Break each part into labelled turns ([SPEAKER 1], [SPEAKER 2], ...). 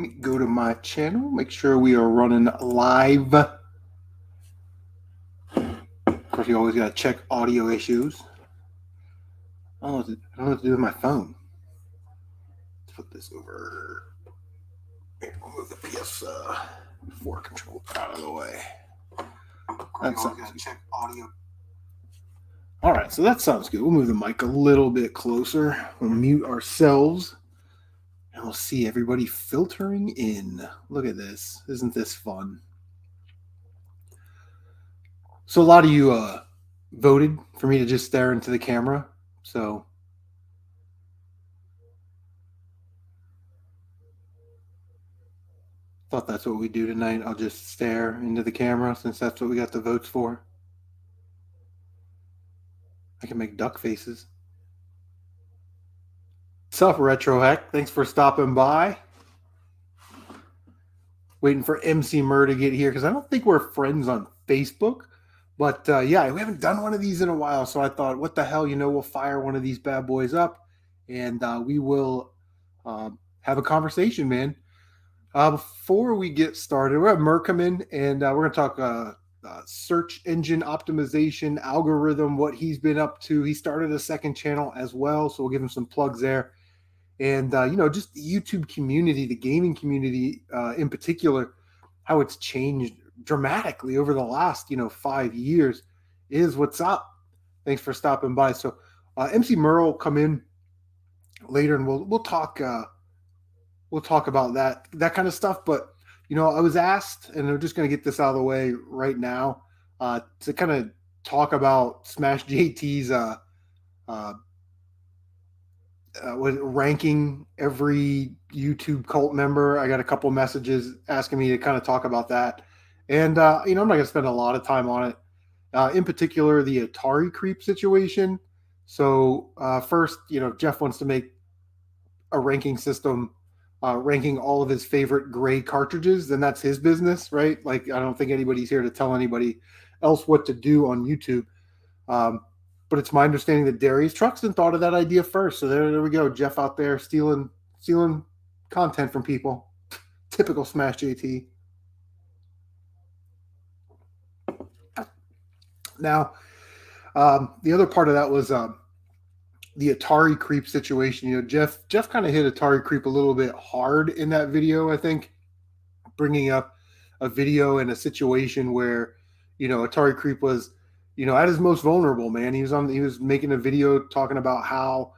[SPEAKER 1] Let me go to my channel, make sure we are running live. Of course, you always got to check audio issues. I don't know what to do with my phone. Let's put this over. Here, we'll move the PS4 control out of the way. That sounds good. Check audio. All right, so that sounds good. We'll move the mic a little bit closer. We'll mute ourselves. And we'll see everybody filtering in. Look at this. Isn't this fun? So a lot of you voted for me to just stare into the camera. So thought that's what we do tonight. I'll just stare into the camera since that's what we got the votes for. I can make duck faces. What's up, Retro Heck? Thanks for stopping by. Waiting for Emceemur to get here because I don't think we're friends on Facebook. But yeah, we haven't done one of these in a while. So I thought, what the hell, we'll fire one of these bad boys up and we will have a conversation, man. Before we get started, we're at Merkaman and we're going to talk search engine optimization, algorithm, what he's been up to. He started a second channel as well. So we'll give him some plugs there. And, just the YouTube community, the gaming community in particular, how it's changed dramatically over the last, 5 years is what's up. Thanks for stopping by. So Emceemur will come in later and we'll talk about that kind of stuff. But, I was asked, and I'm just going to get this out of the way right now, to kind of talk about Smash JT's ranking every YouTube cult member. I got a couple messages asking me to kind of talk about that. And, I'm not going to spend a lot of time on it. In particular, the Atari creep situation. So first, Jeff wants to make a ranking system ranking all of his favorite gray cartridges, then that's his business, right? Like, I don't think anybody's here to tell anybody else what to do on YouTube. But it's my understanding that Darius Truxton thought of that idea first. So there we go. Jeff out there stealing content from people. Typical Smash JT. Now, the other part of that was the Atari creep situation. Jeff kind of hit Atari creep a little bit hard in that video, I think, bringing up a video in a situation where, Atari creep was, at his most vulnerable, man. He was making a video talking about how,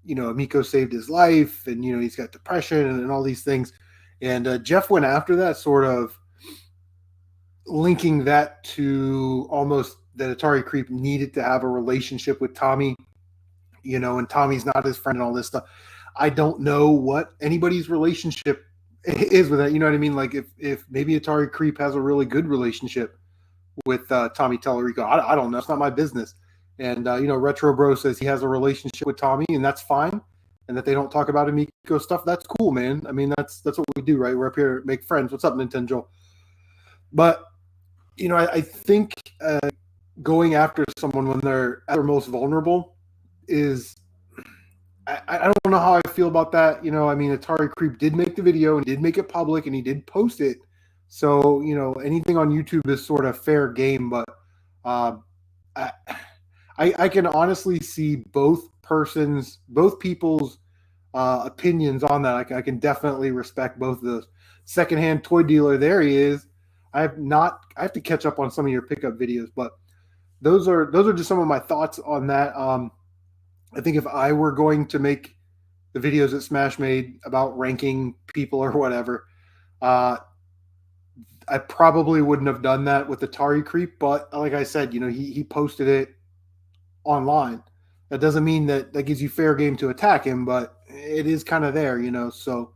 [SPEAKER 1] Amico saved his life and, he's got depression and all these things. And Jeff went after that, sort of linking that to almost that Atari creep needed to have a relationship with Tommy, and Tommy's not his friend and all this stuff. I don't know what anybody's relationship is with that. You know what I mean? Like if maybe Atari creep has a really good relationship with Tommy Tellerico. I don't know. It's not my business. And, Retro Bro says he has a relationship with Tommy, and that's fine. And that they don't talk about Amico stuff. That's cool, man. I mean, that's what we do, right? We're up here to make friends. What's up, Nintendo? But, I think going after someone when they're at their most vulnerable is, I don't know how I feel about that. Atari Creep did make the video and did make it public and he did post it. So, anything on YouTube is sort of fair game, but I can honestly see both people's opinions on that. I can definitely respect both of those. Secondhand toy dealer, there he is. I have to catch up on some of your pickup videos, but those are just some of my thoughts on that. I think if I were going to make the videos that Smash made about ranking people or whatever, I probably wouldn't have done that with Atari Creep. But like I said, he posted it online. That doesn't mean that gives you fair game to attack him, but it is kind of there, So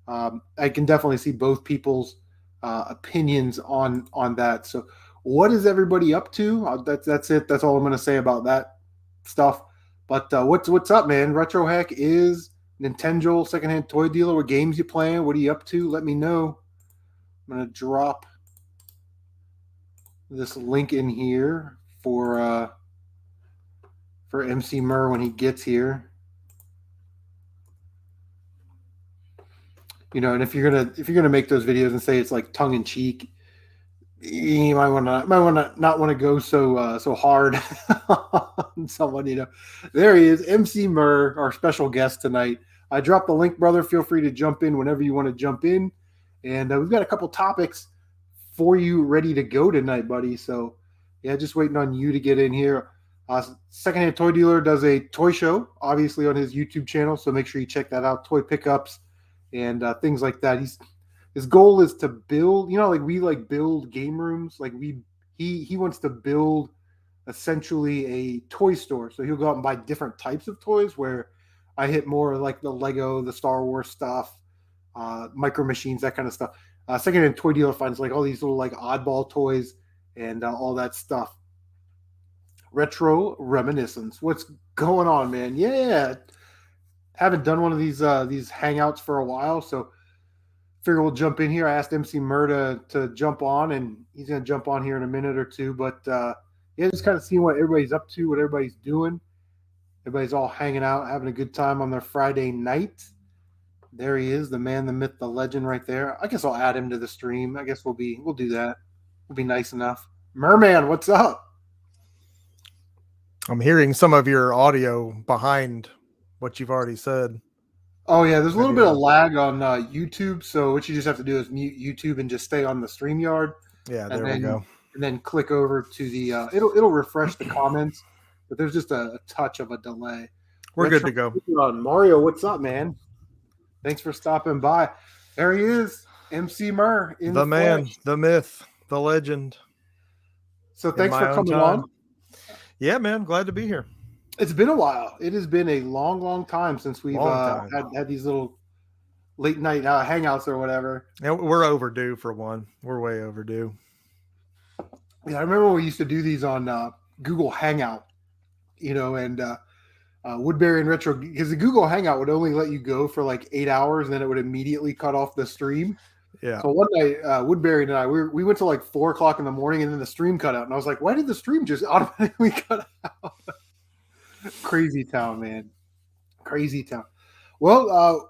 [SPEAKER 1] I can definitely see both people's opinions on that. So what is everybody up to? That's it. That's all I'm going to say about that stuff. But what's up, man? Retro Hack is Nintendo secondhand toy dealer. What games you playing? What are you up to? Let me know. I'm gonna drop this link in here for Emceemur when he gets here. And if you're gonna make those videos and say it's like tongue in cheek, you might want to not want to go so hard on someone. There he is, Emceemur, our special guest tonight. I dropped the link, brother. Feel free to jump in whenever you want to jump in, and we've got a couple topics for you ready to go tonight, buddy. So yeah, just waiting on you to get in here. Secondhand Toy Dealer does a toy show, obviously on his YouTube channel, so make sure you check that out. Toy pickups and things like that. His goal is to build, like we like build game rooms. Like he wants to build essentially a toy store. So he'll go out and buy different types of toys. Where I hit more like the Lego, the Star Wars stuff, Micro Machines, that kind of stuff. Secondhand Toy Dealer finds like all these little like oddball toys and all that stuff. Retro Reminiscence. What's going on, man? Yeah, haven't done one of these hangouts for a while, so figure we'll jump in here. I asked Emceemur to jump on, and he's going to jump on here in a minute or two. But yeah, just kind of seeing what everybody's up to, what everybody's doing. Everybody's all hanging out, having a good time on their Friday night. There he is, the man, the myth, the legend, right there. I guess I'll add him to the stream. I guess we'll do that. We'll be nice enough. Merman, what's up?
[SPEAKER 2] I'm hearing some of your audio behind what you've already said.
[SPEAKER 1] Oh yeah, there's a little bit of lag on YouTube, so what you just have to do is mute YouTube and just stay on the StreamYard.
[SPEAKER 2] Yeah, there we go.
[SPEAKER 1] And then click over to the it'll refresh the comments, but there's just a touch of a delay.
[SPEAKER 2] We're good to go.
[SPEAKER 1] Mario, what's up, man? Thanks for stopping by. There he is, Emceemur, in
[SPEAKER 2] the man,
[SPEAKER 1] flesh.
[SPEAKER 2] the myth, the legend.
[SPEAKER 1] So thanks for coming on.
[SPEAKER 2] Yeah, man, glad to be here.
[SPEAKER 1] It's been a while. It has been a long time since we've had these little late night hangouts or whatever.
[SPEAKER 2] Yeah, we're overdue for one. We're way overdue.
[SPEAKER 1] Yeah, I remember we used to do these on Google Hangout, and Woodbury and Retro, because the Google Hangout would only let you go for like 8 hours, and then it would immediately cut off the stream.
[SPEAKER 2] Yeah.
[SPEAKER 1] So one night, Woodbury and I, we went to like 4 o'clock in the morning, and then the stream cut out, and I was like, "Why did the stream just automatically cut out?" Crazy town, man. Crazy town. Well,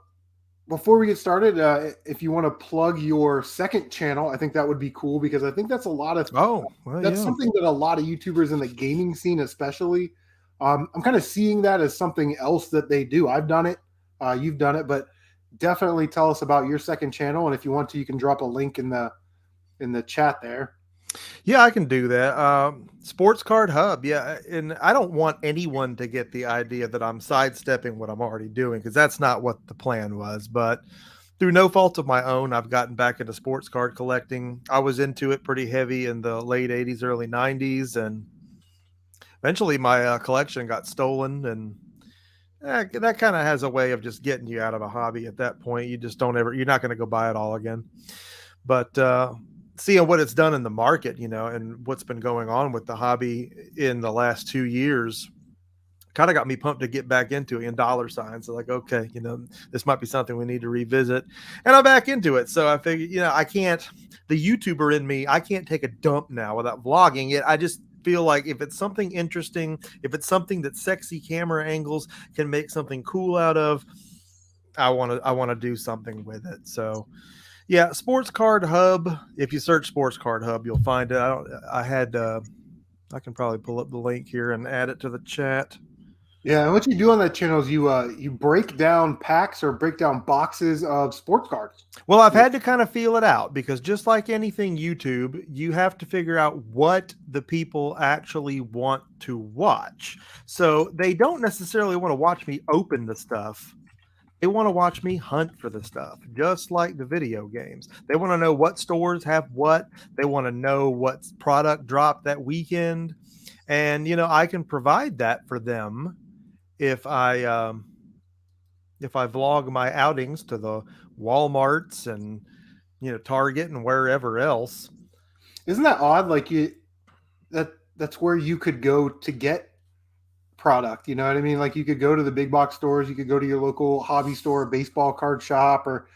[SPEAKER 1] before we get started, if you want to plug your second channel, I think that would be cool, because I think that's a lot of something that a lot of YouTubers in the gaming scene, especially, I'm kind of seeing that as something else that they do. I've done it, you've done it, but definitely tell us about your second channel, and if you want to, you can drop a link in the chat there.
[SPEAKER 2] Yeah, I can do that. Sports Card Hub. Yeah. And I don't want anyone to get the idea that I'm sidestepping what I'm already doing, because that's not what the plan was. But through no fault of my own, I've gotten back into sports card collecting. I was into it pretty heavy in the late 80s, early 90s. And eventually my collection got stolen. And that kind of has a way of just getting you out of a hobby at that point. You just you're not going to go buy it all again. But seeing what it's done in the market, and what's been going on with the hobby in the last 2 years, kind of got me pumped to get back into it in dollar signs. So like, okay, this might be something we need to revisit, and I'm back into it. So I figured, the YouTuber in me, I can't take a dump now without vlogging it. I just feel like if it's something interesting, if it's something that sexy camera angles can make something cool out of, I want to do something with it. So yeah, Sports Card Hub. If you search Sports Card Hub, you'll find it. I can probably pull up the link here and add it to the chat.
[SPEAKER 1] Yeah, and what you do on that channel is you break down packs or break down boxes of sports cards.
[SPEAKER 2] Well, I've had to kind of feel it out, because just like anything YouTube, you have to figure out what the people actually want to watch. So they don't necessarily want to watch me open the stuff. They want to watch me hunt for the stuff, just like the video games. They want to know what stores have what. They want to know what product dropped that weekend. And, I can provide that for them if I vlog my outings to the Walmarts and, Target and wherever else.
[SPEAKER 1] Isn't that odd? Like that's where you could go to get product, you know what I mean? Like you could go to the big box stores, you could go to your local hobby store, baseball card shop, or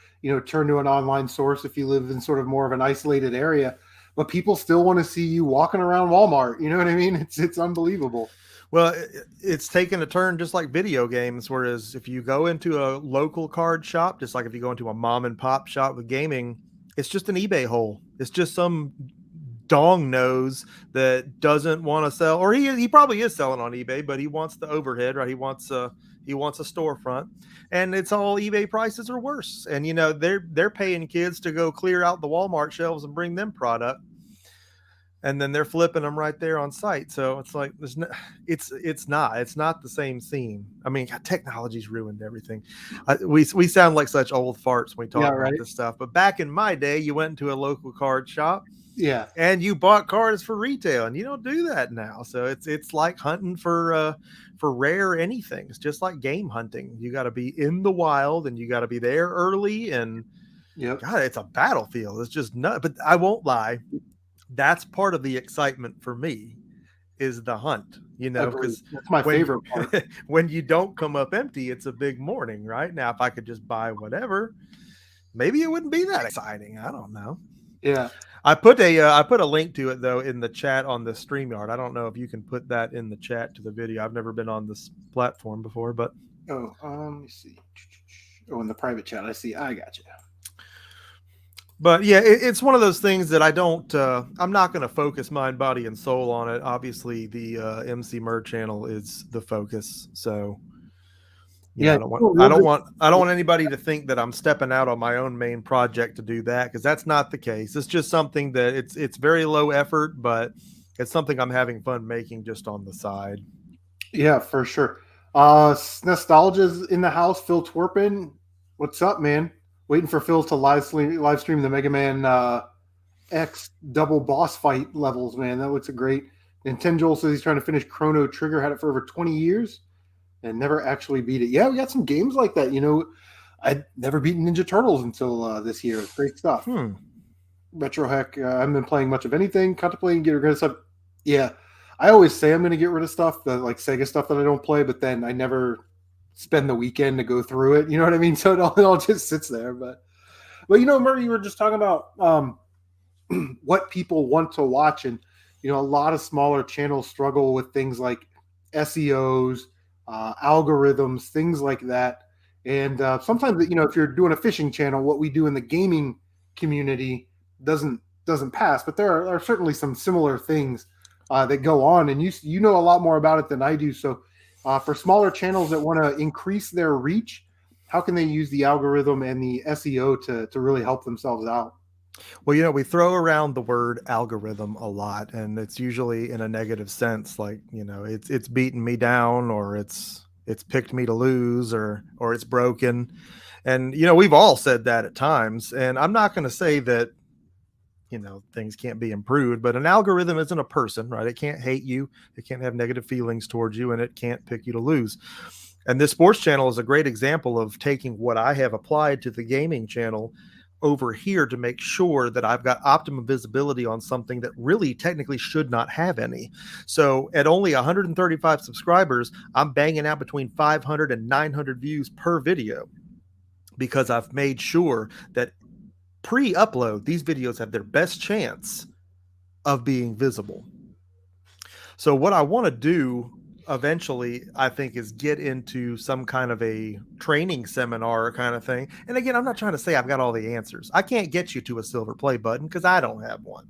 [SPEAKER 1] turn to an online source if you live in sort of more of an isolated area. But people still want to see you walking around Walmart. You know what I mean? It's unbelievable.
[SPEAKER 2] Well, it's taken a turn just like video games. Whereas if you go into a local card shop, just like if you go into a mom and pop shop with gaming, it's just an eBay hole. It's just some dong nose that doesn't want to sell, or he probably is selling on eBay, but he wants the overhead, right? He wants a storefront, and it's all eBay prices or worse. And you know they're paying kids to go clear out the Walmart shelves and bring them product, and then they're flipping them right there on site. So it's like there's no, it's not the same scene. I mean, God, technology's ruined everything. We sound like such old farts when we
[SPEAKER 1] Yeah,
[SPEAKER 2] talk about
[SPEAKER 1] right.
[SPEAKER 2] this stuff. But back in my day, you went into a local card shop
[SPEAKER 1] Yeah,
[SPEAKER 2] and you bought cards for retail, and you don't do that now. So it's like hunting for rare anything. It's just like game hunting. You got to be in the wild, and you got to be there early. And
[SPEAKER 1] yep,
[SPEAKER 2] God, it's a battlefield. It's just not. But I won't lie, that's part of the excitement for me is the hunt, you know,
[SPEAKER 1] agree.
[SPEAKER 2] because
[SPEAKER 1] That's my
[SPEAKER 2] when
[SPEAKER 1] favorite part.
[SPEAKER 2] when you don't come up empty, it's a big morning, right? Now, if I could just buy whatever, maybe it wouldn't be that exciting. I don't know.
[SPEAKER 1] Yeah.
[SPEAKER 2] I put a link to it though in the chat on the StreamYard. I don't know if you can put that in the chat to the video. I've never been on this platform before, but
[SPEAKER 1] Oh, let me see. Oh, in the private chat, I see. I got you.
[SPEAKER 2] yeah, it's one of those things that I don't. I'm not going to focus mind, body, and soul on it. Obviously, the Emceemur channel is the focus. So you know,
[SPEAKER 1] Yeah, real good.
[SPEAKER 2] I don't want anybody to think that I'm stepping out on my own main project to do that because that's not the case. It's just something that it's very low effort, but it's something I'm having fun making just on the side.
[SPEAKER 1] Yeah, for sure. Nostalgia's in the house. Phil Twerpin, what's up, man? Waiting for Phil to live stream the Mega Man X double boss fight levels, man. That looks a great. Nintendo says he's trying to finish Chrono Trigger. Had it for over 20 years and never actually beat it. Yeah, we got some games like that. You know, I'd never beaten Ninja Turtles until this year. It's great stuff.
[SPEAKER 2] Hmm.
[SPEAKER 1] Retro Heck, I haven't been playing much of anything. Contemplating getting rid of stuff. Yeah, I always say I'm going to get rid of stuff, the like Sega stuff that I don't play, but then I never spend the weekend to go through it. You know what I mean? So it all just sits there. But you know, Murray, you were just talking about what people want to watch, and you know, a lot of smaller channels struggle with things like SEOs, algorithms, things like that. And sometimes, you know, if you're doing a fishing channel, what we do in the gaming community doesn't pass. But there are certainly some similar things that go on, and you know a lot more about it than I do. So, for smaller channels that want to increase their reach, how can they use the algorithm and the SEO to really help themselves out?
[SPEAKER 2] Well, you know, we throw around the word algorithm a lot, and it's usually in a negative sense, like you know, it's beaten me down, or it's picked me to lose, or it's broken. And you know, we've all said that at times. And I'm not going to say that you know things can't be improved, but an algorithm isn't a person, right? It can't hate you, it can't have negative feelings towards you, and it can't pick you to lose. And this sports channel is a great example of taking what I have applied to the gaming channel over here to make sure that I've got optimum visibility on something that really technically should not have any. So at only 135 subscribers, I'm banging out between 500 and 900 views per video because I've made sure that pre-upload these videos have their best chance of being visible. So what I want to do eventually, I think, is get into some kind of a training seminar kind of thing. And again, I'm not trying to say I've got all the answers. I can't get you to a silver play button because I don't have one.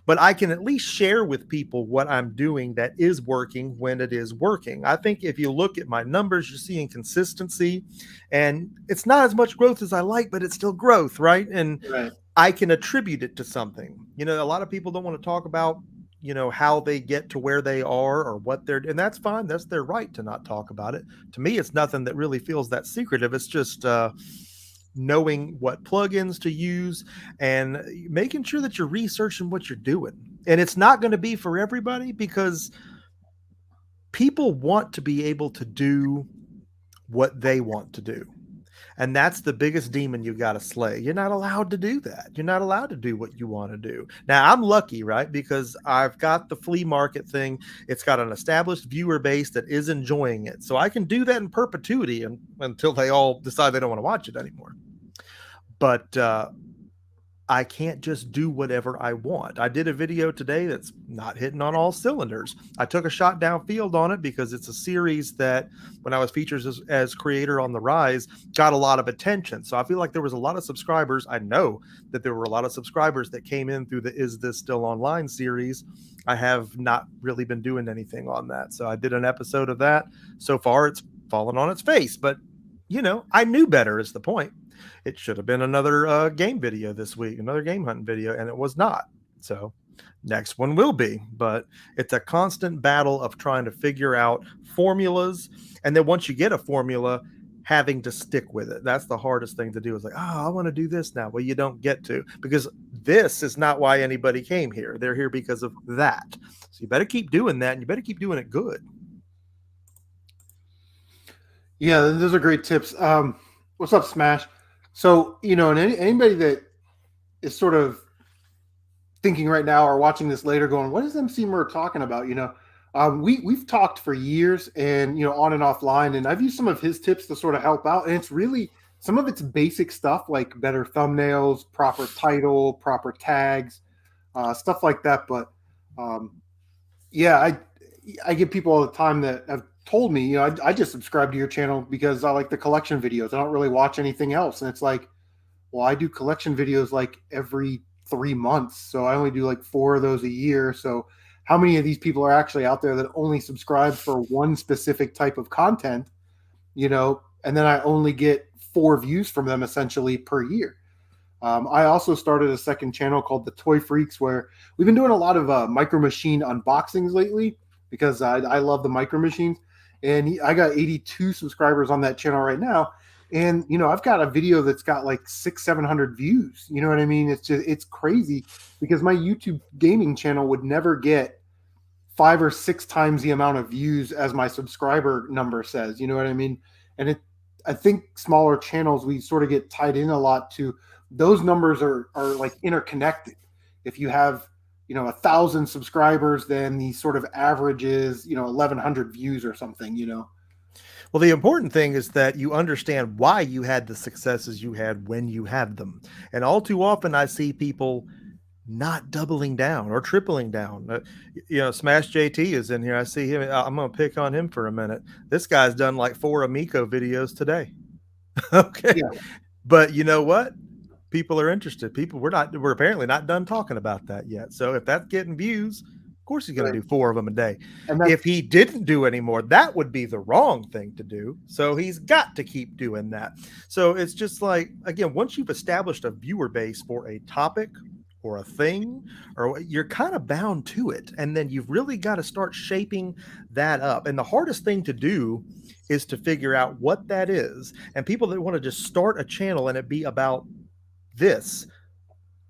[SPEAKER 2] But I can at least share with people what I'm doing that is working when it is working. I think if you look at my numbers, you're seeing consistency, and it's not as much growth as I like, but it's still growth, right? And
[SPEAKER 1] Right.
[SPEAKER 2] I can attribute it to something. You know, a lot of people don't want to talk about, you know, how they get to where they are or what they're, and that's fine. That's their right to not talk about it. To me, it's nothing that really feels that secretive. It's just knowing what plugins to use and making sure that you're researching what you're doing. And it's not going to be for everybody because people want to be able to do what they want to do. And that's the biggest demon you got to slay. You're not allowed to do that. You're not allowed to do what you want to do. Now, I'm lucky, right? Because I've got the flea market thing. It's got an established viewer base that is enjoying it. So I can do that in perpetuity until they all decide they don't want to watch it anymore. But I can't just do whatever I want. I did a video today that's not hitting on all cylinders. I took a shot downfield on it because it's a series that, when I was featured as creator on the Rise, got a lot of attention. So I feel like there was a lot of subscribers. I know that there were a lot of subscribers that came in through the Is This Still Online series. I have not really been doing anything on that. So I did an episode of that. So far, it's fallen on its face. But, I knew better is the point. It should have been another game video this week, another game hunting video, and it was not. So next one will be, but it's a constant battle of trying to figure out formulas. And then once you get a formula, having to stick with it. That's the hardest thing to do, is like, oh, I want to do this now. Well, you don't get to, because this is not why anybody came here. They're here because of that. So you better keep doing that, and you better keep doing it good.
[SPEAKER 1] Yeah, those are great tips. What's up, Smash? So, and anybody that is sort of thinking right now or watching this later going, what is Emceemur talking about? We've talked for years and, on and offline, and I've used some of his tips to sort of help out. And it's really, some of it's basic stuff like better thumbnails, proper title, proper tags, stuff like that. But yeah, I get people all the time that have told me, I just subscribe to your channel because I like the collection videos. I don't really watch anything else. And it's like, well, I do collection videos like every 3 months. So I only do like 4 of those a year. So how many of these people are actually out there that only subscribe for one specific type of content, and then I only get 4 views from them essentially per year. I also started a second channel called The Toy Freaks, where we've been doing a lot of Micro Machine unboxings lately because I love the Micro Machines. And I got 82 subscribers on that channel right now. And, I've got a video that's got like 700 views. You know what I mean? It's crazy because my YouTube gaming channel would never get 5 or 6 times the amount of views as my subscriber number says. You know what I mean? And I think smaller channels, we sort of get tied in a lot to those numbers are like interconnected. If you have 1,000 subscribers, then the sort of average is 1,100 views or something.
[SPEAKER 2] Well, the important thing is that you understand why you had the successes you had when you had them. And all too often, I see people not doubling down or tripling down. Smash JT is in here. I see him. I'm going to pick on him for a minute. This guy's done like 4 Amico videos today. Okay.
[SPEAKER 1] Yeah.
[SPEAKER 2] But you know what? People are interested. We're apparently not done talking about that yet. So if that's getting views, of course he's going to do 4 of them a day.
[SPEAKER 1] And
[SPEAKER 2] if he didn't do any more, that would be the wrong thing to do. So he's got to keep doing that. So it's just like, again, once you've established a viewer base for a topic or a thing, or you're kind of bound to it. And then you've really got to start shaping that up. And the hardest thing to do is to figure out what that is. And people that want to just start a channel and it be about this,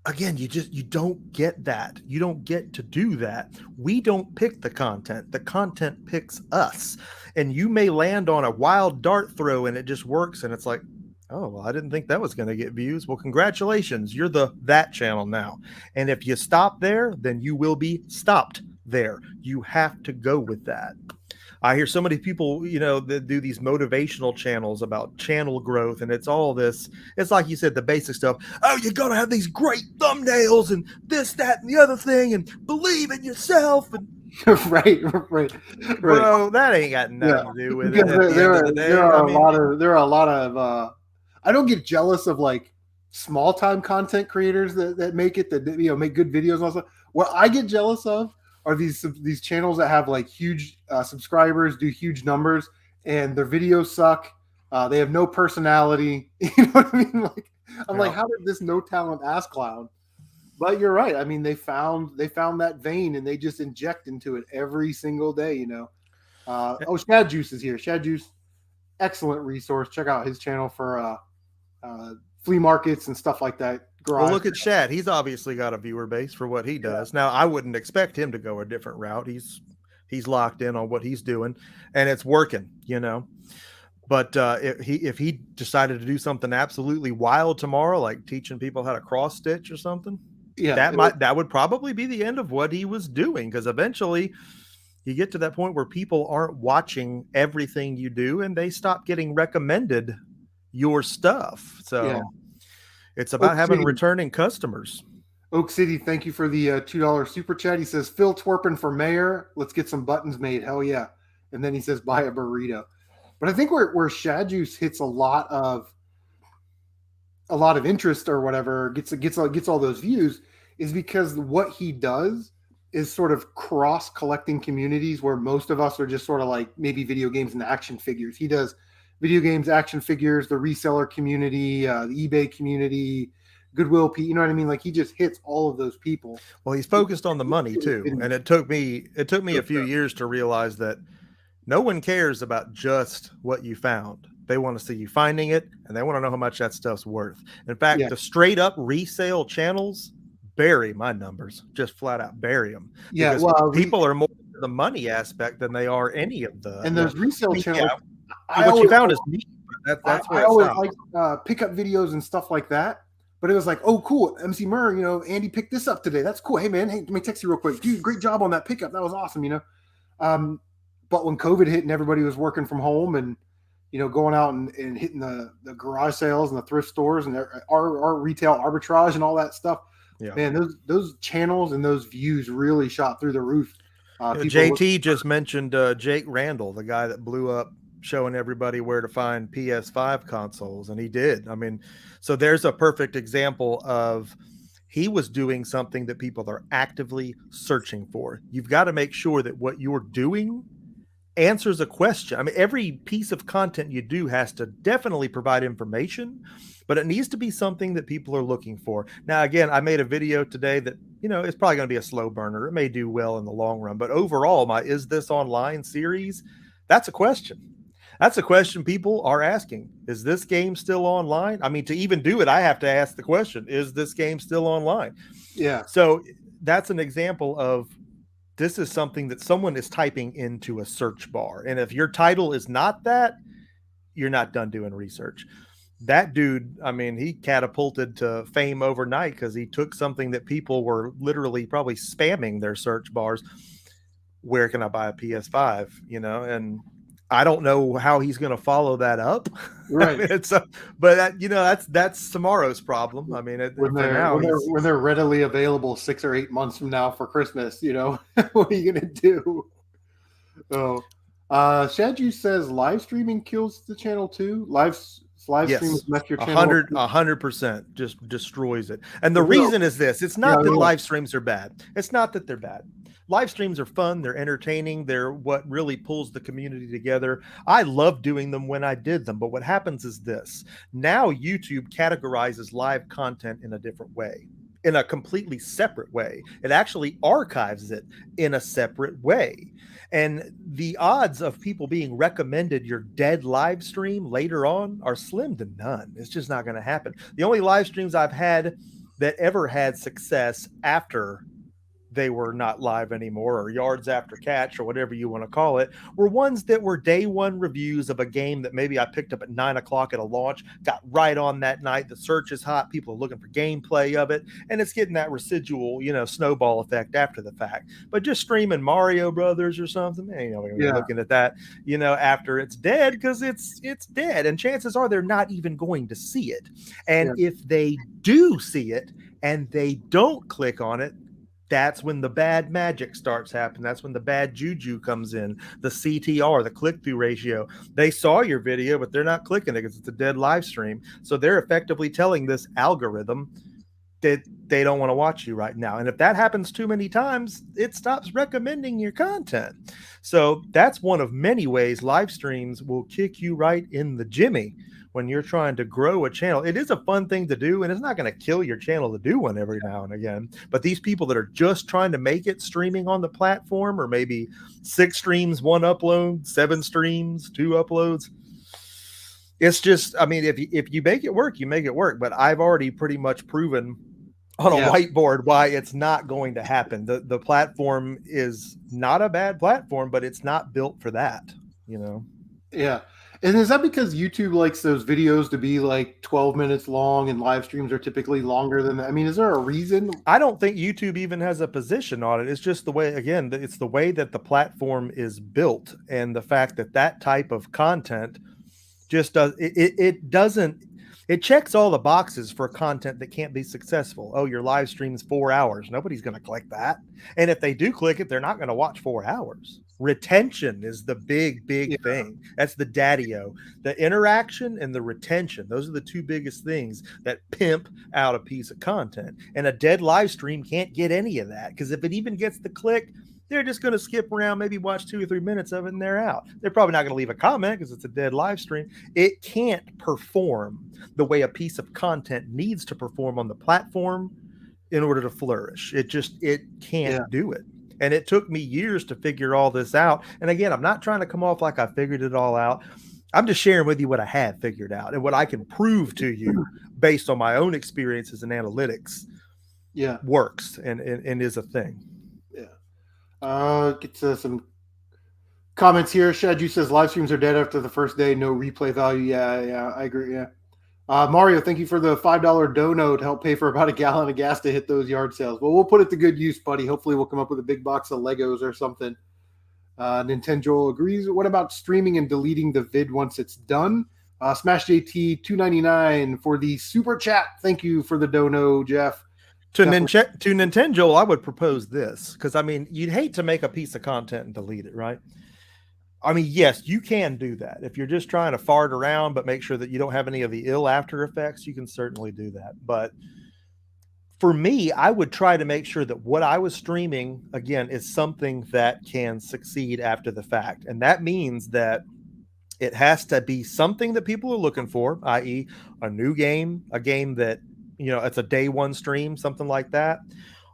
[SPEAKER 2] again, you don't get that. You don't get to do that. We don't pick the content picks us. And you may land on a wild dart throw and it just works, and it's like, oh, well, I didn't think that was going to get views. Well, congratulations, you're that channel now. And if you stop there, then you will be stopped there. You have to go with that. I hear so many people, that do these motivational channels about channel growth, and it's all this. It's like you said, the basic stuff. Oh, you got to have these great thumbnails and this, that, and the other thing, and believe in yourself. And
[SPEAKER 1] right.
[SPEAKER 2] Bro, that ain't got nothing to do with it.
[SPEAKER 1] There are a lot of. I don't get jealous of like small time content creators that make it, that make good videos and all stuff. What I get jealous of are these channels that have like huge subscribers, do huge numbers, and their videos suck. They have no personality. You know what I mean? Like, like, how did this no talent ass clown? But you're right. I mean, they found that vein and they just inject into it every single day. Shad Juice is here. Shad Juice, excellent resource. Check out his channel for flea markets and stuff like that.
[SPEAKER 2] Well, look at Shad. He's obviously got a viewer base for what he does. Yeah. Now, I wouldn't expect him to go a different route. He's locked in on what he's doing, and it's working, But if he decided to do something absolutely wild tomorrow, like teaching people how to cross stitch or something, that would probably be the end of what he was doing, because eventually you get to that point where people aren't watching everything you do and they stop getting recommended your stuff. So It's about
[SPEAKER 1] Oak
[SPEAKER 2] having
[SPEAKER 1] City,
[SPEAKER 2] returning customers.
[SPEAKER 1] Oak City, thank you for the $2 super chat. He says, Phil Twerpin for mayor. Let's get some buttons made. Hell yeah. And then he says, buy a burrito. But I think where Shad Juice hits a lot of interest or whatever, gets all those views, is because what he does is sort of cross collecting communities where most of us are just sort of like maybe video games and action figures. He does video games, action figures, the reseller community, the eBay community, Goodwill. You know what I mean? Like he just hits all of those people.
[SPEAKER 2] Well, he's focused on the money too, and it took me a few years to realize that no one cares about just what you found. They want to see you finding it, and they want to know how much that stuff's worth. In fact,
[SPEAKER 1] Yeah,
[SPEAKER 2] the straight up resale channels bury my numbers, just flat out bury them,
[SPEAKER 1] yeah.
[SPEAKER 2] because
[SPEAKER 1] Well,
[SPEAKER 2] people are more into the money aspect than they are any of the,
[SPEAKER 1] and those
[SPEAKER 2] I
[SPEAKER 1] resale
[SPEAKER 2] mean,
[SPEAKER 1] channels.
[SPEAKER 2] yeah,
[SPEAKER 1] I
[SPEAKER 2] what you
[SPEAKER 1] always
[SPEAKER 2] found is neat, but that's
[SPEAKER 1] I
[SPEAKER 2] where it
[SPEAKER 1] always
[SPEAKER 2] stops.
[SPEAKER 1] like pickup videos and stuff like that. But it was like, oh, cool, Emceemur, Andy picked this up today. That's cool. Hey, man, hey, let me text you real quick. Dude, great job on that pickup. That was awesome. Um, but when COVID hit and everybody was working from home and going out and hitting the garage sales and the thrift stores and our retail arbitrage and all that stuff,
[SPEAKER 2] Yeah.
[SPEAKER 1] man, those channels and those views really shot through the roof. People look,
[SPEAKER 2] JT just mentioned Jake Randall, the guy that blew up showing everybody where to find PS5 consoles, and he did. I mean, so there's a perfect example of he was doing something that people are actively searching for. You've got to make sure that what you're doing answers a question. I mean, every piece of content you do has to definitely provide information, but it needs to be something that people are looking for. Now, again, I made a video today that, it's probably going to be a slow burner. It may do well in the long run, but overall, my Is This Online series, that's a question. That's a question people are asking. Is this game still online? I mean, to even do it, I have to ask the question, is this game still online?
[SPEAKER 1] yeah,
[SPEAKER 2] So that's an example of this is something that someone is typing into a search bar. And if your title is not that, you're not done doing research. That dude, I mean, he catapulted to fame overnight because he took something that people were literally probably spamming their search bars. Where can I buy a PS5? And I don't know how he's going to follow that up. I
[SPEAKER 1] right.
[SPEAKER 2] mean, but that's tomorrow's problem. I mean,
[SPEAKER 1] when
[SPEAKER 2] for
[SPEAKER 1] they're
[SPEAKER 2] now,
[SPEAKER 1] when they're
[SPEAKER 2] he's
[SPEAKER 1] when they're readily available 6 or 8 months from now for Christmas, what are you gonna do? Oh, Shadju says live streaming kills the channel too. Live streams
[SPEAKER 2] yes,
[SPEAKER 1] mess your
[SPEAKER 2] a
[SPEAKER 1] channel up.
[SPEAKER 2] hundred, 100% just destroys it. And the
[SPEAKER 1] Is there a-
[SPEAKER 2] reason is this: it's
[SPEAKER 1] yeah,
[SPEAKER 2] not that live streams are bad. It's not that they're bad. Live streams are fun. They're entertaining. They're what really pulls the community together. I love doing them when I did them. But what happens is this: now YouTube categorizes live content in a different way, in a completely separate way. It actually archives it in a separate way. And the odds of people being recommended your dead live stream later on are slim to none. It's just not going to happen. The only live streams I've had that ever had success after they were not live anymore, or yards after catch, or whatever you want to call it, were ones that were day one reviews of a game that maybe I picked up at 9 o'clock at a launch, got right on that night. The search is hot. People are looking for gameplay of it, and it's getting that residual, snowball effect after the fact. But just streaming Mario Brothers or something, man, you're going to be
[SPEAKER 1] yeah,
[SPEAKER 2] looking at that, after it's dead, because it's dead. And chances are they're not even going to see it. And
[SPEAKER 1] yeah,
[SPEAKER 2] if they do see it and they don't click on it, that's when the bad magic starts happening. That's when the bad juju comes in, the CTR, the click-through ratio. They saw your video, but they're not clicking it because it's a dead live stream. So they're effectively telling this algorithm that they don't want to watch you right now. And if that happens too many times, it stops recommending your content. So that's one of many ways live streams will kick you right in the jimmy when you're trying to grow a channel. It is a fun thing to do, and it's not going to kill your channel to do one every now and again. But these people that are just trying to make it streaming on the platform, or maybe 6 streams, 1 upload, 7 streams, 2 uploads, it's just, I mean, if you make it work, you make it work. But I've already pretty much proven on a
[SPEAKER 1] yeah,
[SPEAKER 2] whiteboard why it's not going to happen. The platform is not a bad platform, but it's not built for that.
[SPEAKER 1] yeah. And is that because YouTube likes those videos to be like 12 minutes long and live streams are typically longer than that? I mean, is there a reason?
[SPEAKER 2] I don't think YouTube even has a position on it. It's just the way, again, it's the way that the platform is built, and the fact that that type of content just doesn't. it checks all the boxes for content that can't be successful. Oh, your live stream's 4 hours. Nobody's going to click that. And if they do click it, they're not going to watch 4 hours. Retention is the
[SPEAKER 1] Yeah.
[SPEAKER 2] big thing. That's the daddy-o. The interaction and the retention. Those are the two biggest things that pimp out a piece of content. And a dead live stream can't get any of that, because if it even gets the click, they're just going to skip around, maybe watch 2 or 3 minutes of it, and they're out. They're probably not going to leave a comment because it's a dead live stream. It can't perform the way a piece of content needs to perform on the platform in order to flourish. It
[SPEAKER 1] Yeah.
[SPEAKER 2] can't do it. And it took me years to figure all this out. And again, I'm not trying to come off like I figured it all out. I'm just sharing with you what I have figured out and what I can prove to you based on my own experiences and analytics
[SPEAKER 1] Yeah.
[SPEAKER 2] works and is a thing.
[SPEAKER 1] Yeah. Get to some comments here. Shadu says live streams are dead after the first day. No replay value. Yeah, I agree. Yeah. Mario, thank you for the $5 dono to help pay for about a gallon of gas to hit those yard sales. Well, we'll put it to good use, buddy. Hopefully, we'll come up with a big box of Legos or something. Nintendo agrees. What about streaming and deleting the vid once it's done? Smash JT $2.99 for the super chat. Thank you for the dono, Jeff.
[SPEAKER 2] To Nintendo, I would propose this, because I mean, you'd hate to make a piece of content and delete it, right? I mean, yes, you can do that. If you're just trying to fart around, but make sure that you don't have any of the ill after effects, you can certainly do that. But for me, I would try to make sure that what I was streaming, again, is something that can succeed after the fact. And that means that it has to be something that people are looking for, i.e., a new game, a game that, it's a day one stream, something like that.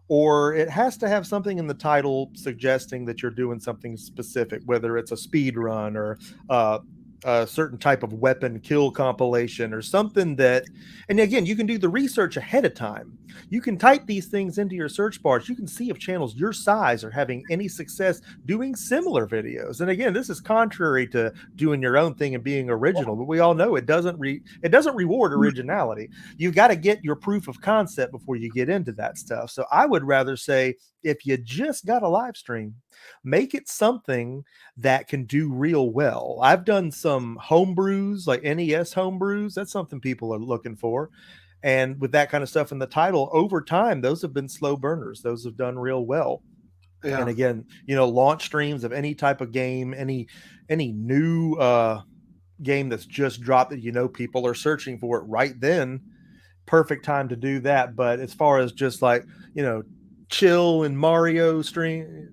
[SPEAKER 2] Or it has to have something in the title suggesting that you're doing something specific, whether it's a speed run or a certain type of weapon kill compilation or something that, and again, you can do the research ahead of time. You can type these things into your search bars. You can see if channels your size are having any success doing similar videos. And again, this is contrary to doing your own thing and being original, but we all know it doesn't reward originality. You've got to get your proof of concept before you get into that stuff. So I would rather say, if you just got a live stream, make it something that can do real well. I've done some homebrews, like NES homebrews. That's something people are looking for. And with that kind of stuff in the title, over time, those have been slow burners. Those have done real well. Yeah. And again, launch streams of any type of game, any new game that's just dropped that people are searching for it right then, perfect time to do that. But as far as just like, chill and Mario stream,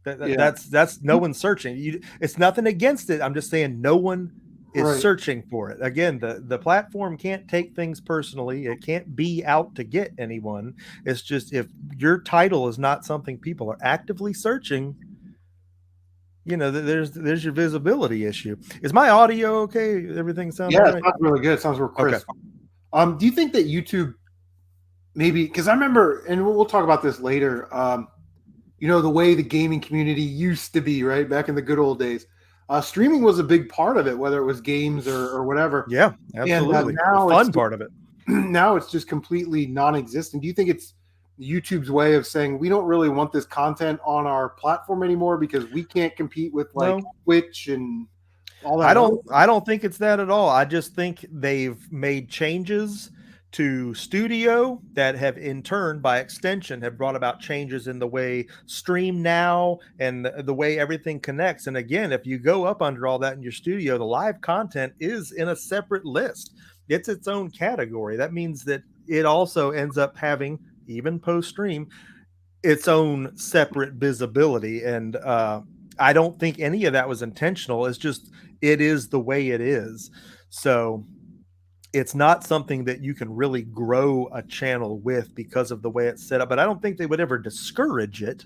[SPEAKER 2] that's no one's searching. It's nothing against it. I'm just saying no one is searching for it. Again, the platform can't take things personally. It can't be out to get anyone. It's just, if your title is not something people are actively searching, there's your visibility issue. Is my audio okay? Everything sounds right?
[SPEAKER 1] Yeah, it sounds really good. It sounds real crisp. Okay. Do you think that YouTube, maybe, because I remember, and we'll talk about this later, the way the gaming community used to be, right? Back in the good old days. Streaming was a big part of it, whether it was games or whatever.
[SPEAKER 2] Yeah, absolutely. And now the fun part of it.
[SPEAKER 1] Now it's just completely non-existent. Do you think it's YouTube's way of saying, we don't really want this content on our platform anymore because we can't compete with Twitch and all that?
[SPEAKER 2] I don't think it's that at all. I just think they've made changes to studio that have in turn, by extension, have brought about changes in the way stream now and the way everything connects. And again, if you go up under all that in your studio, the live content is in a separate list. It's its own category. That means that it also ends up having, even post stream, its own separate visibility. And I don't think any of that was intentional. It's just, it is the way it is. So it's not something that you can really grow a channel with because of the way it's set up. But I don't think they would ever discourage it.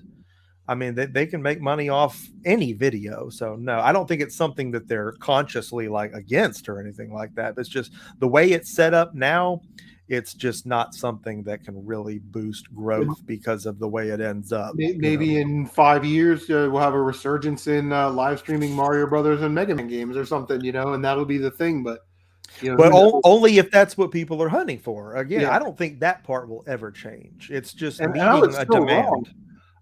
[SPEAKER 2] I mean, they can make money off any video. So no, I don't think it's something that they're consciously against or anything like that. It's just the way it's set up now. It's just not something that can really boost growth because of the way it ends up.
[SPEAKER 1] Maybe in 5 years, we'll have a resurgence in live streaming Mario Brothers and Mega Man games or something, and that'll be the thing. But
[SPEAKER 2] but only if that's what people are hunting for. Again, I don't think that part will ever change. It's just meeting a demand.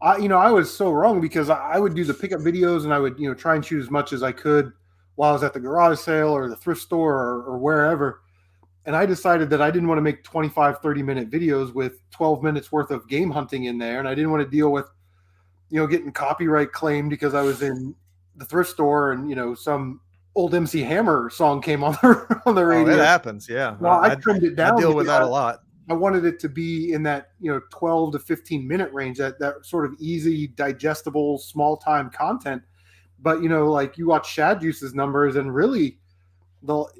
[SPEAKER 1] I was so wrong because I would do the pickup videos and I would, try and shoot as much as I could while I was at the garage sale or the thrift store or wherever. and I decided that I didn't want to make 25, 30-minute videos with 12 minutes worth of game hunting in there. And I didn't want to deal with, getting copyright claimed because I was in the thrift store and, some old MC Hammer song came on on the
[SPEAKER 2] Oh, it
[SPEAKER 1] radio.
[SPEAKER 2] happens. Yeah.
[SPEAKER 1] Well, I trimmed it
[SPEAKER 2] I
[SPEAKER 1] down
[SPEAKER 2] deal with
[SPEAKER 1] because
[SPEAKER 2] that a lot.
[SPEAKER 1] I wanted it to be in that, 12 to 15-minute range, that sort of easy, digestible, small time content. But, like you watch Shad Juice's numbers and really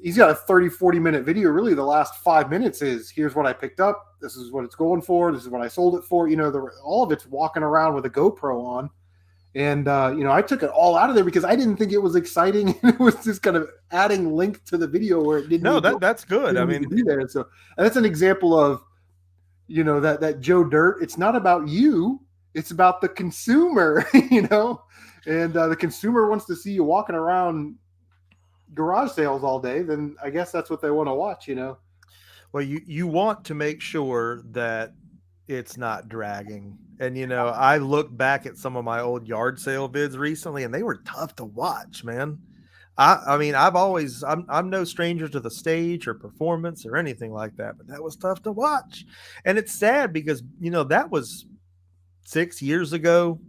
[SPEAKER 1] he's got a 30, 40-minute video. Really, the last 5 minutes is here's what I picked up. This is what it's going for. This is what I sold it for. All of it's walking around with a GoPro on. And, I took it all out of there because I didn't think it was exciting. It was just kind of adding link to the video where it didn't.
[SPEAKER 2] No, that's good. I mean,
[SPEAKER 1] be there. So that's an example of, that Joe Dirt. It's not about you. It's about the consumer, and the consumer wants to see you walking around garage sales all day. Then I guess that's what they want to watch,
[SPEAKER 2] Well, you want to make sure that it's not dragging. And I look back at some of my old yard sale vids recently, and they were tough to watch, man. I mean, I'm no stranger to the stage or performance or anything like that, but that was tough to watch. And it's sad because that was 6 years ago.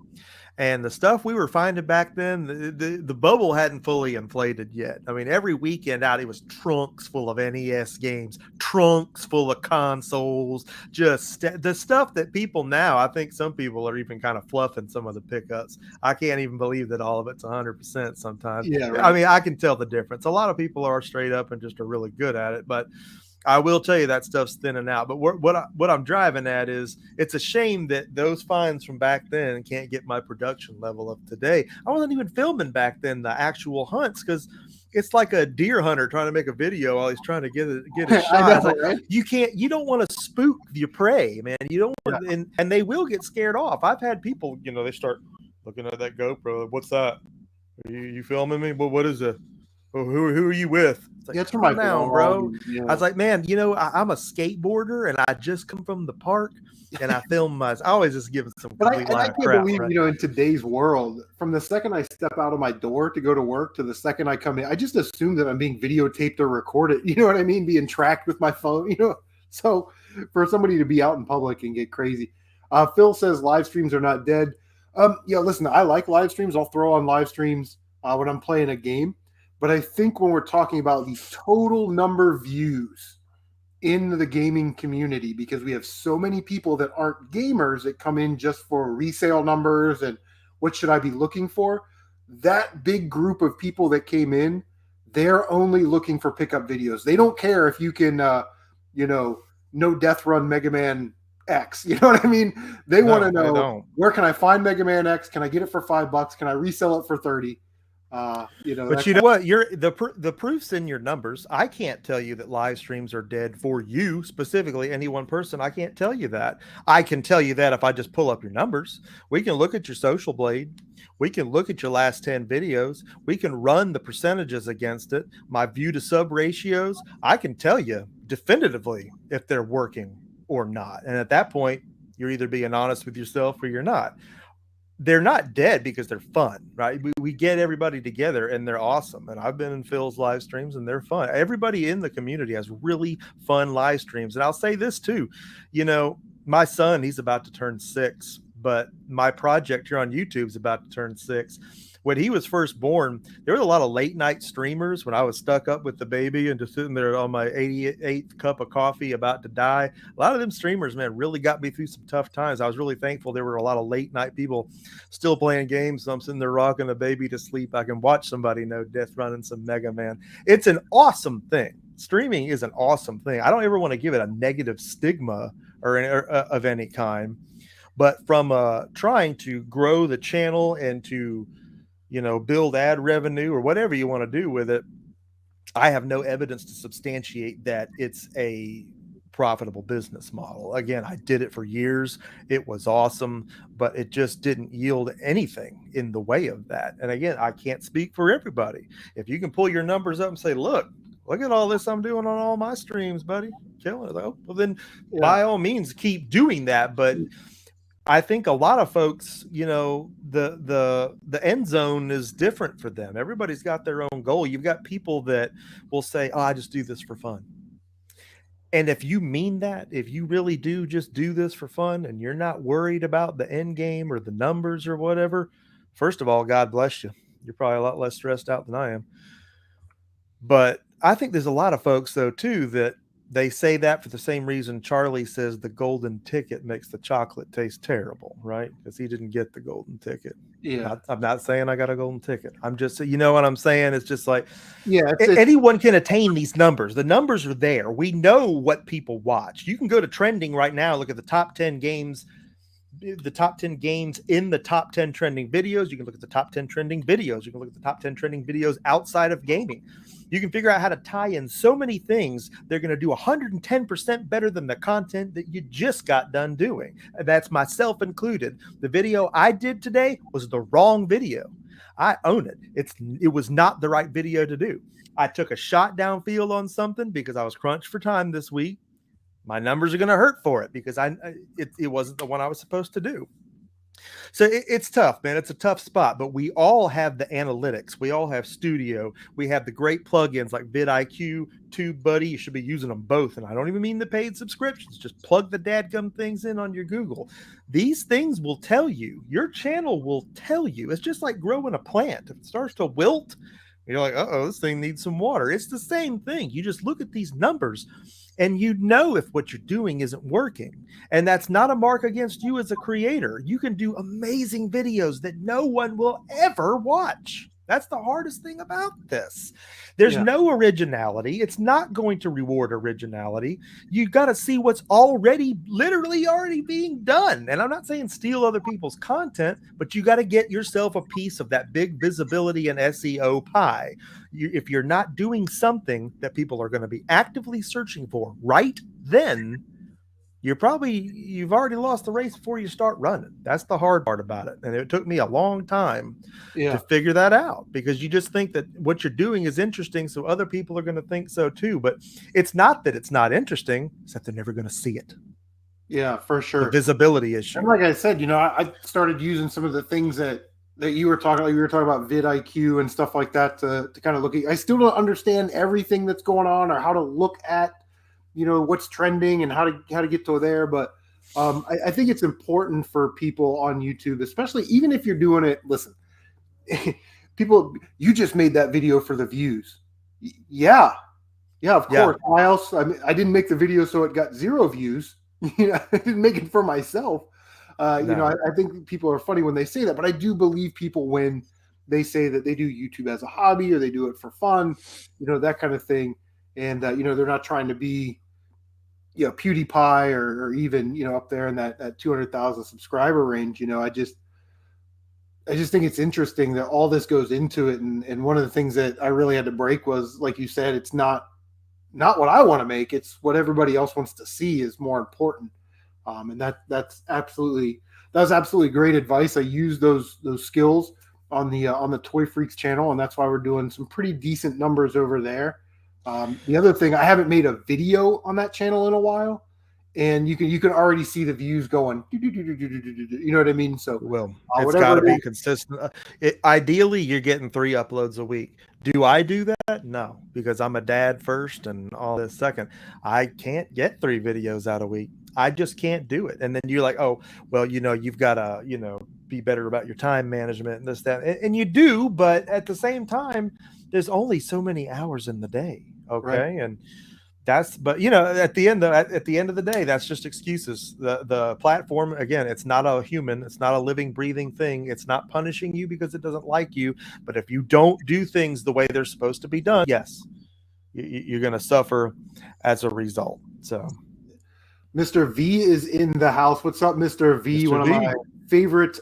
[SPEAKER 2] And the stuff we were finding back then, the bubble hadn't fully inflated yet. I mean, every weekend out, it was trunks full of NES games, trunks full of consoles, just the stuff that people now, I think some people are even kind of fluffing some of the pickups. I can't even believe that all of it's 100% sometimes.
[SPEAKER 1] Yeah, right.
[SPEAKER 2] I mean, I can tell the difference. A lot of people are straight up and just are really good at it, but I will tell you that stuff's thinning out. But what I'm driving at is it's a shame that those finds from back then can't get my production level of today. I wasn't even filming back then the actual hunts because it's like a deer hunter trying to make a video while he's trying to get a shot.
[SPEAKER 1] Know, right?
[SPEAKER 2] You don't want to spook your prey, man. You don't want, and they will get scared off. I've had people, they start looking at that GoPro. What's that? Are you filming me? Well, what is it? Oh, who are you with? It's like,
[SPEAKER 1] it's for my
[SPEAKER 2] down, bro. I was like, man, I'm a skateboarder and I just come from the park and I film I always just give it some complete line of crap.
[SPEAKER 1] I can't believe, right? In today's world, from the second I step out of my door to go to work to the second I come in, I just assume that I'm being videotaped or recorded. You know what I mean? Being tracked with my phone, So for somebody to be out in public and get crazy. Phil says live streams are not dead. Listen, I like live streams. I'll throw on live streams when I'm playing a game. But I think when we're talking about the total number of views in the gaming community, because we have so many people that aren't gamers that come in just for resale numbers and what should I be looking for, that big group of people that came in, they're only looking for pickup videos. They don't care if you can, no death run Mega Man X. You know what I mean? They want to know, where can I find Mega Man X? Can I get it for $5? Can I resell it for 30?
[SPEAKER 2] But you know what? The proof's in your numbers. I can't tell you that live streams are dead for you specifically, any one person. I can't tell you that. I can tell you that if I just pull up your numbers. We can look at your social blade. We can look at your last 10 videos. We can run the percentages against it. My view to sub ratios. I can tell you definitively if they're working or not. And at that point, you're either being honest with yourself or you're not. They're not dead because they're fun, right? We get everybody together and they're awesome. And I've been in Phil's live streams and they're fun. Everybody in the community has really fun live streams. And I'll say this too, my son, he's about to turn 6, but my project here on YouTube is about to turn 6. When he was first born, there was a lot of late night streamers when I was stuck up with the baby and just sitting there on my 88th cup of coffee about to die. A lot of them streamers, man, really got me through some tough times. I was really thankful there were a lot of late night people still playing games. So I'm sitting there rocking the baby to sleep. I can watch somebody death running some Mega Man. It's an awesome thing. Streaming is an awesome thing. I don't ever want to give it a negative stigma or of any kind, but from trying to grow the channel and to build ad revenue or whatever you want to do with it, I have no evidence to substantiate that it's a profitable business model. Again, I did it for years. It was awesome, but it just didn't yield anything in the way of that. And again, I can't speak for everybody. If you can pull your numbers up and say, look at all this I'm doing on all my streams, buddy, killing it. Oh, well, then by all means, keep doing that. But I think a lot of folks, the end zone is different for them. Everybody's got their own goal. You've got people that will say, oh, I just do this for fun. And if you mean that, if you really do just do this for fun and you're not worried about the end game or the numbers or whatever, first of all, God bless you. You're probably a lot less stressed out than I am. But I think there's a lot of folks, though, too, that they say that for the same reason Charlie says the golden ticket makes the chocolate taste terrible, right? Because he didn't get the golden ticket.
[SPEAKER 1] Yeah.
[SPEAKER 2] I'm not saying I got a golden ticket. I'm just, you know what I'm saying? It's just like
[SPEAKER 1] Yeah, it's
[SPEAKER 2] anyone can attain these numbers. The numbers are there. We know what people watch. You can go to trending right now, look at the top 10 games, the top 10 games in the top 10 trending videos. You can look at the top 10 trending videos. You can look at the top 10 trending videos outside of gaming. You can figure out how to tie in so many things. They're going to do 110% better than the content that you just got done doing. That's myself included. The video I did today was the wrong video. I own it. It was not the right video to do. I took a shot downfield on something because I was crunched for time this week. My numbers are going to hurt for it because it wasn't the one I was supposed to do. So it's tough, man. It's a tough spot, but we all have the analytics. We all have Studio. We have the great plugins like vidIQ, TubeBuddy. You should be using them both. And I don't even mean the paid subscriptions. Just plug the dadgum things in on your Google. These things will tell you. Your channel will tell you. It's just like growing a plant. If it starts to wilt, you're like, uh-oh, this thing needs some water. It's the same thing. You just look at these numbers and you know if what you're doing isn't working. And that's not a mark against you as a creator. You can do amazing videos that no one will ever watch. That's the hardest thing about this. There's no originality. It's not going to reward originality. You got to see what's literally already being done. And I'm not saying steal other people's content, but you got to get yourself a piece of that big visibility and SEO pie. If you're not doing something that people are going to be actively searching for right then, you've already lost the race before you start running. That's the hard part about it. And it took me a long time to figure that out, because you just think that what you're doing is interesting, so other people are going to think so too. But it's not that it's not interesting, it's that they're never going to see it.
[SPEAKER 1] Yeah, for sure.
[SPEAKER 2] The visibility issue.
[SPEAKER 1] And like I said, I started using some of the things that you were talking about. You were talking about vidIQ and stuff like that to kind of look at. I still don't understand everything that's going on or how to look at what's trending and how to get to there. But I think it's important for people on YouTube, especially even if you're doing it. Listen, people, you just made that video for the views. Yeah, of course. Why else? I mean, I didn't make the video so it got 0 views. I didn't make it for myself.
[SPEAKER 2] No.
[SPEAKER 1] I think people are funny when they say that, but I do believe people when they say that they do YouTube as a hobby or they do it for fun, that kind of thing. And, they're not trying to be, PewDiePie or even, up there in that 200,000 subscriber range. I just think it's interesting that all this goes into it. And one of the things that I really had to break was, like you said, it's not what I want to make. It's what everybody else wants to see is more important. And that's absolutely great advice. I use those skills on the Toy Freaks channel, and that's why we're doing some pretty decent numbers over there. The other thing, I haven't made a video on that channel in a while, and you can already see the views going. You know what I mean? So
[SPEAKER 2] it's got to be consistent. Ideally, you're getting 3 uploads a week. Do I do that? No, because I'm a dad first and all this second. I can't get 3 videos out a week. I just can't do it. And then you're like, oh, well, you've got to, be better about your time management and this, that. And you do, but at the same time, there's only so many hours in the day. Okay. Right. And but at the end of the day, that's just excuses. The platform, again, it's not a human, it's not a living, breathing thing. It's not punishing you because it doesn't like you. But if you don't do things the way they're supposed to be done, yes, you're going to suffer as a result. So
[SPEAKER 1] Mr. V is in the house. What's up, Mr. V? One of my favorite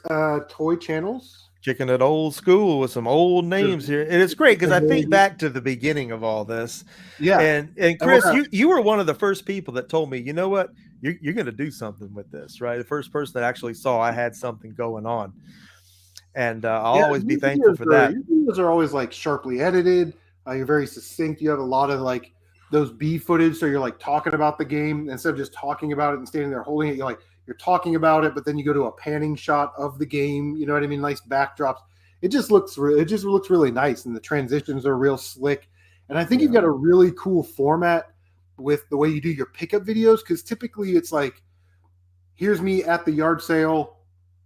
[SPEAKER 1] toy channels.
[SPEAKER 2] Kicking it old school with some old names here. And it's great because I think back to the beginning of all this. Yeah. And Chris, you were one of the first people that told me, you know what, you're going to do something with this, right? The first person that actually saw I had something going on. And I'll always be thankful for that.
[SPEAKER 1] Your videos are always like sharply edited. You're very succinct. You have a lot of like those B footage. So you're like talking about the game instead of just talking about it and standing there holding it. You're talking about it, but then you go to a panning shot of the game. You know what I mean? Nice backdrops. It just looks really nice, and the transitions are real slick. And I think you've got a really cool format with the way you do your pickup videos, because typically it's like, here's me at the yard sale,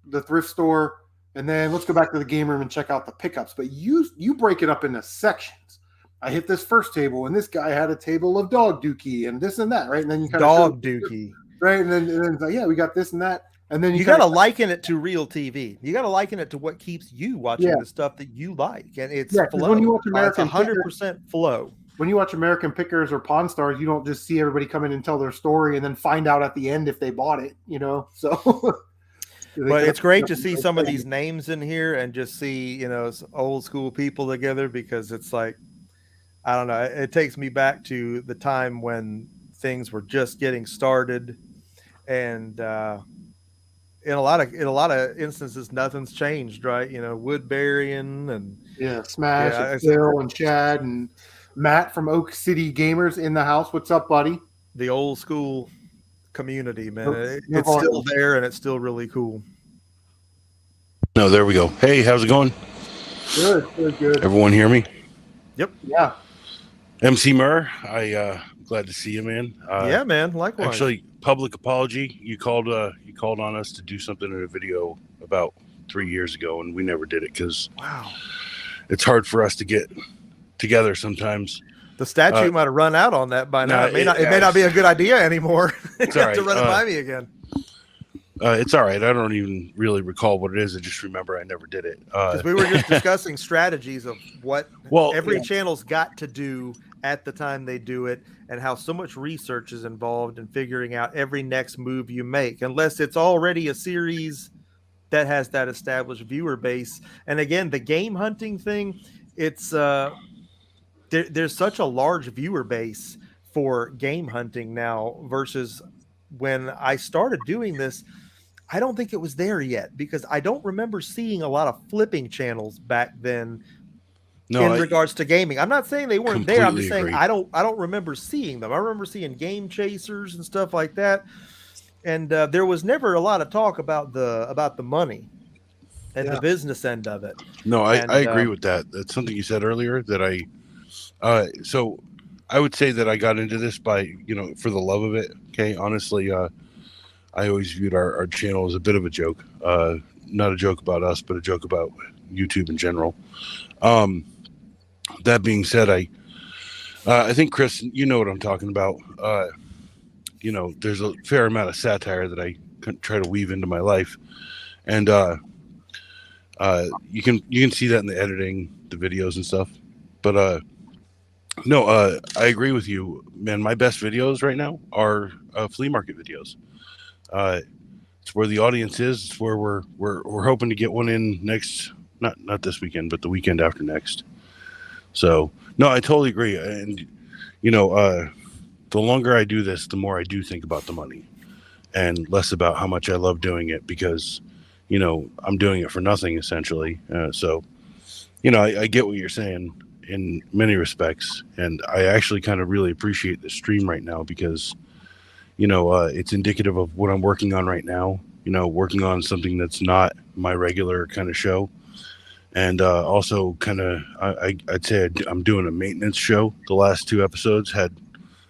[SPEAKER 1] the thrift store, and then let's go back to the game room and check out the pickups. But you break it up into sections. I hit this first table, and this guy had a table of dog dookie and this and that, right? And then you kind of show,
[SPEAKER 2] Dog dookie.
[SPEAKER 1] right, and then it's like, yeah, we got this and that, and then
[SPEAKER 2] You got to liken it to real TV. You got to liken it to what keeps you watching
[SPEAKER 1] yeah,
[SPEAKER 2] the stuff that you like, and it's
[SPEAKER 1] yeah, because when you
[SPEAKER 2] flow.
[SPEAKER 1] watch
[SPEAKER 2] It's
[SPEAKER 1] American Pickers,
[SPEAKER 2] 100% flow.
[SPEAKER 1] when you watch American Pickers or Pawn Stars, you don't just see everybody come in and tell their story and then find out at the end if they bought it, So
[SPEAKER 2] But it's great to see some of these names in here and just see, old school people together, because it's like, I don't know, it takes me back to the time when things were just getting started, and in a lot of instances nothing's changed, right? Wood burying and
[SPEAKER 1] Smash and Phil and Chad and Matt from Oak City Gamers in the house. What's up, buddy?
[SPEAKER 2] The old school community, man. It's still there, and it's still really cool.
[SPEAKER 3] No, there we go. Hey, how's it going?
[SPEAKER 1] Good.
[SPEAKER 3] Everyone hear me?
[SPEAKER 2] Yep.
[SPEAKER 1] Yeah.
[SPEAKER 3] Emceemur, glad to see you, man.
[SPEAKER 2] Yeah, man. Likewise.
[SPEAKER 3] Actually, public apology. You called on us to do something in a video about 3 years ago, and we never did it because it's hard for us to get together sometimes.
[SPEAKER 2] The statute might have run out on that by now. It may not be a good idea anymore. You have to run it by me again.
[SPEAKER 3] It's all right. I don't even really recall what it is. I just remember I never did it.
[SPEAKER 2] Because we were just discussing strategies of what every channel's got to do at the time they do it, and how so much research is involved in figuring out every next move you make, unless it's already a series that has that established viewer base. And again, the game hunting thing, it's there's such a large viewer base for game hunting now versus when I started doing this. I don't think it was there yet, because I don't remember seeing a lot of flipping channels back then regards to gaming. I'm not saying they weren't there. I'm just saying I don't remember seeing them. I remember seeing game chasers and stuff like that. And there was never a lot of talk about the money and the business end of it.
[SPEAKER 3] No, I agree with that. That's something you said earlier that so I would say that I got into this by, for the love of it. Okay. Honestly, I always viewed our channel as a bit of a joke. Not a joke about us, but a joke about YouTube in general. That being said, I think, Chris, you know what I'm talking about. There's a fair amount of satire that I try to weave into my life. And you can see that in the editing, the videos and stuff. But no, I agree with you, man. My best videos right now are flea market videos. It's where the audience is. It's where we're hoping to get one in next, not this weekend, but the weekend after next. So no, I totally agree. And the longer I do this, the more I do think about the money, and less about how much I love doing it, because I'm doing it for nothing essentially. So I get what you're saying in many respects, and I actually kind of really appreciate the stream right now, because it's indicative of what I'm working on right now, working on something that's not my regular kind of show. And also kind of, I'd say I'm doing a maintenance show. The last 2 episodes had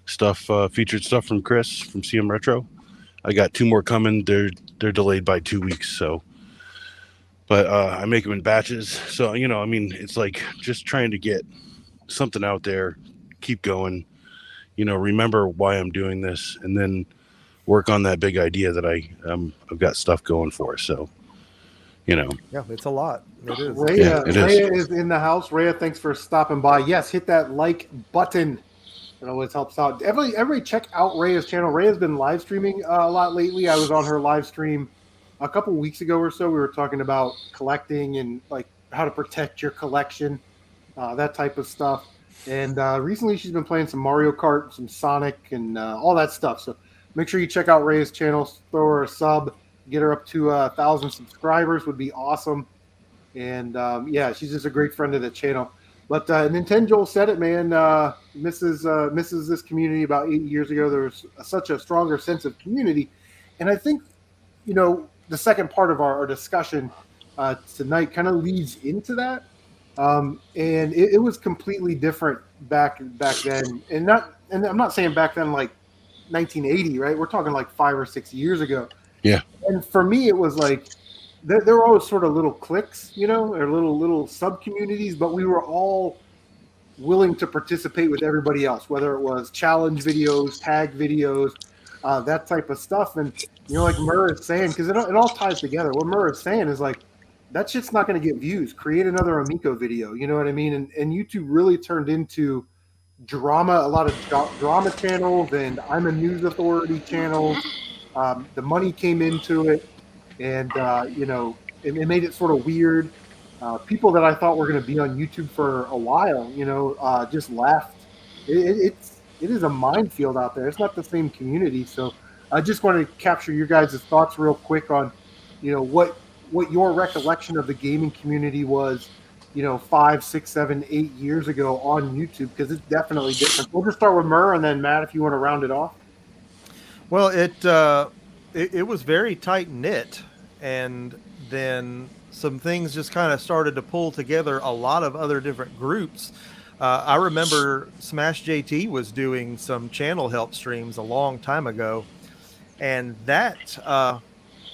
[SPEAKER 3] stuff, featured stuff from Chris from CM Retro. I got 2 more coming. They're delayed by 2 weeks. So, but I make them in batches. So, it's like just trying to get something out there, keep going, remember why I'm doing this, and then work on that big idea that I've got stuff going for. So,
[SPEAKER 2] yeah, it's a lot. It is.
[SPEAKER 1] Rhea is in the house. Rhea, thanks for stopping by. Yes, hit that like button. It always helps out. Everybody check out Rhea's channel. Rhea's been live streaming a lot lately. I was on her live stream a couple weeks ago or so. We were talking about collecting and like how to protect your collection, that type of stuff. And recently she's been playing some Mario Kart, some Sonic, and all that stuff. So make sure you check out Rhea's channel, throw her a sub, get her up to 1,000 subscribers would be awesome. And she's just a great friend of the channel. But Nintendo said it, man. Misses this community about 8 years ago. There was such a stronger sense of community. And I think, the second part of our discussion tonight kind of leads into that. And it was completely different back then. And and I'm not saying back then like 1980, right? We're talking like 5 or 6 years ago.
[SPEAKER 3] Yeah.
[SPEAKER 1] And for me, it was like there were always sort of little cliques, or little sub communities, but we were all willing to participate with everybody else, whether it was challenge videos, tag videos, that type of stuff. And like Murr is saying, because it all ties together. What Murr is saying is like that shit's not going to get views. Create another Amico video. You know what I mean? And YouTube really turned into drama, a lot of drama channels, and I'm a news authority channels. The money came into it, and it made it sort of weird. People that I thought were going to be on YouTube for a while, just left. It is a minefield out there. It's not the same community. So I just want to capture your guys' thoughts real quick on, what your recollection of the gaming community was, 5, 6, 7, 8 years ago on YouTube, because it's definitely different. We'll just start with Murr, and then Matt, if you want to round it off.
[SPEAKER 2] Well, it was very tight knit, and then some things just kind of started to pull together a lot of other different groups. I remember Smash JT was doing some channel help streams a long time ago, and that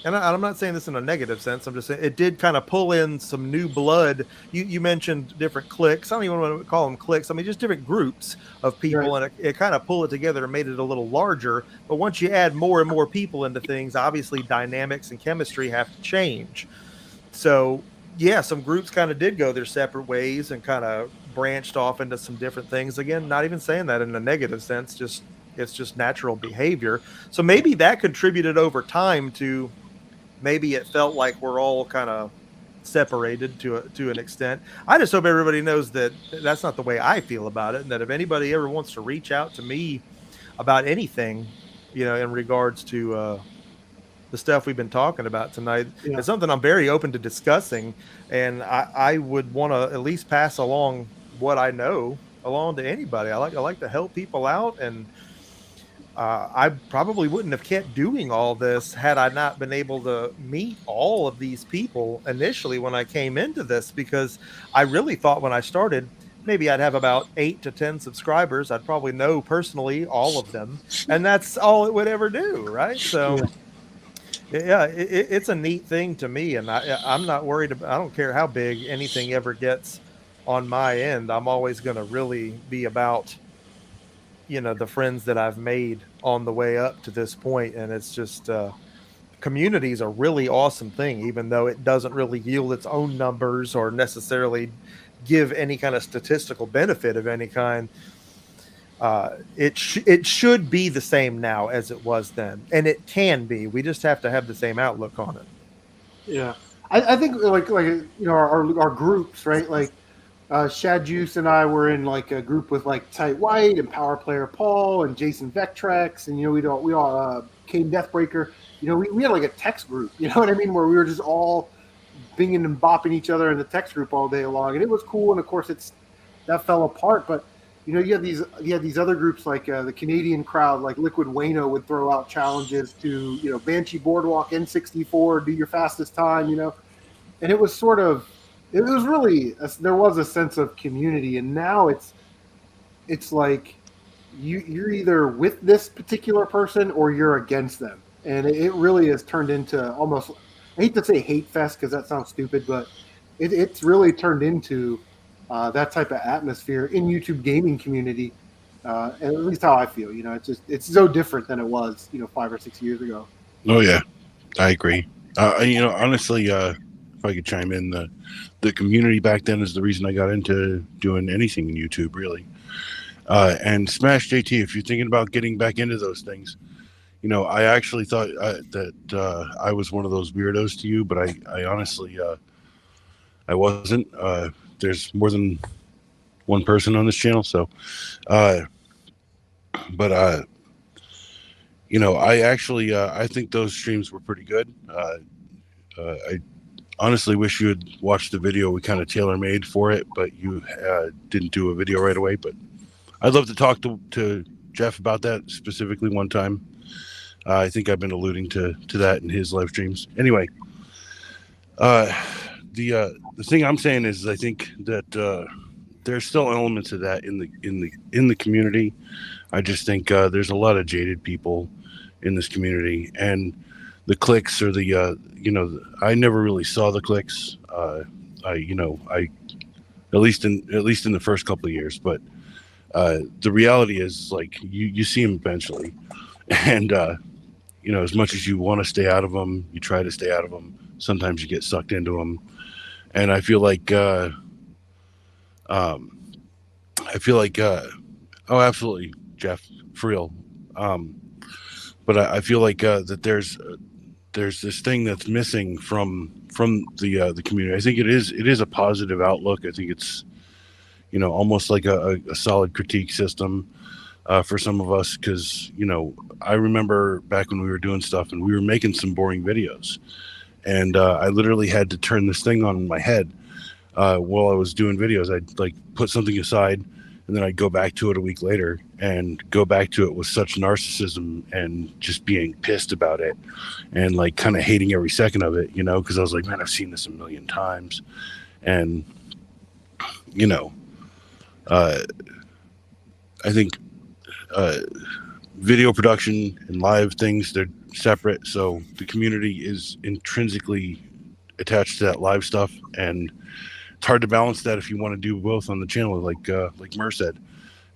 [SPEAKER 2] and I'm not saying this in a negative sense. I'm just saying it did kind of pull in some new blood. You mentioned different cliques. I don't even want to call them cliques. I mean, just different groups of people, right. And it kind of pulled it together and made it a little larger. But once you add more and more people into things, obviously dynamics and chemistry have to change. So yeah, some groups kind of did go their separate ways and kind of branched off into some different things. Again, not even saying that in a negative sense, it's just natural behavior. So maybe that contributed over time to maybe it felt like we're all kind of separated to an extent. I just hope everybody knows that that's not the way I feel about it, and that if anybody ever wants to reach out to me about anything, in regards to the stuff we've been talking about tonight, it's something I'm very open to discussing, and I would want to at least pass along what I know along to anybody. I like to help people out, and I probably wouldn't have kept doing all this had I not been able to meet all of these people initially when I came into this, because I really thought when I started, maybe I'd have about 8 to 10 subscribers. I'd probably know personally all of them, and that's all it would ever do. Right. So yeah, it's a neat thing to me. And I'm not worried about, I don't care how big anything ever gets on my end. I'm always going to really be about, the friends that I've made on the way up to this point. And it's just, community is a really awesome thing, even though it doesn't really yield its own numbers or necessarily give any kind of statistical benefit of any kind. It should be the same now as it was then. And it can be, we just have to have the same outlook on it.
[SPEAKER 1] Yeah. I think like, our groups, right? Like, Shad Juice and I were in like a group with like Tight White and Power Player Paul and Jason Vectrex, and we all Kane Deathbreaker. We had like a text group, you know what I mean, where we were just all binging and bopping each other in the text group all day long, and it was cool. And of course, that fell apart. But you had these other groups like the Canadian crowd, like Liquid Wayno would throw out challenges to Banshee Boardwalk N64, do your fastest time, and it was sort of. It was really there was a sense of community, and now it's like you're either with this particular person or you're against them, and it really has turned into almost, I hate to say hate fest because that sounds stupid, but it's really turned into that type of atmosphere in YouTube gaming community, and at least how I feel. It's so different than it was 5 or 6 years ago.
[SPEAKER 3] Oh yeah, I agree. Honestly, if I could chime in, the community back then is the reason I got into doing anything in YouTube, really. And Smash JT, if you're thinking about getting back into those things, I actually thought that I was one of those weirdos to you, but I honestly, I wasn't. There's more than one person on this channel, so, but I actually, I think those streams were pretty good. I honestly wish you had watched the video we kind of tailor-made for it, but you didn't do a video right away. But I'd love to talk to Jeff about that specifically one time. I think I've been alluding to that in his live streams. Anyway, the thing I'm saying is I think that there's still elements of that in the community. I just think there's a lot of jaded people in this community, and the clicks or the I never really saw the clicks. I at least in the first couple of years, but the reality is like you see them eventually, and as much as you want to stay out of them, you try to stay out of them. Sometimes you get sucked into them, and I feel like oh, absolutely, Jeff, for real. But I feel like that there's this thing that's missing from the community. I think it is a positive outlook. I think it's almost like a solid critique system for some of us, because I remember back when we were doing stuff and we were making some boring videos, and I literally had to turn this thing on in my head while I was doing videos. I'd like put something aside, and then I'd go back to it a week later and go back to it with such narcissism and just being pissed about it and like kind of hating every second of it, because I was like, man, I've seen this a million times. And, I think video production and live things, they're separate. So the community is intrinsically attached to that live stuff, and it's hard to balance that if you want to do both on the channel, like Mur said.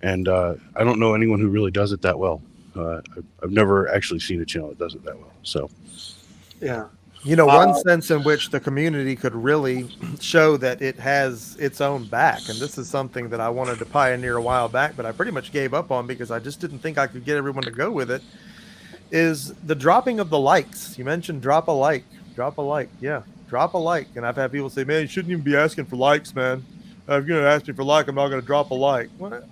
[SPEAKER 3] And I don't know anyone who really does it that well. I've never actually seen a channel that does it that well. So,
[SPEAKER 1] Yeah.
[SPEAKER 2] One sense in which the community could really show that it has its own back, and this is something that I wanted to pioneer a while back, but I pretty much gave up on because I just didn't think I could get everyone to go with it, is the dropping of the likes. You mentioned drop a like. Yeah. Drop a like. And I've had people say, man, you shouldn't even be asking for likes, man. If you're going to ask me for like, I'm not going to drop a like. What?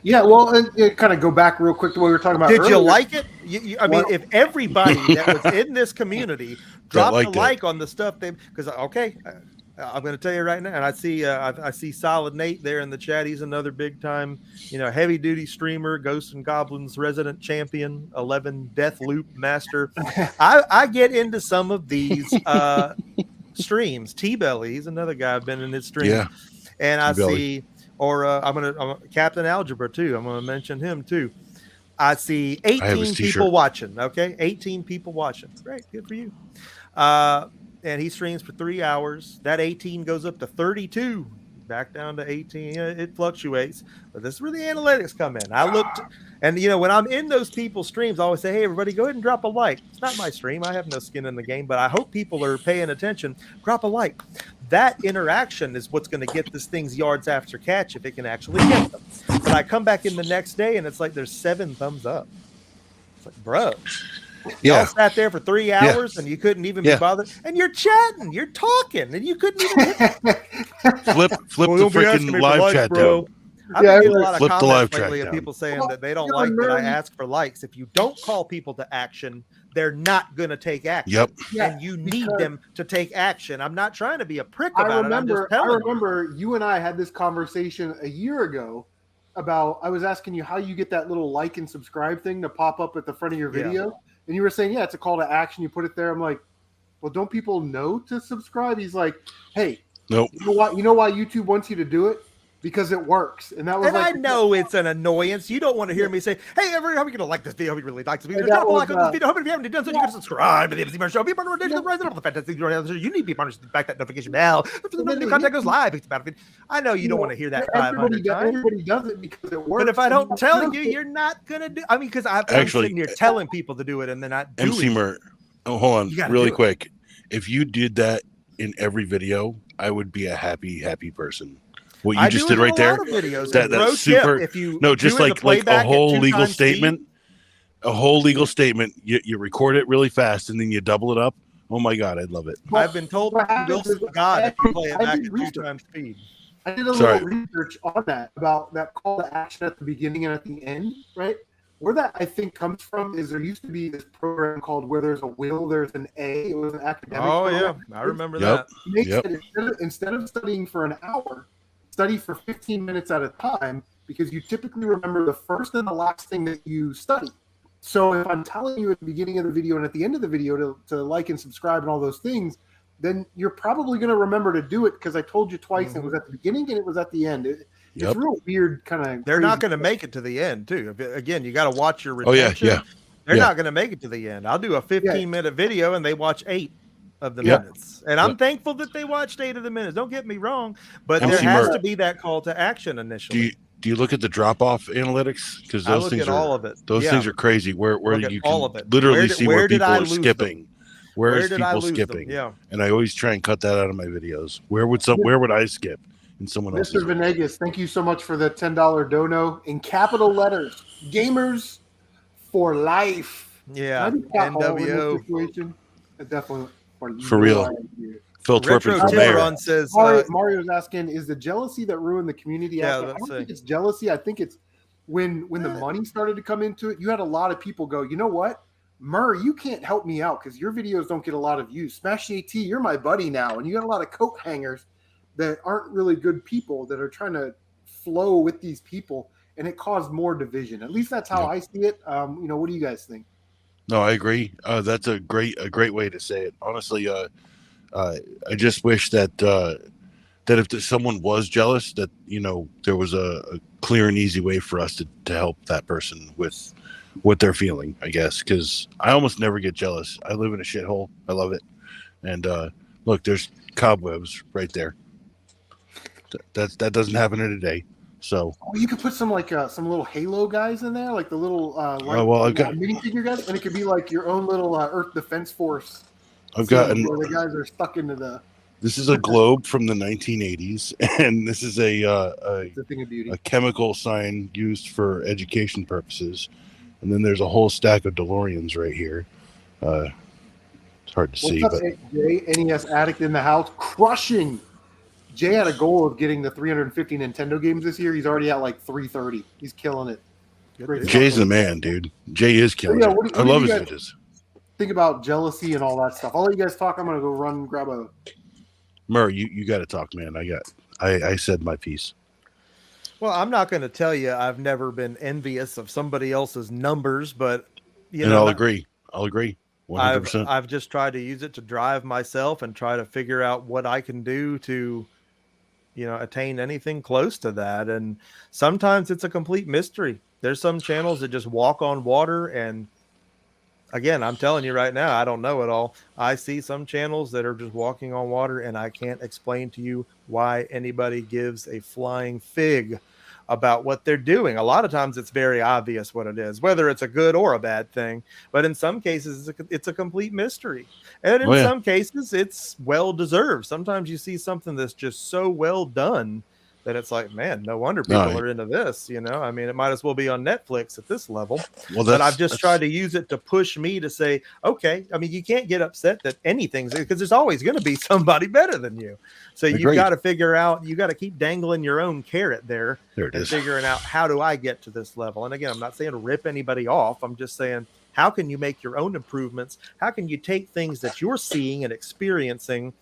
[SPEAKER 1] Yeah, well, and kind of go back real quick to what we were talking about
[SPEAKER 2] Did
[SPEAKER 1] earlier.
[SPEAKER 2] you like it? I mean, if everybody that was in this community dropped a like on the stuff because I'm going to tell you right now, and I see Solid Nate there in the chat. He's another big time, heavy duty streamer, Ghosts and Goblins resident champion, 11 Death Loop master. I get into some of these streams. T-Belly, he's another guy I've been in his streams.
[SPEAKER 3] Yeah.
[SPEAKER 2] And I
[SPEAKER 3] T-Belly.
[SPEAKER 2] see, I'm Captain Algebra too. I'm going to mention him too. I see 18 people watching. Okay. 18 people watching. Great. Good for you. And he streams for 3 hours. That 18 goes up to 32, back down to 18. It fluctuates, but this is where the analytics come in. I looked, and when I'm in those people's streams, I always say, hey, everybody, go ahead and drop a like. It's not my stream. I have no skin in the game, but I hope people are paying attention. Drop a like. That interaction is what's going to get this thing's yards after catch if it can actually get them. But I come back in the next day, and it's like there's 7 thumbs up. It's like, bro. Y'all sat there for 3 hours and you couldn't even be bothered. And you're chatting, you're talking, and you couldn't even
[SPEAKER 3] flip the freaking live chat down.
[SPEAKER 2] I've been getting a lot of
[SPEAKER 3] flip
[SPEAKER 2] comments lately of people saying that they don't like that I ask for likes. If you don't call people to action, they're not going to take action.
[SPEAKER 3] Yep.
[SPEAKER 2] And you need them to take action. I'm not trying to be a prick about it.
[SPEAKER 1] I remember you and I had this conversation a year ago about, I was asking you how you get that little like and subscribe thing to pop up at the front of your video. Yeah. And you were saying, it's a call to action. You put it there. I'm like, well, don't people know to subscribe? He's like, hey,
[SPEAKER 3] nope.
[SPEAKER 1] You know why YouTube wants you to do it? Because it works. And that was
[SPEAKER 2] I know it's an annoyance. You don't want to hear me say, hey, everybody, how are you going to like this video? Hope you really like this video. Drop a like on this video. Hope if you haven't done so, you can subscribe to the Emceemur Show. Be part of our digital president of the fantastic. You need to be punished back that notification bell. If the new content goes live, it's about I know you don't want to hear that 500 times.
[SPEAKER 1] Everybody does it because it works.
[SPEAKER 2] But if I don't tell you, you're not going to do I mean, because I'm sitting here telling people to do it and they're not doing
[SPEAKER 3] Emceemur, hold on really quick. If you did that in every video, I would be a happy person. What you just did right there, that's super. Just like a whole legal statement. A whole legal statement. You record it really fast and then you double it up. Oh my God, I'd love it.
[SPEAKER 2] I've been told God if you play it back at 2 times speed.
[SPEAKER 1] I did a little research on that about that call to action at the beginning and at the end, right? Where that I think comes from is there used to be this program called Where There's a Will, There's an A. It was an academic program.
[SPEAKER 2] I remember that.
[SPEAKER 1] Instead of studying for an hour, study for 15 minutes at a time, because you typically remember the first and the last thing that you study. So if I'm telling you at the beginning of the video and at the end of the video to like and subscribe and all those things, then you're probably going to remember to do it because I told you twice. It was at the beginning and it was at the end. It's real weird, kind of.
[SPEAKER 2] They're not going to make it to the end, too. Again, you got to watch your
[SPEAKER 3] Oh
[SPEAKER 2] retention.
[SPEAKER 3] yeah.
[SPEAKER 2] They're not going to make it to the end. I'll do a 15-minute video and they watch 8 of the minutes. And I'm thankful that they watched 8 of the minutes. Don't get me wrong, but there has to be that call to action initially.
[SPEAKER 3] Do you look at the drop off analytics? Because those things are
[SPEAKER 2] all of it.
[SPEAKER 3] Those things are crazy. Where you can literally see where people are skipping. Where is people skipping?
[SPEAKER 2] Yeah.
[SPEAKER 3] And I always try and cut that out of my videos. Where would I skip in someone else's?
[SPEAKER 1] Mr. Venegas, thank you so much for the $10 dono in capital letters. Gamers for life.
[SPEAKER 2] Yeah. NWO.
[SPEAKER 1] Definitely
[SPEAKER 3] for real. Phil Turpin for mayor.
[SPEAKER 1] Says Mario's asking, is the jealousy that ruined the community? I don't think it's jealousy. I think it's when the money started to come into it, you had a lot of people go, you know what? Murr, you can't help me out because your videos don't get a lot of views. Smash AT, you're my buddy now. And you got a lot of coat hangers that aren't really good people that are trying to flow with these people. And it caused more division. At least that's how I see it. What do you guys think?
[SPEAKER 3] No, I agree. That's a great way to say it. Honestly, I just wish that if someone was jealous, that there was a clear and easy way for us to help that person with what they're feeling, I guess, because I almost never get jealous. I live in a shithole. I love it. And look, there's cobwebs right there. That doesn't happen in a day. So
[SPEAKER 1] you could put some some little Halo guys in there, like the little
[SPEAKER 3] I've got
[SPEAKER 1] minifigure guys, and it could be like your own little Earth Defense Force.
[SPEAKER 3] I've got
[SPEAKER 1] where the guys are stuck into the.
[SPEAKER 3] This is a globe from the 1980s, and this is a
[SPEAKER 1] thing of beauty.
[SPEAKER 3] A chemical sign used for education purposes. And then there's a whole stack of DeLoreans right here. It's hard to see, but
[SPEAKER 1] Jay, NES Addict in the house, crushing. Jay had a goal of getting the 350 Nintendo games this year. He's already at like 330. He's killing it.
[SPEAKER 3] Jay's the man, dude. Jay is killing it. I love his videos.
[SPEAKER 1] Think about jealousy and all that stuff. I'll let you guys talk. I'm gonna go run and grab a.
[SPEAKER 3] Murr, you got to talk, man. I said my piece.
[SPEAKER 2] Well, I'm not going to tell you I've never been envious of somebody else's numbers, but
[SPEAKER 3] I'll agree. 100%.
[SPEAKER 2] I've just tried to use it to drive myself and try to figure out what I can do to, attain anything close to that. And sometimes it's a complete mystery. There's some channels that just walk on water. And again, I'm telling you right now, I don't know it all. I see some channels that are just walking on water, and I can't explain to you why anybody gives a flying fig about what they're doing. A lot of times it's very obvious what it is, whether it's a good or a bad thing. But in some cases, it's a complete mystery. And in some cases, it's well-deserved. Sometimes you see something that's just so well done that it's like, man, no wonder people are into this. I mean, it might as well be on Netflix at this level. Well, but I've just tried to use it to push me to say, okay, I mean, you can't get upset that anything's, because there's always going to be somebody better than you. So you've got to figure out, you got to keep dangling your own carrot there and figuring out, how do I get to this level? And again, I'm not saying to rip anybody off. I'm just saying, how can you make your own improvements? How can you take things that you're seeing and experiencing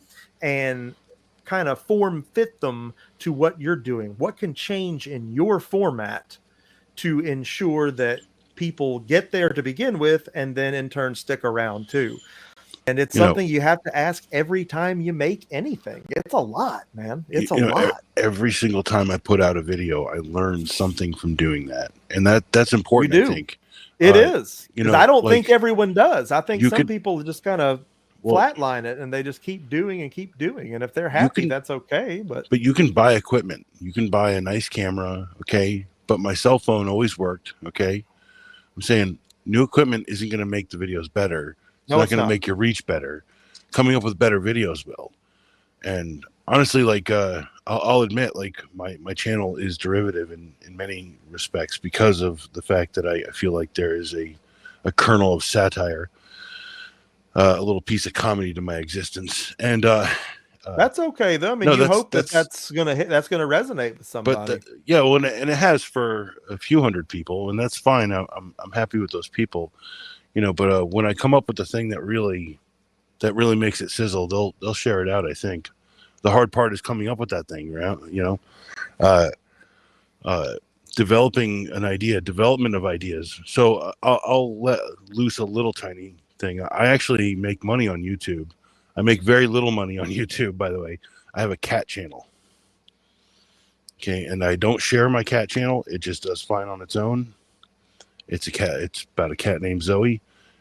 [SPEAKER 2] and kind of form fit them to what you're doing? What can change in your format to ensure that people get there to begin with and then in turn stick around too? And it's something you have to ask every time you make anything. It's a lot, man. It's a lot.
[SPEAKER 3] Every single time I put out a video, I learn something from doing that. And that's important, I think.
[SPEAKER 2] It is. I don't think everyone does. I think some people just kind of flatline it and they just keep doing. And if they're happy, that's okay. But
[SPEAKER 3] you can buy equipment. You can buy a nice camera. Okay. But my cell phone always worked. Okay. I'm saying new equipment isn't going to make the videos better. It's not going to make your reach better. Coming up with better videos will. And honestly, I'll admit, my channel is derivative in many respects because of the fact that I feel like there is a kernel of satire, a little piece of comedy to my existence. And
[SPEAKER 2] that's okay though. I mean, you hope that's going to resonate with somebody.
[SPEAKER 3] But and it has for a few hundred people, and that's fine. I'm happy with those people, but when I come up with the thing that really makes it sizzle, they'll share it out. I think the hard part is coming up with that thing, right? Developing an idea, development of ideas. So I'll let loose a little tiny thing. I actually make money on YouTube. I make very little money on YouTube, by the way. I have a cat channel. Okay, and I don't share my cat channel. It just does fine on its own. It's a cat. It's about a cat named Zoe,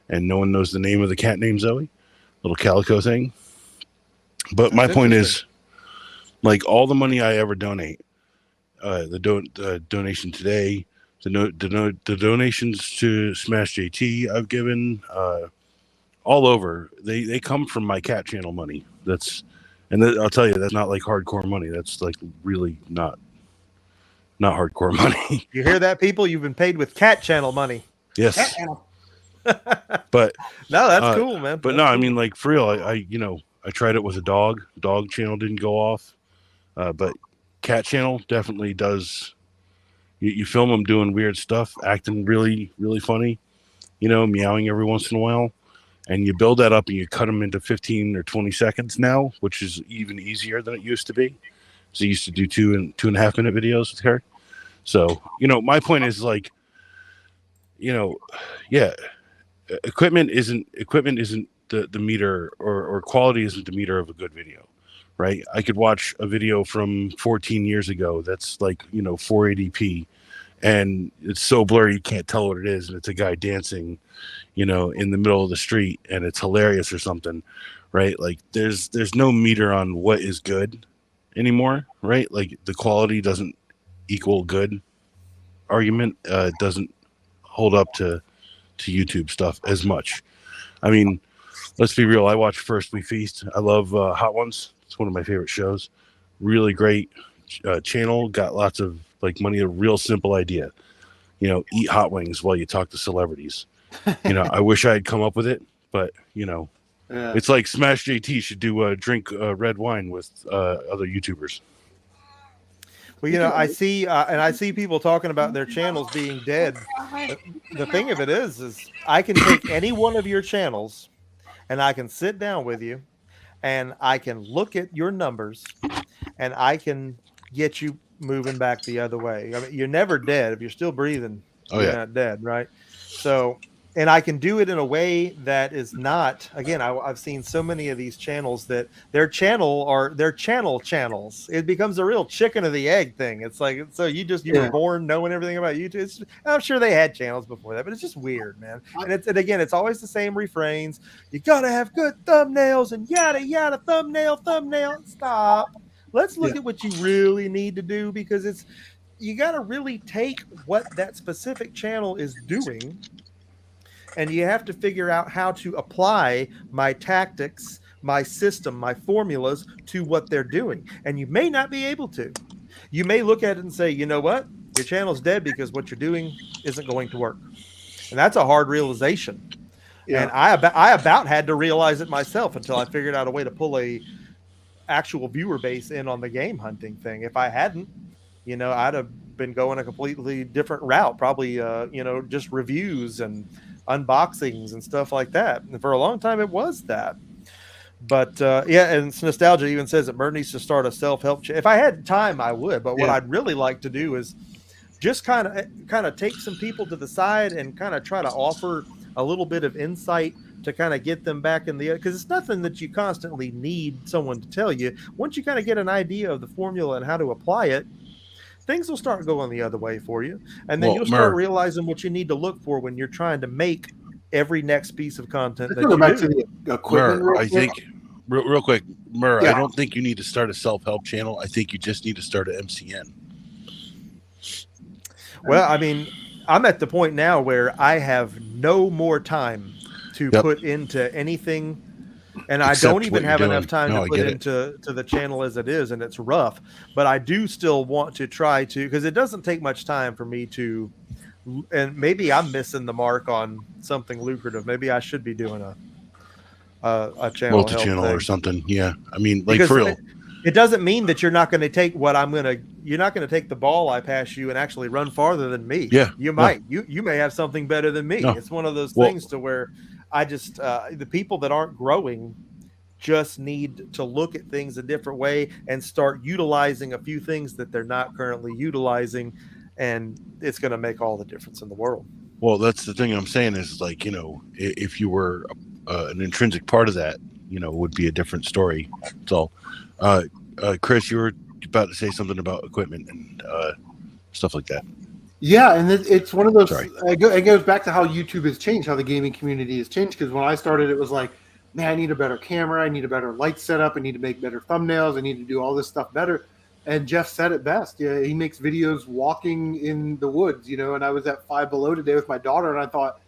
[SPEAKER 3] and no one knows the name of the cat named Zoe. Little calico thing. But my point is, like, all the money I ever donate, the donation today, the donations to Smash JT I've given, all over, they come from my cat channel money. I'll tell you, that's not like hardcore money. That's like really not hardcore money.
[SPEAKER 2] You hear that, people? You've been paid with cat channel money.
[SPEAKER 3] Yes.
[SPEAKER 1] Cat channel.
[SPEAKER 3] But
[SPEAKER 2] no, that's cool, man.
[SPEAKER 3] But
[SPEAKER 2] that's
[SPEAKER 3] no,
[SPEAKER 2] cool.
[SPEAKER 3] I mean, like, for real, I tried it with a dog channel, didn't go off. But cat channel definitely does. You film them doing weird stuff, acting really, really funny, meowing every once in a while. And you build that up and you cut them into 15 or 20 seconds now, which is even easier than it used to be. So I used to do 2.5 minute videos with her. So, my point is, like, yeah, equipment isn't the meter, or quality isn't the meter of a good video, right? I could watch a video from 14 years ago that's like, 480p, and it's so blurry you can't tell what it is, and it's a guy dancing, in the middle of the street, and it's hilarious or something, right? Like, there's no meter on what is good anymore, right? Like, the quality doesn't equal good argument. Doesn't hold up to YouTube stuff as much. I mean, let's be real. I watch First We Feast. I love Hot Ones. It's one of my favorite shows. Really great channel. Got lots of like money. A real simple idea. Eat hot wings while you talk to celebrities. I wish I had come up with it, but it's like Smash JT should do drink red wine with other YouTubers.
[SPEAKER 2] Well, I see people talking about their channels being dead. The thing of it is I can take any one of your channels and I can sit down with you and I can look at your numbers and I can get you moving back the other way. I mean, you're never dead. If you're still breathing, you're not dead, right? So, and I can do it in a way that is not, again, I've seen so many of these channels that their channels. It becomes a real chicken or the egg thing. It's like, so you were born knowing everything about YouTube. I'm sure they had channels before that, but it's just weird, man. And it's always the same refrains. You got to have good thumbnails and yada, yada, thumbnail. Stop. Let's look at what you really need to do, because you got to really take what that specific channel is doing, and you have to figure out how to apply my tactics, my system, my formulas to what they're doing. And you may not be able to. You may look at it and say, you know what? Your channel's dead because what you're doing isn't going to work. And that's a hard realization. Yeah. And I about had to realize it myself until I figured out a way to pull a actual viewer base in on the game hunting thing. If I hadn't, I'd have been going a completely different route, probably, just reviews and unboxings and stuff like that. And for a long time, it was that. But and it's Nostalgia even says that Mert needs to start a self-help. If I had time, I would. But what I'd really like to do is just kind of take some people to the side and kind of try to offer a little bit of insight to kind of get them back in the, because it's nothing that you constantly need someone to tell you. Once you kind of get an idea of the formula and how to apply it, things will start going the other way for you. And then you'll start realizing what you need to look for when you're trying to make every next piece of content that you
[SPEAKER 1] back
[SPEAKER 2] do.
[SPEAKER 1] To the equipment,
[SPEAKER 3] I think, real quick, I don't think you need to start a self-help channel. I think you just need to start an MCN.
[SPEAKER 2] Well, I mean, I'm at the point now where I have no more time to put into anything. And I don't even have enough time to put into the channel as it is, and it's rough. But I do still want to try to, because it doesn't take much time for me to, and maybe I'm missing the mark on something lucrative. Maybe I should be doing a channel
[SPEAKER 3] multi-channel or something. Yeah, I mean, like, because for real.
[SPEAKER 2] It doesn't mean that you're not going to take you're not going to take the ball I pass you and actually run farther than me.
[SPEAKER 3] Yeah,
[SPEAKER 2] you might. You may have something better than me. No. It's one of those things to where I just the people that aren't growing just need to look at things a different way and start utilizing a few things that they're not currently utilizing, and it's going to make all the difference in the world.
[SPEAKER 3] Well, that's the thing I'm saying is, like, if you were an intrinsic part of that, would be a different story. So, Chris, you were about to say something about equipment and stuff like that.
[SPEAKER 1] Yeah, and it's one of those.
[SPEAKER 3] Sorry.
[SPEAKER 1] It goes back to how YouTube has changed, how the gaming community has changed. Because when I started, it was like, man, I need a better camera, I need a better light setup, I need to make better thumbnails, I need to do all this stuff better. And Jeff said it best. Yeah, he makes videos walking in the woods, And I was at Five Below today with my daughter, and I thought,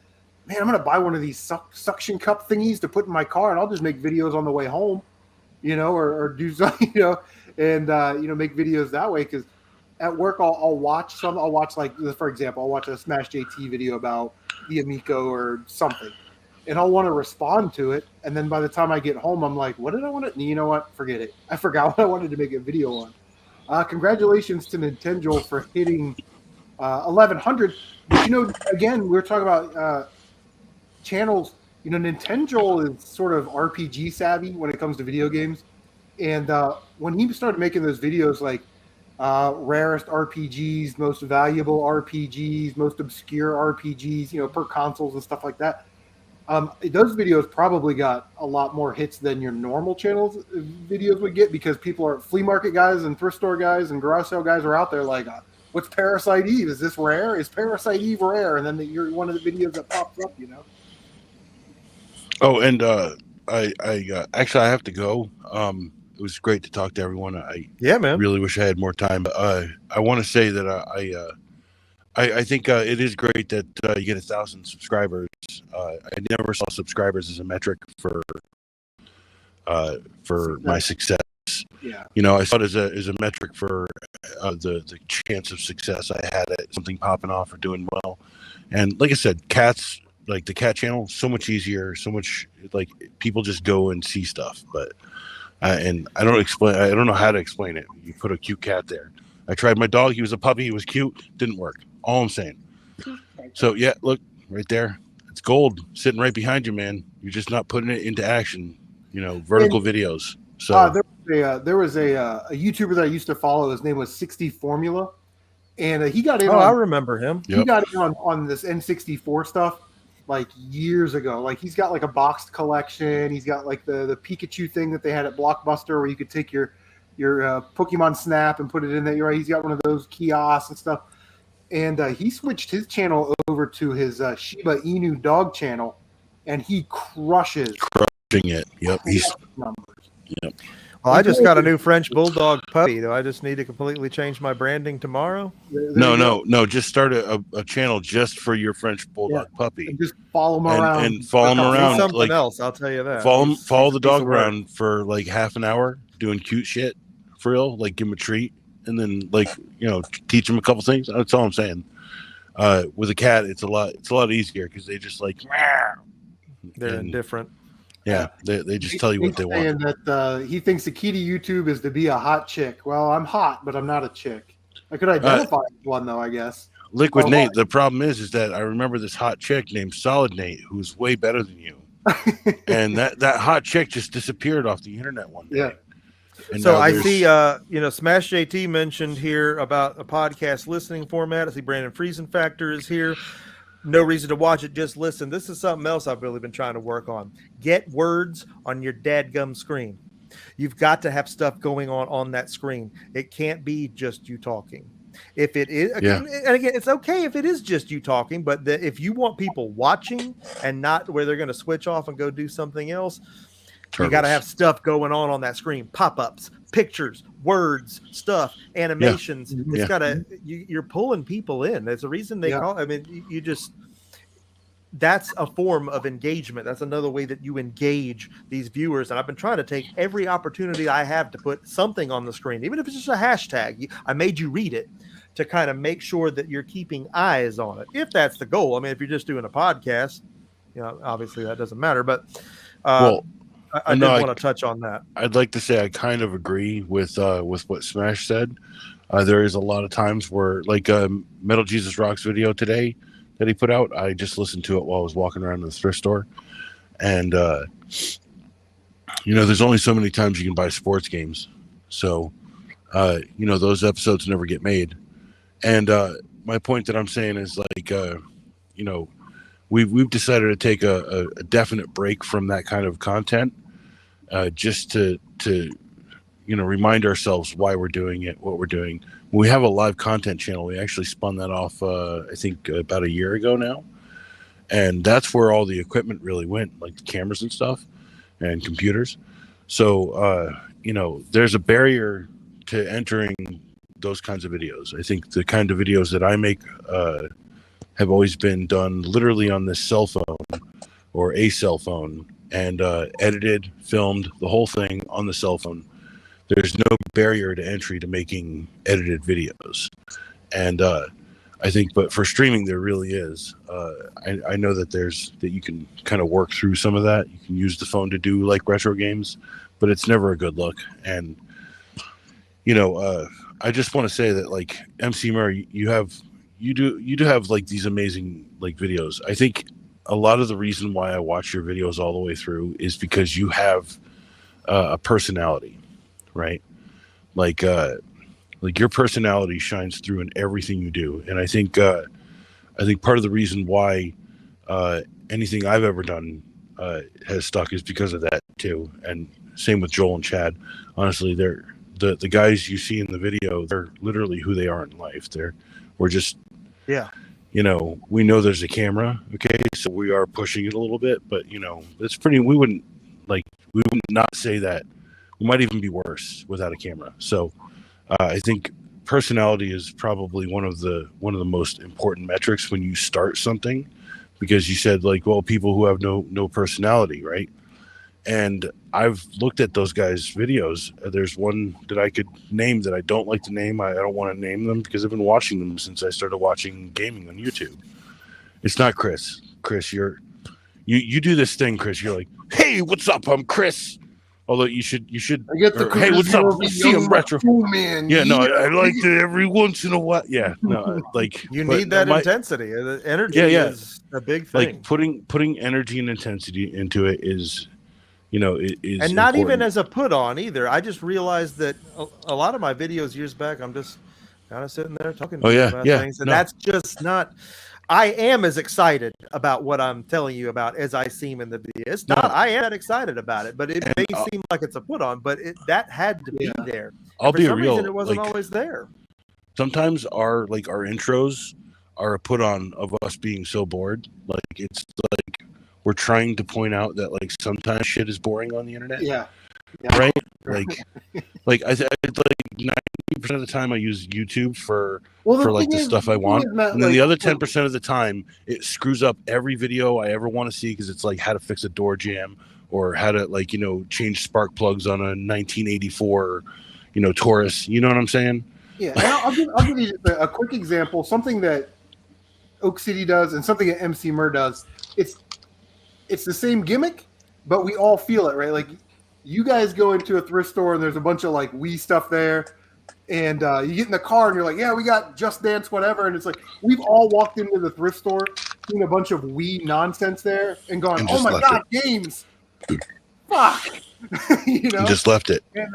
[SPEAKER 1] man, I'm gonna buy one of these suction cup thingies to put in my car, and I'll just make videos on the way home, or do something, and make videos that way because. At work, I'll watch some. I'll watch for example, I'll watch a Smash JT video about the Amico or something, and I'll want to respond to it. And then by the time I get home, I'm like, what did I want to? You know what? Forget it. I forgot what I wanted to make a video on. Congratulations to Nintendo for hitting 1,100. But again, we were talking about channels. Nintendo is sort of RPG savvy when it comes to video games, and when he started making those videos, like. Rarest RPGs, most valuable RPGs, most obscure RPGs, per consoles and stuff like that. Those videos probably got a lot more hits than your normal channels videos would get because people are flea market guys and thrift store guys and garage sale guys are out there like, what's Parasite Eve? Is this rare? Is Parasite Eve rare? And then you're one of the videos that pops up,
[SPEAKER 3] Oh, and I actually I have to go. It was great to talk to everyone. I
[SPEAKER 2] man.
[SPEAKER 3] really wish I had more time, but I want to say that I think it is great that you get 1,000 subscribers. I never saw subscribers as a metric for my success.
[SPEAKER 1] Yeah.
[SPEAKER 3] I saw it as a metric for the chance of success I had at something popping off or doing well. And like I said, cats, like the cat channel, so much easier, so much like people just go and see stuff, but. And I don't know how to explain it. You put a cute cat there. I tried my dog. He was a puppy. He was cute. Didn't work. All I'm saying. So yeah, look right there. It's gold sitting right behind you, man. You're just not putting it into action. Vertical videos. So
[SPEAKER 1] there was a YouTuber that I used to follow. His name was 60 Formula, and he got in.
[SPEAKER 2] I remember him.
[SPEAKER 1] He got in on this N64 stuff. Like years ago, like he's got like a boxed collection. He's got like the Pikachu thing that they had at Blockbuster, where you could take your Pokemon Snap and put it in there. Right, he's got one of those kiosks and stuff. And he switched his channel over to his Shiba Inu dog channel, and he crushing
[SPEAKER 3] it. Yep, he's
[SPEAKER 1] numbers.
[SPEAKER 3] Yep.
[SPEAKER 2] Well, I just got a new French Bulldog puppy. Do I just need to completely change my branding tomorrow?
[SPEAKER 3] No. Just start a channel just for your French Bulldog puppy.
[SPEAKER 1] And just follow him around.
[SPEAKER 3] And follow him around.
[SPEAKER 2] He's something else, I'll tell you that.
[SPEAKER 3] Follow the dog around for like half an hour doing cute shit for real. Like give him a treat and then teach him a couple things. That's all I'm saying. With a cat, it's a lot easier because they just like
[SPEAKER 2] they're indifferent.
[SPEAKER 3] Yeah, they just tell you what they want.
[SPEAKER 1] That he thinks the key to YouTube is to be a hot chick. Well, I'm hot, but I'm not a chick. I could identify as one, though, I guess.
[SPEAKER 3] Liquid Nate, the problem is that I remember this hot chick named Solid Nate who's way better than you. And that hot chick just disappeared off the internet one day.
[SPEAKER 1] Yeah.
[SPEAKER 3] And
[SPEAKER 2] so I see, Smash JT mentioned here about a podcast listening format. I see Brandon Friesenfactor is here. No reason to watch it, just listen. This is something else I've really been trying to work on. Get words on your dadgum screen. You've got to have stuff going on that screen. It can't be just you talking. If it is, and again, it's okay if it is just you talking, but if you want people watching and not where they're going to switch off and go do something else, you got to have stuff going on that screen. Pop-ups, pictures, words, stuff, animations. It's got to, you're pulling people in. There's a reason they call, you just, that's a form of engagement. That's another way that you engage these viewers. And I've been trying to take every opportunity I have to put something on the screen, even if it's just a hashtag. I made you read it to kind of make sure that you're keeping eyes on it. If that's the goal. I mean, if you're just doing a podcast, obviously that doesn't matter, but I did want to touch on that.
[SPEAKER 3] I'd like to say I kind of agree with what Smash said. There is a lot of times where, like Metal Jesus Rocks video today that he put out, I just listened to it while I was walking around the thrift store. And, there's only so many times you can buy sports games. So, those episodes never get made. And my point that I'm saying is like, we've decided to take a definite break from that kind of content just to remind ourselves why we're doing it, what we're doing. When we have a live content channel, we actually spun that off, I think, about a year ago now, and that's where all the equipment really went, like the cameras and stuff, and computers. So there's a barrier to entering those kinds of videos. I think the kind of videos that I make have always been done literally on this cell phone or a cell phone, and edited, filmed, the whole thing on the cell phone. There's no barrier to entry to making edited videos, and I think, but for streaming there really is. I know that you can kind of work through some of that. You can use the phone to do like retro games, but it's never a good look. And I just want to say that, like, Emceemur, you do have like these amazing like videos. I think a lot of the reason why I watch your videos all the way through is because you have a personality, right? Like your personality shines through in everything you do, and I think part of the reason why anything I've ever done has stuck is because of that too. And same with Joel and Chad. Honestly, they're the guys you see in the video. They're literally who they are in life. We're just
[SPEAKER 2] Yeah.
[SPEAKER 3] We know there's a camera, okay, so we are pushing it a little bit, but it's pretty. We wouldn't not say that. We might even be worse without a camera. So I think personality is probably one of the most important metrics when you start something, because you said, like, well, people who have no personality, right? And I've looked at those guys' videos. There's one that I could name that I don't like to name. I don't want to name them because I've been watching them since I started watching gaming on YouTube. It's not Chris. Chris, you do this thing, Chris. You're like, hey, what's up? I'm Chris. Although you should.
[SPEAKER 1] I get the
[SPEAKER 3] Hey, what's up?
[SPEAKER 1] charisma
[SPEAKER 3] See, I'm retro.
[SPEAKER 1] man.
[SPEAKER 3] Yeah, no, I like it every once in a while. Yeah, no, like
[SPEAKER 2] You need that intensity. The energy is a big thing.
[SPEAKER 3] Like putting energy and intensity into it is is
[SPEAKER 2] and not
[SPEAKER 3] important.
[SPEAKER 2] even as a put on either. I just realized that a lot of my videos years back, I'm just kind of sitting there talking to you about things, and that's just not. I am as excited about what I'm telling you about as I seem in the video. It's not. I am that excited about it, but it may seem like it's a put on. But that had to be there.
[SPEAKER 3] I'll be
[SPEAKER 2] real.
[SPEAKER 3] real.
[SPEAKER 2] It wasn't always there.
[SPEAKER 3] Sometimes our intros are a put on of us being so bored. Like, it's like we're trying to point out that, like, sometimes shit is boring on the internet.
[SPEAKER 1] Yeah.
[SPEAKER 3] Right. Like I like 90% of the time I use YouTube for like the stuff I want, and then the other 10% of the time it screws up every video I ever want to see, because it's like how to fix a door jam, or how to change spark plugs on a 1984 Taurus. You know what I'm saying?
[SPEAKER 1] Yeah. And I'll give you just a quick example. Something that Oak City does and something that Emceemur does. It's the same gimmick, but we all feel it, right? Like, you guys go into a thrift store and there's a bunch of like Wii stuff there, and you get in the car and you're like, yeah, we got Just Dance, whatever. And it's like, we've all walked into the thrift store, seen a bunch of Wii nonsense there, and gone, oh my God, games. Fuck.
[SPEAKER 3] Just left it.
[SPEAKER 1] And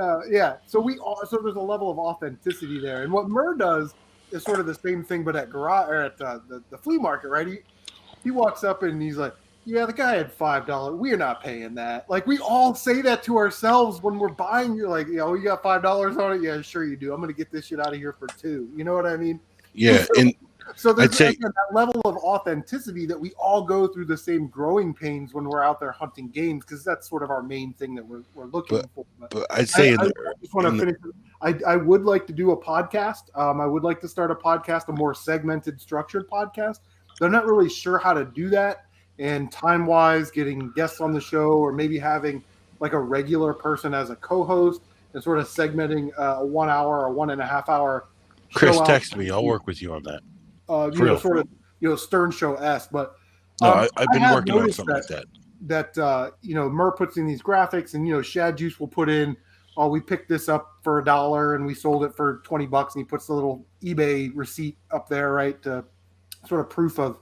[SPEAKER 1] so there's a level of authenticity there. And what Mur does is sort of the same thing, but at garage or at the flea market, right? He walks up and he's like, yeah, the guy had $5. We're not paying that. Like, we all say that to ourselves when we're buying. You're like, you got $5 on it? Yeah, sure you do. I'm going to get this shit out of here for $2. You know what I mean?
[SPEAKER 3] Yeah.
[SPEAKER 1] So there's that level of authenticity that we all go through the same growing pains when we're out there hunting games, because that's sort of our main thing that we're looking for.
[SPEAKER 3] But I'd say
[SPEAKER 1] I just want to finish. I would like to do a podcast. I would like to start a podcast, a more segmented, structured podcast. They're not really sure how to do that. And time-wise, getting guests on the show, or maybe having like a regular person as a co-host, and sort of segmenting a 1 hour or 1.5 hour.
[SPEAKER 3] Chris, text me. I'll work with you on that.
[SPEAKER 1] Sort of Stern Show-esque. But
[SPEAKER 3] no, I've been working on something like that.
[SPEAKER 1] That Mur puts in these graphics, and Shad Juice will put in, oh, we picked this up for $1 and we sold it for $20, and he puts the little eBay receipt up there, right, to sort of proof of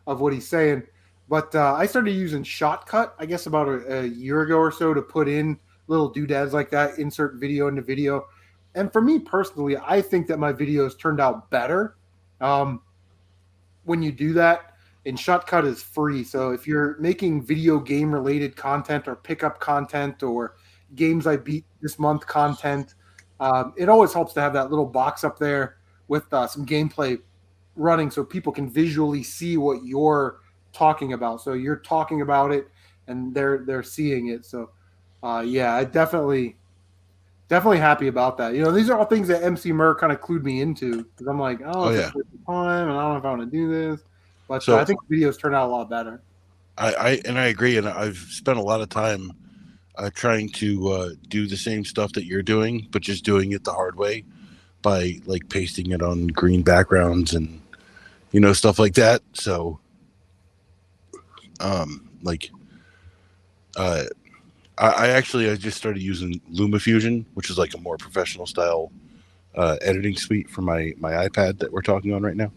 [SPEAKER 1] what he's saying. But I started using Shotcut, I guess, about a year ago or so, to put in little doodads like that, insert video into video. And for me personally, I think that my videos turned out better when you do that. And Shotcut is free. So if you're making video game related content or pickup content, or games I beat this month content. It always helps to have that little box up there with some gameplay running so people can visually see what you're talking about. So you're talking about it and they're seeing it. So yeah, I definitely happy about that. These are all things that Emceemur kind of clued me into because I'm like, oh,
[SPEAKER 3] Oh
[SPEAKER 1] it's a
[SPEAKER 3] yeah.
[SPEAKER 1] waste of time, and I don't know if I want to do this. But
[SPEAKER 3] So
[SPEAKER 1] I think the videos turn out a lot better.
[SPEAKER 3] I agree, and I've spent a lot of time trying to do the same stuff that you're doing, but just doing it the hard way by like pasting it on green backgrounds and stuff like that. So like I just started using LumaFusion, which is like a more professional style editing suite for my iPad that we're talking on right now,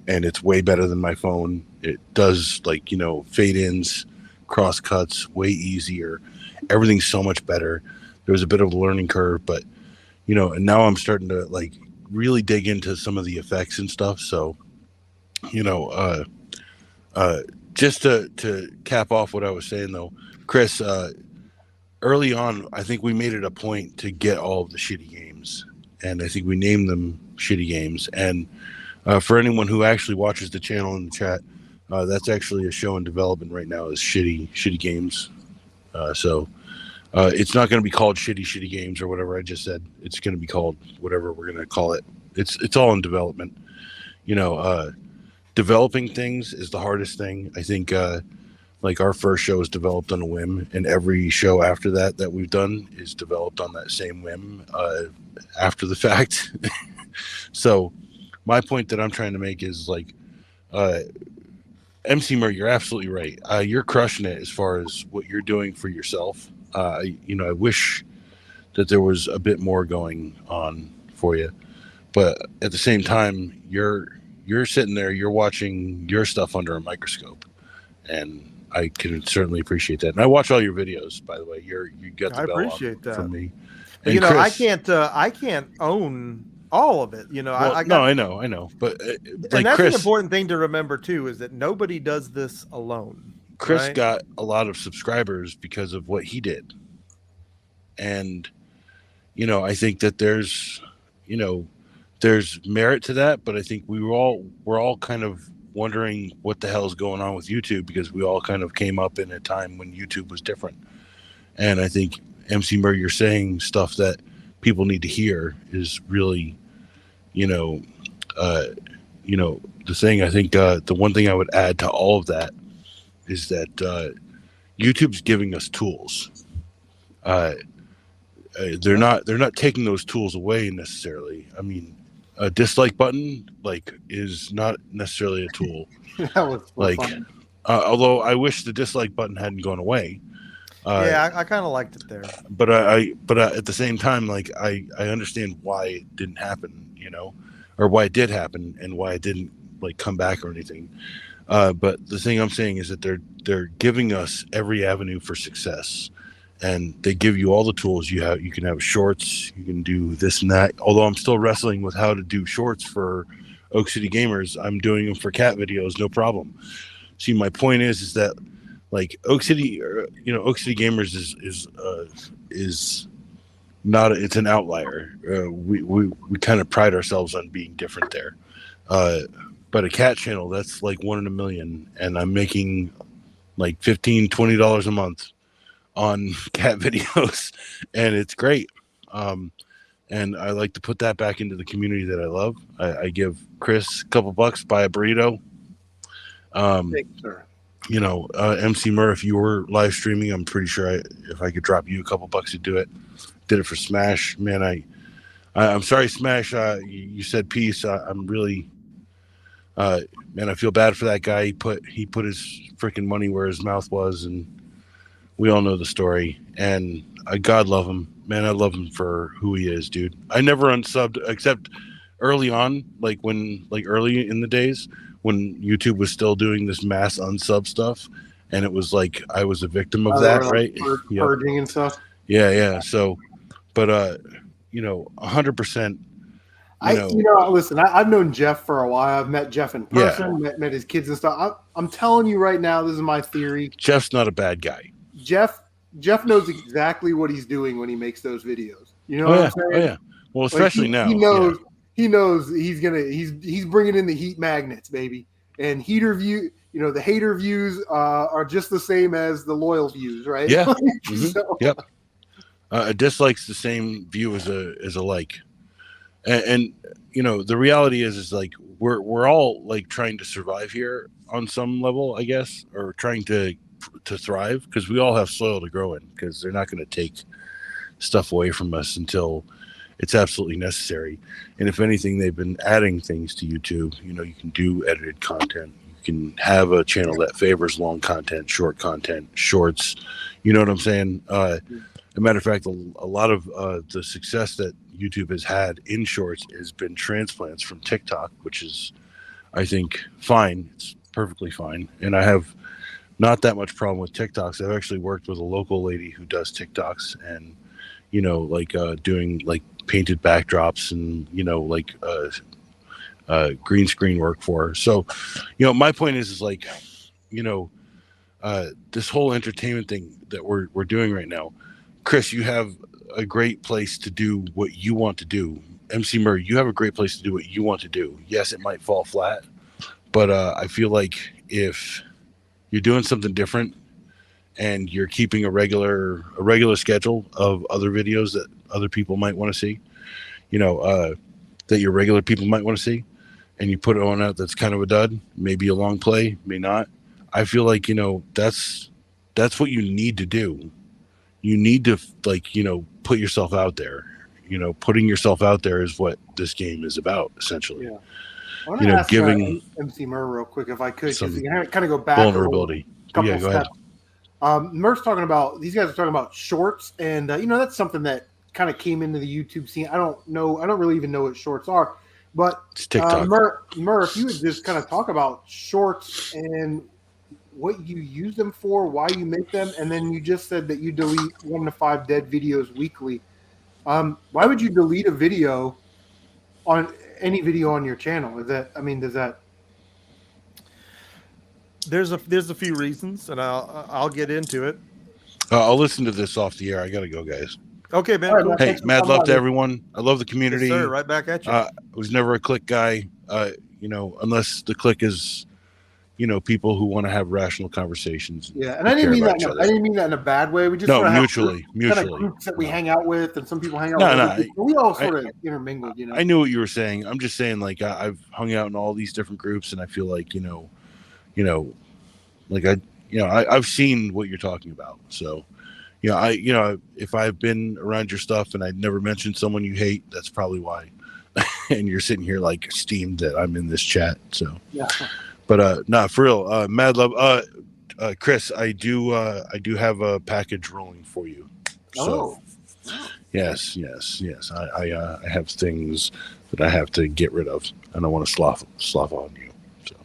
[SPEAKER 3] and it's way better than my phone. It does like fade ins, cross cuts, way easier. Everything's so much better. There was a bit of a learning curve, but and now I'm starting to like really dig into some of the effects and stuff. So you know, just to cap off what I was saying though, Chris, early on, I think we made it a point to get all of the shitty games, and I think we named them shitty games. And for anyone who actually watches the channel in the chat, that's actually a show in development right now. Is shitty games. So it's not going to be called shitty games or whatever I just said. It's going to be called whatever we're going to call it. It's all in development. Developing things is the hardest thing. I think like our first show is developed on a whim, and every show after that we've done is developed on that same whim after the fact. So my point that I'm trying to make is like Emceemur, you're absolutely right. You're crushing it as far as what you're doing for yourself. I wish that there was a bit more going on for you, but at the same time, you're sitting there, you're watching your stuff under a microscope, and I can certainly appreciate that. And I watch all your videos, by the way. You got the
[SPEAKER 2] I
[SPEAKER 3] bell
[SPEAKER 2] appreciate
[SPEAKER 3] on
[SPEAKER 2] that
[SPEAKER 3] from me.
[SPEAKER 2] But,
[SPEAKER 3] And Chris,
[SPEAKER 2] I can't own all of it.
[SPEAKER 3] well,
[SPEAKER 2] I got,
[SPEAKER 3] I know, but
[SPEAKER 2] and
[SPEAKER 3] like
[SPEAKER 2] that's
[SPEAKER 3] Chris,
[SPEAKER 2] an important thing to remember too, is that nobody does this alone.
[SPEAKER 3] Chris
[SPEAKER 2] right?
[SPEAKER 3] got a lot of subscribers because of what he did, and I think that there's merit to that, but I think we're all kind of wondering what the hell is going on with YouTube because we all kind of came up in a time when YouTube was different. And I think Emceemur, you're saying stuff that people need to hear is really, the thing. I think the one thing I would add to all of that is that YouTube's giving us tools. They're not taking those tools away necessarily. I mean, a dislike button is not necessarily a tool.
[SPEAKER 1] That was fun.
[SPEAKER 3] Although I wish the dislike button hadn't gone away.
[SPEAKER 2] Yeah, I kind of liked it there.
[SPEAKER 3] But at the same time, I understand why it didn't happen, or why it did happen and why it didn't come back or anything. But the thing I'm saying is that they're giving us every avenue for success. And they give you all the tools you have. You can have shorts, you can do this and that. Although I'm still wrestling with how to do shorts for Oak City Gamers, I'm doing them for cat videos, no problem. See, my point is that Oak City, Oak City Gamers is not. It's an outlier. We kind of pride ourselves on being different there. But a cat channel, that's like 1 in a million, and I'm making like $15-$20 a month on cat videos, and it's great. And I like to put that back into the community that I love. I give Chris a couple bucks, buy a burrito.
[SPEAKER 1] Thanks, sir.
[SPEAKER 3] Emceemur, if you were live streaming, I'm pretty sure if I could drop you a couple bucks to do it. Did it for Smash, man. I'm sorry, Smash. You said peace. I'm really, man. I feel bad for that guy. He put his freaking money where his mouth was, and we all know the story. And God love him, man. I love him for who he is, dude. I never unsubbed except early on, early in the days when YouTube was still doing this mass unsub stuff, and it was like I was a victim of that, right?
[SPEAKER 1] Purging and stuff.
[SPEAKER 3] Yeah. So, but 100%.
[SPEAKER 1] Listen, I've known Jeff for a while. I've met Jeff in person, met his kids and stuff. I'm telling you right now, this is my theory.
[SPEAKER 3] Jeff's not a bad guy.
[SPEAKER 1] Jeff Jeff knows exactly what he's doing when he makes those videos. You know
[SPEAKER 3] Oh
[SPEAKER 1] what
[SPEAKER 3] yeah,
[SPEAKER 1] I'm saying?
[SPEAKER 3] oh yeah. Well,
[SPEAKER 1] Like
[SPEAKER 3] especially
[SPEAKER 1] he
[SPEAKER 3] now. Yeah.
[SPEAKER 1] knows he's bringing in the heat magnets, baby. And heater view, the hater views are just the same as the loyal views, right?
[SPEAKER 3] Yeah.
[SPEAKER 1] So,
[SPEAKER 3] Yep. A dislike's the same view as a like, and the reality is like we're all like trying to survive here on some level, I guess, or trying to thrive because we all have soil to grow in because they're not going to take stuff away from us until it's absolutely necessary. And if anything, they've been adding things to YouTube. You can do edited content. You can have a channel that favors long content, short content, shorts. You know what I'm saying? As a matter of fact, a lot of the success that YouTube has had in shorts has been transplants from TikTok, which is, I think, fine. It's perfectly fine. And I have not that much problem with TikToks. I've actually worked with a local lady who does TikToks and, like doing like painted backdrops and, like green screen work for her. So, my point is like, this whole entertainment thing that we're doing right now. Chris, you have a great place to do what you want to do. Emceemur, you have a great place to do what you want to do. Yes, it might fall flat, but I feel like if you're doing something different and you're keeping a regular schedule of other videos that other people might want to see, that your regular people might want to see, and you put it on out that's kind of a dud, maybe a long play, may not. I feel like that's what you need to do. You need to put yourself out there. Putting yourself out there is what this game is about, essentially.
[SPEAKER 1] yeah. I want to ask
[SPEAKER 3] Giving
[SPEAKER 1] MC Murr real quick if I could, because
[SPEAKER 3] some
[SPEAKER 1] you kind of go back
[SPEAKER 3] vulnerability.
[SPEAKER 1] a couple
[SPEAKER 3] Yeah, go ahead.
[SPEAKER 1] steps. Murr's talking about, these guys are talking about shorts, and that's something that kind of came into the YouTube scene. I don't really even know what shorts are, but
[SPEAKER 3] It's TikTok.
[SPEAKER 1] Murr, if you would just kind of talk about shorts and what you use them for, why you make them, and then you just said that you delete 1 to 5 dead videos weekly. Why would you delete a video on any video on your channel? Does that?
[SPEAKER 2] There's a few reasons, and I'll get into it.
[SPEAKER 3] I'll listen to this off the air. I gotta go, guys.
[SPEAKER 2] Okay, man.
[SPEAKER 1] All right,
[SPEAKER 2] Cool.
[SPEAKER 3] Hey, mad love to everyone. I love the community.
[SPEAKER 2] Yes, sir. Right back at you.
[SPEAKER 3] I was never a click guy. Unless the click is, people who want to have rational conversations.
[SPEAKER 1] Yeah, and I didn't mean that. I didn't mean that in a bad way. We just
[SPEAKER 3] No,
[SPEAKER 1] sort of have
[SPEAKER 3] mutually.
[SPEAKER 1] kind of groups that we hang out with, and some people hang out
[SPEAKER 3] No,
[SPEAKER 1] with.
[SPEAKER 3] no,
[SPEAKER 1] Other people. We all sort of intermingled.
[SPEAKER 3] I knew what you were saying. I'm just saying, like I've hung out in all these different groups, and I feel like I've seen what you're talking about. So, if I've been around your stuff and I'd never mentioned someone you hate, that's probably why. And you're sitting here like steamed that I'm in this chat. So,
[SPEAKER 1] Yeah.
[SPEAKER 3] But nah, for real, mad love. Chris, I do have a package rolling for you. So, yes. I have things that I have to get rid of, and I want to slough on you. So,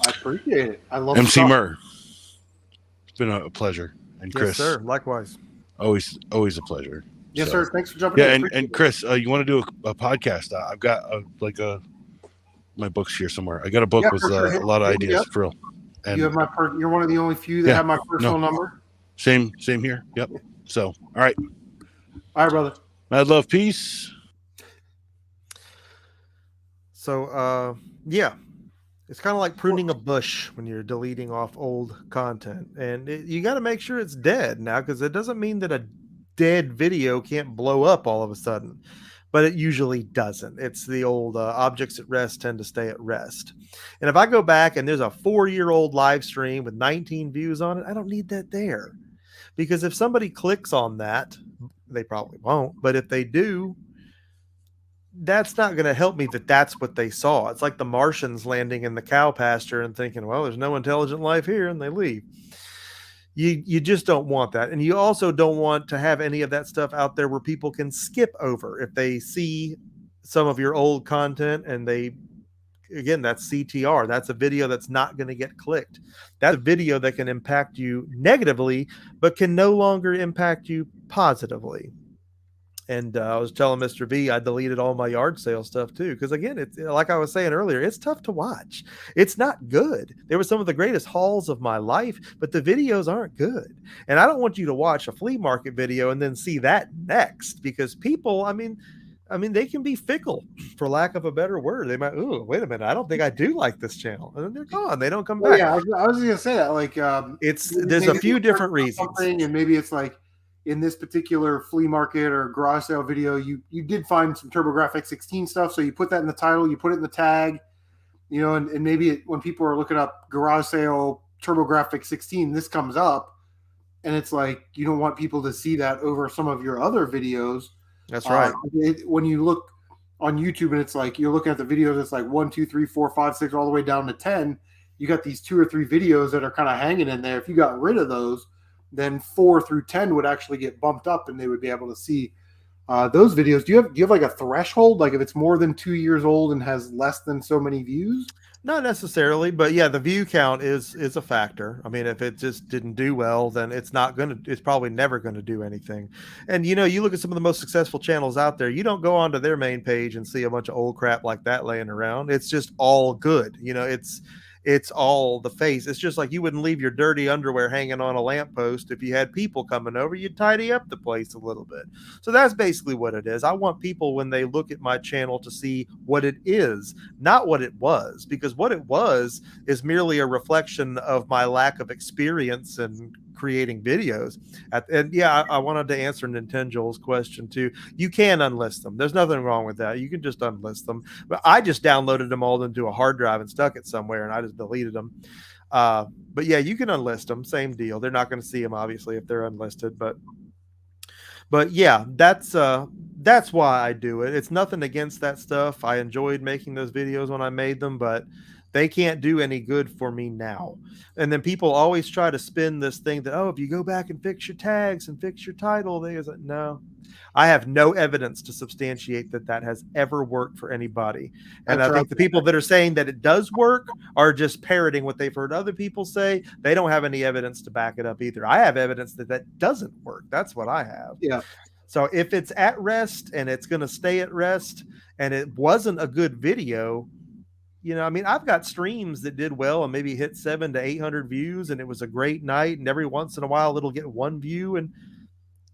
[SPEAKER 1] I appreciate it. I love
[SPEAKER 3] Emceemur. It's been a pleasure, and Chris,
[SPEAKER 2] yes, sir. Likewise.
[SPEAKER 3] always a pleasure.
[SPEAKER 1] Yes, sir. Thanks for jumping in.
[SPEAKER 3] Yeah, and Chris, you want to do a podcast? I've got my books here somewhere. I got a book with a lot of ideas for real. And
[SPEAKER 1] you have you're one of the only few that have my personal number.
[SPEAKER 3] Same here. Yep. So, all right,
[SPEAKER 1] brother.
[SPEAKER 3] mad love, peace.
[SPEAKER 2] So, yeah, it's kind of like pruning a bush when you're deleting off old content, and you got to make sure it's dead now, because it doesn't mean that a dead video can't blow up all of a sudden, but it usually doesn't. It's the old objects at rest tend to stay at rest. And if I go back and there's a 4-year-old live stream with 19 views on it, I don't need that there, because if somebody clicks on that, they probably won't, but if they do, that's not going to help me that that's what they saw. It's like the Martians landing in the cow pasture and thinking, well, there's no intelligent life here, and they leave. You just don't want that. And you also don't want to have any of that stuff out there where people can skip over. If they see some of your old content and that's CTR. That's a video that's not going to get clicked. That's a video that can impact you negatively, but can no longer impact you positively. And I was telling Mr. B, I deleted all my yard sale stuff too. Because again, it's like I was saying earlier, it's tough to watch. It's not good. There were some of the greatest hauls of my life, but the videos aren't good. And I don't want you to watch a flea market video and then see that next, because people, I mean, they can be fickle, for lack of a better word. They might, ooh, wait a minute, I don't think I do like this channel, and then they're gone. They don't come
[SPEAKER 1] Well,
[SPEAKER 2] back.
[SPEAKER 1] yeah, I was gonna say that. Like,
[SPEAKER 2] There's a
[SPEAKER 1] maybe
[SPEAKER 2] few
[SPEAKER 1] they're
[SPEAKER 2] different reasons.
[SPEAKER 1] something, and maybe it's like in this particular flea market or garage sale video, you did find some TurboGrafx 16 stuff, so you put that in the title, you put it in the tag, and maybe when people are looking up garage sale TurboGrafx 16, this comes up, and it's like you don't want people to see that over some of your other videos.
[SPEAKER 2] That's right.
[SPEAKER 1] When you look on YouTube and it's like you're looking at the videos, it's like 1, 2, 3, 4, 5, 6, all the way down to 10. You got these 2 or 3 videos that are kind of hanging in there. If you got rid of those, then 4 through 10 would actually get bumped up, and they would be able to see those videos. Do you have like a threshold? Like if it's more than 2 years old and has less than so many views?
[SPEAKER 2] Not necessarily, but yeah, the view count is a factor. I mean, if it just didn't do well, then it's probably never gonna do anything. And you look at some of the most successful channels out there, you don't go onto their main page and see a bunch of old crap like that laying around. It's just all good. It's all the face. It's just like you wouldn't leave your dirty underwear hanging on a lamppost. If you had people coming over, you'd tidy up the place a little bit. So that's basically what it is. I want people, when they look at my channel, to see what it is, not what it was, because what it was is merely a reflection of my lack of experience in creating videos. And yeah, I wanted to answer Nintendo's question too. You can unlist them. There's nothing wrong with that. You can just unlist them. But I just downloaded them all into a hard drive and stuck it somewhere, and I just deleted them. But yeah, you can unlist them. Same deal. They're not going to see them obviously if they're unlisted, but yeah, that's why I do it. It's nothing against that stuff. I enjoyed making those videos when I made them, but they can't do any good for me now. And then people always try to spin this thing that, oh, if you go back and fix your tags and fix your title, they like, no. I have no evidence to substantiate that has ever worked for anybody. And I think the people that are saying that it does work are just parroting what they've heard other people say. They don't have any evidence to back it up either. I have evidence that doesn't work. That's what I have.
[SPEAKER 1] Yeah.
[SPEAKER 2] So if it's at rest and it's going to stay at rest and it wasn't a good video, I've got streams that did well and maybe hit 700 to 800 views, and it was a great night. And every once in a while, it'll get 1 view, and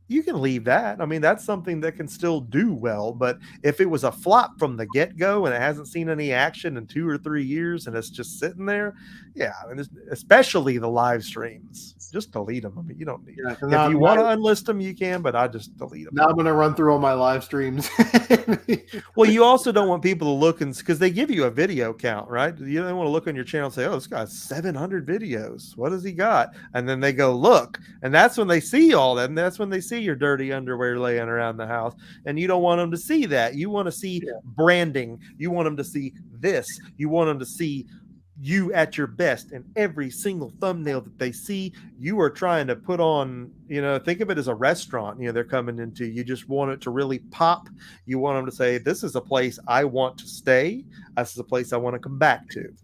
[SPEAKER 2] you can leave that. I mean, that's something that can still do well. But if it was a flop from the get-go and it hasn't seen any action in 2 or 3 years and it's just sitting there, yeah, especially the live streams, just delete them. I mean, you don't need.
[SPEAKER 1] Yeah,
[SPEAKER 2] if you want to unlist them, you can, but I just delete them.
[SPEAKER 1] Now I'm going to run through all my live streams.
[SPEAKER 2] Well, you also don't want people to look, because they give you a video count, right? You don't want to look on your channel and say, oh, this guy's 700 videos. What has he got? And then they go look, and that's when they see all that, and that's when they see your dirty underwear laying around the house. And you don't want them to see that. You want to see branding. You want them to see this. You want them to see you at your best, and every single thumbnail that they see, you are trying to put on, think of it as a restaurant, they're coming into. You just want it to really pop. You want them to say, this is a place I want to stay. This is a place I want to come back to.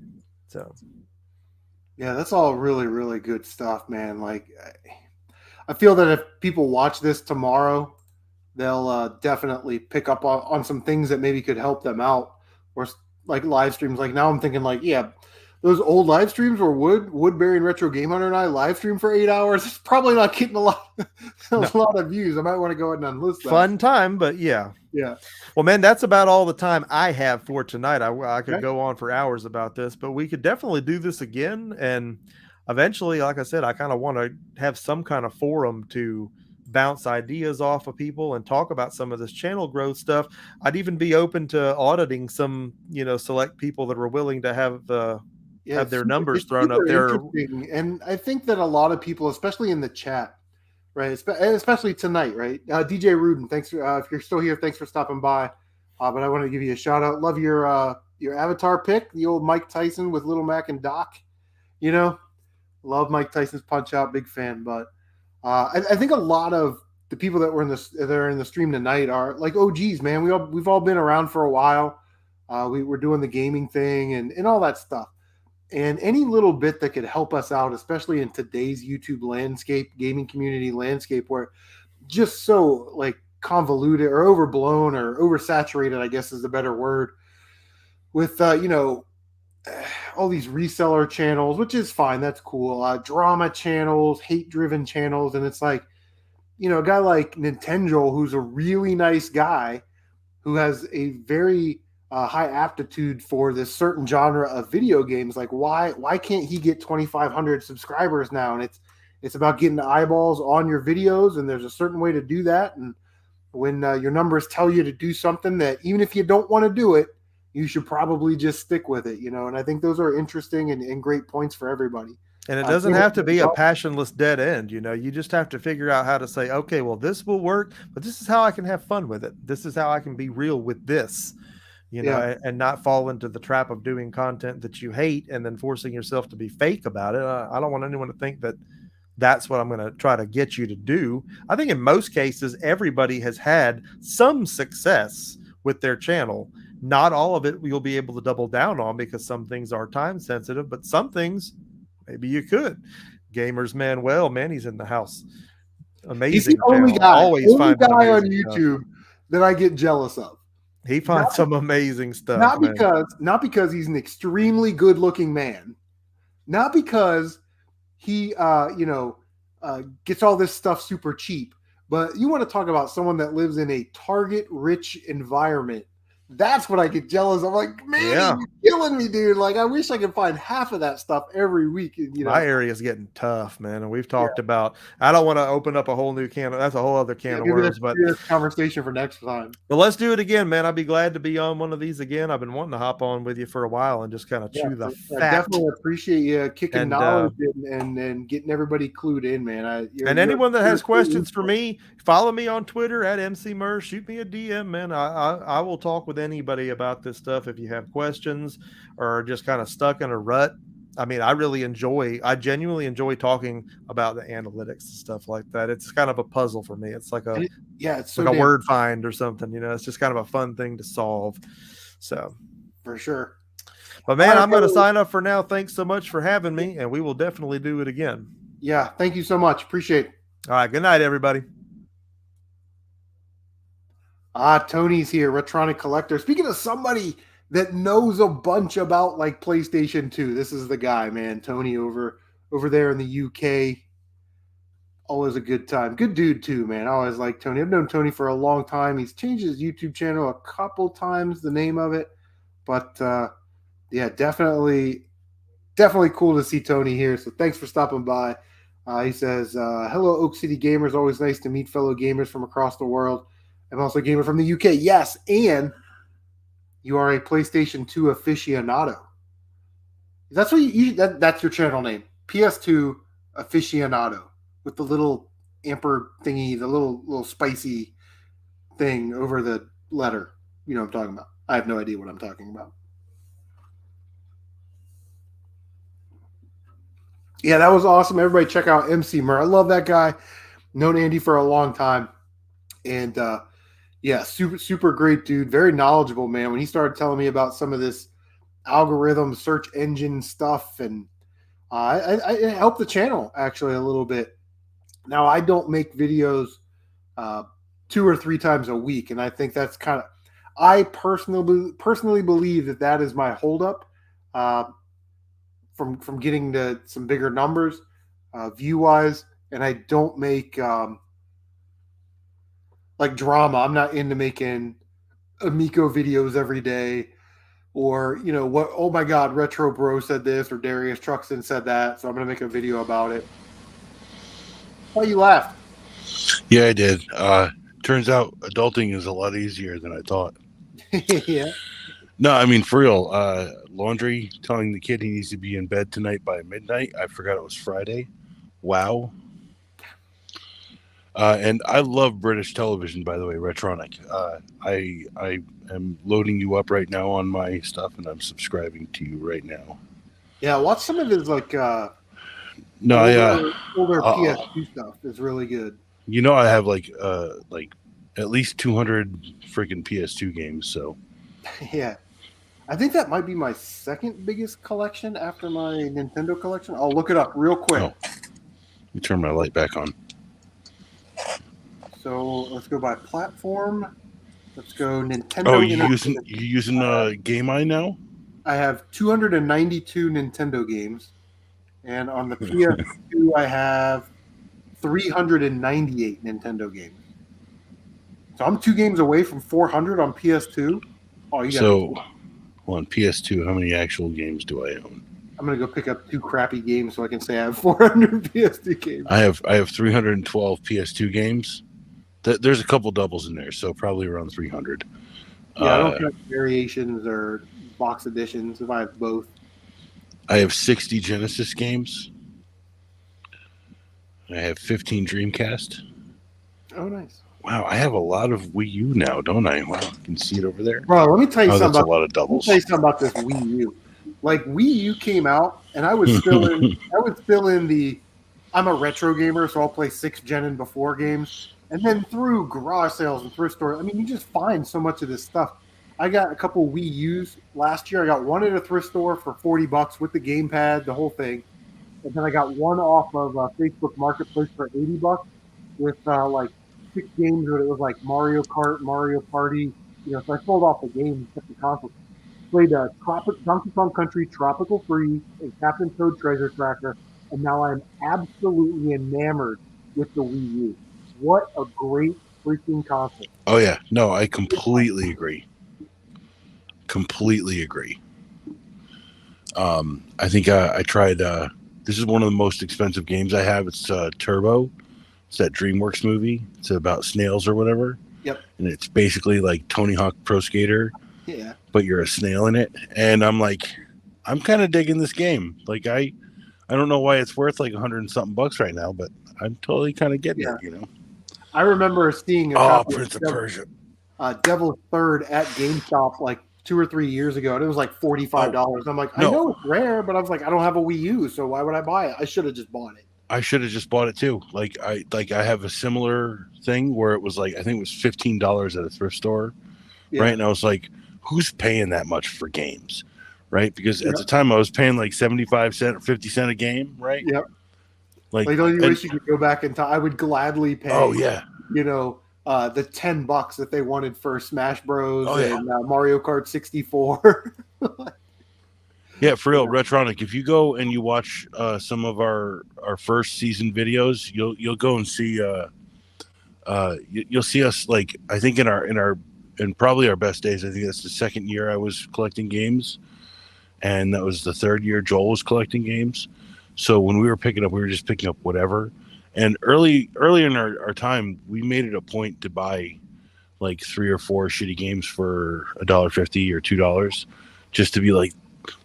[SPEAKER 2] So
[SPEAKER 1] yeah, that's all really, really good stuff, man. Like, I feel that if people watch this tomorrow, they'll definitely pick up on some things that maybe could help them out, or like live streams. Like now I'm thinking like, yeah, those old live streams where Woodbury and Retro Game Hunter and I live stream for 8 hours, it's probably not getting a lot of views. I might want to go ahead and unlist that.
[SPEAKER 2] Fun time, but yeah. Well, man, that's about all the time I have for tonight. I could go on for hours about this, but we could definitely do this again. And eventually, like I said, I kind of want to have some kind of forum to bounce ideas off of people and talk about some of this channel growth stuff. I'd even be open to auditing some, select people that are willing to have their numbers thrown up there.
[SPEAKER 1] And I think that a lot of people, especially in the chat, right, especially tonight, right, DJ Rudin, thanks for, if you're still here, thanks for stopping by. But I want to give you a shout out. Love your avatar pick, the old Mike Tyson with Little Mac and Doc. Love Mike Tyson's Punch Out, big fan. But I think a lot of the people that are in the stream tonight are like OGs, man. We've all been around for a while. We were doing the gaming thing and all that stuff. And any little bit that could help us out, especially in today's YouTube landscape, gaming community landscape, where just so like convoluted or overblown or oversaturated, I guess is the better word, with all these reseller channels, which is fine. That's cool. Drama channels, hate driven channels. And it's like, a guy like Nintendo, who's a really nice guy who has a very high aptitude for this certain genre of video games. Like, why can't he get 2,500 subscribers now? And it's about getting the eyeballs on your videos, and there's a certain way to do that. And when your numbers tell you to do something that even if you don't want to do it, you should probably just stick with it, And I think those are interesting and great points for everybody.
[SPEAKER 2] And it doesn't have to be a passionless dead end. You just have to figure out how to say, okay, well, this will work, but this is how I can have fun with it. This is how I can be real with this, and not fall into the trap of doing content that you hate and then forcing yourself to be fake about it. I don't want anyone to think that that's what I'm going to try to get you to do. I think in most cases, everybody has had some success with their channel. Not all of it you'll be able to double down on because some things are time sensitive, but some things maybe you could. Gamers Manuel, man, he's in the house. Amazing.
[SPEAKER 1] He's the only
[SPEAKER 2] channel.
[SPEAKER 1] guy,
[SPEAKER 2] Always
[SPEAKER 1] only guy on YouTube
[SPEAKER 2] stuff
[SPEAKER 1] that I get jealous of.
[SPEAKER 2] He finds some amazing stuff.
[SPEAKER 1] Not because he's an extremely good looking man, not because he gets all this stuff super cheap, but you want to talk about someone that lives in a target rich environment. That's what I get jealous of. I'm like, man, you're killing me, dude. Like, I wish I could find half of that stuff every week.
[SPEAKER 2] My area is getting tough, man. And we've talked about, I don't want to open up a whole new can. That's a whole other can of worms. But
[SPEAKER 1] conversation for next time.
[SPEAKER 2] But let's do it again, man. I'd be glad to be on one of these again. I've been wanting to hop on with you for a while and just kind of chew the fat.
[SPEAKER 1] I definitely appreciate you kicking knowledge and getting everybody clued in, man.
[SPEAKER 2] Anyone that has questions for me, follow me on Twitter at Emceemur. Shoot me a DM, man. I will talk with anybody about this stuff if you have questions or just kind of stuck in a rut. I mean, I genuinely enjoy talking about the analytics and stuff like that. It's kind of a puzzle for me. It's like it's like a word find or something, it's just kind of a fun thing to solve. So
[SPEAKER 1] for sure.
[SPEAKER 2] But man, I'm going to sign up for now. Thanks so much for having me, and we will definitely do it again.
[SPEAKER 1] Yeah. Thank you so much. Appreciate it.
[SPEAKER 2] All right. Good night, everybody.
[SPEAKER 1] Tony's here, Retronic Collector. Speaking of somebody that knows a bunch about like PlayStation 2, this is the guy, man. Tony over there in the UK. Always a good time. Good dude too, man. I always like Tony. I've known Tony for a long time. He's changed his YouTube channel a couple times, the name of it. But definitely cool to see Tony here. So thanks for stopping by. He says, hello, Oak City gamers. Always nice to meet fellow gamers from across the world. I'm also a gamer from the UK. Yes, and you are a PlayStation 2 aficionado. That's what that's your channel name. PS2 aficionado with the little amper thingy, the little spicy thing over the letter. You know what I'm talking about. I have no idea what I'm talking about. Yeah, that was awesome. Everybody check out Emceemur. I love that guy. Known Andy for a long time. And super great dude. Very knowledgeable, man. When he started telling me about some of this algorithm search engine stuff, and it helped the channel actually a little bit. Now, I don't make videos 2 or 3 times a week, and I think that's kind of, I personally believe that is my holdup from getting to some bigger numbers view wise, and I don't make like drama. I'm not into making Amico videos every day, or what? Oh my God, Retro Bro said this, or Darius Truxton said that, so I'm gonna make a video about it. Why you laughed?
[SPEAKER 3] Yeah, I did. Turns out adulting is a lot easier than I thought.
[SPEAKER 1] Yeah.
[SPEAKER 3] No, I mean for real. Laundry, telling the kid he needs to be in bed tonight by midnight. I forgot it was Friday. Wow. And I love British television, by the way, Retronic. I am loading you up right now on my stuff, and I'm subscribing to you right now.
[SPEAKER 1] Yeah, watch some of his older PS2 stuff. Is really good.
[SPEAKER 3] I have like at least 200 freaking PS2 games. So
[SPEAKER 1] yeah, I think that might be my second biggest collection after my Nintendo collection. I'll look it up real quick.
[SPEAKER 3] Let me turn my light back on.
[SPEAKER 1] So let's go by platform. Let's go Nintendo.
[SPEAKER 3] Oh, you using Game Eye now?
[SPEAKER 1] I have 292 Nintendo games, and on the PS2 I have 398 Nintendo games. So I'm 2 games away from 400 on PS2. Oh, you got to be
[SPEAKER 3] So on PS2, how many actual games do I own?
[SPEAKER 1] I'm gonna go pick up 2 crappy games so I can say I have 400 PS2 games.
[SPEAKER 3] I have 312 PS2 games. There's a couple doubles in there, so probably around 300.
[SPEAKER 1] Yeah, I don't count variations or box editions if I have both.
[SPEAKER 3] I have 60 Genesis games. I have 15 Dreamcast.
[SPEAKER 1] Oh, nice.
[SPEAKER 3] Wow, I have a lot of Wii U now, don't I? Wow, you can see it over there.
[SPEAKER 1] Bro, let me tell you
[SPEAKER 3] Oh,
[SPEAKER 1] something.
[SPEAKER 3] that's a lot of doubles.
[SPEAKER 1] Let me tell you something about this Wii U. Like Wii U came out, and I was still in the. I'm a retro gamer, so I'll play 6th gen and before games. And then through garage sales and thrift stores, I mean, you just find so much of this stuff. I got a couple Wii U's last year. I got one at a thrift store for $40 with the gamepad, the whole thing. And then I got one off of Facebook Marketplace for $80 with like 6 games where it was like Mario Kart, Mario Party. So I sold off the game and kept the console. Played Donkey Kong Country, Tropical Freeze, and Captain Toad Treasure Tracker, and now I'm absolutely enamored with the Wii U. What a great freaking console!
[SPEAKER 3] Oh yeah, no, I completely agree. Completely agree. I think I tried. This is one of the most expensive games I have. It's Turbo. It's that DreamWorks movie. It's about snails or whatever.
[SPEAKER 1] Yep.
[SPEAKER 3] And it's basically like Tony Hawk Pro Skater.
[SPEAKER 1] Yeah.
[SPEAKER 3] But you're a snail in it, and I'm like, I'm kind of digging this game. Like I don't know why it's worth like 100 and something bucks right now, but I'm totally kind of getting it.
[SPEAKER 1] I remember seeing a copy
[SPEAKER 3] Prince of Persia,
[SPEAKER 1] Devil's Third at GameStop like 2 or 3 years ago, and it was like $45. I'm like, I know it's rare, but I was like, I don't have a Wii U, so why would I buy it? I should have just bought it.
[SPEAKER 3] I should have just bought it too. Like I have a similar thing where it was like I think it was $15 at a thrift store, right? And I was like, who's paying that much for games, right? Because at the time I was paying like 75 cents or 50 cents a game, right?
[SPEAKER 1] Yep. Like don't you wish you could go back in time? I would gladly pay.
[SPEAKER 3] Oh yeah.
[SPEAKER 1] The $10 that they wanted for Smash Bros. And Mario Kart 64.
[SPEAKER 3] Yeah, for real, Retronic. If you go and you watch some of our first season videos, you'll go and see you'll see us like I think in probably our best days. I think that's the second year I was collecting games, and that was the third year Joel was collecting games. So when we were picking up, we were just picking up whatever. And early in our time, we made it a point to buy like 3 or 4 shitty games for $1.50 or $2, just to be like,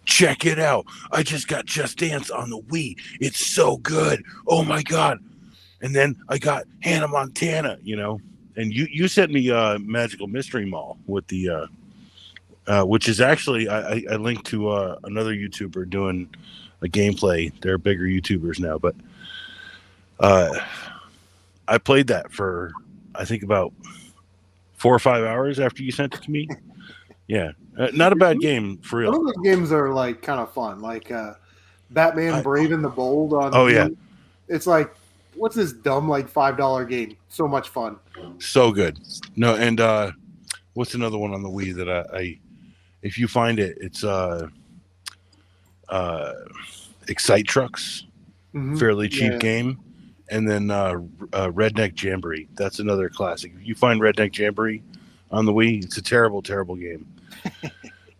[SPEAKER 3] check it out. I just got Just Dance on the Wii. It's so good. Oh my God. And then I got Hannah Montana, and you sent me Magical Mystery Mall with the which is actually I linked to another YouTuber doing a gameplay. They're bigger YouTubers now, but I played that for I think about 4 or 5 hours after you sent it to me. Yeah, not a bad game for real.
[SPEAKER 1] Some of the games are like kind of fun, like Batman Brave and the Bold on.
[SPEAKER 3] Oh yeah,
[SPEAKER 1] it's like what's this dumb like $5 game? So much fun.
[SPEAKER 3] So good. No, and what's another one on the Wii that I if you find it, it's Excite Trucks, fairly cheap game, and then Redneck Jamboree. That's another classic. If you find Redneck Jamboree on the Wii, it's a terrible game.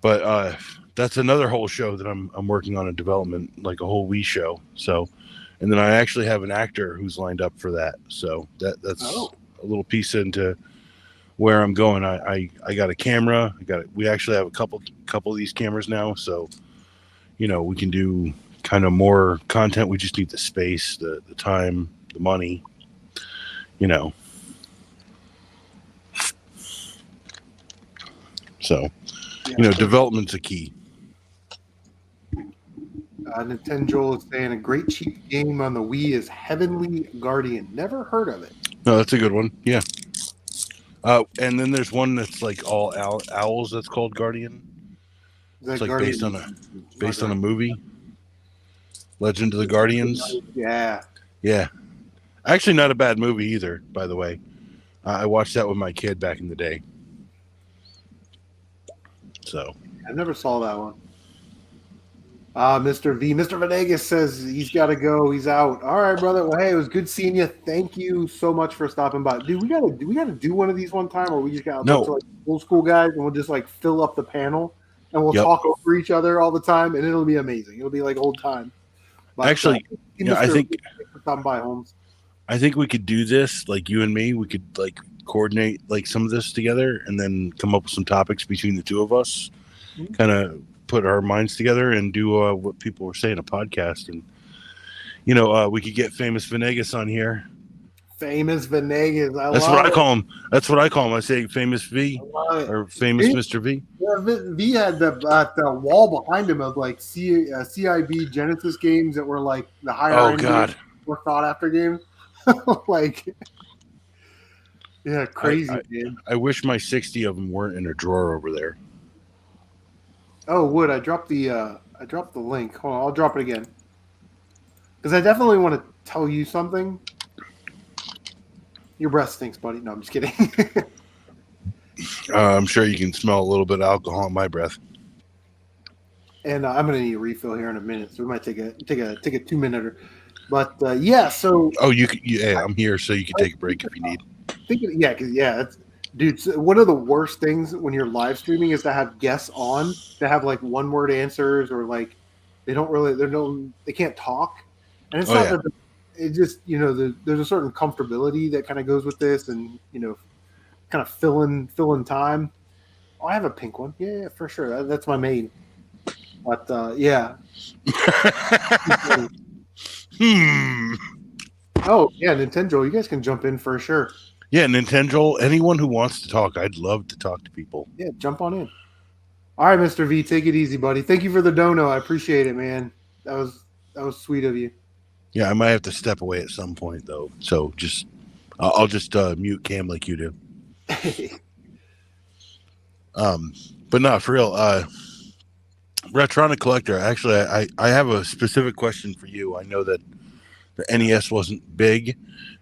[SPEAKER 3] But that's another whole show that I'm working on in development, like a whole Wii show. So, and then I actually have an actor who's lined up for that. So that's a little piece into where I'm going. I got a camera. We actually have a couple of these cameras now. So, we can do kind of more content. We just need the space, the time, the money, So, development's a key.
[SPEAKER 1] Nintendo is saying a great cheap game on the Wii is Heavenly Guardian. Never heard of it.
[SPEAKER 3] No, that's a good one. Yeah. And then there's one that's like all owls. That's called Guardian. It's like Guardian? based on a movie. Legend of the Guardians.
[SPEAKER 1] Yeah.
[SPEAKER 3] Yeah. Actually, not a bad movie either, by the way. I watched that with my kid back in the day. So
[SPEAKER 1] I never saw that one. Mr. Venegas says he's got to go. He's out. All right, brother. Well, hey, it was good seeing you. Thank you so much for stopping by, dude. We gotta do one of these one time, or we just got a bunch of
[SPEAKER 3] no,
[SPEAKER 1] like old school guys, and we'll just like fill up the panel, and we'll
[SPEAKER 3] yep.
[SPEAKER 1] talk over each other all the time, and it'll be amazing. It'll be like old times. But
[SPEAKER 3] Actually, yeah,
[SPEAKER 1] Mr. Thanks for stopping by, Holmes.
[SPEAKER 3] I think we could do this, like you and me. We could like coordinate like some of this together, and then come up with some topics between the two of us.
[SPEAKER 1] Mm-hmm.
[SPEAKER 3] Kind of put our minds together and do what people were saying, a podcast, and we could get famous Venegas on here.
[SPEAKER 1] Famous Venegas.
[SPEAKER 3] That's what I call him. That's what I call him. I say famous V or famous Mr. V.
[SPEAKER 1] Yeah, V had the wall behind him of like CIB Genesis games that were like the higher end games, or sought after games. Like, yeah, crazy, man.
[SPEAKER 3] I wish my 60 of them weren't in a drawer over there.
[SPEAKER 1] Oh, Wood, I dropped the link. Hold on, I'll drop it again. Because I definitely want to tell you something. Your breath stinks, buddy. No, I'm just kidding.
[SPEAKER 3] I'm sure you can smell a little bit of alcohol in my breath.
[SPEAKER 1] And I'm gonna need a refill here in a minute, so we might take a 2-minute. But yeah, so
[SPEAKER 3] I'm here, so you can take a break if you need.
[SPEAKER 1] Dude, so one of the worst things when you're live streaming is to have guests on to have like one word answers, or like they can't talk, and it's not that it just there's a certain comfortability that kind of goes with this, and kind of fill in time. Oh, I have a pink one, yeah, for sure. That's my main. But yeah. Oh yeah, Nintendo, you guys can jump in for sure.
[SPEAKER 3] Yeah, Nintendo. Anyone who wants to talk, I'd love to talk to people.
[SPEAKER 1] Yeah, jump on in. All right, Mr. V, take it easy, buddy. Thank you for the dono. I appreciate it, man. That was sweet of you.
[SPEAKER 3] Yeah, I might have to step away at some point though. So I'll just mute cam like you do. But no, for real. Retronic Collector. Actually, I have a specific question for you. I know that the NES wasn't big,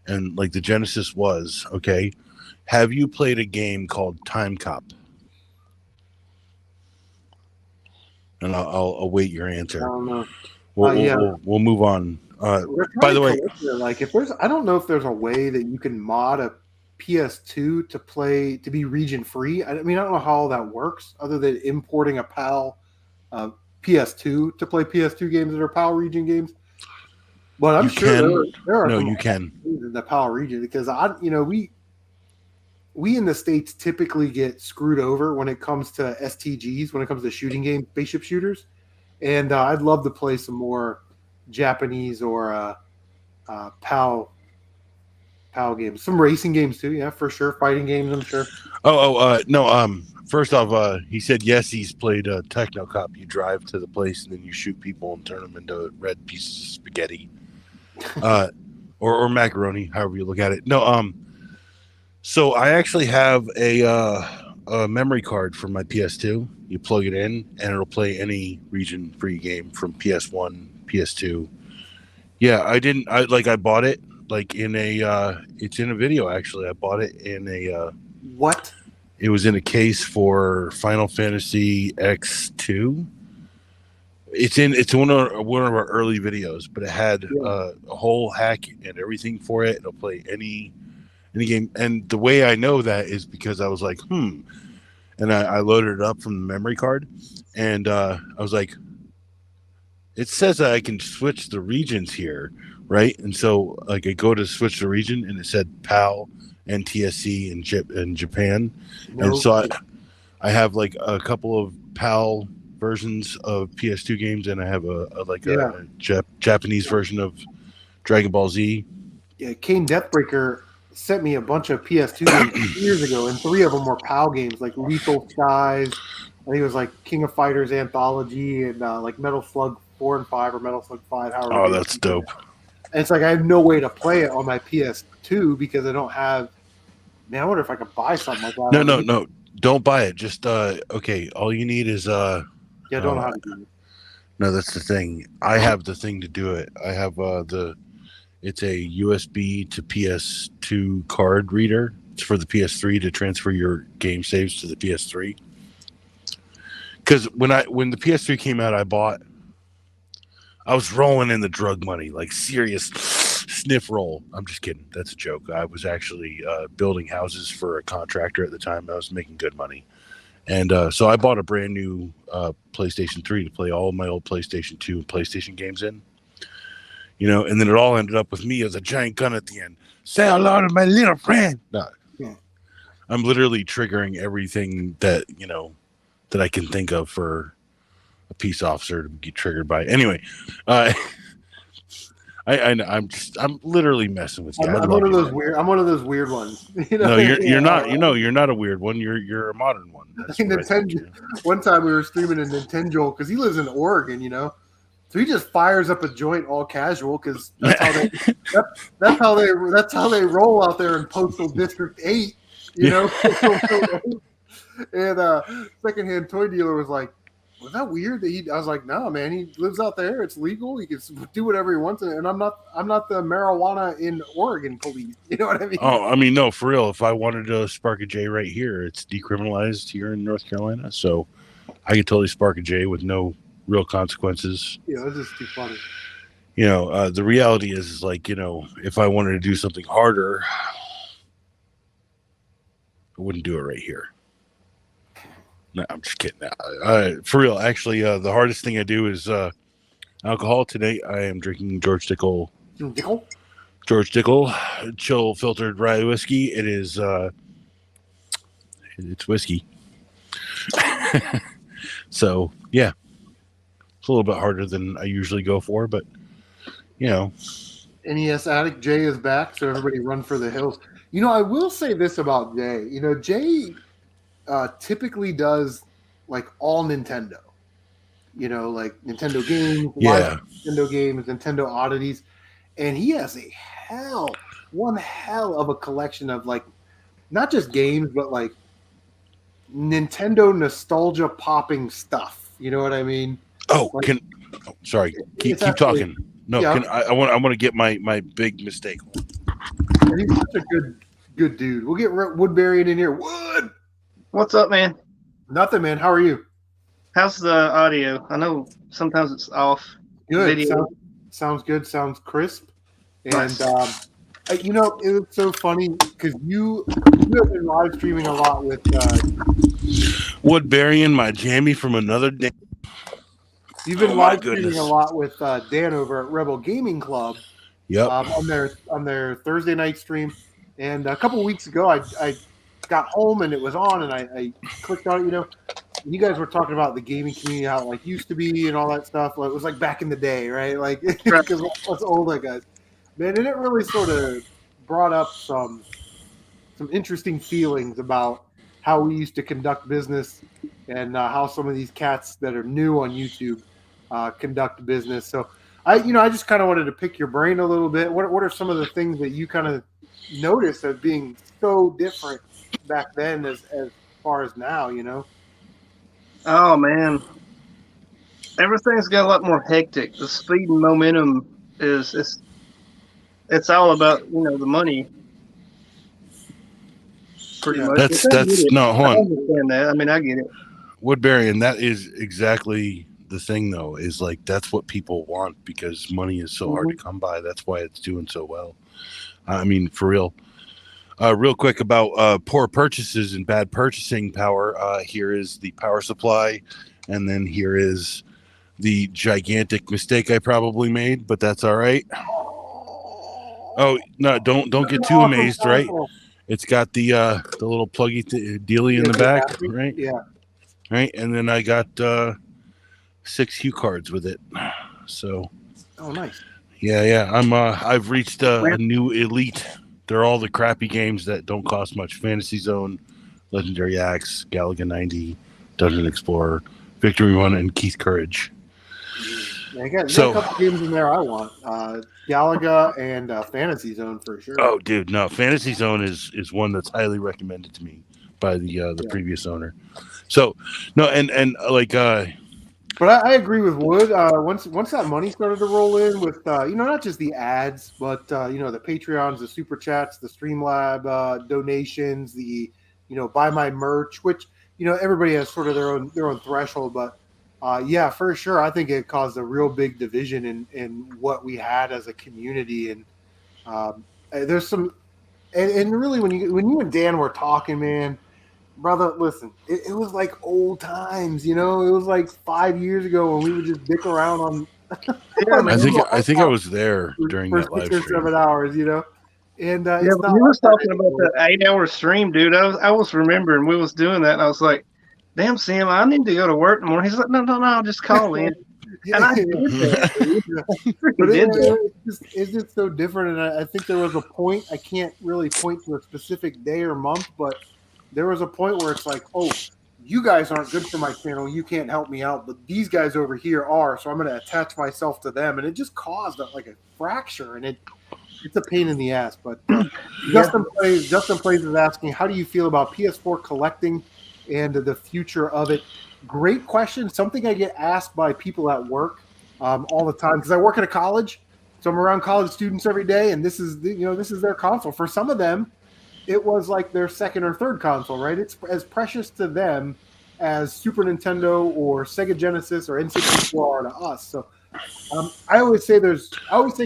[SPEAKER 3] and like the Genesis was. Okay, have you played a game called Time Cop? And I'll await your answer.
[SPEAKER 1] I don't know.
[SPEAKER 3] We'll move on. By the way,
[SPEAKER 1] like I don't know if there's a way that you can mod a PS2 to be region free. I mean, I don't know how all that works, other than importing a PAL PS2 to play PS2 games that are PAL region games. But I'm sure there are
[SPEAKER 3] you can
[SPEAKER 1] in the PAL region, because we in the States typically get screwed over when it comes to STGs, when it comes to shooting games, spaceship shooters. And I'd love to play some more Japanese or PAL games, some racing games too. Yeah, for sure. Fighting games, I'm sure.
[SPEAKER 3] No. First off, he said yes. He's played Techno Cop. You drive to the place and then you shoot people and turn them into red pieces of spaghetti, or macaroni, however you look at it. No. So I actually have a memory card for my PS2. You plug it in and it'll play any region-free game from PS1, PS2. Yeah, I bought it like in a. It's in a video actually. I bought it in a.
[SPEAKER 1] What?
[SPEAKER 3] It was in a case for Final Fantasy X2. It's one of our early videos, but it had a whole hack and everything for it. It'll play any game, and the way I know that is because I was like, and I loaded it up from the memory card, and I was like, it says that I can switch the regions here, right? And so like I go to switch the region, and it said PAL and TSC in Japan, and so I have like a couple of PAL versions of PS2 games, and I have a Japanese version of Dragon Ball Z.
[SPEAKER 1] Yeah, Kane Deathbreaker sent me a bunch of PS2 games years ago, and 3 of them were PAL games, like Lethal Skies. I think it was like King of Fighters Anthology, and like Metal Slug 4 and 5, or Metal Slug 5.
[SPEAKER 3] Oh, that's dope.
[SPEAKER 1] And it's like I have no way to play it on my PS2 because I don't have. Man, I wonder if I could buy something like that.
[SPEAKER 3] No, don't buy it. Just okay. All you need is
[SPEAKER 1] I don't know how to do it.
[SPEAKER 3] No, that's the thing. I have the thing to do it. I have it's a USB to PS2 card reader It's for the PS3 to transfer your game saves to the PS3. Because when the PS3 came out, I was rolling in the drug money, like serious sniff roll. I'm just kidding. That's a joke. I was actually building houses for a contractor at the time. I was making good money. And so I bought a brand new PlayStation 3 to play all of my old PlayStation 2 and PlayStation games in. And then it all ended up with me as a giant gun at the end. Say hello to my little friend. No.
[SPEAKER 1] Yeah.
[SPEAKER 3] I'm literally triggering everything that, that I can think of for a peace officer to get triggered by. Anyway, I'm literally messing with you.
[SPEAKER 1] I'm one of those weird ones.
[SPEAKER 3] No, you're not. You're not a weird one. You're a modern one. That's what I think,
[SPEAKER 1] One time we were streaming a Nintendo because he lives in Oregon, so he just fires up a joint all casual because that's how they roll out there in Postal District 8, And secondhand toy dealer was like, "Was that weird?" I was like, "No, man. He lives out there. It's legal. He can do whatever he wants." And I'm not the marijuana in Oregon police. You know what I mean?
[SPEAKER 3] Oh, I mean, no, for real. If I wanted to spark a J right here, it's decriminalized here in North Carolina, so I could totally spark a J with no real consequences.
[SPEAKER 1] Yeah, that's just too funny.
[SPEAKER 3] The reality is like, if I wanted to do something harder, I wouldn't do it right here. No, I'm just kidding. For real, actually, the hardest thing I do is alcohol. Today, I am drinking George Dickel chill filtered rye whiskey. It is, it's whiskey. So, yeah. It's a little bit harder than I usually go for, but,
[SPEAKER 1] NES Addict, Jay is back, so everybody run for the hills. I will say this about Jay. Jay typically does like all Nintendo. Like Nintendo games, Nintendo games, Nintendo oddities, and he has one hell of a collection of like not just games, but like Nintendo nostalgia popping stuff. You know what I mean?
[SPEAKER 3] Oh,
[SPEAKER 1] like,
[SPEAKER 3] sorry. Keep talking. No, yeah. I want to get my big mistake.
[SPEAKER 1] And he's such a good dude. We'll get Woodbury in here. Wood.
[SPEAKER 4] What's up, man?
[SPEAKER 1] Nothing, man. How are you?
[SPEAKER 4] How's the audio? I know sometimes it's off.
[SPEAKER 1] Good. Sounds good. Sounds crisp. And
[SPEAKER 4] nice.
[SPEAKER 1] It was so funny because you have been live streaming a lot with
[SPEAKER 3] Woodbury and my jammy from another day.
[SPEAKER 1] You've been live streaming a lot with Dan over at Rebel Gaming Club.
[SPEAKER 3] Yep.
[SPEAKER 1] On their Thursday night stream, and a couple of weeks ago, I got home and it was on, and I clicked on it. You guys were talking about the gaming community, how it like used to be, and all that stuff. Well, it was like back in the day, right? Like because us older guys, man, and it really sort of brought up some interesting feelings about how we used to conduct business and how some of these cats that are new on YouTube conduct business. So I just kind of wanted to pick your brain a little bit. What are some of the things that you kind of notice as being so different back then as far as now,
[SPEAKER 4] Oh man, everything's got a lot more hectic. The speed and momentum it's all about the money. Pretty much.
[SPEAKER 3] That's no, hold on.
[SPEAKER 4] I understand that. I mean, I get it.
[SPEAKER 3] Woodbury, and that is exactly the thing, though, is like that's what people want because money is so hard to come by. That's why it's doing so well. I mean, for real. Real quick about poor purchases and bad purchasing power. Here is the power supply, and then here is the gigantic mistake I probably made, but that's all right. Oh no! Don't get too amazed, right? It's got the little pluggy dealy in the back, right?
[SPEAKER 1] Yeah.
[SPEAKER 3] Right, and then I got 6 cue cards with it. So.
[SPEAKER 1] Oh, nice.
[SPEAKER 3] Yeah. I've reached a new elite. They're all the crappy games that don't cost much. Fantasy Zone, Legendary Axe, Galaga 90, Dungeon Explorer, Victory Run, and Keith Courage.
[SPEAKER 1] Yeah, I got a couple games in there I want. Galaga and Fantasy Zone for sure.
[SPEAKER 3] Oh, dude, no. Fantasy Zone is one that's highly recommended to me by the previous owner. So, no, and like
[SPEAKER 1] But I agree with Wood. Once that money started to roll in with not just the ads, but the Patreons, the super chats, the Streamlab donations, the buy my merch, which everybody has sort of their own threshold. But yeah, for sure, I think it caused a real big division in what we had as a community. And there's some, and really when you and Dan were talking, man. Brother, listen, it was like old times, It was like 5 years ago when we would just dick around on,
[SPEAKER 4] Yeah,
[SPEAKER 1] on
[SPEAKER 4] man.
[SPEAKER 1] Google
[SPEAKER 3] I think I
[SPEAKER 1] Hangouts
[SPEAKER 3] was there during
[SPEAKER 1] for
[SPEAKER 3] that live
[SPEAKER 1] 6 or 7
[SPEAKER 3] stream.
[SPEAKER 1] hours, And
[SPEAKER 4] Yeah,
[SPEAKER 1] it's
[SPEAKER 4] when
[SPEAKER 1] not
[SPEAKER 4] you
[SPEAKER 1] like
[SPEAKER 4] was
[SPEAKER 1] that
[SPEAKER 4] talking about
[SPEAKER 1] anymore.
[SPEAKER 4] that 8-hour stream, dude, I was remembering we was doing that, and I was like, "Damn, Sam, I need to go to work tomorrow." He's like, "No, no, no, just call in."
[SPEAKER 1] Yeah,
[SPEAKER 4] And I did that, dude.
[SPEAKER 1] yeah.
[SPEAKER 4] I
[SPEAKER 1] But
[SPEAKER 4] freaking did that.
[SPEAKER 1] it's just so different. And I think there was a point, I can't really point to a specific day or month, but there was a point where it's like, oh, you guys aren't good for my channel. You can't help me out, but these guys over here are. So I'm going to attach myself to them. And it just caused like a fracture. And it's a pain in the ass. But
[SPEAKER 4] Yeah.
[SPEAKER 1] Justin Plays is asking, how do you feel about PS4 collecting and the future of it? Great question. Something I get asked by people at work all the time because I work at a college, so I'm around college students every day, and this is their console. For some of them, it was like their second or third console, right? It's as precious to them as Super Nintendo or Sega Genesis or N64 are to us. So I always say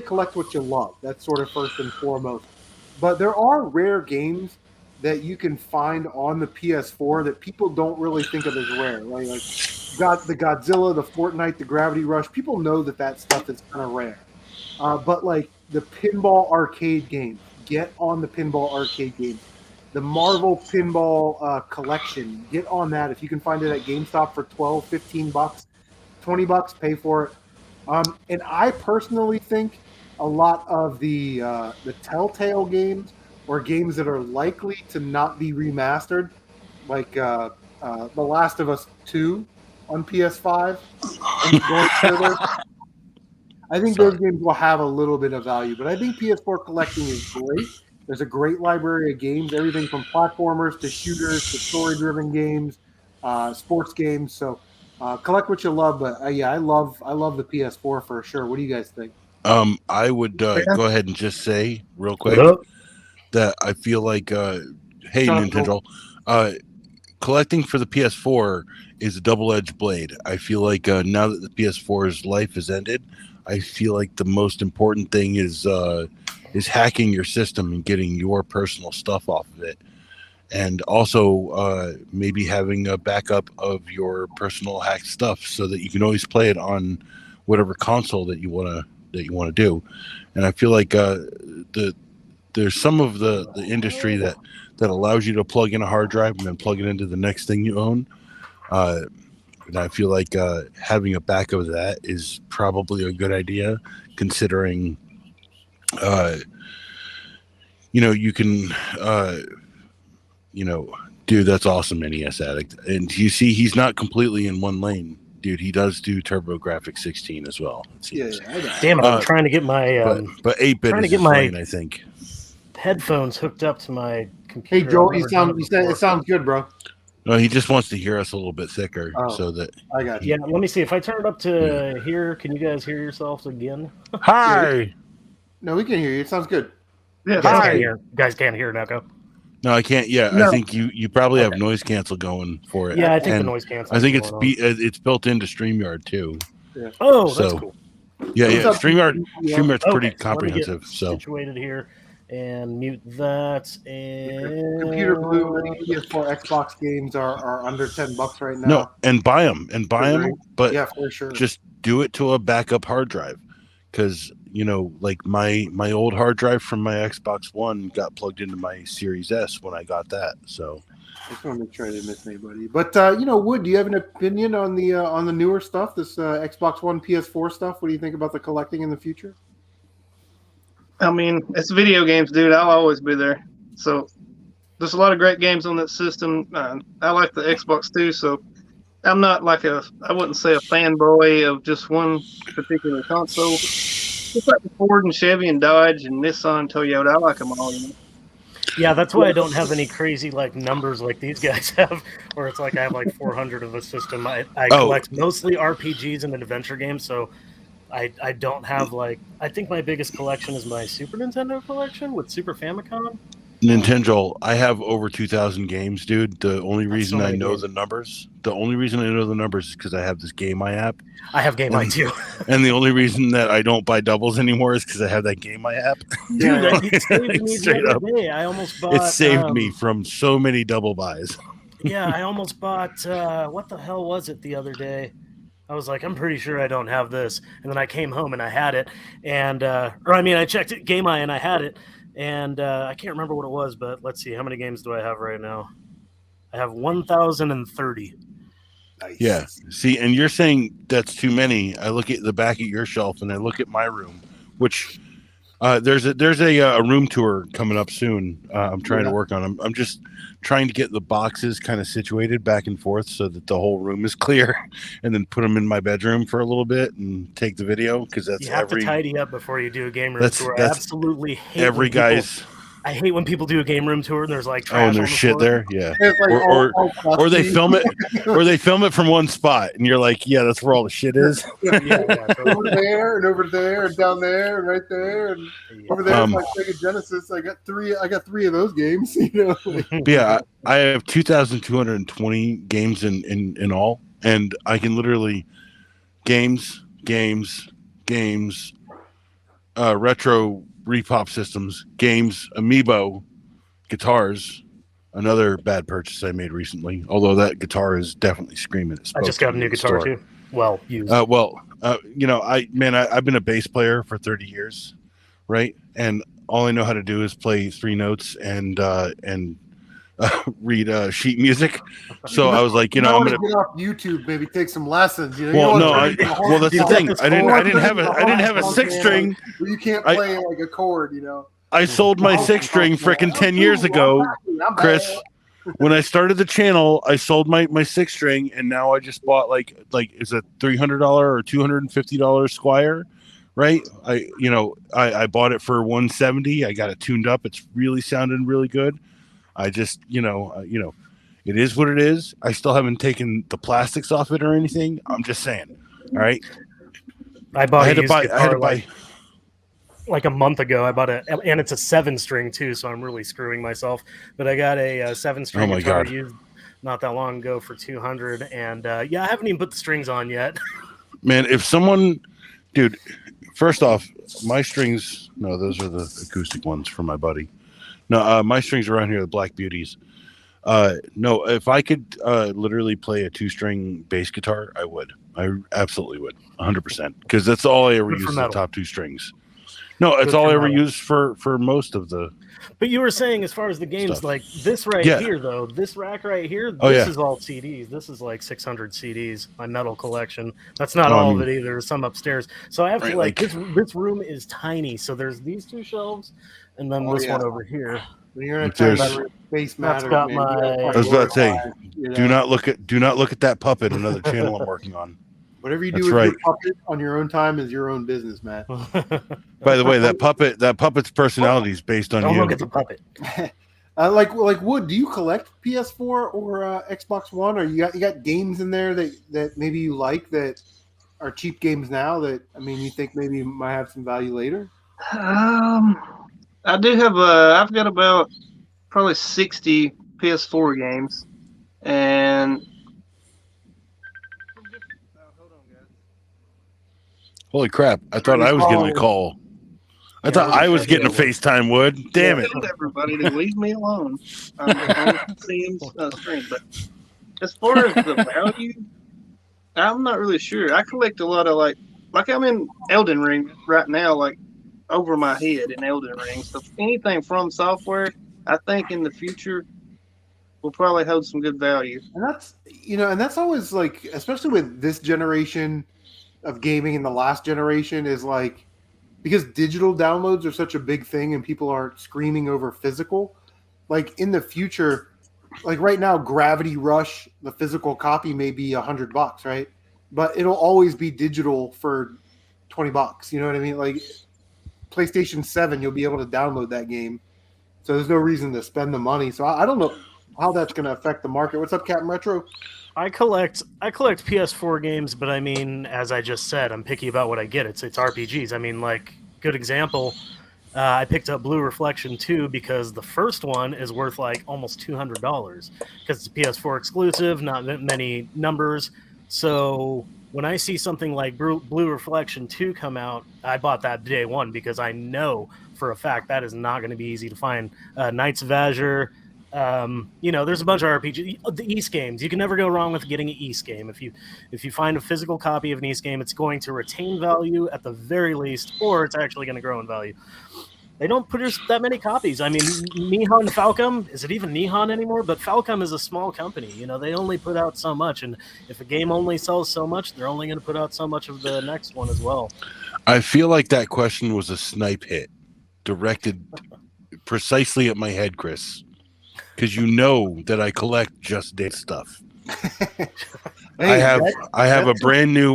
[SPEAKER 1] collect what you love. That's sort of first and foremost. But there are rare games that you can find on the PS4 that people don't really think of as rare, right? Like got the Godzilla, the Fortnite, the Gravity Rush. People know that stuff is kind of rare. But like the pinball arcade games, get on the pinball arcade games. The Marvel pinball collection, get on that. If you can find it at GameStop for 12, 15 bucks, 20 bucks, pay for it. And I personally think a lot of the Telltale games or games that are likely to not be remastered, like The Last of Us 2 on PS5, and going further, I think those games will have a little bit of value. But I think PS4 collecting is great. There's a great library of games, everything from platformers to shooters to story-driven games, sports games. So collect what you love. But yeah, I love the PS4 for sure. What do you guys think?
[SPEAKER 3] I would go ahead and just say real quick
[SPEAKER 5] What up?
[SPEAKER 3] that I feel like, hey,
[SPEAKER 1] Shut up,
[SPEAKER 3] Nintendo, collecting for the PS4 is a double-edged blade. I feel like now that the PS4's life has ended, I feel like the most important thing is hacking your system and getting your personal stuff off of it, and also maybe having a backup of your personal hacked stuff so that you can always play it on whatever console that you want to do. And I feel like there's some of the industry that allows you to plug in a hard drive and then plug it into the next thing you own. And I feel like having a backup of that is probably a good idea, considering, you can, dude, that's awesome, NES Addict. And you see, he's not completely in one lane, dude. He does do TurboGrafx 16 as well.
[SPEAKER 1] Yeah, I know.
[SPEAKER 5] Damn it! I'm trying to get my
[SPEAKER 3] but 8-bit
[SPEAKER 5] trying to
[SPEAKER 3] is
[SPEAKER 5] get
[SPEAKER 3] his
[SPEAKER 5] my-
[SPEAKER 3] lane, I think.
[SPEAKER 5] headphones hooked up to my computer.
[SPEAKER 1] Hey Joel,
[SPEAKER 5] I've never done it before.
[SPEAKER 1] it sounds good, bro.
[SPEAKER 3] No, he just wants to hear us a little bit thicker,
[SPEAKER 1] Oh.
[SPEAKER 3] so that.
[SPEAKER 1] I got you.
[SPEAKER 5] Yeah, let me see if I turn it up to here. Can you guys hear yourselves again?
[SPEAKER 3] Hi.
[SPEAKER 1] No, we can hear you. It sounds good.
[SPEAKER 4] Yeah,
[SPEAKER 5] You guys
[SPEAKER 3] Hi.
[SPEAKER 5] can't hear. You guys can't hear it now, go.
[SPEAKER 3] No, I can't. Yeah,
[SPEAKER 4] No.
[SPEAKER 3] I think you probably have noise cancel going for it.
[SPEAKER 5] Yeah, I think
[SPEAKER 3] And
[SPEAKER 5] the noise cancel.
[SPEAKER 3] I think it's built into StreamYard too.
[SPEAKER 5] Oh, that's
[SPEAKER 3] so-
[SPEAKER 5] cool.
[SPEAKER 3] Yeah,
[SPEAKER 1] What's
[SPEAKER 3] yeah.
[SPEAKER 1] up,
[SPEAKER 3] StreamYard's
[SPEAKER 5] Okay,
[SPEAKER 3] pretty
[SPEAKER 5] so
[SPEAKER 3] comprehensive.
[SPEAKER 5] Let me get
[SPEAKER 3] So
[SPEAKER 5] situated here and mute that. And
[SPEAKER 1] Computer Blue and PS4, Xbox games are under $10 right now.
[SPEAKER 3] no, and buy them, but
[SPEAKER 1] Yeah, for sure.
[SPEAKER 3] just do it to a backup hard drive, because like my old hard drive from my Xbox One got plugged into my Series S when I got that. So
[SPEAKER 1] I just want to make sure I didn't miss anybody. But Wood, do you have an opinion on the newer stuff, this Xbox One, PS4 stuff? What do you think about the collecting in the future?
[SPEAKER 4] I mean, it's video games, dude. I'll always be there. So there's a lot of great games on that system. I like the Xbox too. So I'm not like I wouldn't say a fanboy of just one particular console. Just like the Ford and Chevy and Dodge and Nissan, Toyota. I like them all.
[SPEAKER 5] Yeah, that's why I don't have any crazy like numbers like these guys have, where it's like I have like 400 of a system. I
[SPEAKER 3] Oh,
[SPEAKER 5] collect mostly RPGs and adventure games, so I don't have like I think my biggest collection is my Super Nintendo collection with Super Famicom.
[SPEAKER 3] Nintendo, I have over 2,000 games, dude. The only
[SPEAKER 5] That's so
[SPEAKER 3] reason I
[SPEAKER 5] many
[SPEAKER 3] know
[SPEAKER 5] games.
[SPEAKER 3] the numbers, is because I have this Game I app.
[SPEAKER 5] I have Game Eye
[SPEAKER 3] And,
[SPEAKER 5] too.
[SPEAKER 3] and the only reason that I don't buy doubles anymore is because I have that Game I app.
[SPEAKER 5] Dude, it saved
[SPEAKER 3] Like,
[SPEAKER 5] me the
[SPEAKER 3] straight
[SPEAKER 5] other
[SPEAKER 3] up,
[SPEAKER 5] day. I almost
[SPEAKER 3] it
[SPEAKER 5] bought
[SPEAKER 3] saved me from so many double buys.
[SPEAKER 5] yeah, I almost bought what the hell was it the other day? I was like, I'm pretty sure I don't have this. And then I came home and I had it. And, or I mean, I checked it, Game Eye, and I had it. And I can't remember what it was, but let's see. How many games do I have right now? I have 1,030.
[SPEAKER 1] Nice.
[SPEAKER 3] Yeah. See, and you're saying that's too many. I look at the back of your shelf and I look at my room, which there's a room tour coming up soon. I'm trying to work on. I'm just trying to get the boxes kind of situated back and forth so that the whole room is clear, and then put them in my bedroom for a little bit and take the video because that's
[SPEAKER 5] You have to tidy up before you do a game room
[SPEAKER 3] that's
[SPEAKER 5] tour. I
[SPEAKER 3] that's
[SPEAKER 5] absolutely hate
[SPEAKER 3] every
[SPEAKER 5] when people,
[SPEAKER 3] guy's.
[SPEAKER 5] I hate when people do a game room tour and there's like
[SPEAKER 3] Oh, and
[SPEAKER 5] trash on
[SPEAKER 3] there's
[SPEAKER 5] the
[SPEAKER 3] shit
[SPEAKER 5] floor.
[SPEAKER 3] there, yeah.
[SPEAKER 1] It's like
[SPEAKER 3] Or they film it, or they film it from one spot, and you're like, yeah, that's where all the shit is.
[SPEAKER 5] Yeah, totally.
[SPEAKER 1] over there and over there and down there and right there and over there. It's like Sega Genesis. I got three of those games. You know.
[SPEAKER 3] But yeah, I have 2,220 games in all, and I can literally games, retro repop systems, games, amiibo, guitars. Another bad purchase I made recently, although that guitar is definitely screaming.
[SPEAKER 5] I just got a new guitar too. Well, used.
[SPEAKER 3] I've been a bass player for 30 years, right? And all I know how to do is play three notes and read sheet music. So I was like, I'm gonna
[SPEAKER 1] get off YouTube, maybe take some lessons.
[SPEAKER 3] Well, that's the thing. I didn't have a six string.
[SPEAKER 1] You can't play like a chord,
[SPEAKER 3] I sold my six string frickin' 10 years ago, Chris. When I started the channel, I sold my six string, and now I just bought like is a $300 or $250 Squire, right? I bought it for $170. I got it tuned up. It's really sounding really good. I just it is what it is. I still haven't taken the plastics off it or anything. I'm just saying. All right.
[SPEAKER 5] I had to buy like a month ago. I bought and it's a 7-string too, so I'm really screwing myself. But I got a 7-string guitar used not that long ago for $200, and I haven't even put the strings on yet.
[SPEAKER 3] Man, if someone, dude, first off, my strings. No, those are the acoustic ones for my buddy. No, my strings around here are the Black Beauties. No, if I could literally play a 2-string bass guitar, I would. I absolutely would, 100%, because that's all I ever use. The top 2 strings. No, it's all I ever use for most of the.
[SPEAKER 5] But you were saying, as far as the games, like this here, though, this rack right here, is all CDs. This is like 600 CDs. My metal collection. That's not all of it either. There's some upstairs. So I have to this room is tiny. So there's these 2 shelves, and then this one over here.
[SPEAKER 1] When you're in a space matter,
[SPEAKER 5] got
[SPEAKER 1] man,
[SPEAKER 3] I was about to say, do not look at that puppet. Another channel I'm working on.
[SPEAKER 1] Whatever you do with your puppet on your own time is your own business, Matt.
[SPEAKER 3] By the way, that puppet's personality is based on you.
[SPEAKER 5] Don't look at the puppet.
[SPEAKER 1] Like Wood, do you collect PS4 or Xbox One? Or you got games in there that maybe you like that are cheap games now that you think maybe might have some value later?
[SPEAKER 4] I do have I've got about probably 60 PS4 games, and
[SPEAKER 3] holy crap! I thought I was getting a call. I thought I was getting a FaceTime. Wood, damn it!
[SPEAKER 4] Everybody to leave me alone. I'm seeing stream, but as far as the value, I'm not really sure. I collect a lot of like I'm in Elden Ring right now, like over my head in Elden Ring. So anything from software, I think in the future will probably hold some good value.
[SPEAKER 1] And that's always like, especially with this generation of gaming and the last generation, is like, because digital downloads are such a big thing and people aren't screaming over physical, like in the future, like right now, Gravity Rush, the physical copy may be $100, right? But it'll always be digital for $20. You know what I mean? Like PlayStation 7, you'll be able to download that game So there's no reason to spend the money. So I don't know how that's going to affect the market. What's up, Captain Retro?
[SPEAKER 5] I collect PS4 games, but I mean, as I just said, I'm picky about what I get. It's RPGs. I mean, like, good example. I picked up Blue Reflection 2 because the first one is worth like almost $200 because it's a PS4 exclusive, not many numbers. So when I see something like Blue Reflection 2 come out, I bought that day one because I know for a fact that is not going to be easy to find. Knights of Azure, there's a bunch of RPG, the East games. You can never go wrong with getting an East game. If you find a physical copy of an East game, it's going to retain value at the very least, or it's actually going to grow in value. They don't produce that many copies. I mean, Nihon Falcom, is it even Nihon anymore? But Falcom is a small company. They only put out so much, and if a game only sells so much, they're only going to put out so much of the next one as well.
[SPEAKER 3] I feel like that question was a snipe hit directed precisely at my head, Chris, because you know that I collect Just Dance stuff.
[SPEAKER 1] Hey,
[SPEAKER 3] I have a brand new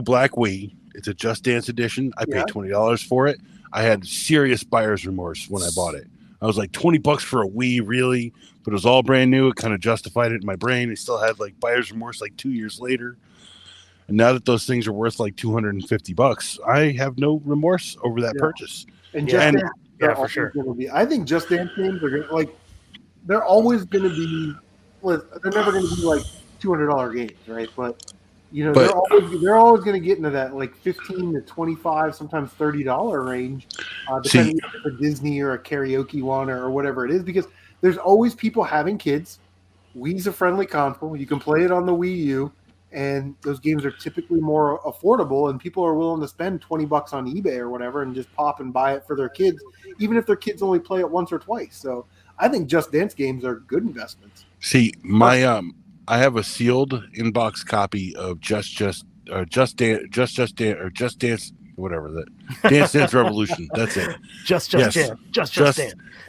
[SPEAKER 3] Black Wii. It's a Just Dance edition. I paid $20 for it. I had serious buyer's remorse when I bought it. I was like, $20 for a Wii, really? But it was all brand new. It kind of justified it in my brain. It still had like buyer's remorse like 2 years later. And now that those things are worth like $250, I have no remorse over that purchase.
[SPEAKER 1] And Just Dance, for sure. I think Just Dance games are they're always going to be. They're never going to be like $200 games, right? But they're always going to get into that like $15 to $25, sometimes $30 range, depending if it's a Disney or a karaoke one or whatever it is. Because there's always people having kids. Wii's a friendly console. You can play it on the Wii U, and those games are typically more affordable. And people are willing to spend $20 on eBay or whatever, and just pop and buy it for their kids, even if their kids only play it once or twice. So I think Just Dance games are good investments.
[SPEAKER 3] See, I have a sealed inbox copy of Just Dance, whatever that Dance Revolution. That's it.
[SPEAKER 5] Just Dance.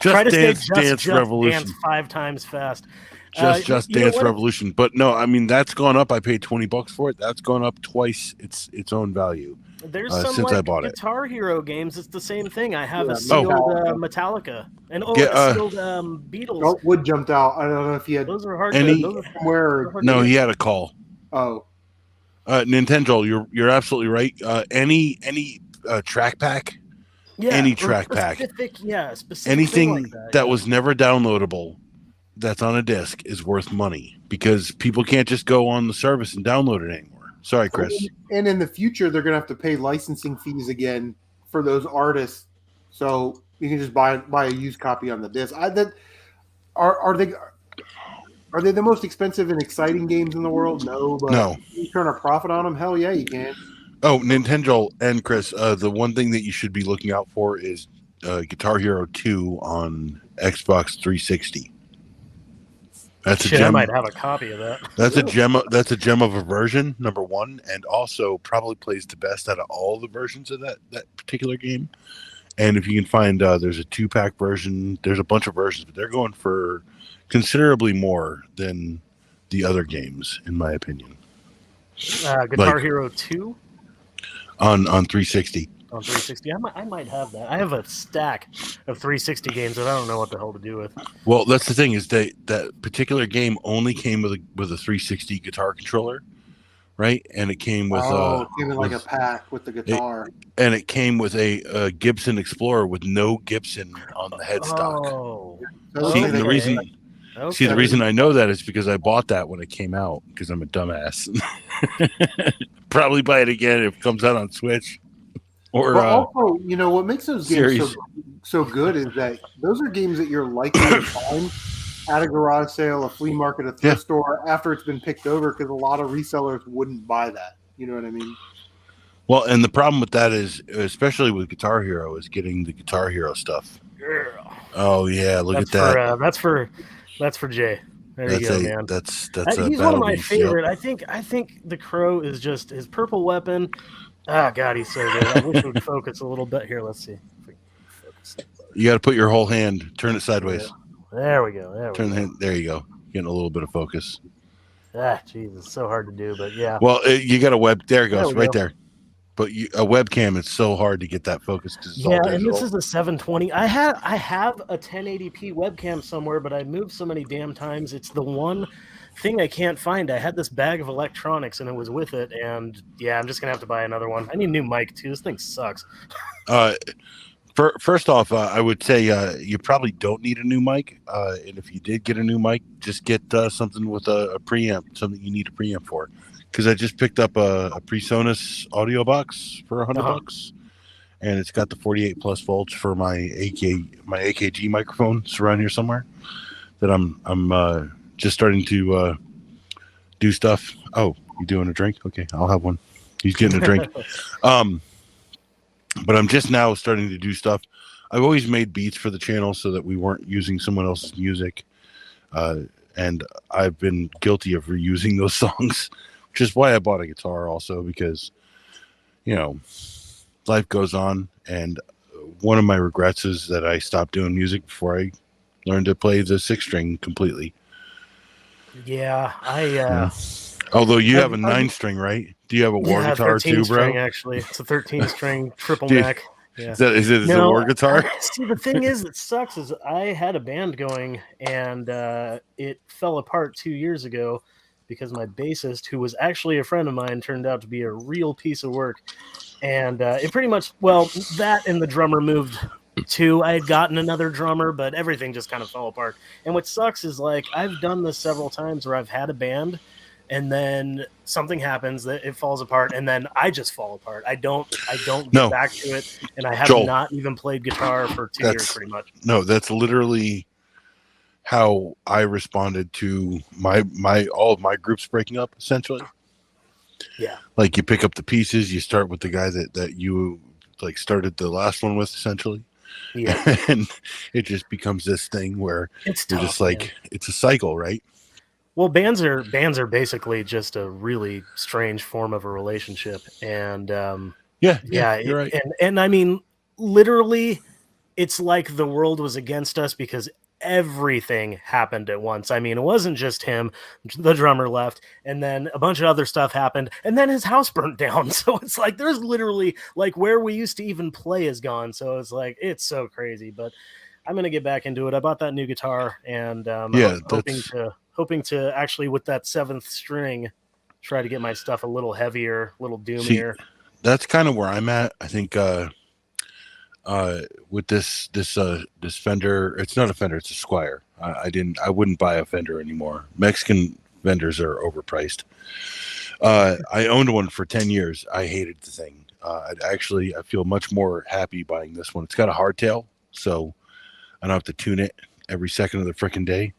[SPEAKER 5] Try to say Just Revolution. Dance 5 times fast.
[SPEAKER 3] Just Dance Revolution. But no, I mean that's gone up. I paid $20 for it. That's gone up twice its own value.
[SPEAKER 5] There's some
[SPEAKER 3] since I bought
[SPEAKER 5] Guitar Hero games. It's the same thing. I have a sealed Metallica and a sealed Beatles.
[SPEAKER 1] Oh, Wood jumped out. I don't know if he had.
[SPEAKER 5] Those are hard.
[SPEAKER 3] No, he had a call.
[SPEAKER 1] Oh,
[SPEAKER 3] Nintendo, you're absolutely right. Any track pack, any track pack,
[SPEAKER 5] specific
[SPEAKER 3] anything
[SPEAKER 5] like
[SPEAKER 3] that was never downloadable, that's on a disc is worth money because people can't just go on the service and download it anymore. Sorry, Chris.
[SPEAKER 1] And in the future, they're going to have to pay licensing fees again for those artists. So you can just buy a used copy on the disc. Are they the most expensive and exciting games in the world? No, but
[SPEAKER 3] no.
[SPEAKER 1] Can you turn a profit on them? Hell yeah, you can.
[SPEAKER 3] Oh, Nintendo and Chris, the one thing that you should be looking out for is Guitar Hero 2 on Xbox 360. That's a gem.
[SPEAKER 5] I might have a copy of that.
[SPEAKER 3] That's a gem. That's a gem of a version, number one, and also probably plays the best out of all the versions of that particular game. And if you can find, there's a 2-pack version. There's a bunch of versions, but they're going for considerably more than the other games, in my opinion.
[SPEAKER 5] Guitar Hero 2
[SPEAKER 3] on 360.
[SPEAKER 5] On 360, I might have that. I have a stack of 360 games that I don't know what the hell to do with.
[SPEAKER 3] Well, that's the thing is that particular game only came with a 360 guitar controller, right? And it came with
[SPEAKER 1] it came in like a pack with the guitar.
[SPEAKER 3] It came with a Gibson Explorer with no Gibson on the headstock.
[SPEAKER 5] Oh,
[SPEAKER 3] the reason I know that is because I bought that when it came out because I'm a dumbass. Probably buy it again if it comes out on Switch. Or
[SPEAKER 1] also, what makes those games so good is that those are games that you're likely to find at a garage sale, a flea market, a thrift store after it's been picked over because a lot of resellers wouldn't buy that. You know what I mean?
[SPEAKER 3] Well, and the problem with that is, especially with Guitar Hero, is getting the Guitar Hero stuff.
[SPEAKER 5] Yeah.
[SPEAKER 3] Oh yeah, look at that.
[SPEAKER 5] That's for Jay. There you go, man.
[SPEAKER 3] That's
[SPEAKER 5] he's one of my favorite. Yep. I think the Crow is just his purple weapon. Ah, God, he's so good. I wish we would focus a little bit here. Let's see.
[SPEAKER 3] You got to put your whole hand, turn it sideways.
[SPEAKER 5] There we go.
[SPEAKER 3] There you go. Getting a little bit of focus.
[SPEAKER 5] Ah, jeez, it's so hard to do, but yeah.
[SPEAKER 3] Well, you got a web. There it goes, right there. but a webcam, it's so hard to get that focus because it's all
[SPEAKER 5] Yeah,
[SPEAKER 3] digital.
[SPEAKER 5] and this is a 720. I have a 1080p webcam somewhere, but I moved so many damn times. It's the one thing I can't find. I had this bag of electronics and it was with it, and yeah, I'm just gonna have to buy another one. I need a new mic too. This thing sucks.
[SPEAKER 3] First off, I would say you probably don't need a new mic. And if you did get a new mic, just get something with a preamp, something you need a preamp for. Because I just picked up a PreSonus audio box for $100, and it's got the 48 plus volts for my AKG microphone around here somewhere. That I'm just starting to do stuff. Oh, you doing a drink? Okay, I'll have one. He's getting a drink. But I'm just now starting to do stuff. I've always made beats for the channel so that we weren't using someone else's music. And I've been guilty of reusing those songs, which is why I bought a guitar also, because, you know, life goes on. And one of my regrets is that I stopped doing music before I learned to play the 6-string completely.
[SPEAKER 5] Yeah,
[SPEAKER 3] Although you have a 9-string, right? Do you have a war guitar too, bro?
[SPEAKER 5] String, actually, it's a 13-string triple
[SPEAKER 3] Dude,
[SPEAKER 5] neck. Yeah.
[SPEAKER 3] Is it a war guitar?
[SPEAKER 5] See, the thing is that sucks is I had a band going and it fell apart 2 years ago because my bassist, who was actually a friend of mine, turned out to be a real piece of work. And it pretty much, that and the drummer moved too. I had gotten another drummer, but everything just kind of fell apart. And what sucks is, like, I've done this several times where I've had a band and then something happens that it falls apart, and then I just fall apart. I don't get back to it, and I have not even played guitar for 2 years, pretty much.
[SPEAKER 3] No, that's literally how I responded to all of my groups breaking up, essentially.
[SPEAKER 5] Yeah,
[SPEAKER 3] like you pick up the pieces, you start with the guy that you like started the last one with, essentially.
[SPEAKER 5] Yeah,
[SPEAKER 3] and it just becomes this thing where
[SPEAKER 5] it's
[SPEAKER 3] you're
[SPEAKER 5] tough,
[SPEAKER 3] just like, man. It's a cycle, right?
[SPEAKER 5] Well, bands are basically just a really strange form of a relationship, and
[SPEAKER 3] you're right.
[SPEAKER 5] And I mean, literally, it's like the world was against us because everything happened at once. I mean, it wasn't just him; the drummer left, and then a bunch of other stuff happened, and then his house burnt down. So it's like there's literally, like, where we used to even play is gone. So it's like it's so crazy, but I'm gonna get back into it. I bought that new guitar, and I'm hoping to actually, with that 7th string, try to get my stuff a little heavier, a little doomier.
[SPEAKER 3] See, that's kind of where I'm at. I think with this Fender, it's not a Fender, it's a Squier. I wouldn't buy a Fender anymore. Mexican Fenders are overpriced. I owned one for 10 years. I hated the thing. I feel much more happy buying this one. It's got a hardtail, so I don't have to tune it every second of the freaking day.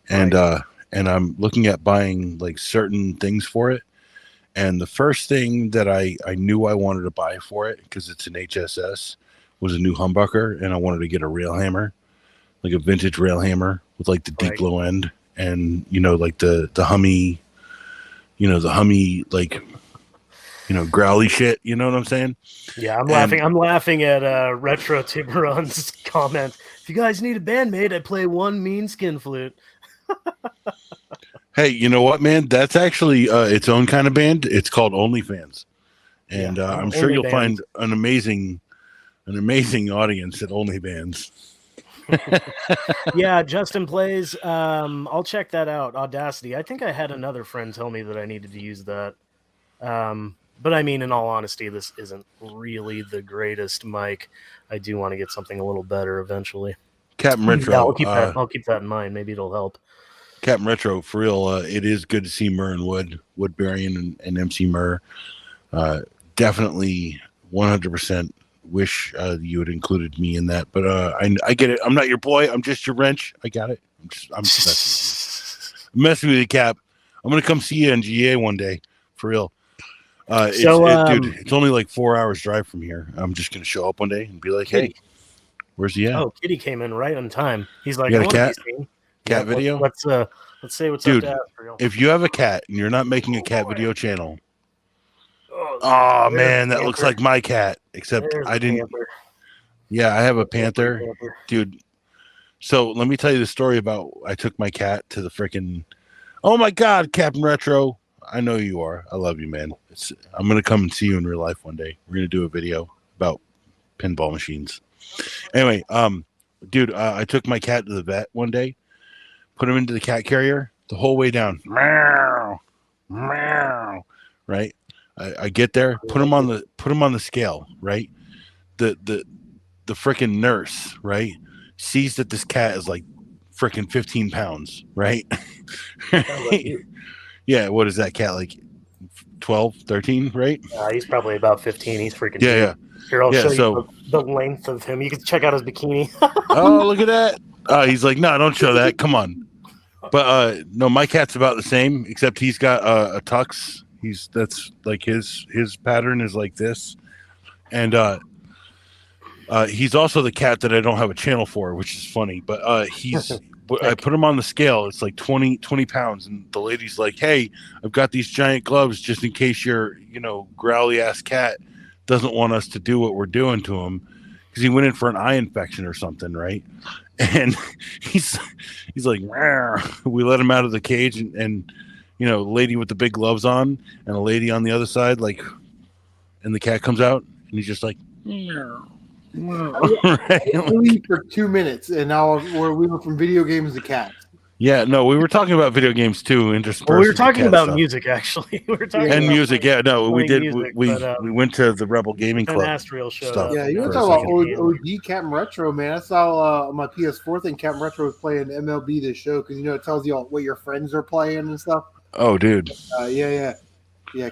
[SPEAKER 3] And and I'm looking at buying like certain things for it. And the first thing that I knew I wanted to buy for it, because it's an HSS, was a new humbucker, and I wanted to get a rail hammer, like a vintage rail hammer with like the deep low end, and like the hummy, like growly shit. You know what I'm saying?
[SPEAKER 5] Yeah, I'm laughing at Retro Tiburon's comment. If you guys need a bandmate, I play one mean skin flute.
[SPEAKER 3] Hey, you know what, man? That's actually its own kind of band. It's called OnlyFans, and I'm sure you'll find an amazing audience at OnlyFans.
[SPEAKER 5] Yeah, Justin plays. I'll check that out. Audacity. I think I had another friend tell me that I needed to use that. But I mean, in all honesty, this isn't really the greatest mic. I do want to get something a little better eventually.
[SPEAKER 3] Captain Retro.
[SPEAKER 5] Yeah, I'll keep that in mind. Maybe it'll help.
[SPEAKER 3] Captain Retro, for real, it is good to see Murr and Woodbury and Emceemur. Definitely 100% wish you had included me in that. But I get it. I'm not your boy. I'm just your wrench. I got it. I'm just messing with you, Cap. I'm going to come see you in GA one day, for real. Dude, it's only like 4 hours drive from here. I'm just going to show up one day and be like, hey, where's he at?
[SPEAKER 5] Oh, Kitty came in right on time. He's like,
[SPEAKER 3] you got a cat? Cat video?
[SPEAKER 5] Let's say what's
[SPEAKER 3] dude,
[SPEAKER 5] up to
[SPEAKER 3] if you have a cat and you're not making a cat video channel, oh man, that looks like my cat, except I didn't. Panther. Yeah, I have a panther, dude. So let me tell you the story about I took my cat to the freaking. Oh my God, Captain Retro! I know you are. I love you, man. I'm gonna come and see you in real life one day. We're gonna do a video about pinball machines. Anyway, dude, I took my cat to the vet one day, put him into the cat carrier the whole way down. Meow, meow. Right. I get there, put him on the scale. Right. The freaking nurse, right, sees that this cat is like freaking 15 pounds. Right. Yeah. What is that cat like? 12, 13, right?
[SPEAKER 5] He's probably about 15. He's freaking
[SPEAKER 3] Yeah,
[SPEAKER 5] huge.
[SPEAKER 3] yeah.
[SPEAKER 5] Here, I'll show
[SPEAKER 3] So
[SPEAKER 5] you the length of him. You can check out his bikini.
[SPEAKER 3] oh, look at that. He's like, no, don't show that. Come on. But no, my cat's about the same, except he's got a tux. That's like his pattern is like this, and he's also the cat that I don't have a channel for, which is funny. But I put him on the scale. It's like 20 pounds, and the lady's like, "Hey, I've got these giant gloves just in case your growly ass cat doesn't want us to do what we're doing to him because he went in for an eye infection or something, right?" And he's like, "Rawr." We let him out of the cage, and the lady with the big gloves on, and a lady on the other side, like, and the cat comes out, and he's just like,
[SPEAKER 1] right? Only for 2 minutes, and now we went from video games to cats.
[SPEAKER 3] Yeah, no, we were talking about video games too. Interspersed.
[SPEAKER 5] Well, we were talking about
[SPEAKER 3] stuff.
[SPEAKER 5] Music, actually. We were talking
[SPEAKER 3] and
[SPEAKER 5] about
[SPEAKER 3] music. Yeah, no, we did.
[SPEAKER 5] music,
[SPEAKER 3] we
[SPEAKER 5] but,
[SPEAKER 3] we went to the Rebel Gaming Club.
[SPEAKER 5] Astriel showed
[SPEAKER 3] stuff.
[SPEAKER 5] up.
[SPEAKER 1] Yeah, you
[SPEAKER 3] for
[SPEAKER 1] were
[SPEAKER 3] a
[SPEAKER 1] talking
[SPEAKER 3] second.
[SPEAKER 1] about OG Captain Retro, man. I saw on my PS4 thing, Captain Retro was playing MLB this show because it tells you all what your friends are playing and stuff.
[SPEAKER 3] Oh, dude.
[SPEAKER 1] Yeah,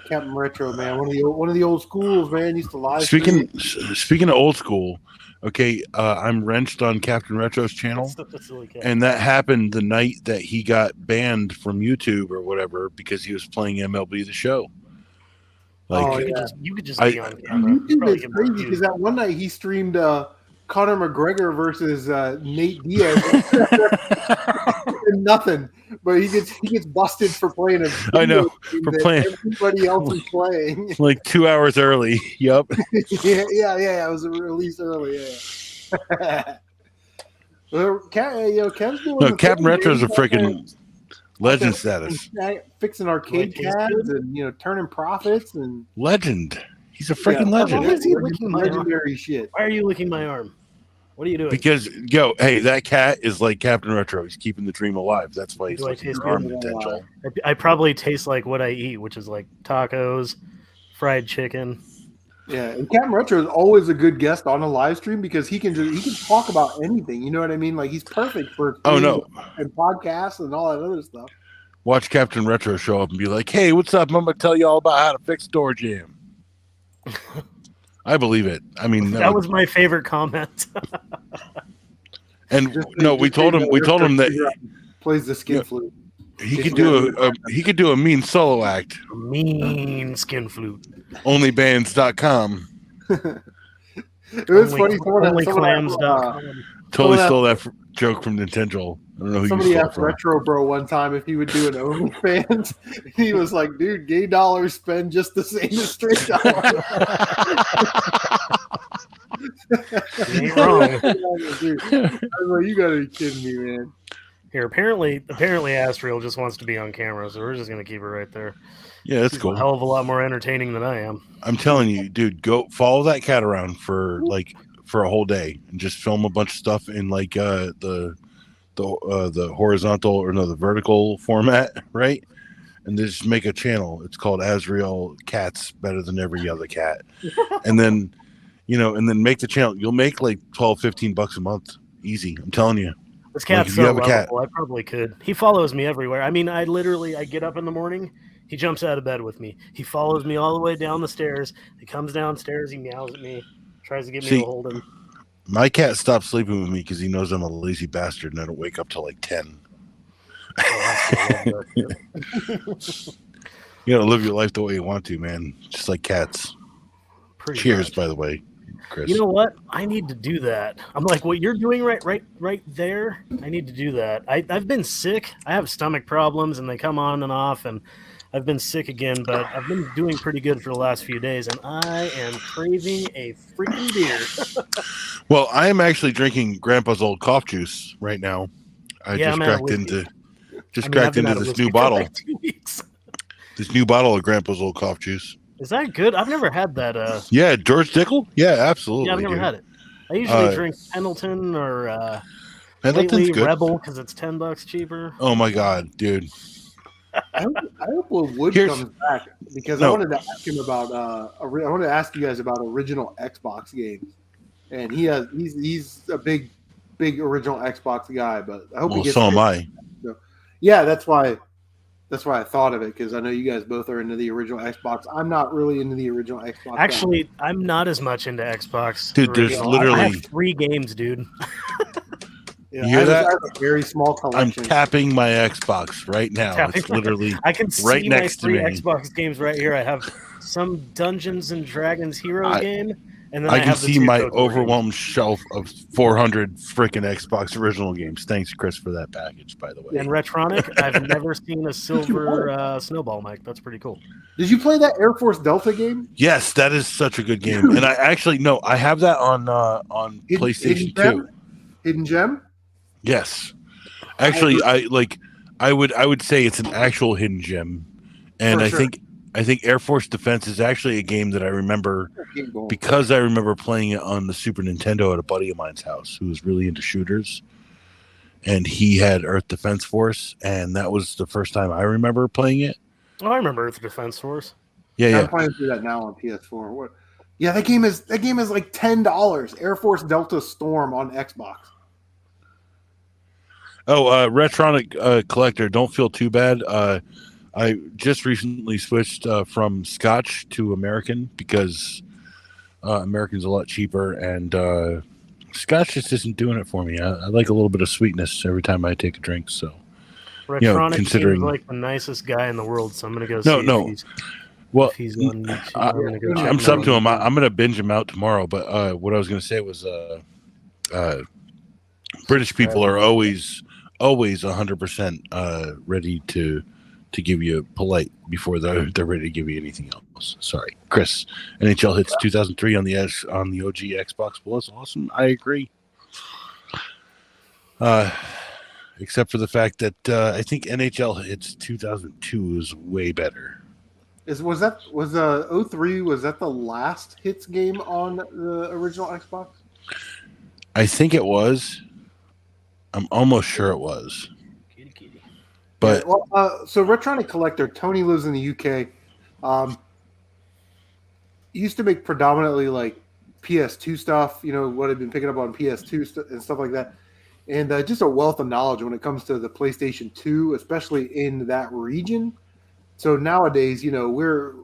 [SPEAKER 1] Captain Retro, man. One of the old schools, man. Used to live.
[SPEAKER 3] Speaking of old school, okay, I'm wrenched on Captain Retro's channel, and that happened the night that he got banned from YouTube or whatever because he was playing MLB The Show. Like,
[SPEAKER 5] you could just be on camera.
[SPEAKER 1] YouTube is crazy because that one night he streamed Conor McGregor versus Nate Diaz. Nothing, but he gets busted for playing a.
[SPEAKER 3] I know for playing.
[SPEAKER 1] Everybody else is playing
[SPEAKER 3] like 2 hours early. Yep.
[SPEAKER 1] yeah. It was released early. Yeah. Ken's doing.
[SPEAKER 3] No, Captain Retro's a freaking legend status.
[SPEAKER 1] Fixing arcade cabs and turning profits and
[SPEAKER 3] legend. He's a freaking legend.
[SPEAKER 5] Why is he licking my
[SPEAKER 1] legendary
[SPEAKER 5] arm?
[SPEAKER 1] shit.
[SPEAKER 5] Why are you licking my arm? What are you doing?
[SPEAKER 3] Because hey, that cat is like Captain Retro. He's keeping the dream alive. That's why he's licking your arm intentional.
[SPEAKER 5] I probably taste like what I eat, which is like tacos, fried chicken.
[SPEAKER 1] Yeah, and Captain Retro is always a good guest on a live stream because he can talk about anything. You know what I mean? Like he's perfect for and podcasts and all that other stuff.
[SPEAKER 3] Watch Captain Retro show up and be like, "Hey, what's up? I'm gonna tell you all about how to fix door jam." I believe it. I mean,
[SPEAKER 5] that was my favorite comment.
[SPEAKER 3] And we told him that
[SPEAKER 1] plays the skin flute.
[SPEAKER 3] He could do a mean solo act.
[SPEAKER 5] Mean skin flute.
[SPEAKER 3] Onlybands.com.
[SPEAKER 1] It was funny.
[SPEAKER 5] Onlyclams.com.
[SPEAKER 3] Totally stole that joke from Nintendo. I don't know who
[SPEAKER 1] somebody
[SPEAKER 3] you
[SPEAKER 1] asked Retro Bro one time if he would do an OnlyFans. He was like, "Dude, gay dollars spend just the same as straight dollars."
[SPEAKER 5] You ain't wrong.
[SPEAKER 1] Dude, I was like, "You gotta be kidding me, man."
[SPEAKER 5] Here, apparently, Astriel just wants to be on camera, so we're just gonna keep it right there.
[SPEAKER 3] Yeah, that's cool.
[SPEAKER 5] A hell of a lot more entertaining than I am.
[SPEAKER 3] I'm telling you, dude, go follow that cat around for a whole day and just film a bunch of stuff in like the horizontal or the vertical format, right? And just make a channel. It's called Azrael Cats Better Than Every Other Cat. And then make the channel. You'll make like $12-15 a month. Easy. I'm telling you.
[SPEAKER 5] This cat's so lovable. I probably could. He follows me everywhere. I mean, I get up in the morning, he jumps out of bed with me. He follows me all the way down the stairs. He comes downstairs, he meows at me, tries to get me to hold him.
[SPEAKER 3] My cat stopped sleeping with me because he knows I'm a lazy bastard and I don't wake up till like 10. You gotta live your life the way you want to, man. Just like cats. Cheers, by the way, Chris.
[SPEAKER 5] You know what? I need to do that. I'm like, what you're doing right there. I need to do that. I've been sick. I have stomach problems, and they come on and off, and I've been sick again. But I've been doing pretty good for the last few days, and I am craving a freaking beer.
[SPEAKER 3] Well, I am actually drinking Grandpa's old cough juice right now. I just cracked into this new bottle.
[SPEAKER 5] Like 2 weeks.
[SPEAKER 3] This new bottle of Grandpa's old cough juice.
[SPEAKER 5] Is that good? I've never had that.
[SPEAKER 3] Yeah, George Dickel. Yeah, absolutely.
[SPEAKER 5] Yeah, I've never
[SPEAKER 3] dude.
[SPEAKER 5] had it. I usually drink Pendleton or
[SPEAKER 3] Pendleton's
[SPEAKER 5] lately
[SPEAKER 3] good.
[SPEAKER 5] Rebel because it's $10 cheaper.
[SPEAKER 3] Oh my god, dude.
[SPEAKER 1] I hope Wood comes back because I wanted to ask him about. I wanted to ask you guys about original Xbox games, and he's a big original Xbox guy. But I hope he gets.
[SPEAKER 3] So am I.
[SPEAKER 1] So, yeah, that's why I thought of it because I know you guys both are into the original Xbox. I'm not really into the original Xbox.
[SPEAKER 5] Actually, I'm not as much into Xbox.
[SPEAKER 3] Dude, there's literally
[SPEAKER 5] I have 3 games, dude.
[SPEAKER 1] You hear that? I have a very small collection.
[SPEAKER 3] I'm tapping my Xbox right now. It's literally
[SPEAKER 5] I can see
[SPEAKER 3] right
[SPEAKER 5] my
[SPEAKER 3] next to
[SPEAKER 5] 3
[SPEAKER 3] me.
[SPEAKER 5] Xbox games right here. I have some Dungeons and Dragons hero game, and then
[SPEAKER 3] I can
[SPEAKER 5] have the
[SPEAKER 3] see
[SPEAKER 5] 2
[SPEAKER 3] my
[SPEAKER 5] Total
[SPEAKER 3] overwhelmed shelf of 400 freaking Xbox original games. Thanks, Chris, for that package, by the way.
[SPEAKER 5] And Retronic, I've never seen a silver snowball mic. That's pretty cool.
[SPEAKER 1] Did you play that Air Force Delta game?
[SPEAKER 3] Yes, that is such a good game. And I actually I have that on PlayStation 2.
[SPEAKER 1] Hidden Gem?
[SPEAKER 3] Yes. Actually, I would say it's an actual hidden gem. And I think Air Force Defense is actually a game that I remember because I remember playing it on the Super Nintendo at a buddy of mine's house who was really into shooters. And he had Earth Defense Force, and that was the first time I remember playing it.
[SPEAKER 5] Oh, I remember Earth Defense Force.
[SPEAKER 3] Yeah.
[SPEAKER 1] I'm playing through that now on PS4. What? Yeah, that game is like $10. Air Force Delta Storm on Xbox.
[SPEAKER 3] Oh, Retronic Collector, don't feel too bad. I just recently switched from Scotch to American because American's a lot cheaper, and Scotch just isn't doing it for me. I like a little bit of sweetness every time I take a drink. So,
[SPEAKER 5] Retronic
[SPEAKER 3] considering
[SPEAKER 5] seems like the nicest guy in the world, so I'm gonna go. If he's on YouTube.
[SPEAKER 3] I'm subbed to him. I'm gonna binge him out tomorrow. But what I was gonna say was, British people are always 100% ready to give you polite before they're ready to give you anything else. Sorry, Chris. NHL hits 2003 on the OG Xbox was awesome. I agree. Except for the fact that I think NHL hits 2002 is way better.
[SPEAKER 1] Was 03? Was that the last hits game on the original Xbox?
[SPEAKER 3] I think it was. I'm almost sure it was. But
[SPEAKER 1] so Retronic Collector, Tony lives in the UK. He used to make predominantly like PS2 stuff, what I've been picking up on PS2 and stuff like that. And just a wealth of knowledge when it comes to the PlayStation 2, especially in that region. So nowadays, we're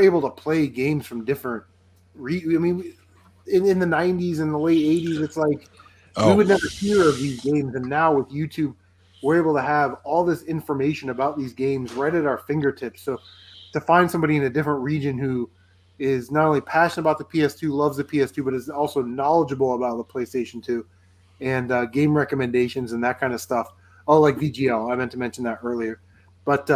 [SPEAKER 1] able to play games from different in the 90s and the late 80s, it's like we would never hear of these games. And now with YouTube, we're able to have all this information about these games right at our fingertips. So to find somebody in a different region who is not only passionate about the PS2, loves the PS2, but is also knowledgeable about the PlayStation 2 and game recommendations and that kind of stuff. Oh, like VGL. I meant to mention that earlier. But,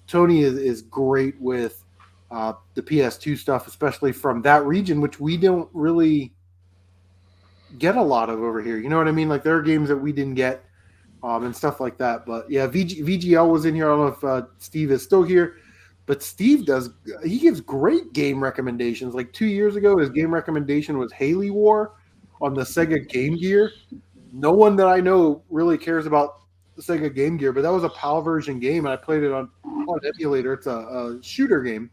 [SPEAKER 1] Tony is great with the PS2 stuff, especially from that region, which we don't really get a lot of over here. You know what I mean? Like there are games that we didn't get and stuff like that. But yeah, VGL was in here. I don't know if Steve is still here, but Steve gives great game recommendations. Like 2 years ago, his game recommendation was Haley War on the Sega Game Gear. No one that I know really cares about the Sega Game Gear, but that was a PAL version game, and I played it on emulator. It's a shooter game,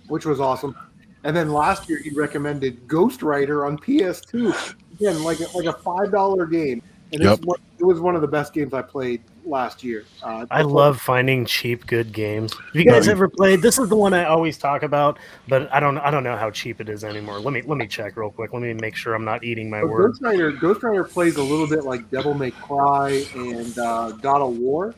[SPEAKER 1] which was awesome. And then last year he recommended Ghost Rider on PS2. Again, like a $5 game. And it was one of the best games I played last year.
[SPEAKER 5] I love finding cheap, good games. Have you guys ever played? This is the one I always talk about, but I don't know how cheap it is anymore. Let me check real quick. Let me make sure I'm not eating my words.
[SPEAKER 1] Ghost Rider plays a little bit like Devil May Cry and God of War.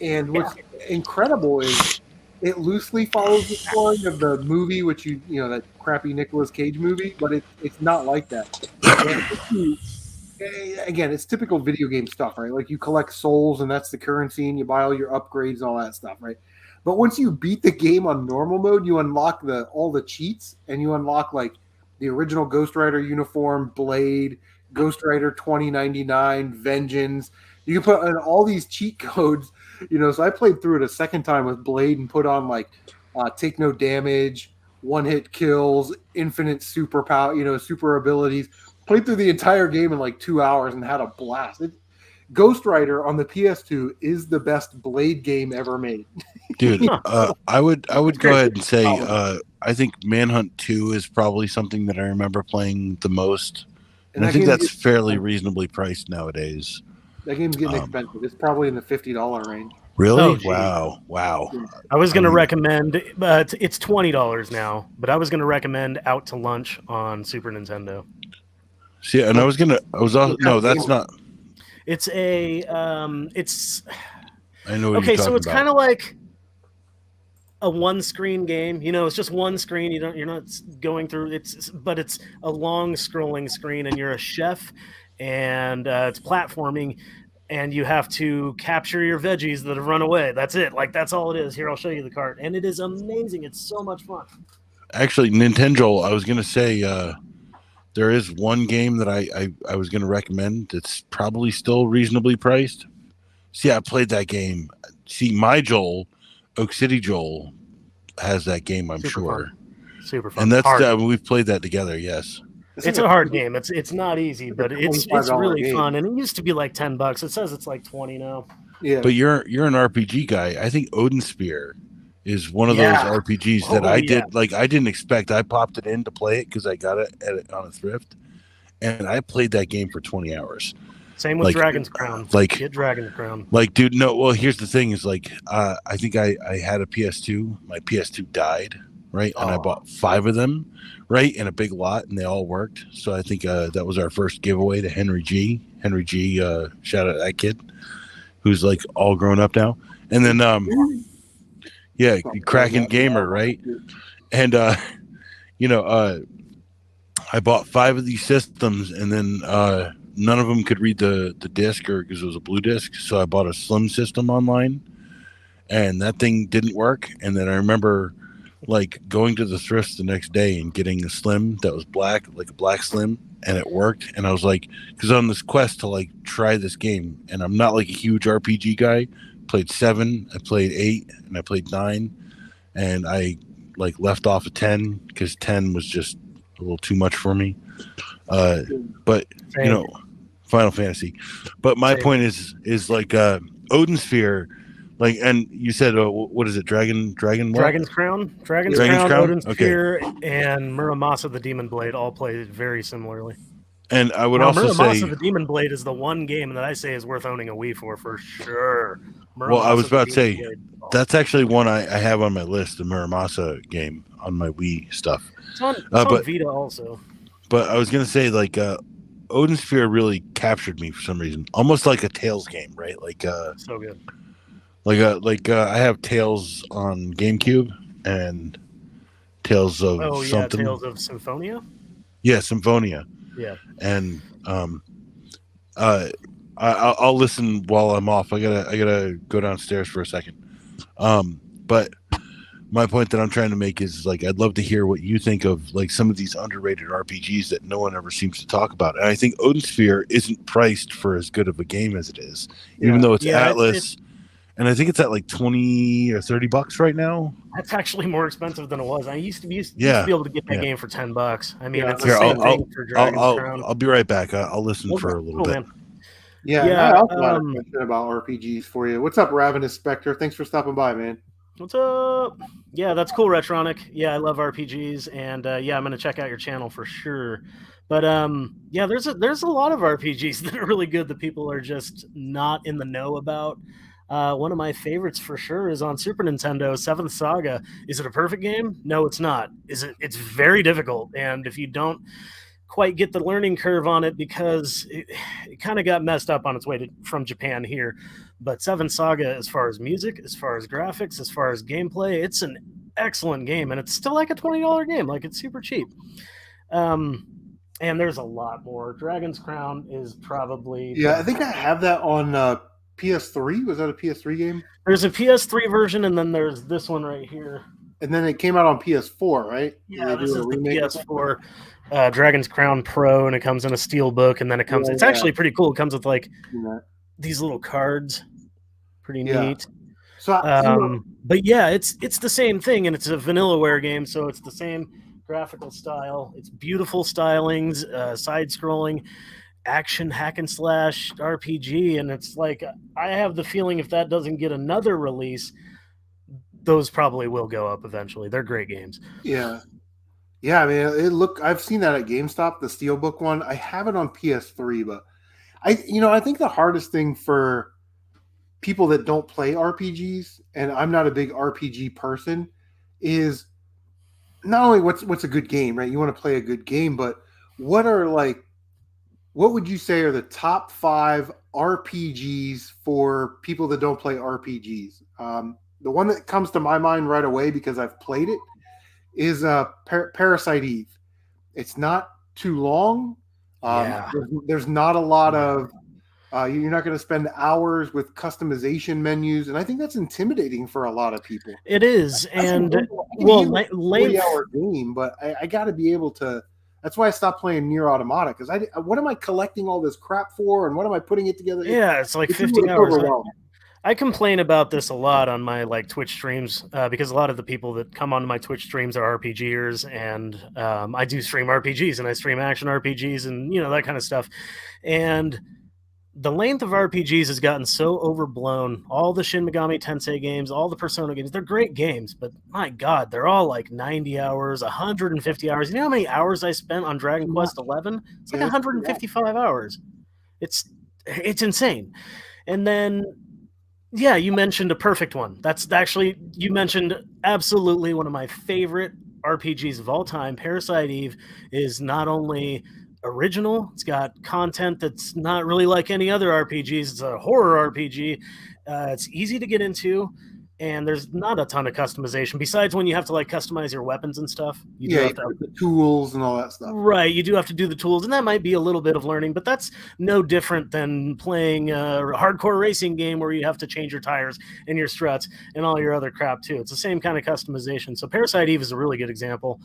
[SPEAKER 1] And what's incredible is it loosely follows the story of the movie, which that crappy Nicolas Cage movie, but it's not like that. Again, it's typical video game stuff, right? Like you collect souls and that's the currency and you buy all your upgrades and all that stuff, right? But once you beat the game on normal mode, you unlock all the cheats and you unlock like the original Ghost Rider uniform, Blade, Ghost Rider 2099, Vengeance. You can put in all these cheat codes So I played through it a second time with Blade and put on like take no damage, one hit kills, infinite superpower, super abilities. Played through the entire game in like 2 hours and had a blast. Ghost Rider on the PS2 is the best Blade game ever made.
[SPEAKER 3] Dude, I would go ahead and say I think Manhunt 2 is probably something that I remember playing the most. And I think that's fairly reasonably priced nowadays.
[SPEAKER 1] That game's getting expensive. It's probably in the $50 range.
[SPEAKER 3] Really?
[SPEAKER 5] Oh,
[SPEAKER 3] Wow.
[SPEAKER 5] I was going to recommend, but it's $20 now. But I was going to recommend Out to Lunch on Super Nintendo.
[SPEAKER 3] See, and no, that's not.
[SPEAKER 5] It's a,
[SPEAKER 3] I know what
[SPEAKER 5] okay,
[SPEAKER 3] you're talking
[SPEAKER 5] so it's
[SPEAKER 3] about.
[SPEAKER 5] kind of like a one-screen game. It's just one screen. You're not going through. But it's a long scrolling screen, and you're a chef, and it's platforming. And you have to capture your veggies that have run away. That's it. Like, that's all it is. Here, I'll show you the cart. And it is amazing. It's so much fun.
[SPEAKER 3] Actually, Nintendo, I was going to say there is one game that I was going to recommend that's probably still reasonably priced. See, I played that game. See, my Joel, Oak City Joel, has that game, I'm sure.
[SPEAKER 5] Super fun.
[SPEAKER 3] And that's we've played that together, yes.
[SPEAKER 5] It's a hard game. It's not easy, but it's really fun. And it used to be like $10. It says it's like 20 now.
[SPEAKER 1] Yeah.
[SPEAKER 3] But you're an RPG guy. I think Odin Sphere is one of those RPGs that I did. Like, I didn't expect. I popped it in to play it because I got it on a thrift, and I played that game for 20 hours.
[SPEAKER 5] Same with Dragon's Crown. Get Dragon's Crown.
[SPEAKER 3] Like, dude, no. Well, here's the thing: is like, I think I had a PS2. My PS2 died, right, and I bought 5 of them, right, in a big lot, and they all worked. So I think that was our first giveaway to Henry G. Henry G. Shout out to that kid, who's like all grown up now. And then, Kraken Gamer, right? And I bought 5 of these systems, and then none of them could read the disc, or because it was a blue disc. So I bought a slim system online, and that thing didn't work. And then I remember like going to the thrifts the next day and getting a slim that was black, like a black slim, and it worked. And I was like, because on this quest to like try this game, and I'm not like a huge RPG guy. Played 7, I played 8, and I played 9, and I like left off at 10 because 10 was just a little too much for me. But Final Fantasy. But my point is like Odin Sphere, like, and you said what is it? Dragon's Crown,
[SPEAKER 5] Dragon's Crown, Odin Sphere, and Muramasa the Demon Blade all play very similarly.
[SPEAKER 3] And I would also say
[SPEAKER 5] Muramasa the Demon Blade is the one game that I say is worth owning a Wii for sure.
[SPEAKER 3] Well, I was about to say that's actually one I have on my list, the Muramasa game on my Wii stuff.
[SPEAKER 5] It's on Vita also.
[SPEAKER 3] But I was gonna say like Odin Sphere really captured me for some reason, almost like a Tales game, right? Like
[SPEAKER 5] so good.
[SPEAKER 3] Like I have Tales on GameCube and Tales of something.
[SPEAKER 5] Tales of Symphonia.
[SPEAKER 3] Yeah, Symphonia.
[SPEAKER 5] Yeah.
[SPEAKER 3] And I'll listen while I'm off. I gotta go downstairs for a second. But my point that I'm trying to make is like I'd love to hear what you think of like some of these underrated RPGs that no one ever seems to talk about. And I think Odin Sphere isn't priced for as good of a game as it is, even though it's Atlas. And I think it's at like $20 or $30 right now.
[SPEAKER 5] That's actually more expensive than it was. I used to be able to get that game for $10. I mean, it's the
[SPEAKER 3] Here,
[SPEAKER 5] same thing for Dragon's Crown.
[SPEAKER 3] I'll be right back. I'll listen for a little bit.
[SPEAKER 5] Man.
[SPEAKER 1] Yeah, I also had a question about RPGs for you. What's up, Ravenous Spectre? Thanks for stopping by, man.
[SPEAKER 5] What's up? Yeah, that's cool, Retronic. Yeah, I love RPGs, and I'm gonna check out your channel for sure. But there's a lot of RPGs that are really good that people are just not in the know about. One of my favorites for sure is on Super Nintendo, Seventh Saga. Is it a perfect game? No, it's not. It's very difficult, and if you don't quite get the learning curve on it, because it kind of got messed up on its way from Japan here. But Seventh Saga, as far as music, as far as graphics, as far as gameplay, it's an excellent game, and it's still like a $20 game. Like, it's super cheap. And there's a lot more. Dragon's Crown is probably...
[SPEAKER 1] Yeah, I think I have that on PS3. Was that a PS3 game?
[SPEAKER 5] There's a PS3 version, and then there's this one right here.
[SPEAKER 1] And then it came out on PS4, right?
[SPEAKER 5] Yeah, this is the PS4 Dragon's Crown Pro, and it comes in a steel book, and then it comes... it's actually pretty cool. It comes with, like, these little cards. Pretty
[SPEAKER 1] Yeah.
[SPEAKER 5] neat.
[SPEAKER 1] So
[SPEAKER 5] But yeah, it's the same thing, and it's a vanillaware game, so it's the same graphical style. It's beautiful stylings, side scrolling, action hack and slash RPG, and it's like I have the feeling if that doesn't get another release, those probably will go up eventually. They're great games.
[SPEAKER 1] yeah, I mean, I've seen that at GameStop, the Steelbook one. I have it on PS3, but I think the hardest thing for people that don't play RPGs, and I'm not a big RPG person, is not only what's a good game, right? You want to play a good game, but what are like what would you say are the top 5 RPGs for people that don't play RPGs? The one that comes to my mind right away because I've played it is Parasite Eve. It's not too long.
[SPEAKER 5] Yeah.
[SPEAKER 1] There's not a lot of you're not going to spend hours with customization menus, and I think that's intimidating for a lot of people.
[SPEAKER 5] It is, and
[SPEAKER 1] length 40-hour game, but I got to be able to. That's why I stopped playing Nier Automata, because what am I collecting all this crap for, and what am I putting it together?
[SPEAKER 5] Yeah, it's like 50 hours. I complain about this a lot on my Twitch streams because a lot of the people that come onto my Twitch streams are RPGers, and I do stream RPGs and I stream action RPGs and that kind of stuff. And the length of RPGs has gotten so overblown. All the Shin Megami Tensei games, all the Persona games, they're great games, but my God, they're all like 90 hours, 150 hours. You know how many hours I spent on Dragon Quest 11? It's like 155 hours. It's insane. And then yeah, you mentioned a perfect one. That's actually, you mentioned absolutely one of my favorite RPGs of all time. Parasite Eve is not only original, it's got content that's not really like any other RPGs. It's a horror RPG. It's easy to get into, and there's not a ton of customization besides when you have to customize your weapons and stuff.
[SPEAKER 1] You have to the tools and all that stuff.
[SPEAKER 5] Right, you do have to do the tools, and that might be a little bit of learning, but that's no different than playing a hardcore racing game where you have to change your tires and your struts and all your other crap too. It's the same kind of customization. So Parasite Eve is a really good example.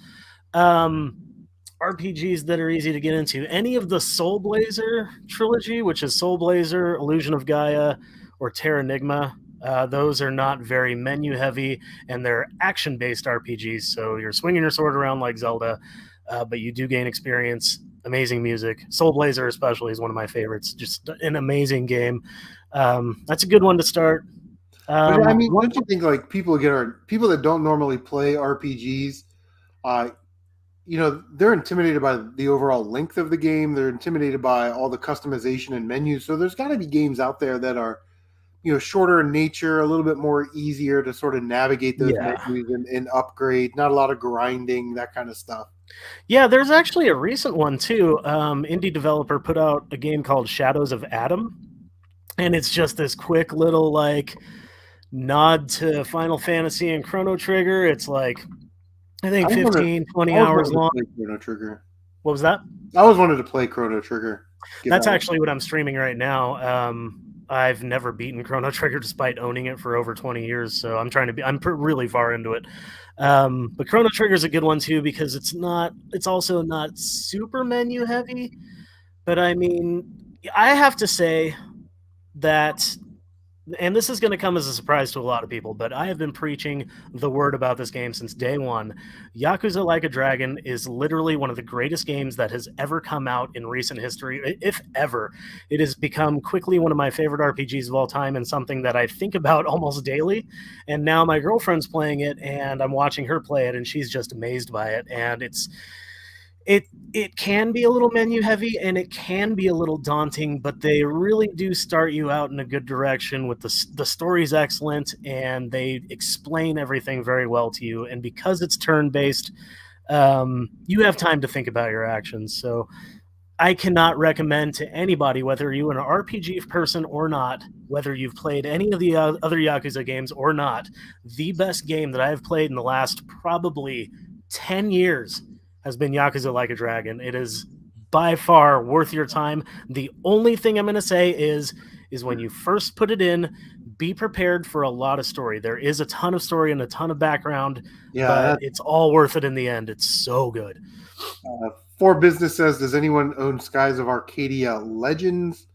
[SPEAKER 5] RPGs that are easy to get into. Any of the Soul Blazer trilogy, which is Soul Blazer, Illusion of Gaia, or Terranigma. Those are not very menu heavy, and they're action-based RPGs. So you're swinging your sword around like Zelda, but you do gain experience. Amazing music. Soul Blazer especially is one of my favorites. Just an amazing game. That's a good one to start.
[SPEAKER 1] But I mean, don't you think people that don't normally play RPGs, they're intimidated by the overall length of the game. They're intimidated by all the customization and menus. So there's got to be games out there that are shorter in nature, a little bit more easier to sort of navigate those menus and upgrade. Not a lot of grinding, that kind of stuff.
[SPEAKER 5] Yeah, there's actually a recent one too. Indie developer put out a game called Shadows of Adam, and it's just this quick little nod to Final Fantasy and Chrono Trigger. It's I think 15, 20 hours long.
[SPEAKER 1] Chrono Trigger.
[SPEAKER 5] What was that?
[SPEAKER 1] I always wanted to play Chrono Trigger.
[SPEAKER 5] That's actually what I'm streaming right now. I've never beaten Chrono Trigger despite owning it for over 20 years, so I'm really far into it. But Chrono Trigger is a good one too because it's also not super menu heavy. But I mean, I have to say that, and this is going to come as a surprise to a lot of people, but I have been preaching the word about this game since day one. Yakuza Like a Dragon is literally one of the greatest games that has ever come out in recent history, if ever. It has become quickly one of my favorite RPGs of all time and something that I think about almost daily. And now my girlfriend's playing it, and I'm watching her play it, and she's just amazed by it. And it can be a little menu heavy and it can be a little daunting, but they really do start you out in a good direction with the story's excellent and they explain everything very well to you. And because it's turn-based, you have time to think about your actions. So I cannot recommend to anybody, whether you're an RPG person or not, whether you've played any of the other Yakuza games or not, the best game that I've played in the last probably 10 years has been Yakuza Like a Dragon. It is by far worth your time. The only thing I'm going to say is when you first put it in, be prepared for a lot of story. There is a ton of story and a ton of background, but it's all worth it in the end. It's so good.
[SPEAKER 1] For Business says, does anyone own Skies of Arcadia Legends?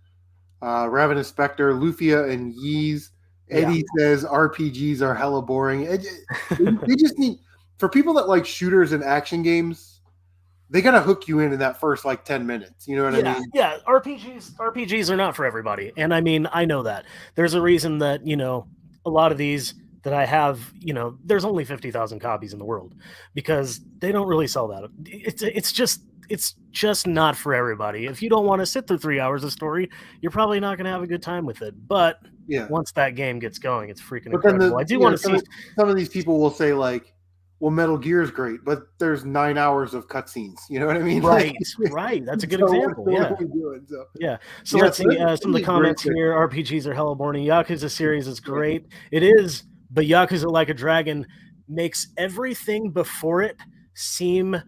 [SPEAKER 1] Ravenous Spectre, Lufia, and Yeez. Eddie says RPGs are hella boring. They just need, for people that like shooters and action games, they gotta hook you in that first like 10 minutes. You know what I mean?
[SPEAKER 5] Yeah. RPGs are not for everybody, and I mean I know that. There's a reason that a lot of these that I have, there's only 50,000 copies in the world because they don't really sell that. It's just not for everybody. If you don't want to sit through 3 hours of story, you're probably not going to have a good time with it. But once that game gets going, it's freaking incredible. I do want to see
[SPEAKER 1] some of these people will say like, well, Metal Gear is great, but there's 9 hours of cutscenes. You know what I mean?
[SPEAKER 5] Right, right. That's a good example. Yeah. So let's see some of the comments here. RPGs are hella boring. Yakuza series is great. It is, but Yakuza Like a Dragon makes everything before it seem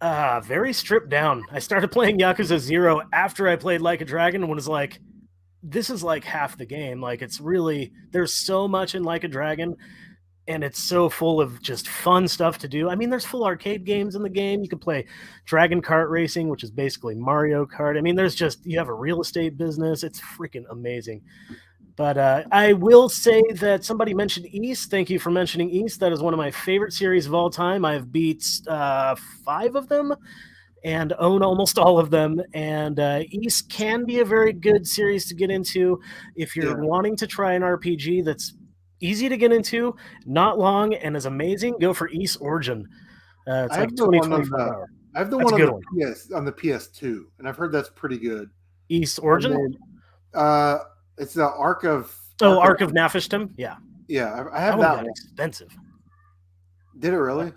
[SPEAKER 5] very stripped down. I started playing Yakuza 0 after I played Like a Dragon and was like, this is like half the game. Like, it's really, there's so much in Like a Dragon, and it's so full of just fun stuff to do. I mean, there's full arcade games in the game. You can play Dragon Kart Racing, which is basically Mario Kart. I mean, you have a real estate business. It's freaking amazing. But I will say that somebody mentioned East. Thank you for mentioning East. That is one of my favorite series of all time. I've beat 5 of them and own almost all of them. And East can be a very good series to get into if you're wanting to try an RPG that's easy to get into, not long, and is amazing. Go for East Origin. It's like 20-25 hours.
[SPEAKER 1] I have the one on the PS2, and I've heard that's pretty good.
[SPEAKER 5] East Origin?
[SPEAKER 1] It's the Ark of
[SPEAKER 5] Nafishtim? Yeah.
[SPEAKER 1] Yeah, I have
[SPEAKER 5] that one. Expensive.
[SPEAKER 1] Did it really?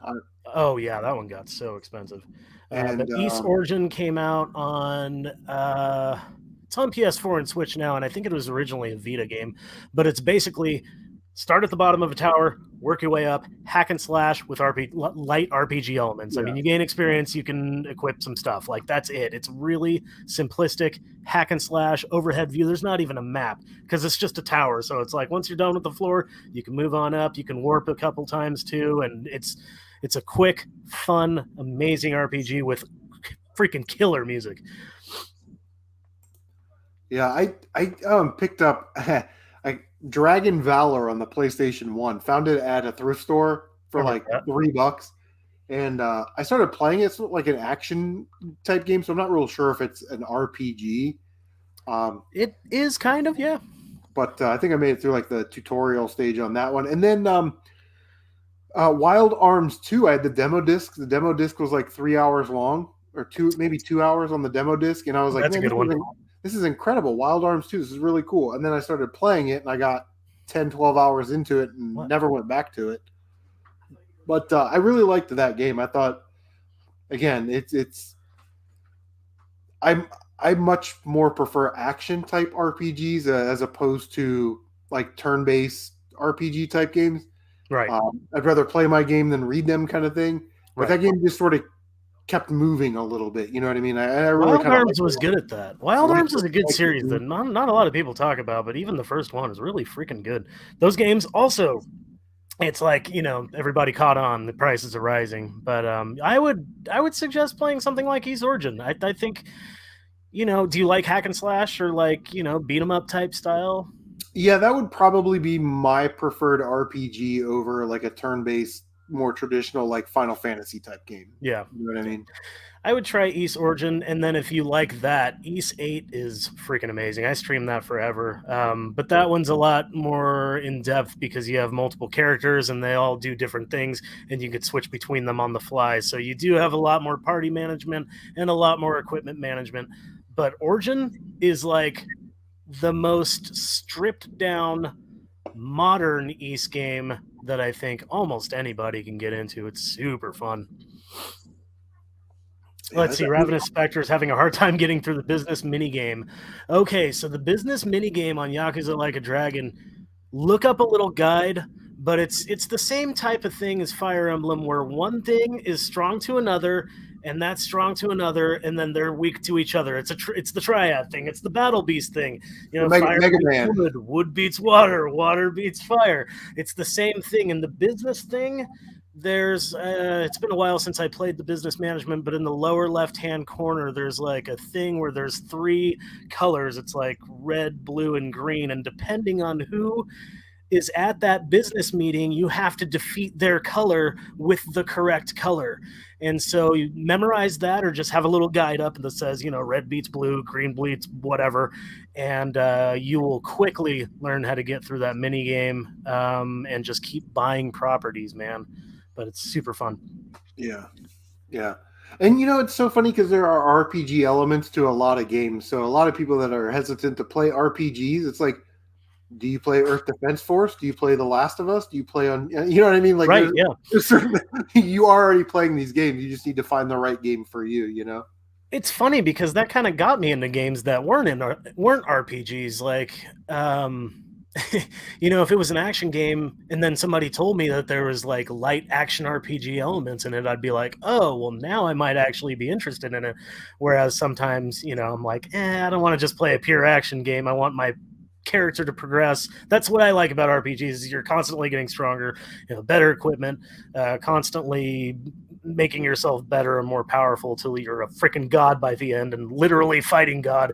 [SPEAKER 5] Oh, yeah, that one got so expensive. But East Origin came out on... it's on PS4 and Switch now, and I think it was originally a Vita game. But it's basically... start at the bottom of a tower, work your way up, hack and slash with light RPG elements. I mean, you gain experience, you can equip some stuff. Like, that's it. It's really simplistic, hack and slash, overhead view. There's not even a map because it's just a tower. So it's like once you're done with the floor, you can move on up. You can warp a couple times too. And it's a quick, fun, amazing RPG with freaking killer music.
[SPEAKER 1] Yeah, I picked up... Dragon Valor on the PlayStation 1. Found it at a thrift store for like $3. And I started playing it. It's like an action type game, so I'm not real sure if it's an RPG.
[SPEAKER 5] It is kind of, yeah.
[SPEAKER 1] But I think I made it through like the tutorial stage on that one. And then Wild Arms 2, I had the demo disc. The demo disc was like 3 hours long, or maybe 2 hours on the demo disc. And I was like,
[SPEAKER 5] that's a good one.
[SPEAKER 1] This is incredible. Wild Arms 2, this is really cool. And then I started playing it, and I got 10, 12 hours into it and never went back to it. But I really liked that game. I thought, again, I much more prefer action-type RPGs as opposed to, like, turn-based RPG type games.
[SPEAKER 5] Right.
[SPEAKER 1] I'd rather play my game than read them kind of thing. But that game just sort of kept moving a little bit, you know what I mean? I really
[SPEAKER 5] Wild Arms was good at that. Wild Arms is a good series that not a lot of people talk about, but even the first one is really freaking good. Those games also, it's like, everybody caught on, the prices are rising, but I would suggest playing something like East Origin. I think, do you like hack and slash or like, beat 'em up type style?
[SPEAKER 1] Yeah, that would probably be my preferred RPG over like a turn-based, more traditional like Final Fantasy type game.
[SPEAKER 5] Yeah.
[SPEAKER 1] You know what I mean?
[SPEAKER 5] I would try East Origin, and then if you like that, East 8 is freaking amazing. I stream that forever. But that one's a lot more in-depth because you have multiple characters, and they all do different things, and you can switch between them on the fly. So you do have a lot more party management and a lot more equipment management. But Origin is like the most stripped-down modern East game that I think almost anybody can get into. It's super fun. Let's see. Ravenous Spectre is having a hard time getting through the business minigame. Okay, so the business minigame on Yakuza Like a Dragon, look up a little guide, but it's the same type of thing as Fire Emblem, where one thing is strong to another, and that's strong to another, and then they're weak to each other. It's the triad thing. It's the battle beast thing. Fire beats wood beats water, water beats fire. It's the same thing. And the business thing, There's it's been a while since I played the business management, but in the lower left-hand corner, there's like a thing where there's 3 colors. It's like red, blue, and green, and depending on who is at that business meeting, you have to defeat their color with the correct color. And so you memorize that or just have a little guide up that says, red beats blue, green beats whatever. And you will quickly learn how to get through that mini game and just keep buying properties, man. But it's super fun.
[SPEAKER 1] Yeah. Yeah. And it's so funny because there are RPG elements to a lot of games. So a lot of people that are hesitant to play RPGs, it's like, do you play Earth Defense Force? Do you play The Last of Us? Do you play on, you know what I mean? Like,
[SPEAKER 5] right,
[SPEAKER 1] there's certain, you are already playing these games. You just need to find the right game for you,
[SPEAKER 5] It's funny because that kind of got me into games that weren't RPGs. Like, if it was an action game and then somebody told me that there was like light action RPG elements in it, I'd be like, oh, well, now I might actually be interested in it. Whereas sometimes, I'm like, I don't want to just play a pure action game. I want my character to progress. That's what I like about RPGs is you're constantly getting stronger, better equipment, constantly making yourself better and more powerful till you're a freaking god by the end and literally fighting God.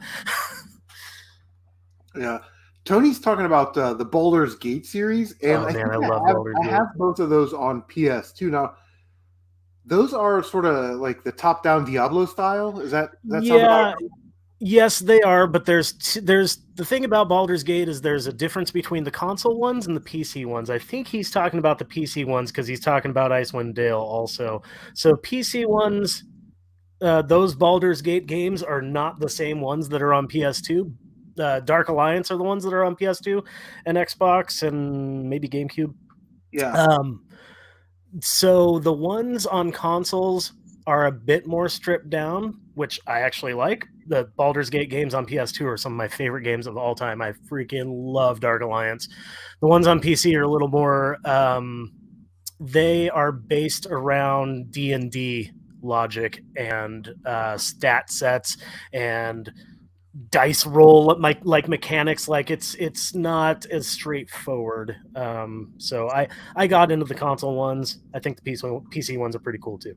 [SPEAKER 1] Yeah. Tony's talking about the Baldur's Gate series, and
[SPEAKER 5] I love Baldur's Gate.
[SPEAKER 1] I have both of those on PS2 now. Those are sort of like the top-down Diablo style. Is that
[SPEAKER 5] yeah? Yes, they are, but there's the thing about Baldur's Gate is there's a difference between the console ones and the PC ones. I think he's talking about the PC ones because he's talking about Icewind Dale also. So PC ones, those Baldur's Gate games are not the same ones that are on PS2. Dark Alliance are the ones that are on PS2 and Xbox and maybe GameCube.
[SPEAKER 1] Yeah.
[SPEAKER 5] So the ones on consoles are a bit more stripped down, which I actually like. The Baldur's Gate games on PS2 are some of my favorite games of all time. I freaking love Dark Alliance. The ones on PC are a little more, they are based around D&D logic and stat sets and dice roll like mechanics. Like it's not as straightforward. So I got into the console ones. I think the PC ones are pretty cool too.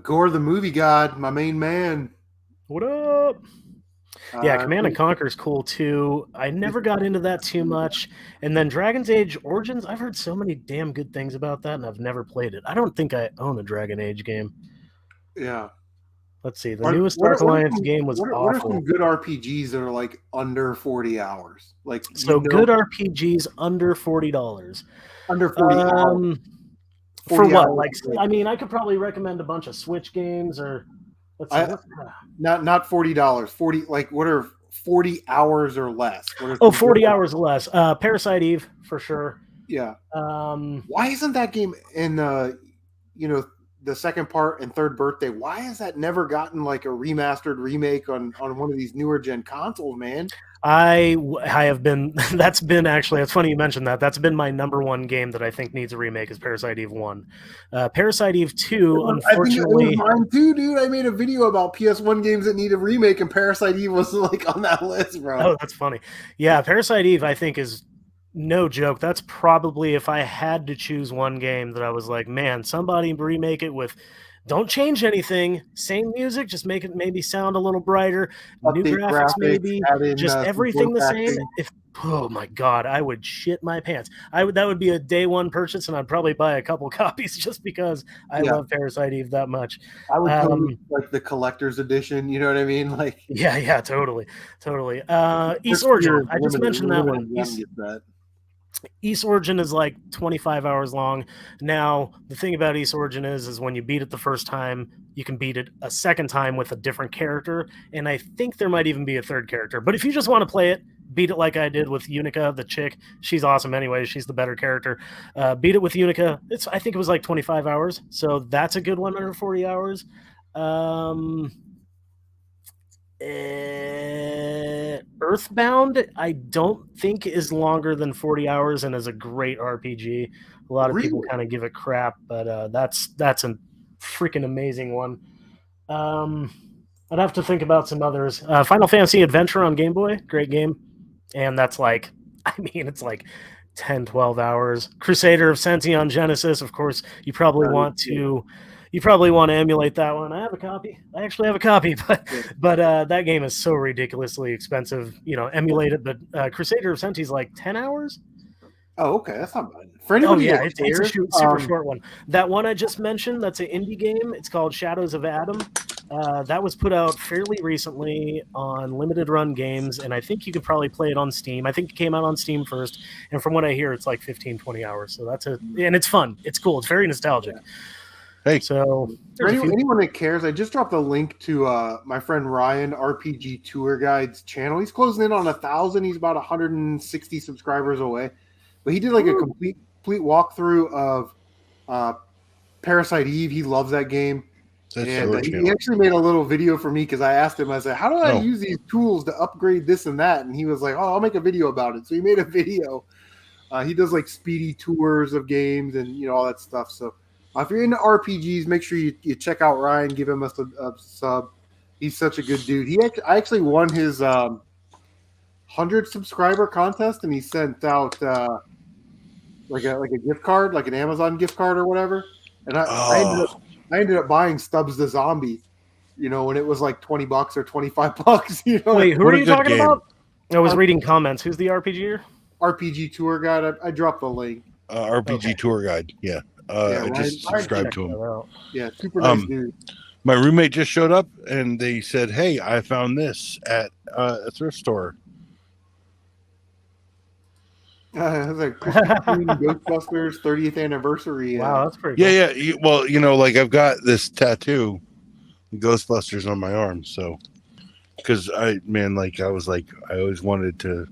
[SPEAKER 1] Gore the movie god, my main man.
[SPEAKER 5] What up? Yeah, Command and Conquer is cool too. I never got into that too much. And then Dragon's Age Origins, I've heard so many damn good things about that, and I've never played it. I don't think I own a Dragon Age game.
[SPEAKER 1] Yeah.
[SPEAKER 5] Let's see. The newest Dark Alliance game was awful.
[SPEAKER 1] What are some good RPGs that are like under 40 hours? Like
[SPEAKER 5] good RPGs under $40.
[SPEAKER 1] Under 40 hours.
[SPEAKER 5] For what? Like, I mean, I could probably recommend a bunch of Switch games or let's see.
[SPEAKER 1] Not $40. 40 like what are 40 hours or less?
[SPEAKER 5] 40 hours or less. Parasite Eve for sure.
[SPEAKER 1] Yeah. Why isn't that game in the second part and third birthday? Why has that never gotten like a remastered remake on one of these newer gen consoles, man?
[SPEAKER 5] I have been. That's been actually. It's funny you mentioned that. That's been my number one game that I think needs a remake is Parasite Eve 1. Parasite Eve 2, unfortunately,
[SPEAKER 1] I think it was mine too, dude. I made a video about PS1 games that need a remake, and Parasite Eve was like on that list, bro.
[SPEAKER 5] Oh, that's funny. Yeah, Parasite Eve, I think is no joke. That's probably if I had to choose one game that I was like, man, somebody remake it with. Don't change anything. Same music, just make it maybe sound a little brighter. New graphics maybe. Just everything the same. Oh my god, I would shit my pants. That would be a day one purchase, and I'd probably buy a couple copies just because I love Parasite Eve that much.
[SPEAKER 1] I would totally like the collector's edition. You know what I mean? Like
[SPEAKER 5] yeah, totally. East Origin. I just mentioned that one. East Origin is like 25 hours long. Now, the thing about East Origin is when you beat it the first time, you can beat it a second time with a different character, and I think there might even be a third character. But if you just want to play it, beat it like I did with Unica, the chick. She's awesome anyway. She's the better character. Beat it with Unica. I think it was like 25 hours, so that's a good one under 40 hours. Earthbound, I don't think is longer than 40 hours and is a great RPG. A lot of people kind of give it crap, but that's a freaking amazing one. I'd have to think about some others. Final Fantasy Adventure on Game Boy, great game, and that's like, I mean, it's like 10, 12 hours. Crusader of Senti on Genesis, of course, you probably want to emulate that one. I have a copy. I actually have a copy, but that game is so ridiculously expensive. Emulate it. But Crusader of Senti is like 10 hours.
[SPEAKER 1] Oh, okay, that's not bad. For anybody that
[SPEAKER 5] It's a
[SPEAKER 1] cares,
[SPEAKER 5] super short one. That one I just mentioned, that's an indie game. It's called Shadows of Adam. That was put out fairly recently on Limited Run Games, and I think you could probably play it on Steam. I think it came out on Steam first, and from what I hear, it's like 15, 20 hours. So and it's fun. It's cool. It's very nostalgic.
[SPEAKER 3] Hey,
[SPEAKER 5] so
[SPEAKER 1] for anyone that cares, I just dropped a link to my friend Ryan, RPG Tour Guide's channel. He's closing in on 1,000. He's about 160 subscribers away. But he did like a complete walkthrough of Parasite Eve. He loves that game. And he actually made a little video for me because I asked him, I said, how do I use these tools to upgrade this and that? And he was like, oh, I'll make a video about it. So he made a video. He does like speedy tours of games and all that stuff. So if you're into RPGs, make sure you check out Ryan, give him a sub. He's such a good dude. I actually won his 100 subscriber contest, and he sent out like a gift card, like an Amazon gift card or whatever. And I ended up buying Stubbs the Zombie, when it was like $20 or $25.
[SPEAKER 5] Wait, who are you talking about? I was reading comments. Who's the RPGer?
[SPEAKER 1] RPG Tour Guide. I dropped the link.
[SPEAKER 3] RPG Tour Guide. Yeah. I just subscribed to him.
[SPEAKER 1] Yeah, super nice dude.
[SPEAKER 3] My roommate just showed up, and they said, "Hey, I found this at a thrift store."
[SPEAKER 1] It's like Ghostbusters 30th anniversary.
[SPEAKER 5] Wow, that's pretty cool.
[SPEAKER 3] Yeah. Well, like I've got this tattoo, Ghostbusters, on my arm. So, because I always wanted to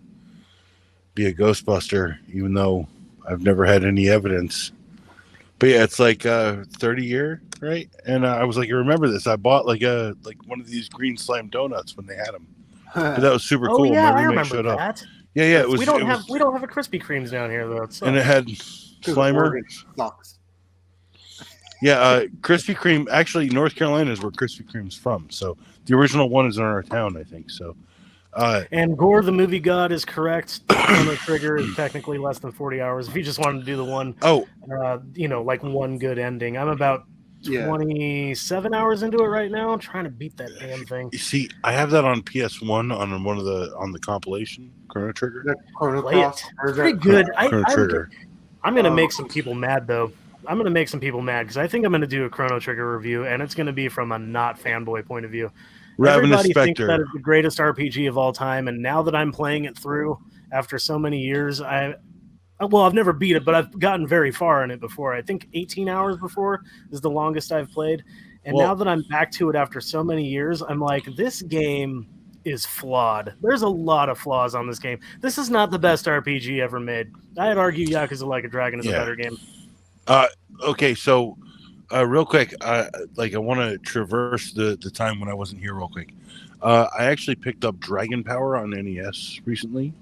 [SPEAKER 3] be a Ghostbuster, even though I've never had any evidence. But yeah, it's like 30-year, right? And I was like, I remember this. I bought like one of these green slime donuts when they had them. But that was super cool.
[SPEAKER 5] Yeah,
[SPEAKER 3] my roommate
[SPEAKER 5] I remember
[SPEAKER 3] showed
[SPEAKER 5] that.
[SPEAKER 3] up. Yeah, it was.
[SPEAKER 5] We don't have a Krispy Kremes down here though.
[SPEAKER 3] And it had Slimer. Yeah, Krispy Kreme. Actually, North Carolina is where Krispy Kreme's from. So the original one is in our town, I think. So.
[SPEAKER 5] And Gore, the movie god, is correct. Chrono Trigger is technically less than 40 hours. If you just wanted to do the one, like one good ending. I'm about 27 hours into it right now. I'm trying to beat that damn thing.
[SPEAKER 3] You see, I have that on PS1 on the compilation Chrono Trigger.
[SPEAKER 5] Play it. It's pretty good. I'm gonna make some people mad though. I'm gonna make some people mad because I think I'm gonna do a Chrono Trigger review, and it's gonna be from a not fanboy point of view. Everybody thinks that is the greatest RPG of all time, and now that I'm playing it through after so many years, I've never beat it, but I've gotten very far in it before. I think 18 hours before is the longest I've played, and now that I'm back to it after so many years, I'm like, this game is flawed. There's a lot of flaws on this game. This is not the best RPG ever made. I'd argue Yakuza Like a Dragon is a better game.
[SPEAKER 3] Okay, so real quick, I want to traverse the time when I wasn't here real quick. I actually picked up Dragon Power on NES recently.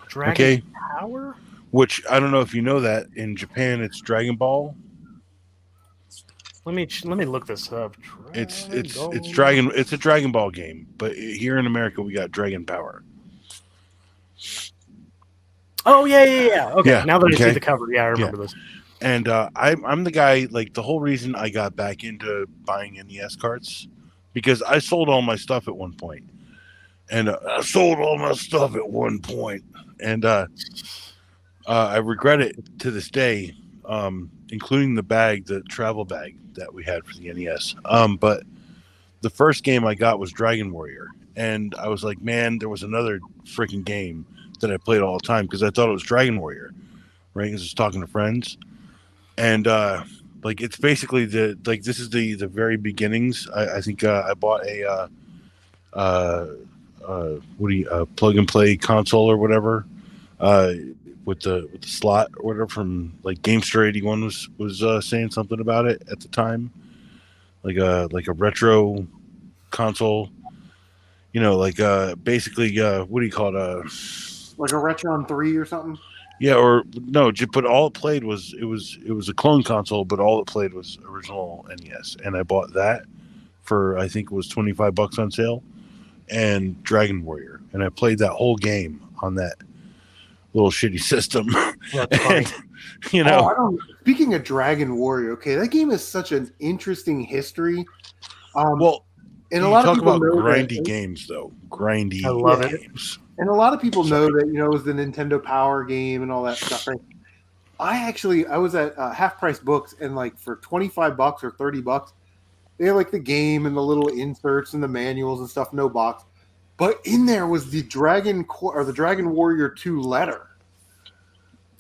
[SPEAKER 5] Dragon Power?
[SPEAKER 3] Which I don't know if you know that in Japan it's Dragon Ball.
[SPEAKER 5] Let me look this up.
[SPEAKER 3] It's a Dragon Ball game, but here in America we got Dragon Power.
[SPEAKER 5] Oh yeah. Okay, now that I see the cover, I remember this.
[SPEAKER 3] And I'm the guy, like the whole reason I got back into buying NES carts, because I sold all my stuff at one point. And I regret it to this day, including the travel bag that we had for the NES. But the first game I got was Dragon Warrior. And I was like, man, there was another freaking game that I played all the time because I thought it was Dragon Warrior, right? Because I was talking to friends. And it's basically this is the very beginnings. I think I bought a plug and play console or whatever with the slot or whatever from like Gamester 81 was saying something about it at the time, like a retro console, basically what do you call it,
[SPEAKER 1] like a Retron 3 or something.
[SPEAKER 3] Yeah, or no, but all it played was it was a clone console, but all it played was original NES, and I bought that for I think it was $25 on sale, and Dragon Warrior, and I played that whole game on that. little shitty system.
[SPEAKER 5] That's funny.
[SPEAKER 3] And you know,
[SPEAKER 1] Speaking of Dragon Warrior, okay, that game is such an interesting history.
[SPEAKER 3] well,
[SPEAKER 1] And a
[SPEAKER 3] you
[SPEAKER 1] lot of
[SPEAKER 3] talk
[SPEAKER 1] people
[SPEAKER 3] about
[SPEAKER 1] know
[SPEAKER 3] grindy
[SPEAKER 1] that,
[SPEAKER 3] games, though. Grindy
[SPEAKER 5] I love it.
[SPEAKER 3] games.
[SPEAKER 1] and a lot of people know that it was the Nintendo Power game and all that stuff. Right? I was at Half Price Books, and like for $25 or $30, they had like the game and the little inserts and the manuals and stuff, no box. But in there was the Dragon Warrior 2 letter.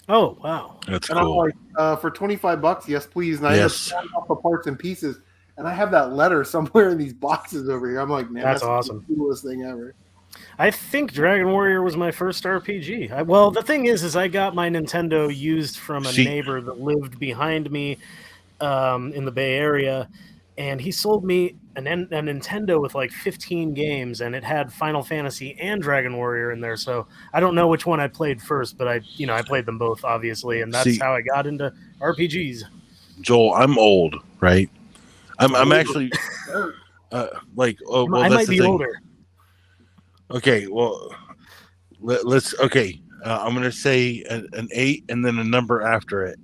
[SPEAKER 5] Oh wow.
[SPEAKER 3] That's
[SPEAKER 1] And
[SPEAKER 3] cool.
[SPEAKER 1] I'm like, for $25, yes, please. And I ended up
[SPEAKER 3] Yes.
[SPEAKER 1] pulling off the parts and pieces, and I have that letter somewhere in these boxes over here. I'm like, man,
[SPEAKER 5] That's
[SPEAKER 1] that's
[SPEAKER 5] awesome.
[SPEAKER 1] the coolest thing ever.
[SPEAKER 5] I think Dragon Warrior was my first RPG. Well, the thing is I got my Nintendo used from a
[SPEAKER 3] See-
[SPEAKER 5] neighbor that lived behind me in the Bay Area, and he sold me a Nintendo with like 15 games, and it had Final Fantasy and Dragon Warrior in there. So I don't know which one I played first, but I played them both, obviously, and that's
[SPEAKER 3] See-
[SPEAKER 5] how I got into RPGs.
[SPEAKER 3] Joel, I'm old, right? I'm actually like, oh, well,
[SPEAKER 5] I
[SPEAKER 3] that's
[SPEAKER 5] might
[SPEAKER 3] the
[SPEAKER 5] be
[SPEAKER 3] thing.
[SPEAKER 5] older.
[SPEAKER 3] Okay, well, let's. Okay, I'm gonna say an 8 and then a number after it.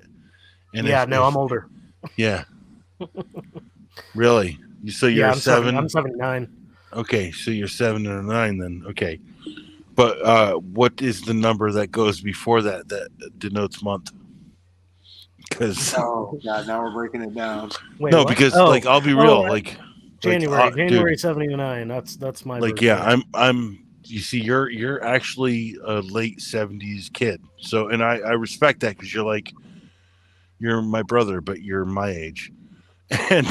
[SPEAKER 3] And
[SPEAKER 5] Yeah,
[SPEAKER 3] if,
[SPEAKER 5] I'm older.
[SPEAKER 3] Yeah. Really? So you're
[SPEAKER 5] Yeah,
[SPEAKER 3] a 7?
[SPEAKER 5] I'm 79.
[SPEAKER 3] Okay, so you're 7 and a 9 then. Okay. But what is the number that goes before that denotes month? Because
[SPEAKER 1] Oh god, now we're breaking it down.
[SPEAKER 5] Wait,
[SPEAKER 3] no,
[SPEAKER 5] what?
[SPEAKER 3] because
[SPEAKER 5] Oh,
[SPEAKER 3] like I'll be real,
[SPEAKER 5] right.
[SPEAKER 3] like
[SPEAKER 5] January
[SPEAKER 3] dude,
[SPEAKER 5] 79. That's my
[SPEAKER 3] like
[SPEAKER 5] birthday.
[SPEAKER 3] yeah, I'm. You see, you're actually a late 70s kid. So, and I respect that because you're my brother, but you're my age. And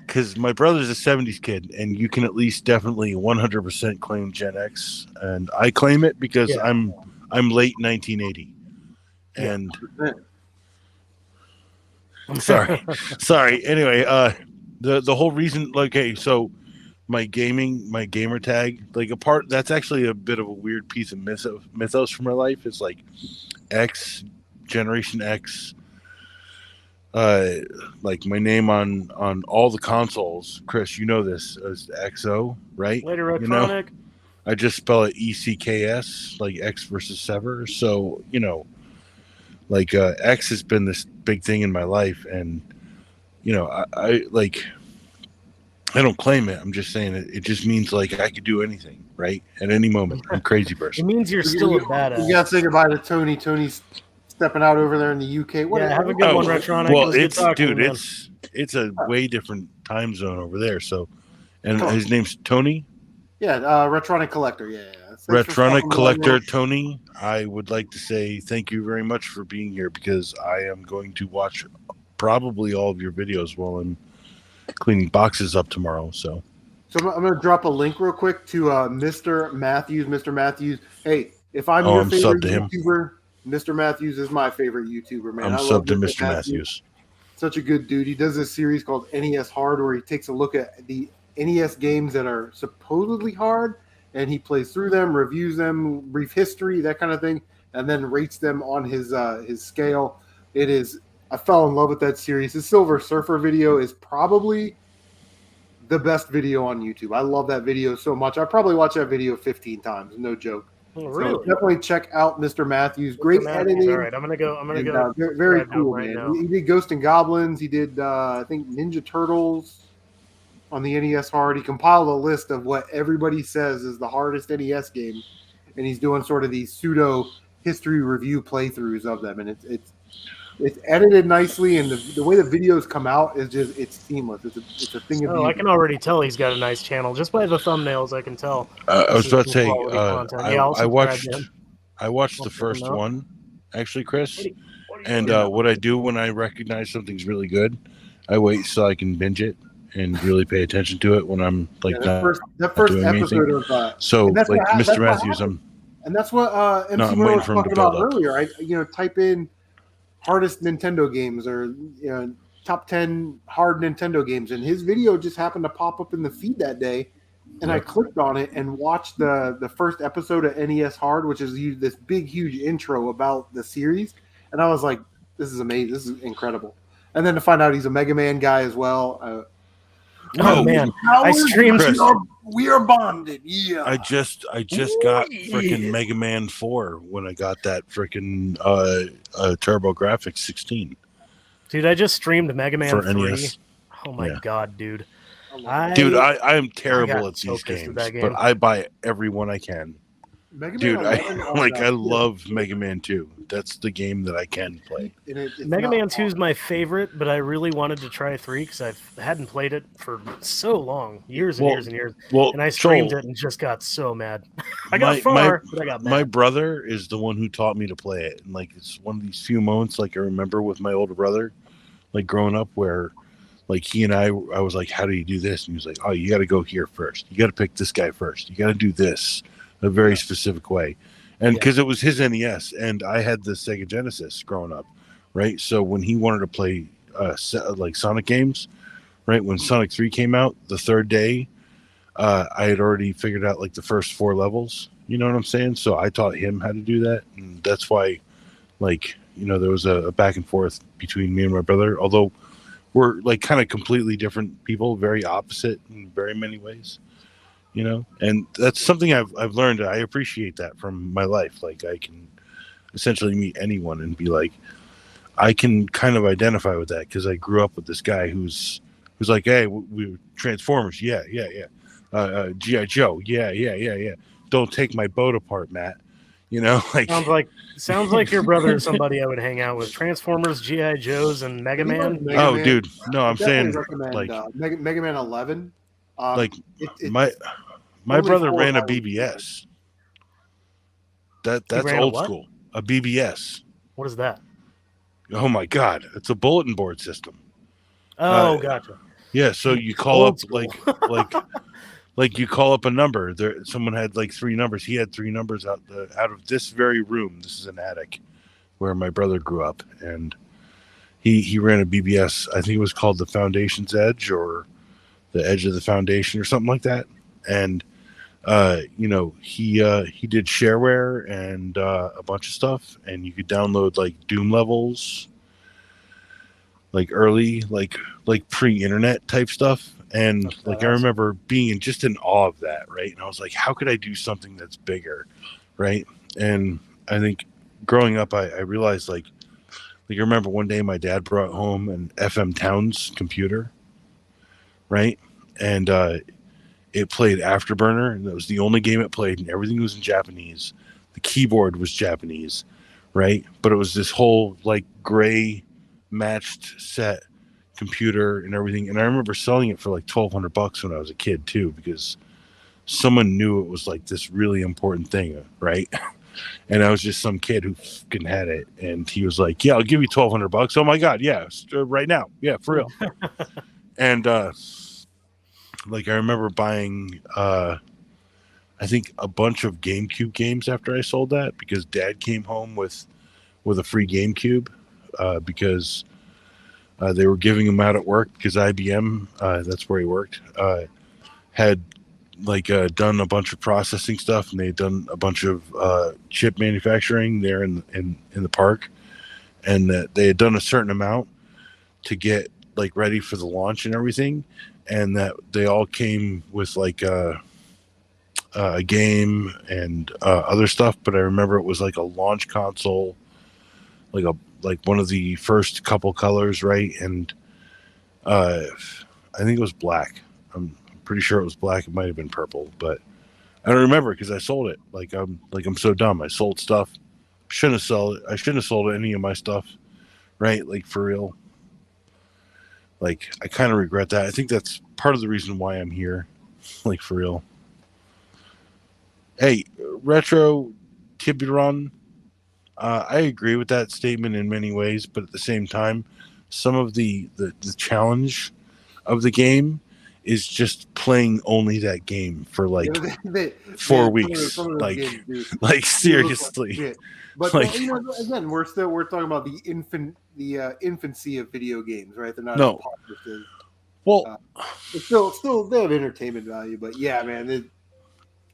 [SPEAKER 3] because my brother's a 70s kid, and you can at least definitely 100% claim Gen X, and I claim it because
[SPEAKER 5] Yeah.
[SPEAKER 3] I'm late 1980.
[SPEAKER 5] Yeah.
[SPEAKER 3] And sorry. Anyway, the whole reason, like, okay, so my gamer tag, like that's actually a bit of a weird piece of mythos for my life. It's like X, Generation X. Like my name on all the consoles, Chris, you know this as XO, right?
[SPEAKER 5] Later,
[SPEAKER 3] You know,
[SPEAKER 5] Electronic.
[SPEAKER 3] I just spell it ECKS, like X versus Sever. So like X has been this big thing in my life, and I like. I don't claim it. I'm just saying it. It just means like I could do anything, right? At any moment. I'm crazy
[SPEAKER 5] It
[SPEAKER 3] person.
[SPEAKER 5] means you're still a
[SPEAKER 1] You
[SPEAKER 5] badass.
[SPEAKER 1] gotta say goodbye to Tony. Tony's stepping out over there in the UK.
[SPEAKER 5] Yeah, have a good one, Retronic.
[SPEAKER 3] Well,
[SPEAKER 5] It was good
[SPEAKER 3] it's
[SPEAKER 5] talking to
[SPEAKER 3] dude,
[SPEAKER 5] you, man.
[SPEAKER 3] it's a way different time zone over there. So, and
[SPEAKER 1] Cool.
[SPEAKER 3] his name's Tony.
[SPEAKER 1] Yeah, Retronic Collector. Yeah. Thanks for
[SPEAKER 3] Retronic
[SPEAKER 1] stopping
[SPEAKER 3] Collector
[SPEAKER 1] by.
[SPEAKER 3] Tony. I would like to say thank you very much for being here because I am going to watch probably all of your videos while I'm cleaning boxes up tomorrow. So
[SPEAKER 1] I'm going to drop a link real quick to Mr. Matthews. Mr. Matthews, hey, if I'm
[SPEAKER 3] Oh,
[SPEAKER 1] your
[SPEAKER 3] I'm
[SPEAKER 1] favorite
[SPEAKER 3] subbed to him.
[SPEAKER 1] YouTuber, Mr. Matthews is my favorite YouTuber, man.
[SPEAKER 3] I'm
[SPEAKER 1] I love
[SPEAKER 3] subbed to Mr. Matthews.
[SPEAKER 1] Such a good dude. He does this series called NES Hard where he takes a look at the NES games that are supposedly hard, and he plays through them, reviews them, brief history, that kind of thing, and then rates them on his scale. I fell in love with that series. His Silver Surfer video is probably the best video on YouTube. I love that video so much. I probably watched that video 15 times, no joke.
[SPEAKER 5] Oh,
[SPEAKER 1] So
[SPEAKER 5] really?
[SPEAKER 1] definitely check out Mr. Matthews. Great
[SPEAKER 5] Mr. Matthews.
[SPEAKER 1] editing.
[SPEAKER 5] All right, I'm gonna go.
[SPEAKER 1] And,
[SPEAKER 5] go.
[SPEAKER 1] very
[SPEAKER 5] subscribe to him
[SPEAKER 1] cool,
[SPEAKER 5] right
[SPEAKER 1] man.
[SPEAKER 5] now.
[SPEAKER 1] He did Ghost and Goblins. He did, I think, Ninja Turtles on the NES Hard. He compiled a list of what everybody says is the hardest NES game, and he's doing sort of these pseudo history review playthroughs of them, and it's edited nicely, and the way the videos come out is just it's seamless. It's a thing of
[SPEAKER 5] Oh, I
[SPEAKER 1] beauty.
[SPEAKER 5] can already tell he's got a nice channel just by the thumbnails. I can tell.
[SPEAKER 3] I was
[SPEAKER 5] This is
[SPEAKER 3] about to
[SPEAKER 5] some
[SPEAKER 3] say,
[SPEAKER 5] quality content. Yeah, I'll
[SPEAKER 3] I
[SPEAKER 5] subscribe to him.
[SPEAKER 3] watched
[SPEAKER 5] I'll
[SPEAKER 3] the
[SPEAKER 5] check him
[SPEAKER 3] first
[SPEAKER 5] out.
[SPEAKER 3] one, actually, Chris.
[SPEAKER 5] What do you
[SPEAKER 3] And
[SPEAKER 5] doing?
[SPEAKER 3] what I do when I recognize something's really good, I wait so I can binge it and really pay attention to it when I'm like
[SPEAKER 1] Yeah,
[SPEAKER 3] not.
[SPEAKER 1] that first
[SPEAKER 3] doing
[SPEAKER 1] episode
[SPEAKER 3] anything.
[SPEAKER 1] of
[SPEAKER 3] So
[SPEAKER 1] and that's
[SPEAKER 3] like
[SPEAKER 1] what- that's
[SPEAKER 3] Mr.
[SPEAKER 1] what
[SPEAKER 3] Matthews,
[SPEAKER 1] happened.
[SPEAKER 3] I'm
[SPEAKER 1] and that's what
[SPEAKER 3] No,
[SPEAKER 1] MC
[SPEAKER 3] I'm
[SPEAKER 1] Moore
[SPEAKER 3] waiting
[SPEAKER 1] was
[SPEAKER 3] for him to
[SPEAKER 1] talking about
[SPEAKER 3] build up.
[SPEAKER 1] earlier. I type in hardest Nintendo games or top 10 hard Nintendo games, and his video just happened to pop up in the feed that day, and I
[SPEAKER 3] Yep.
[SPEAKER 1] clicked on it and watched the first episode of NES Hard, which is this big huge intro about the series, and I was like, this is amazing, this is incredible. And then to find out he's a Mega Man guy as well,
[SPEAKER 5] Oh man, I streamed.
[SPEAKER 3] Chris.
[SPEAKER 1] We are bonded. Yeah.
[SPEAKER 3] I just got freaking Mega Man 4 when I got that freaking TurboGrafx 16
[SPEAKER 5] Dude, I just streamed Mega Man
[SPEAKER 3] for
[SPEAKER 5] 3.
[SPEAKER 3] NES.
[SPEAKER 5] Oh my
[SPEAKER 3] Yeah.
[SPEAKER 5] god, dude.
[SPEAKER 3] Dude, I am terrible
[SPEAKER 5] got
[SPEAKER 3] at
[SPEAKER 5] so
[SPEAKER 3] these
[SPEAKER 5] pissed with
[SPEAKER 3] games,
[SPEAKER 5] that
[SPEAKER 3] but
[SPEAKER 5] game.
[SPEAKER 3] I buy every one I can.
[SPEAKER 1] Mega Man
[SPEAKER 3] Dude,
[SPEAKER 1] 11 on
[SPEAKER 3] I
[SPEAKER 1] that-
[SPEAKER 3] love Mega Man 2. That's the game that I can play.
[SPEAKER 1] and it's
[SPEAKER 5] Mega
[SPEAKER 1] not
[SPEAKER 5] Man 2 is
[SPEAKER 1] hard.
[SPEAKER 5] my favorite, but I really wanted to try 3 because I hadn't played it for so long, years and
[SPEAKER 3] Well-
[SPEAKER 5] years and years.
[SPEAKER 3] Well,
[SPEAKER 5] And I streamed
[SPEAKER 3] Joel,
[SPEAKER 5] it and just got so mad. I got but I got mad.
[SPEAKER 3] my brother is the one who taught me to play it, and like it's one of these few moments like I remember with my older brother, like growing up, where like he and I was like, how do you do this? And he was like, oh, you got to go here first. You got to pick this guy first. You got to do this a very specific way. And because it was his NES and I had the Sega Genesis growing up, right? So when he wanted to play like Sonic games, right? When Sonic 3 came out, the third day, I had already figured out like the first 4 levels. You know what I'm saying? So I taught him how to do that. And that's why, like, you know, there was a back and forth between me and my brother, although we're like kind of completely different people, very opposite in very many ways, you know, and that's something I've learned. I appreciate that from my life. Like I can essentially meet anyone and be like, I can kind of identify with that because I grew up with this guy who's like, hey, we Transformers, yeah. G.I. Joe, yeah. Don't take my boat apart, Matt. You know, like
[SPEAKER 5] Sounds like your brother is somebody I would hang out with. Transformers, GI Joes, and Mega Man.
[SPEAKER 3] oh, dude, no, I'm saying
[SPEAKER 1] recommend,
[SPEAKER 3] like
[SPEAKER 1] Mega Man 11.
[SPEAKER 3] Like
[SPEAKER 1] it's
[SPEAKER 3] my
[SPEAKER 1] only
[SPEAKER 3] brother
[SPEAKER 1] 4
[SPEAKER 3] ran a
[SPEAKER 1] hours.
[SPEAKER 3] BBS. That's
[SPEAKER 5] ran a
[SPEAKER 3] old
[SPEAKER 5] what?
[SPEAKER 3] school. A BBS.
[SPEAKER 5] What is that?
[SPEAKER 3] Oh my god, it's a bulletin board system.
[SPEAKER 5] Oh, gotcha.
[SPEAKER 3] Yeah, so you call
[SPEAKER 5] Old
[SPEAKER 3] up
[SPEAKER 5] school.
[SPEAKER 3] like you call up a number. There, someone had like 3 numbers. He had 3 numbers out of this very room. This is an attic where my brother grew up, and he ran a BBS. I think it was called the Foundation's Edge or the Edge of the Foundation or something like that. And you know, he did shareware and a bunch of stuff, and you could download like Doom levels, like early, like pre-internet type stuff. And
[SPEAKER 5] That's
[SPEAKER 3] like
[SPEAKER 5] badass.
[SPEAKER 3] I remember being just in awe of that, right? And I was like, how could I do something that's bigger, right? And I think growing up, I realized like I remember one day my dad brought home an FM Towns computer, right? And it played Afterburner, and that was the only game it played, and everything was in Japanese. The keyboard was Japanese, right? But it was this whole like gray matched set computer and everything. And I remember selling it for like $1,200 when I was a kid too, because someone knew it was like this really important thing, right? And I was just some kid who fucking had it, and he was like, "Yeah, I'll give you $1,200." Oh my god, yeah, right now, yeah, for real. And like I remember buying I think a bunch of GameCube games after I sold that, because Dad came home with a free GameCube because they were giving them out at work, because IBM, that's where he worked, had like done a bunch of processing stuff, and they'd done a bunch of chip manufacturing there in the park, and that they had done a certain amount to get like ready for the launch and everything, and that they all came with like a game and other stuff. But I remember it was like a launch console, like one of the first couple colors, right? And I think it was black. I'm pretty sure it was black. It might have been purple, but I don't remember because I sold it. I'm so dumb. I sold stuff. Shouldn't have sold it. I shouldn't have sold any of my stuff, right? Like for real. Like I kind of regret that. I think that's part of the reason why I'm here. Like for real. Hey, Retro Tiburon. I agree with that statement in many ways, but at the same time, some of the challenge of the game is just playing only that game for like 4 weeks.
[SPEAKER 1] Some of those games do.
[SPEAKER 3] Like seriously.
[SPEAKER 1] Yeah. But
[SPEAKER 3] Like-
[SPEAKER 1] you know, again, we're talking about the infancy of video games, right? They're not
[SPEAKER 3] No.
[SPEAKER 1] as popular as
[SPEAKER 3] Well,
[SPEAKER 1] it's still they have entertainment value, but yeah, man.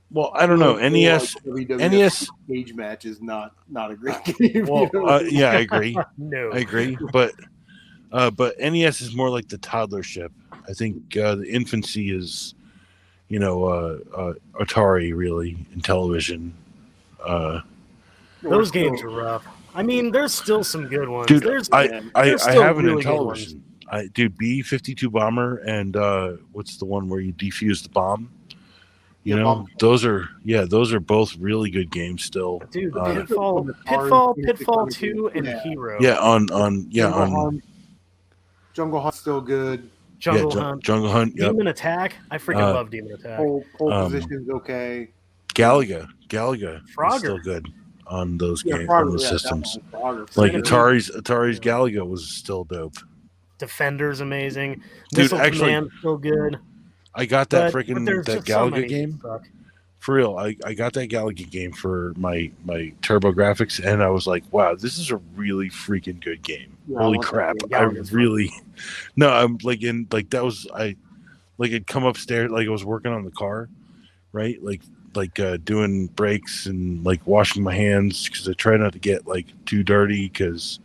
[SPEAKER 3] well, I don't know. NES
[SPEAKER 1] NES cage match is not a great game.
[SPEAKER 3] Well,
[SPEAKER 1] you know?
[SPEAKER 3] yeah, I agree.
[SPEAKER 5] No.
[SPEAKER 3] I agree, but NES is more like the toddler ship. I think the infancy is, Atari really in television.
[SPEAKER 5] Those games are rough. I mean, there's still some good ones.
[SPEAKER 3] Dude,
[SPEAKER 5] there's
[SPEAKER 3] I
[SPEAKER 5] still
[SPEAKER 3] have it in
[SPEAKER 5] really good ones.
[SPEAKER 3] television. B-52 Bomber and what's the one where you defuse the bomb? Those are both really good games still.
[SPEAKER 5] Dude, Pitfall 2, and Hero.
[SPEAKER 3] Yeah, on
[SPEAKER 1] Jungle Hunt's still good.
[SPEAKER 5] Jungle Hunt.
[SPEAKER 3] Yep.
[SPEAKER 5] Demon Attack. I freaking love Demon Attack.
[SPEAKER 1] Pole position's okay.
[SPEAKER 3] Galaga
[SPEAKER 5] Frogger.
[SPEAKER 3] is still good on those games,
[SPEAKER 1] Frogger,
[SPEAKER 3] on those
[SPEAKER 1] yeah,
[SPEAKER 3] systems.
[SPEAKER 1] Frogger.
[SPEAKER 3] Like Atari's Galaga was still dope.
[SPEAKER 5] Defender's amazing.
[SPEAKER 3] Dude,
[SPEAKER 5] Missile
[SPEAKER 3] actually,
[SPEAKER 5] Command still good.
[SPEAKER 3] I got that
[SPEAKER 5] But there's
[SPEAKER 3] that
[SPEAKER 5] just so
[SPEAKER 3] Galaga
[SPEAKER 5] many
[SPEAKER 3] game.
[SPEAKER 5] that suck.
[SPEAKER 3] For real, I got that Galaga game for my Turbo Graphics, and I was like, wow, this is a really freaking good game.
[SPEAKER 1] Yeah,
[SPEAKER 3] Holy
[SPEAKER 1] I want
[SPEAKER 3] crap.
[SPEAKER 1] that
[SPEAKER 5] game.
[SPEAKER 3] I
[SPEAKER 5] Galaga's
[SPEAKER 3] really no, I'm like in like that was I'd come upstairs, like I was working on the car, right? Like doing brakes and like washing my hands because I try not to get like too dirty because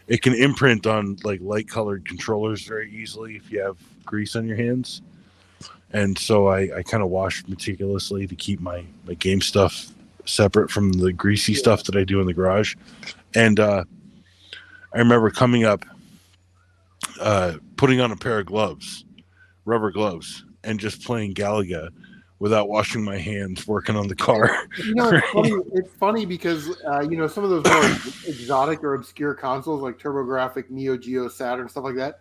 [SPEAKER 3] it can imprint on like light colored controllers very easily if you have grease on your hands. And so I kind of wash meticulously to keep my game stuff separate from the greasy stuff that I do in the garage. And I remember coming up, putting on a pair of gloves, rubber gloves, and just playing Galaga without washing my hands working on the car.
[SPEAKER 1] It's funny because some of those more exotic or obscure consoles like TurboGrafx, Neo Geo, Saturn, stuff like that,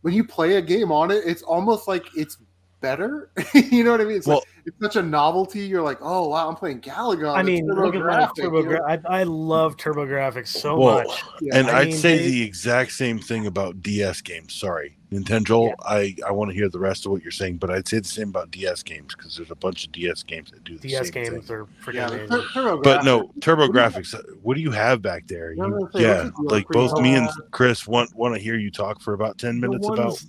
[SPEAKER 1] when you play a game on it, it's almost like it's better. You know what I mean? It's it's such a novelty. You're like, oh wow, I'm playing Galaga.
[SPEAKER 5] I mean, look at my TurboGrafx. I love TurboGrafx so much.
[SPEAKER 3] Yeah, and I'd say the exact same thing about DS games. Sorry, Nintendo. Yeah. I want to hear the rest of what you're saying, but I'd say the same about DS games because there's a bunch of DS games that do the
[SPEAKER 5] DS
[SPEAKER 3] same
[SPEAKER 5] games
[SPEAKER 3] thing.
[SPEAKER 5] are pretty amazing.
[SPEAKER 3] But no, TurboGrafx. What do you have back there? Like both me and Chris want to hear you talk for about 10 minutes about.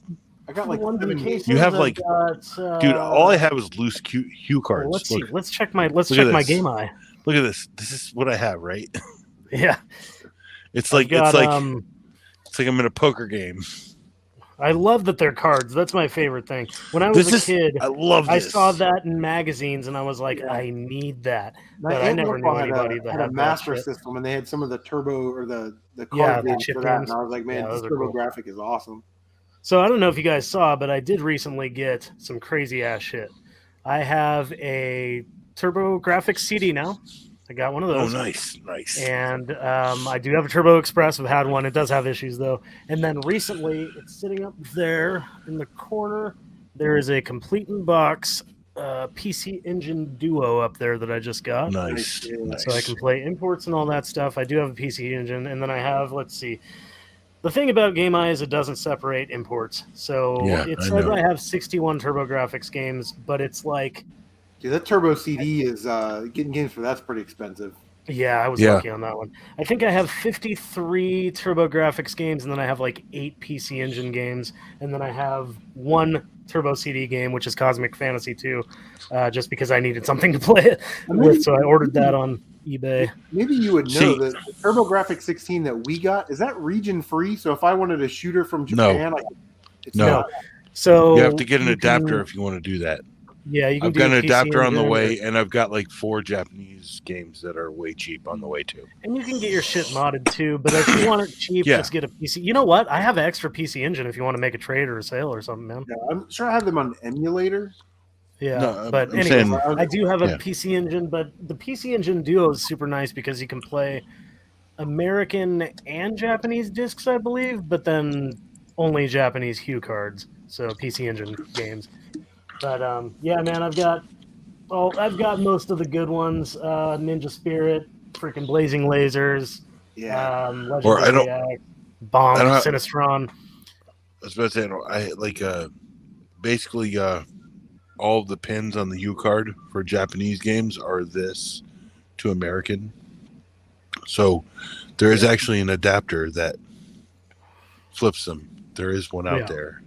[SPEAKER 1] I got like 7 games.
[SPEAKER 3] You have like, dude. All I have is loose cue cards.
[SPEAKER 5] Well, let's see. Let's check my my Game Eye.
[SPEAKER 3] Look at this. This is what I have, right?
[SPEAKER 5] Yeah.
[SPEAKER 3] It's like I'm in a poker game.
[SPEAKER 5] I love that they're cards. That's my favorite thing. When I was a kid, I saw that in magazines, and I was like, I need that. But I never knew anybody that had
[SPEAKER 1] a Master System, and they had some of the Turbo or the card games for that. And I was like, man, this TurboGrafx is awesome.
[SPEAKER 5] So I don't know if you guys saw, but I did recently get some crazy ass shit. I have a TurboGrafx CD now. I got one of those.
[SPEAKER 3] Oh, nice.
[SPEAKER 5] And I do have a Turbo Express. I've had one. It does have issues, though. And then recently, it's sitting up there in the corner. There is a complete in box PC Engine Duo up there that I just got.
[SPEAKER 3] Nice.
[SPEAKER 5] So I can play imports and all that stuff. I do have a PC Engine. And then I have, let's see. The thing about Game Eye is it doesn't separate imports. So it says I have 61 TurboGrafx games, but it's like...
[SPEAKER 1] Yeah, that Turbo CD is getting games for that's pretty expensive.
[SPEAKER 5] Yeah, I was lucky on that one. I think I have 53 TurboGrafx games, and then I have like 8 PC Engine games, and then I have 1 Turbo CD game, which is Cosmic Fantasy 2, just because I needed something to play it with, so I ordered that on eBay.
[SPEAKER 1] Maybe you would know that the TurboGrafx 16 that we got, is that region free? So if I wanted a shooter from Japan, it's
[SPEAKER 3] no.
[SPEAKER 1] Not.
[SPEAKER 5] So
[SPEAKER 3] you have to get an adapter if you want to do that.
[SPEAKER 5] Yeah, you can.
[SPEAKER 3] I've got an adapter on the way, and I've got like 4 Japanese games that are way cheap on the way too.
[SPEAKER 5] And you can get your shit modded too, but if you want it cheap, just get a PC. You know what? I have an extra PC Engine if you want to make a trade or a sale or something, man.
[SPEAKER 1] Yeah, I'm sure I have them on emulator.
[SPEAKER 5] Yeah, but anyways, I do have a PC Engine, but the PC Engine Duo is super nice because you can play American and Japanese discs, I believe, but then only Japanese hue cards, so PC Engine games. But yeah, man, I've got most of the good ones. Ninja Spirit, freaking Blazing Lasers, Legendary Bomb, Sinistron.
[SPEAKER 3] I was about to say, I like basically all of the pins on the U card for Japanese games are this to American. So there is actually an adapter that flips them. There is one out there.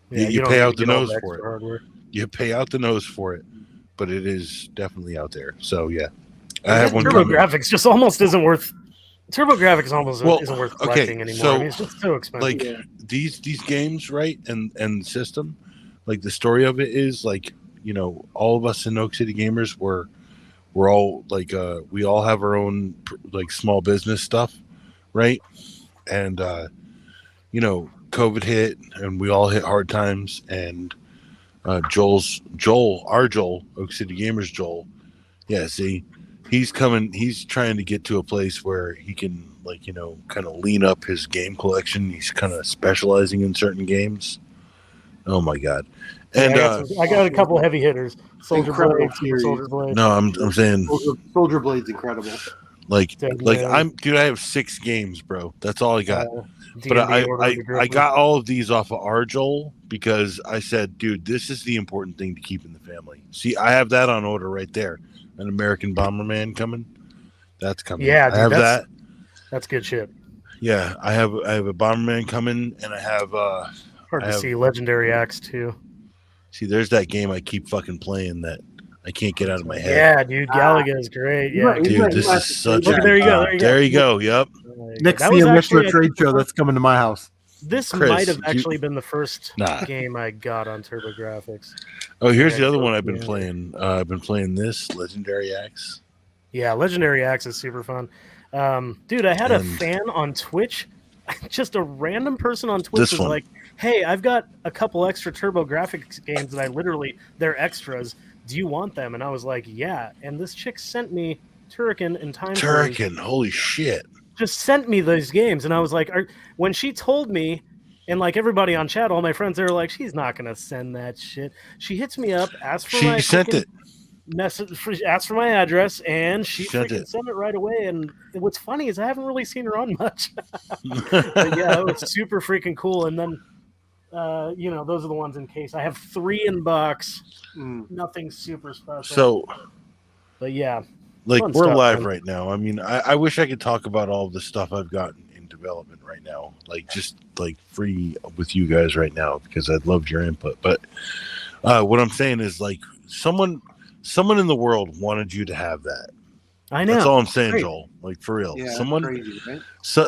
[SPEAKER 5] Yeah,
[SPEAKER 3] you pay out the nose for it. Hardware. You pay out the nose for it, but it is definitely out there. So yeah, I have one.
[SPEAKER 5] TurboGrafx just almost isn't worth. TurboGrafx almost isn't worth collecting anymore.
[SPEAKER 3] So,
[SPEAKER 5] I mean, it's just so expensive.
[SPEAKER 3] Like these games, right? And the system, like the story of it is like, all of us in Oak City Gamers we're all like we all have our own like small business stuff, right? And COVID hit and we all hit hard times, and our Joel, Oak City Gamers Joel, yeah, see, he's trying to get to a place where he can like, kind of lean up his game collection. He's kind of specializing in certain games. Oh my god.
[SPEAKER 5] Yeah,
[SPEAKER 3] And
[SPEAKER 5] I got a couple heavy hitters. Soldier
[SPEAKER 1] Incredible
[SPEAKER 5] Blade, Super
[SPEAKER 1] series.
[SPEAKER 5] Soldier Blade.
[SPEAKER 3] no, I'm saying
[SPEAKER 1] Soldier Blade's incredible.
[SPEAKER 3] like
[SPEAKER 5] Definitely.
[SPEAKER 3] dude, I have 6 games, bro. That's all I got. But
[SPEAKER 5] D&D Order of the
[SPEAKER 3] I
[SPEAKER 5] Griffin.
[SPEAKER 3] got all of these off of our Joel because I said, dude, this is the important thing to keep in the family. See, I have that on order right there. An American Bomberman coming. That's coming.
[SPEAKER 5] Yeah,
[SPEAKER 3] I
[SPEAKER 5] dude,
[SPEAKER 3] have that.
[SPEAKER 5] That's good shit.
[SPEAKER 3] Yeah, I have a Bomberman coming, and I have
[SPEAKER 5] Hard
[SPEAKER 3] I
[SPEAKER 5] to
[SPEAKER 3] have-
[SPEAKER 5] see Legendary Axe too.
[SPEAKER 3] see. There's that game I keep fucking playing that I can't get out of my head.
[SPEAKER 5] Yeah, dude, Galaga is great. Yeah,
[SPEAKER 3] Dude, this is such
[SPEAKER 5] Look,
[SPEAKER 3] a
[SPEAKER 5] there you go.
[SPEAKER 3] there you go. Yep.
[SPEAKER 1] Next
[SPEAKER 5] That was
[SPEAKER 1] CM
[SPEAKER 5] actually,
[SPEAKER 1] Retro Trade Show that's coming to my house.
[SPEAKER 5] This
[SPEAKER 3] Chris,
[SPEAKER 5] might have
[SPEAKER 3] you-
[SPEAKER 5] actually been the first
[SPEAKER 3] Nah.
[SPEAKER 5] game I got on TurboGrafx.
[SPEAKER 3] Oh, here's
[SPEAKER 5] Yeah,
[SPEAKER 3] the other one I've been
[SPEAKER 5] yeah.
[SPEAKER 3] playing. I've been playing this Legendary Axe.
[SPEAKER 5] Yeah, Legendary Axe is super fun. Dude, I had a
[SPEAKER 3] And-
[SPEAKER 5] fan on Twitch. Just a random person on Twitch
[SPEAKER 3] This
[SPEAKER 5] was
[SPEAKER 3] one.
[SPEAKER 5] like, "Hey, I've got a couple extra TurboGrafx games that they're extras. Do you want them?" And I was like, "Yeah." And this chick sent me Turrican and Time Force.
[SPEAKER 3] Turrican, holy shit!
[SPEAKER 5] Just sent me those games, and I was like, when she told me, and like everybody on chat, all my friends, they were like, "She's not gonna send that shit." She hits me up, asks for my
[SPEAKER 3] She sent
[SPEAKER 5] freaking
[SPEAKER 3] it.
[SPEAKER 5] message, asked for my address, and she
[SPEAKER 3] Sent
[SPEAKER 5] freaking
[SPEAKER 3] it.
[SPEAKER 5] sent it right away. And what's funny is I haven't really seen her on much. But yeah, it was super freaking cool. And then, those are the ones in case. I have 3 in box. Nothing super special.
[SPEAKER 3] So,
[SPEAKER 5] but yeah,
[SPEAKER 3] like,
[SPEAKER 5] fun
[SPEAKER 3] we're
[SPEAKER 5] stuff,
[SPEAKER 3] live
[SPEAKER 5] man.
[SPEAKER 3] right now. I mean, I wish I could talk about all the stuff I've gotten in development right now, like just like free with you guys right now, because I'd love your input. But what I'm saying is, like, someone in the world wanted you to have that.
[SPEAKER 5] I know.
[SPEAKER 3] That's all I'm saying,
[SPEAKER 5] Great.
[SPEAKER 3] Joel. Like, for real.
[SPEAKER 1] Yeah,
[SPEAKER 3] Someone
[SPEAKER 1] crazy, right?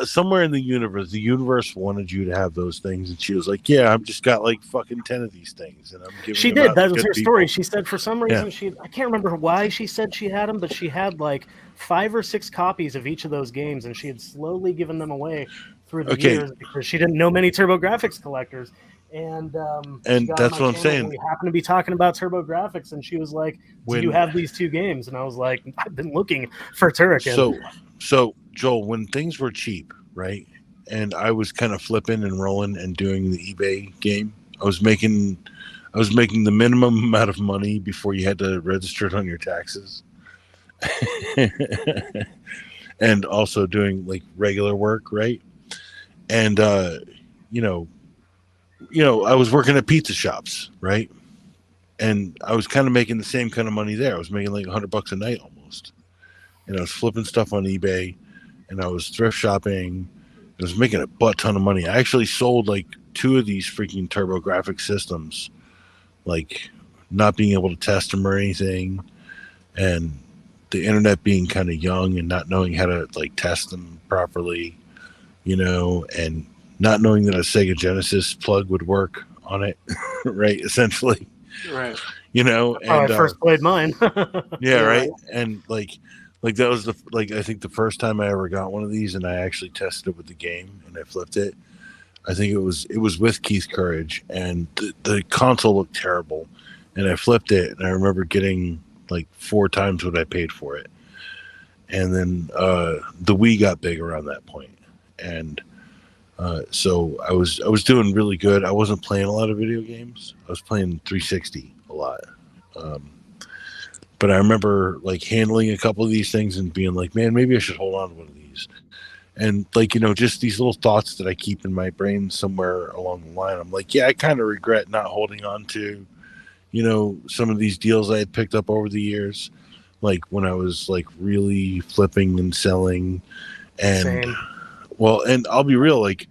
[SPEAKER 3] somewhere in the universe wanted you to have those things, and she was like, "Yeah, I've just got like fucking 10 of these things, and I'm giving."
[SPEAKER 5] She
[SPEAKER 3] them
[SPEAKER 5] did.
[SPEAKER 3] out
[SPEAKER 5] That
[SPEAKER 3] to
[SPEAKER 5] was
[SPEAKER 3] good
[SPEAKER 5] her
[SPEAKER 3] people."
[SPEAKER 5] story. She said for some reason
[SPEAKER 3] Yeah.
[SPEAKER 5] I can't remember why she said she had them, but she had like 5 or 6 copies of each of those games, and she had slowly given them away through the
[SPEAKER 3] Okay.
[SPEAKER 5] years because she didn't know many TurboGrafx collectors. And she got on
[SPEAKER 3] that's
[SPEAKER 5] my
[SPEAKER 3] what I'm
[SPEAKER 5] channel,
[SPEAKER 3] saying.
[SPEAKER 5] and we happened to be talking about TurboGrafx, and she was like, "Do
[SPEAKER 3] When-
[SPEAKER 5] you have these 2 games?" And I was like, "I've been looking for Turrican."
[SPEAKER 3] So Joel, when things were cheap, right, and I was kind of flipping and rolling and doing the eBay game, I was making the minimum amount of money before you had to register it on your taxes, and also doing like regular work, right? And I was working at pizza shops, right? And I was kind of making the same kind of money there. I was making like $100 a night almost. And I was flipping stuff on eBay, and I was thrift shopping. I was making a butt ton of money. I actually sold like 2 of these freaking TurboGrafx systems, like not being able to test them or anything, and the internet being kind of young and not knowing how to like test them properly, and not knowing that a Sega Genesis plug would work on it, right? Essentially,
[SPEAKER 1] Right.
[SPEAKER 5] I first played mine.
[SPEAKER 3] yeah, right. And like that was I think the first time I ever got one of these, and I actually tested it with the game and I flipped it. I think it was with Keith Courage, and the console looked terrible, and I flipped it, and I remember getting like 4 times what I paid for it. And then the Wii got big around that point, and so I was doing really good. I wasn't playing a lot of video games. I was playing 360 a lot. But I remember like handling a couple of these things and being like, man, maybe I should hold on to one of these. And like, just these little thoughts that I keep in my brain somewhere along the line. I'm like, yeah, I kind of regret not holding on to, some of these deals I had picked up over the years. Like when I was like really flipping and selling. And
[SPEAKER 5] Same.
[SPEAKER 3] well, and I'll be real, like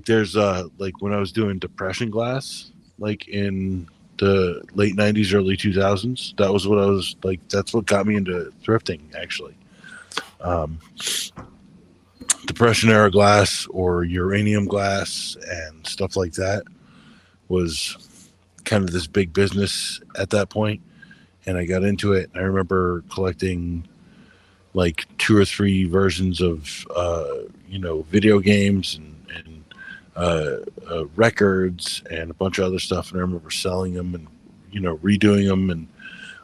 [SPEAKER 3] there's like when I was doing depression glass, like in the late 90s, early 2000s, that was what I was like, that's what got me into thrifting, actually. Depression era glass or uranium glass and stuff like that was kind of this big business at that point, and I got into it. I remember collecting like 2 or 3 versions of video games and records and a bunch of other stuff, and I remember selling them and redoing them and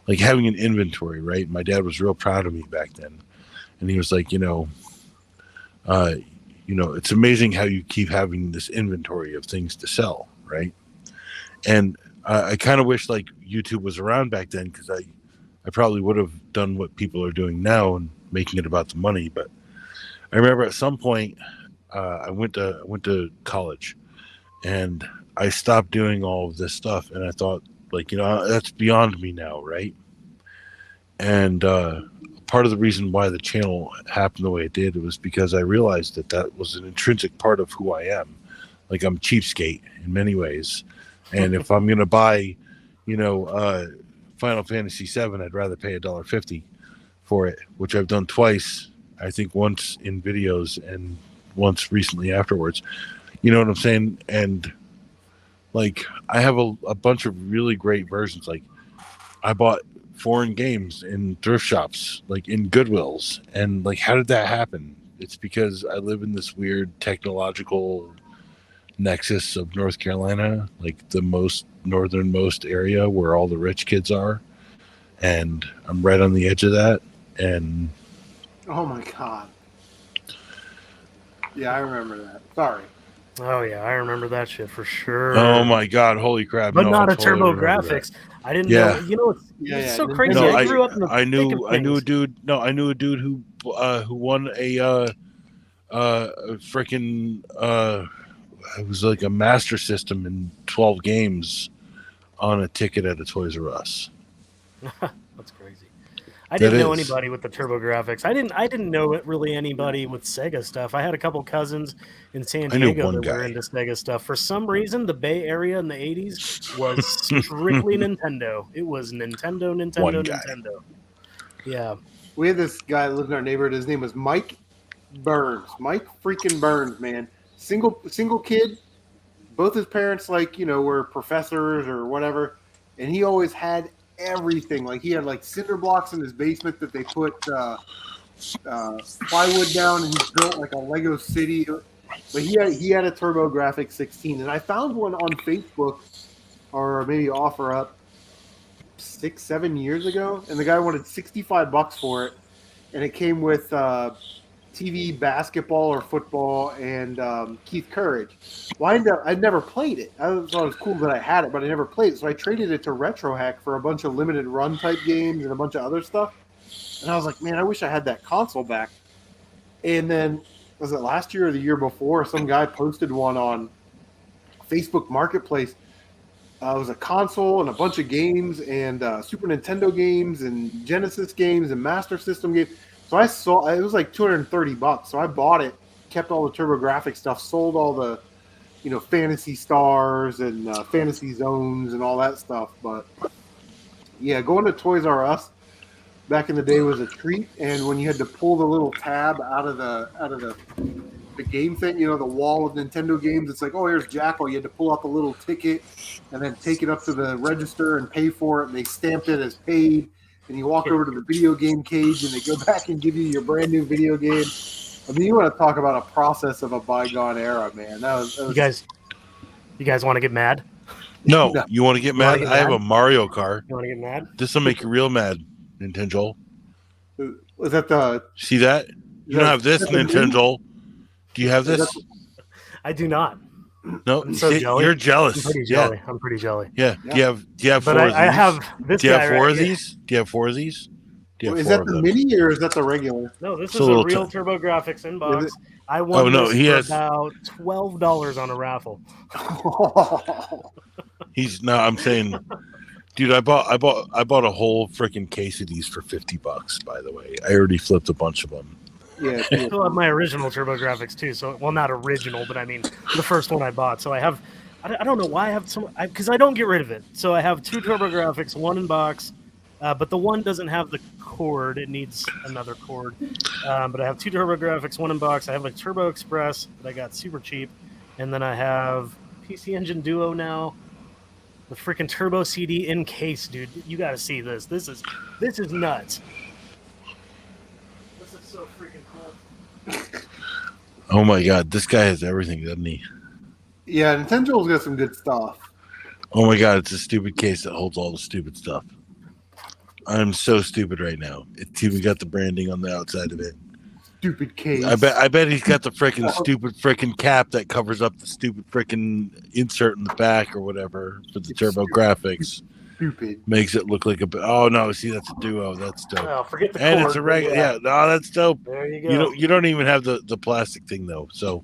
[SPEAKER 3] like having an inventory. Right, my dad was real proud of me back then, and he was like, it's amazing how you keep having this inventory of things to sell, right? And I kind of wish like YouTube was around back then, because I probably would have done what people are doing now and making it about the money. But I remember at some point I went to college, and I stopped doing all of this stuff, and I thought, like, that's beyond me now, right? And part of the reason why the channel happened the way it did was because I realized that was an intrinsic part of who I am. Like, I'm cheapskate in many ways, and if I'm gonna buy, Final Fantasy VII, I'd rather pay $1.50 for it, which I've done twice. I think once in videos and once recently afterwards. You know what I'm saying? And like, I have a bunch of really great versions. Like, I bought foreign games in thrift shops, like in Goodwills. And like, how did that happen? It's because I live in this weird technological nexus of North Carolina, like the most northernmost area where all the rich kids are. And I'm right on the edge of that. And
[SPEAKER 1] oh my God. Yeah, I remember that. Sorry.
[SPEAKER 5] Oh yeah, I remember that shit for sure.
[SPEAKER 3] oh my God, holy crap.
[SPEAKER 5] But
[SPEAKER 3] No,
[SPEAKER 5] not
[SPEAKER 3] I
[SPEAKER 5] a
[SPEAKER 3] totally
[SPEAKER 5] Turbo
[SPEAKER 3] remember that.
[SPEAKER 5] Graphics. I didn't
[SPEAKER 3] Yeah.
[SPEAKER 5] know. You know, it's so crazy.
[SPEAKER 3] No,
[SPEAKER 5] I grew up in the
[SPEAKER 3] I
[SPEAKER 5] thick
[SPEAKER 3] knew
[SPEAKER 5] of
[SPEAKER 3] I knew a
[SPEAKER 5] things.
[SPEAKER 3] dude. No, I knew a dude who won a freaking it was like a master system in 12 games on a ticket at a Toys R Us.
[SPEAKER 5] That's crazy. I didn't know anybody with the Turbo Graphics. I didn't know really anybody with Sega stuff. I had a couple cousins in San
[SPEAKER 3] I knew
[SPEAKER 5] Diego
[SPEAKER 3] one
[SPEAKER 5] that
[SPEAKER 3] guy.
[SPEAKER 5] were into Sega stuff. For some reason, the Bay Area in the 80s was strictly Nintendo. It was Nintendo,
[SPEAKER 3] One guy.
[SPEAKER 5] Nintendo. Yeah.
[SPEAKER 1] We had this guy that lived in our neighborhood. His name was Mike Burns. Mike freaking Burns, man. Single kid. Both his parents, like, were professors or whatever. And he always had everything. Like, he had like cinder blocks in his basement that they put plywood down, and he built like a Lego city. But he had a TurboGrafx 16, and I found one on Facebook, or maybe OfferUp, 6-7 years ago, and the guy wanted $65 for it, and it came with TV basketball or football and Keith Courage. Well, I'd never played it. I thought it was cool that I had it, but I never played it. So I traded it to RetroHack for a bunch of limited run type games and a bunch of other stuff. And I was like, man, I wish I had that console back. And then, was it last year or the year before, some guy posted one on Facebook Marketplace. It was a console and a bunch of games and Super Nintendo games and Genesis games and Master System games. So I saw it was like $230. So I bought it, kept all the TurboGrafx stuff, sold all the, Fantasy Stars and Fantasy Zones and all that stuff. But yeah, going to Toys R Us back in the day was a treat. And when you had to pull the little tab out of the game thing, the wall of Nintendo games, it's like, oh, here's Jackal. You had to pull out the little ticket and then take it up to the register and pay for it, and they stamped it as paid. And you walk over to the video game cage, and they go back and give you your brand new video game. I mean, you want to talk about a process of a bygone era, man. That was
[SPEAKER 5] You guys want to get mad?
[SPEAKER 3] No, you want to get mad?
[SPEAKER 5] get
[SPEAKER 3] I have
[SPEAKER 5] mad?
[SPEAKER 3] a Mario Kart.
[SPEAKER 5] You want to get mad?
[SPEAKER 3] This will make you real mad, Nintendo.
[SPEAKER 1] Was that the?
[SPEAKER 3] See that? You don't have this, Nintendo. Do you have this?
[SPEAKER 5] I do not.
[SPEAKER 3] No,
[SPEAKER 5] I'm so jelly.
[SPEAKER 3] You're jealous.
[SPEAKER 5] I'm pretty jelly. I'm pretty jelly.
[SPEAKER 3] Yeah. Do you have
[SPEAKER 5] But
[SPEAKER 3] four of these?
[SPEAKER 5] I have this.
[SPEAKER 3] Do you have
[SPEAKER 5] guy
[SPEAKER 3] four
[SPEAKER 5] right
[SPEAKER 3] of
[SPEAKER 5] here.
[SPEAKER 3] these? Do you have four of these? Do you have
[SPEAKER 1] Is
[SPEAKER 3] four
[SPEAKER 1] that
[SPEAKER 3] of
[SPEAKER 1] the
[SPEAKER 3] them?
[SPEAKER 1] mini or is that the regular?
[SPEAKER 5] No, this
[SPEAKER 3] It's
[SPEAKER 5] is
[SPEAKER 3] a
[SPEAKER 5] a
[SPEAKER 3] little
[SPEAKER 5] real TurboGrafx inbox.
[SPEAKER 1] Is
[SPEAKER 5] I won
[SPEAKER 3] no,
[SPEAKER 5] this
[SPEAKER 3] he
[SPEAKER 5] for
[SPEAKER 3] has-
[SPEAKER 5] about $12 on a raffle.
[SPEAKER 3] I'm saying, dude, I bought a whole freaking case of these for $50. By the way, I already flipped a bunch of them.
[SPEAKER 1] Yeah,
[SPEAKER 5] I still have my original TurboGrafx too. So, well, not original, but I mean the first one I bought. So I have. I don't know why I have some, because I don't get rid of it. So I have 2 TurboGrafx, one in box, but the one doesn't have the cord. It needs another cord. But I have 2 TurboGrafx, one in box. I have a Turbo Express that I got super cheap, and then I have PC Engine Duo now. The freaking turbo CD in case, dude. You got to see this. This is nuts. This is so freaking cool.
[SPEAKER 3] Oh my god, this guy has everything, doesn't he?
[SPEAKER 1] Yeah, Nintendo's got some good stuff.
[SPEAKER 3] Oh my god, it's a stupid case that holds all the stupid stuff. I'm so stupid right now. It's even got the branding on the outside of it.
[SPEAKER 1] Stupid case.
[SPEAKER 3] I bet he's got the freaking stupid freaking cap that covers up the stupid freaking insert in the back or whatever for the turbo graphics.
[SPEAKER 1] Stupid.
[SPEAKER 3] Makes it look like a. Oh no! See, that's a duo. That's dope.
[SPEAKER 5] Oh, forget the
[SPEAKER 3] And
[SPEAKER 5] cord,
[SPEAKER 3] it's a
[SPEAKER 5] but
[SPEAKER 3] regular. Yeah. No, that's dope.
[SPEAKER 5] There you go.
[SPEAKER 3] You don't even have the plastic thing though. So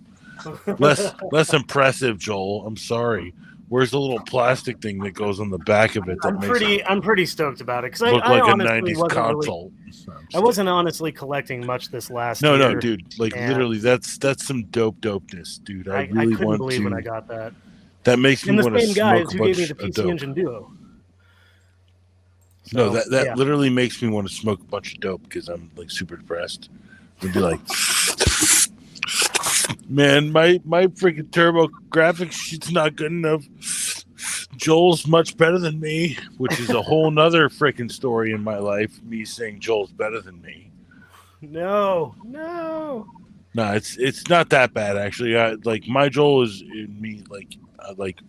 [SPEAKER 3] less impressive, Joel. I'm sorry. Where's the little plastic thing that goes on the back of it that
[SPEAKER 5] I'm pretty stoked about it because
[SPEAKER 3] look
[SPEAKER 5] I
[SPEAKER 3] like a
[SPEAKER 5] honestly
[SPEAKER 3] '90s
[SPEAKER 5] wasn't
[SPEAKER 3] console?
[SPEAKER 5] I wasn't honestly collecting much this last
[SPEAKER 3] No,
[SPEAKER 5] year.
[SPEAKER 3] no, dude. Like
[SPEAKER 5] and
[SPEAKER 3] literally, that's some dopeness, dude. I
[SPEAKER 5] I
[SPEAKER 3] really
[SPEAKER 5] couldn't
[SPEAKER 3] want
[SPEAKER 5] believe
[SPEAKER 3] to.
[SPEAKER 5] when I got that.
[SPEAKER 3] That makes me
[SPEAKER 5] And the
[SPEAKER 3] want to
[SPEAKER 5] same guys
[SPEAKER 3] smoke a
[SPEAKER 5] who gave me
[SPEAKER 3] bunch
[SPEAKER 5] the
[SPEAKER 3] of
[SPEAKER 5] PC
[SPEAKER 3] dope.
[SPEAKER 5] Engine Duo.
[SPEAKER 3] No,
[SPEAKER 5] So,
[SPEAKER 3] that
[SPEAKER 5] yeah.
[SPEAKER 3] literally makes me want to smoke a bunch of dope because I'm like super depressed. And be like, man, my freaking turbo graphics sheet's not good enough. Joel's much better than me, which is a whole nother freaking story in my life. Me saying Joel's better than me.
[SPEAKER 5] No.
[SPEAKER 3] No, it's not that bad actually. Like my Joel is in me. Like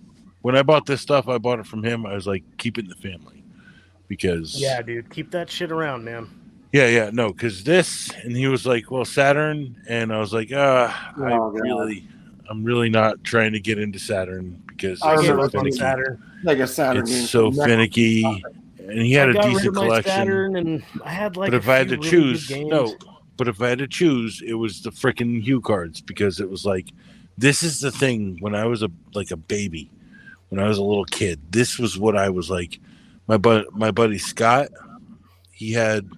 [SPEAKER 3] when I bought this stuff, I bought it from him. I was like, keep it in the family because
[SPEAKER 5] Yeah, dude, keep that shit around, man.
[SPEAKER 3] yeah, no, because this, and he was like, well, Saturn, and I was like, I'm really not trying to get into Saturn because
[SPEAKER 1] I
[SPEAKER 3] it's so
[SPEAKER 1] remember
[SPEAKER 3] finicky.
[SPEAKER 5] Saturn.
[SPEAKER 1] Like a Saturn game.
[SPEAKER 3] It's so finicky, and he had
[SPEAKER 5] I
[SPEAKER 3] a
[SPEAKER 5] got rid
[SPEAKER 3] decent
[SPEAKER 5] of my
[SPEAKER 3] collection.
[SPEAKER 5] Saturn, and I had like.
[SPEAKER 3] But if I had to
[SPEAKER 5] really
[SPEAKER 3] choose,
[SPEAKER 5] good games.
[SPEAKER 3] no. But if I had to choose, it was the freaking Hue cards because it was like, this is the thing. When I was a baby, when I was a little kid, this was what I was like. My buddy Scott, he had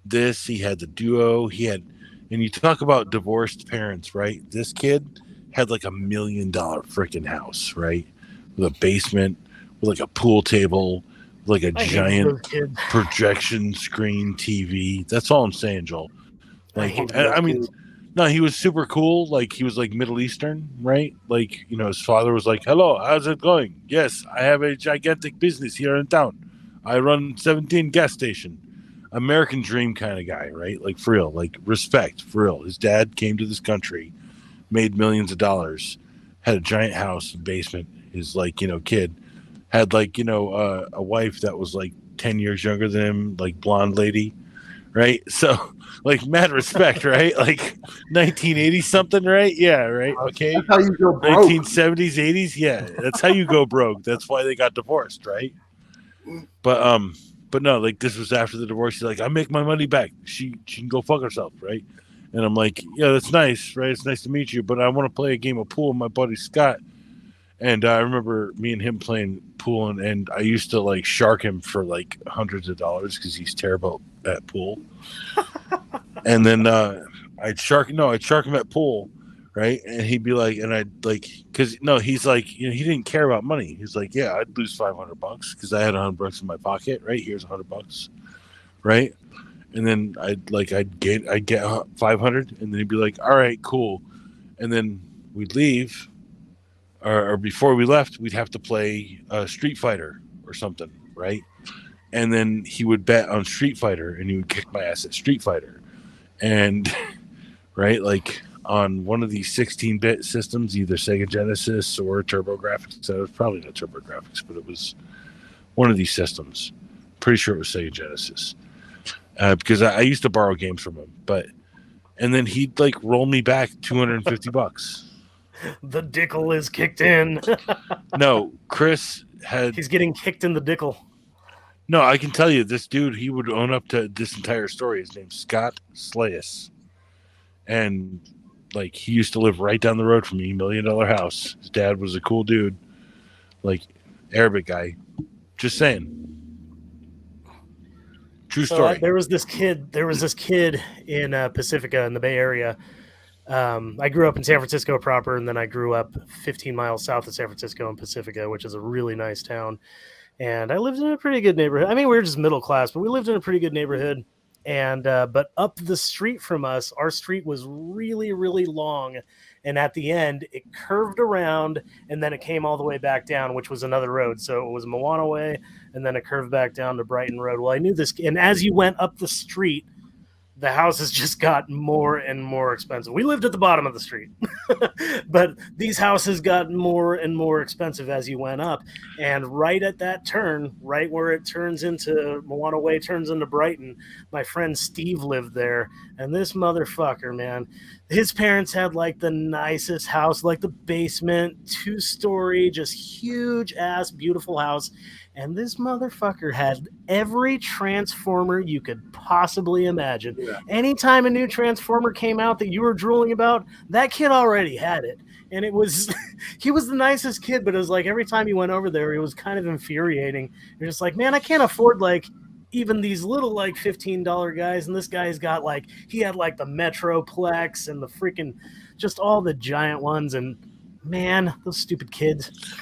[SPEAKER 3] this. He had the Duo. He had, and you talk about divorced parents, right? This kid had like $1 million freaking house, right, with a basement, with like a pool table, like a giant projection screen TV. That's all I'm saying, Joel. Like, I mean, no, he was super cool. Like, he was like Middle Eastern, right? Like, you know, his father was like, "Hello, how's it going? Yes, I have a gigantic business here in town. I run 17 gas station." American dream kind of guy, right? Like, for real, like respect, for real. His dad came to this country, made millions of dollars, had a giant house, basement. His like, you know, kid had like, you know, a wife that was like 10 years younger than him, like blonde lady, right? So like mad respect, right? Like 1980 something, right? Yeah, right. Okay.
[SPEAKER 1] That's how you go broke.
[SPEAKER 3] 1970s, 80s, yeah. That's how you go broke. That's why they got divorced, right? But no, like this was after the divorce. She's like, I make my money back. She can go fuck herself, right? And I'm like, yeah, that's nice, right? It's nice to meet you, but I want to play a game of pool with my buddy Scott. And I remember me and him playing pool, and I used to like shark him for like hundreds of dollars because he's terrible at pool. And then I'd shark him at pool, right? And he'd be like, and I'd like, because no, he's like, you know, he didn't care about money. He's like, yeah, I'd lose $500 because I had $100 in my pocket, right? Here's $100, right? And then I'd get 500, and then he'd be like, all right, cool. And then we'd leave. Or before we left, we'd have to play Street Fighter or something, right? And then he would bet on Street Fighter, and he would kick my ass at Street Fighter. And, right, like on one of these 16-bit systems, either Sega Genesis or TurboGrafx. So it was probably not TurboGrafx, but it was one of these systems. Pretty sure it was Sega Genesis. Because I used to borrow games from him. And then he'd like roll me back $250.
[SPEAKER 5] The dickle is kicked in.
[SPEAKER 3] No, Chris had.
[SPEAKER 5] He's getting kicked in the dickle.
[SPEAKER 3] No, I can tell you, this dude, he would own up to this entire story. His name's Scott Slayus. And, like, he used to live right down the road from me, $1 million house. His dad was a cool dude, like, Arabic guy. Just saying. True story.
[SPEAKER 5] There was this kid in Pacifica in the Bay Area. I grew up in San Francisco proper, and then I grew up 15 miles south of San Francisco in Pacifica, which is a really nice town. And I lived in a pretty good neighborhood. I mean, we were just middle class, but we lived in a pretty good neighborhood. And but up the street from us, our street was really, really long, and at the end it curved around, and then it came all the way back down, which was another road. So it was Moana Way, and then it curved back down to Brighton Road. Well, I knew this, and as you went up the street, the houses just got more and more expensive. We lived at the bottom of the street, but these houses got more and more expensive as you went up. And right at that turn, right where it turns into Moana Way, turns into Brighton, my friend Steve lived there. And this motherfucker, man, his parents had like the nicest house, like the basement, 2-story, just huge ass, beautiful house. And this motherfucker had every Transformer you could possibly imagine.
[SPEAKER 1] Yeah.
[SPEAKER 5] Anytime a new Transformer came out that you were drooling about, that kid already had it. And it was, he was the nicest kid, but it was like every time you went over there, it was kind of infuriating. You're just like, man, I can't afford like even these little like $15 guys. And this guy's got like, he had like the Metroplex and the freaking, just all the giant ones. And man, those stupid kids.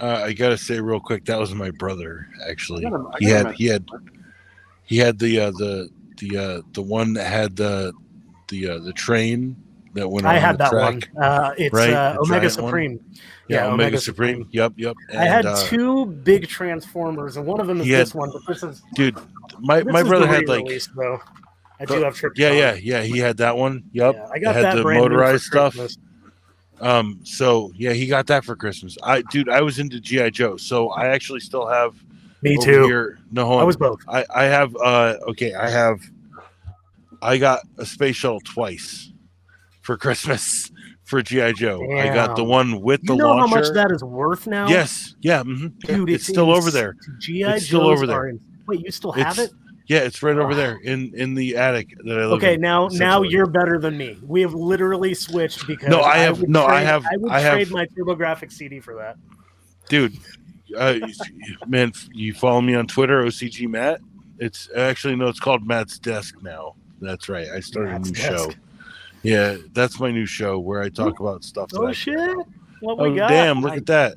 [SPEAKER 3] I gotta say real quick, that was my brother. Actually,
[SPEAKER 1] I got
[SPEAKER 3] he
[SPEAKER 1] him
[SPEAKER 3] had the one that had the train that went on
[SPEAKER 5] I had
[SPEAKER 3] the
[SPEAKER 5] that
[SPEAKER 3] track.
[SPEAKER 5] one. It's
[SPEAKER 3] right? The
[SPEAKER 5] Omega
[SPEAKER 3] giant one?
[SPEAKER 5] Supreme.
[SPEAKER 3] Yeah, Omega Supreme. Yep. And,
[SPEAKER 5] I had 2 big Transformers, and one of them is this one. But this is
[SPEAKER 3] dude. My
[SPEAKER 5] this is
[SPEAKER 3] brother
[SPEAKER 5] the
[SPEAKER 3] had like
[SPEAKER 5] re-release, though. I do have Trip.
[SPEAKER 3] yeah. He had that one. Yep.
[SPEAKER 5] Yeah, I got
[SPEAKER 3] it had
[SPEAKER 5] that
[SPEAKER 3] the
[SPEAKER 5] brand new for
[SPEAKER 3] motorized stuff.
[SPEAKER 5] Christmas.
[SPEAKER 3] So yeah, he got that for Christmas. I was into GI Joe, so I actually still have.
[SPEAKER 5] Me
[SPEAKER 3] over
[SPEAKER 5] too.
[SPEAKER 3] Here. No, hold on.
[SPEAKER 5] I was both.
[SPEAKER 3] I have. I got a space shuttle twice for Christmas for GI Joe. I got the
[SPEAKER 5] Damn.
[SPEAKER 3] one with the
[SPEAKER 5] You know
[SPEAKER 3] launcher.
[SPEAKER 5] how much that is worth now?
[SPEAKER 3] Yes. Yeah.
[SPEAKER 5] Dude,
[SPEAKER 3] it's still over there.
[SPEAKER 5] GI
[SPEAKER 3] It's still
[SPEAKER 5] Joes
[SPEAKER 3] over there.
[SPEAKER 5] Wait, you still have it?
[SPEAKER 3] Yeah, it's right over there in the attic that I live
[SPEAKER 5] Okay,
[SPEAKER 3] in.
[SPEAKER 5] now
[SPEAKER 3] essentially.
[SPEAKER 5] you're better than me. We have literally switched because
[SPEAKER 3] No, I have-
[SPEAKER 5] would
[SPEAKER 3] no, I
[SPEAKER 5] trade-
[SPEAKER 3] have-
[SPEAKER 5] I would
[SPEAKER 3] I have-
[SPEAKER 5] trade my TurboGrafx CD for that.
[SPEAKER 3] Dude, man, you follow me on Twitter, OCG Matt. It's actually no, it's called Matt's Desk now. That's right. I started
[SPEAKER 5] Matt's
[SPEAKER 3] a new
[SPEAKER 5] Desk.
[SPEAKER 3] show. Yeah, that's my new show where I talk about stuff. That
[SPEAKER 5] Oh
[SPEAKER 3] I
[SPEAKER 5] shit!
[SPEAKER 3] care about.
[SPEAKER 5] What we
[SPEAKER 3] Oh
[SPEAKER 5] got?
[SPEAKER 3] damn! Look at that.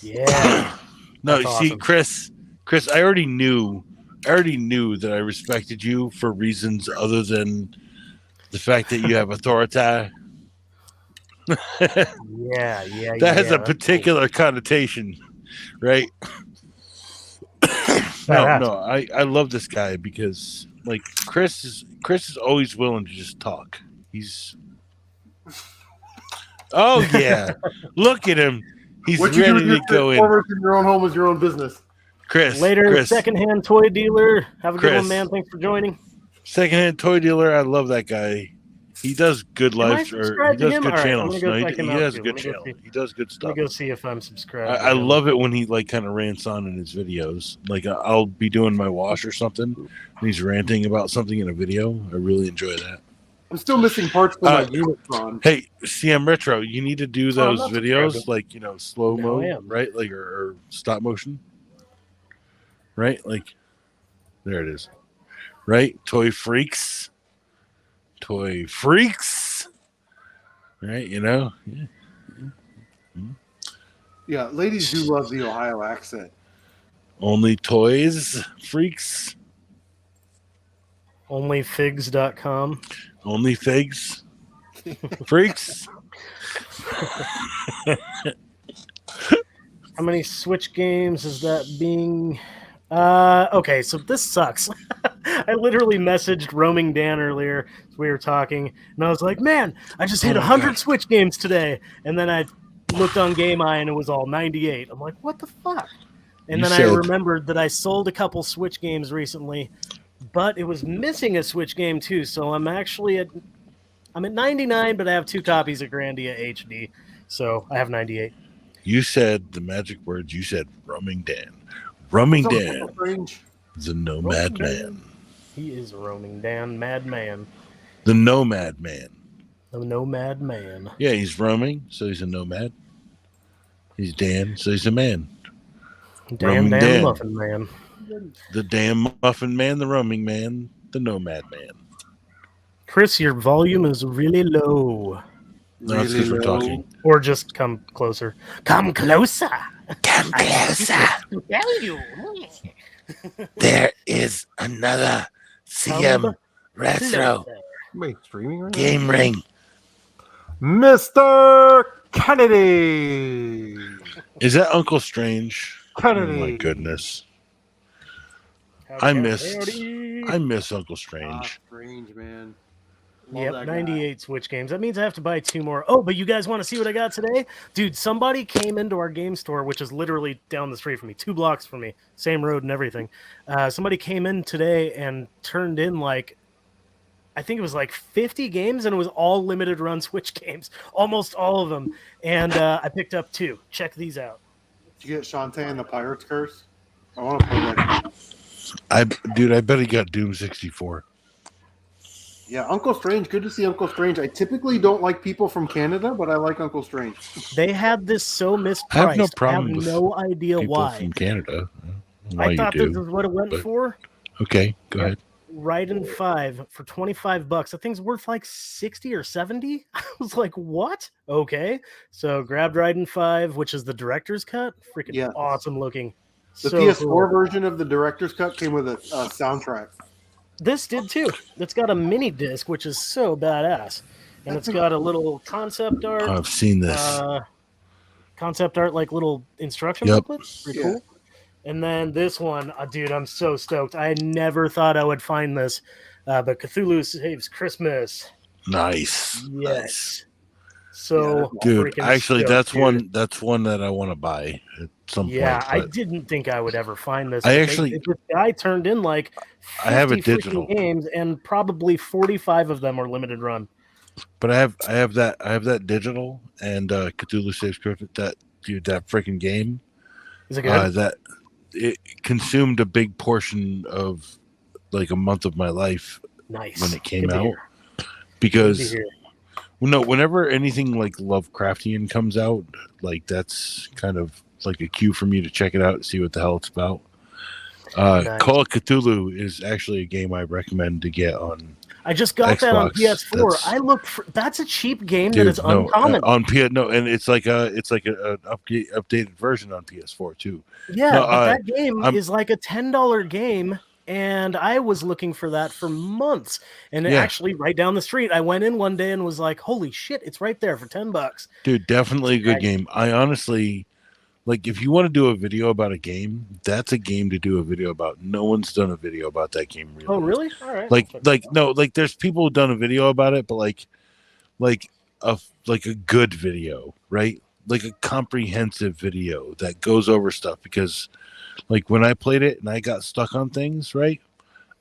[SPEAKER 5] Yeah.
[SPEAKER 3] No,
[SPEAKER 5] That's
[SPEAKER 3] see,
[SPEAKER 5] awesome.
[SPEAKER 3] Chris, I already knew that I respected you for reasons other than the fact that you have authority.
[SPEAKER 5] Yeah.
[SPEAKER 3] That has a particular connotation, right? No, I love this guy because like Chris is always willing to just talk. He's yeah, look at him. He's
[SPEAKER 1] What you do
[SPEAKER 3] ready
[SPEAKER 1] with
[SPEAKER 3] to go in.
[SPEAKER 1] Transformers in your own home is your own business.
[SPEAKER 5] Later, secondhand toy dealer. Have a good
[SPEAKER 3] Chris.
[SPEAKER 5] one, man. Thanks for joining.
[SPEAKER 3] Secondhand toy dealer. I love that guy. He does good
[SPEAKER 5] Am I
[SPEAKER 3] lives, or he
[SPEAKER 5] subscribed to
[SPEAKER 3] does
[SPEAKER 5] him?
[SPEAKER 3] good
[SPEAKER 5] All right, I'm
[SPEAKER 3] channels.
[SPEAKER 5] gonna go
[SPEAKER 3] No,
[SPEAKER 5] check him
[SPEAKER 3] he
[SPEAKER 5] out,
[SPEAKER 3] has
[SPEAKER 5] too.
[SPEAKER 3] good
[SPEAKER 5] Let me go
[SPEAKER 3] channel.
[SPEAKER 5] see.
[SPEAKER 3] He does good
[SPEAKER 5] Let
[SPEAKER 3] stuff.
[SPEAKER 5] me go see if I'm subscribed.
[SPEAKER 3] I love it when he like kind of rants on in his videos. Like I'll be doing my wash or something, and he's ranting about something in a video. I really enjoy that.
[SPEAKER 1] I'm still missing parts for my Unicron.
[SPEAKER 3] Hey, CM Retro, you need to do those
[SPEAKER 5] not
[SPEAKER 3] videos
[SPEAKER 5] subscribed.
[SPEAKER 3] like slow
[SPEAKER 5] No,
[SPEAKER 3] mo,
[SPEAKER 5] I am.
[SPEAKER 3] right? Like or stop motion, right? Like there it is, right? Toy freaks, right? Yeah.
[SPEAKER 1] Yeah, ladies do love the Ohio accent.
[SPEAKER 3] Only toys, freaks,
[SPEAKER 5] Onlyfigs.com.
[SPEAKER 3] only figs, freaks.
[SPEAKER 5] How many Switch games is that being? Okay, so this sucks. I literally messaged Roaming Dan earlier as we were talking, and I was like, man, I just hit 100 Switch games today. And then I looked on Game Eye, and it was all 98. I'm like, what the fuck? And
[SPEAKER 3] You
[SPEAKER 5] then I
[SPEAKER 3] said-
[SPEAKER 5] remembered that I sold a couple Switch games recently, but it was missing a Switch game too. So I'm at 99, but I have 2 copies of Grandia HD, so I have 98.
[SPEAKER 3] You said the magic words. You said Roaming Dan. Roaming Dan, the Nomad Man.
[SPEAKER 5] He is Roaming Dan, madman,
[SPEAKER 3] The Nomad Man.
[SPEAKER 5] the Nomad Man.
[SPEAKER 3] Yeah, he's roaming, so he's a nomad. He's Dan, so he's a man.
[SPEAKER 5] Damn
[SPEAKER 3] Dan.
[SPEAKER 5] Muffin Man.
[SPEAKER 3] The damn muffin man, the roaming man, the nomad man.
[SPEAKER 5] Chris, your volume is really low.
[SPEAKER 3] No, that's because we're talking.
[SPEAKER 5] Or just come closer. Come closer.
[SPEAKER 3] Come closer.
[SPEAKER 5] Tell you.
[SPEAKER 3] There is another CM Retro
[SPEAKER 1] Wait, streaming right now?
[SPEAKER 3] game ring.
[SPEAKER 1] Mr. Kennedy.
[SPEAKER 3] Is that Uncle Strange?
[SPEAKER 1] Kennedy.
[SPEAKER 3] Oh my goodness.
[SPEAKER 5] Howdy,
[SPEAKER 3] I
[SPEAKER 5] howdy,
[SPEAKER 3] miss
[SPEAKER 5] howdy.
[SPEAKER 3] Uncle Strange.
[SPEAKER 1] Strange, man. Love
[SPEAKER 5] Yep,
[SPEAKER 1] that guy.
[SPEAKER 5] 98 Switch games. That means I have to buy 2 more. Oh, but you guys want to see what I got today? Dude, somebody came into our game store, which is literally down the street from me, 2 blocks from me, same road and everything. Somebody came in today and turned in like, I think it was like 50 games, and it was all limited run Switch games, almost all of them. And I picked up 2. Check these out.
[SPEAKER 1] Did you get Shantae and the Pirate's Curse? I want to play that.
[SPEAKER 3] I bet he got Doom 64.
[SPEAKER 1] Yeah, Uncle Strange. Good to see Uncle Strange. I typically don't like people from Canada, but I like Uncle Strange.
[SPEAKER 5] They had this so mispriced.
[SPEAKER 3] I have no problem with
[SPEAKER 5] no idea
[SPEAKER 3] People
[SPEAKER 5] why.
[SPEAKER 3] from Canada. Why
[SPEAKER 5] I thought
[SPEAKER 3] you
[SPEAKER 5] this
[SPEAKER 3] do?
[SPEAKER 5] is what it went
[SPEAKER 3] but-
[SPEAKER 5] for.
[SPEAKER 3] Okay, go ahead.
[SPEAKER 5] Raiden 5 for $25. That thing's worth like 60 or 70. I was like, what? Okay. So grabbed Raiden 5, which is the director's cut. Freaking
[SPEAKER 1] Yeah.
[SPEAKER 5] awesome looking.
[SPEAKER 1] The
[SPEAKER 5] So
[SPEAKER 1] PS4
[SPEAKER 5] cool.
[SPEAKER 1] version of the director's cut came with a soundtrack.
[SPEAKER 5] This did too. It's got a mini disc, which is so badass. And it's got a little concept art.
[SPEAKER 3] I've seen this.
[SPEAKER 5] Concept art, like little instruction
[SPEAKER 3] Yep.
[SPEAKER 5] booklets. Pretty cool. And then this one, dude, I'm so stoked. I never thought I would find this. But Cthulhu Saves Christmas.
[SPEAKER 3] Nice.
[SPEAKER 5] Yes.
[SPEAKER 3] Nice.
[SPEAKER 5] So
[SPEAKER 3] Dude,
[SPEAKER 5] freaking
[SPEAKER 3] actually
[SPEAKER 5] stoked, dude.
[SPEAKER 3] that's one that I want to buy at some
[SPEAKER 5] Yeah,
[SPEAKER 3] point.
[SPEAKER 5] I
[SPEAKER 3] but
[SPEAKER 5] didn't think I would ever find this.
[SPEAKER 3] I
[SPEAKER 5] but
[SPEAKER 3] actually-
[SPEAKER 5] this guy turned in like 50
[SPEAKER 3] I have a
[SPEAKER 5] freaking
[SPEAKER 3] digital.
[SPEAKER 5] games, and probably 45 of them are limited run.
[SPEAKER 3] But I have that digital and Cthulhu Saves Christmas. That freaking game.
[SPEAKER 5] Is it good?
[SPEAKER 3] That it consumed a big portion of like a month of my life
[SPEAKER 5] Nice.
[SPEAKER 3] when it came
[SPEAKER 5] Good to
[SPEAKER 3] out.
[SPEAKER 5] hear. Good to
[SPEAKER 3] Because
[SPEAKER 5] hear.
[SPEAKER 3] whenever anything like Lovecraftian comes out, like that's kind of like a cue for me to check it out and see what the hell it's about.
[SPEAKER 5] Nice.
[SPEAKER 3] Call of Cthulhu is actually a game I recommend to get on.
[SPEAKER 5] I just got that on
[SPEAKER 3] Xbox,
[SPEAKER 5] PS4.
[SPEAKER 3] that's-
[SPEAKER 5] I looked for that's a cheap game
[SPEAKER 3] Dude,
[SPEAKER 5] that is uncommon.
[SPEAKER 3] on and it's like an updated version on PS4 too.
[SPEAKER 5] Yeah,
[SPEAKER 3] No,
[SPEAKER 5] but that game
[SPEAKER 3] I'm-
[SPEAKER 5] is like a $10 game, and I was looking for that for months. And
[SPEAKER 3] Yeah.
[SPEAKER 5] actually, right down the street, I went in one day and was like, "Holy shit, it's right there for $10."
[SPEAKER 3] Dude, definitely a good
[SPEAKER 5] Right.
[SPEAKER 3] game. I honestly like if you want to do a video about a game, that's a game to do a video about. No one's done a video about that game really.
[SPEAKER 5] Oh, really? All right.
[SPEAKER 3] Like there's people who've done a video about it, but like a good video, right? Like a comprehensive video that goes over stuff, because like when I played it and I got stuck on things, right?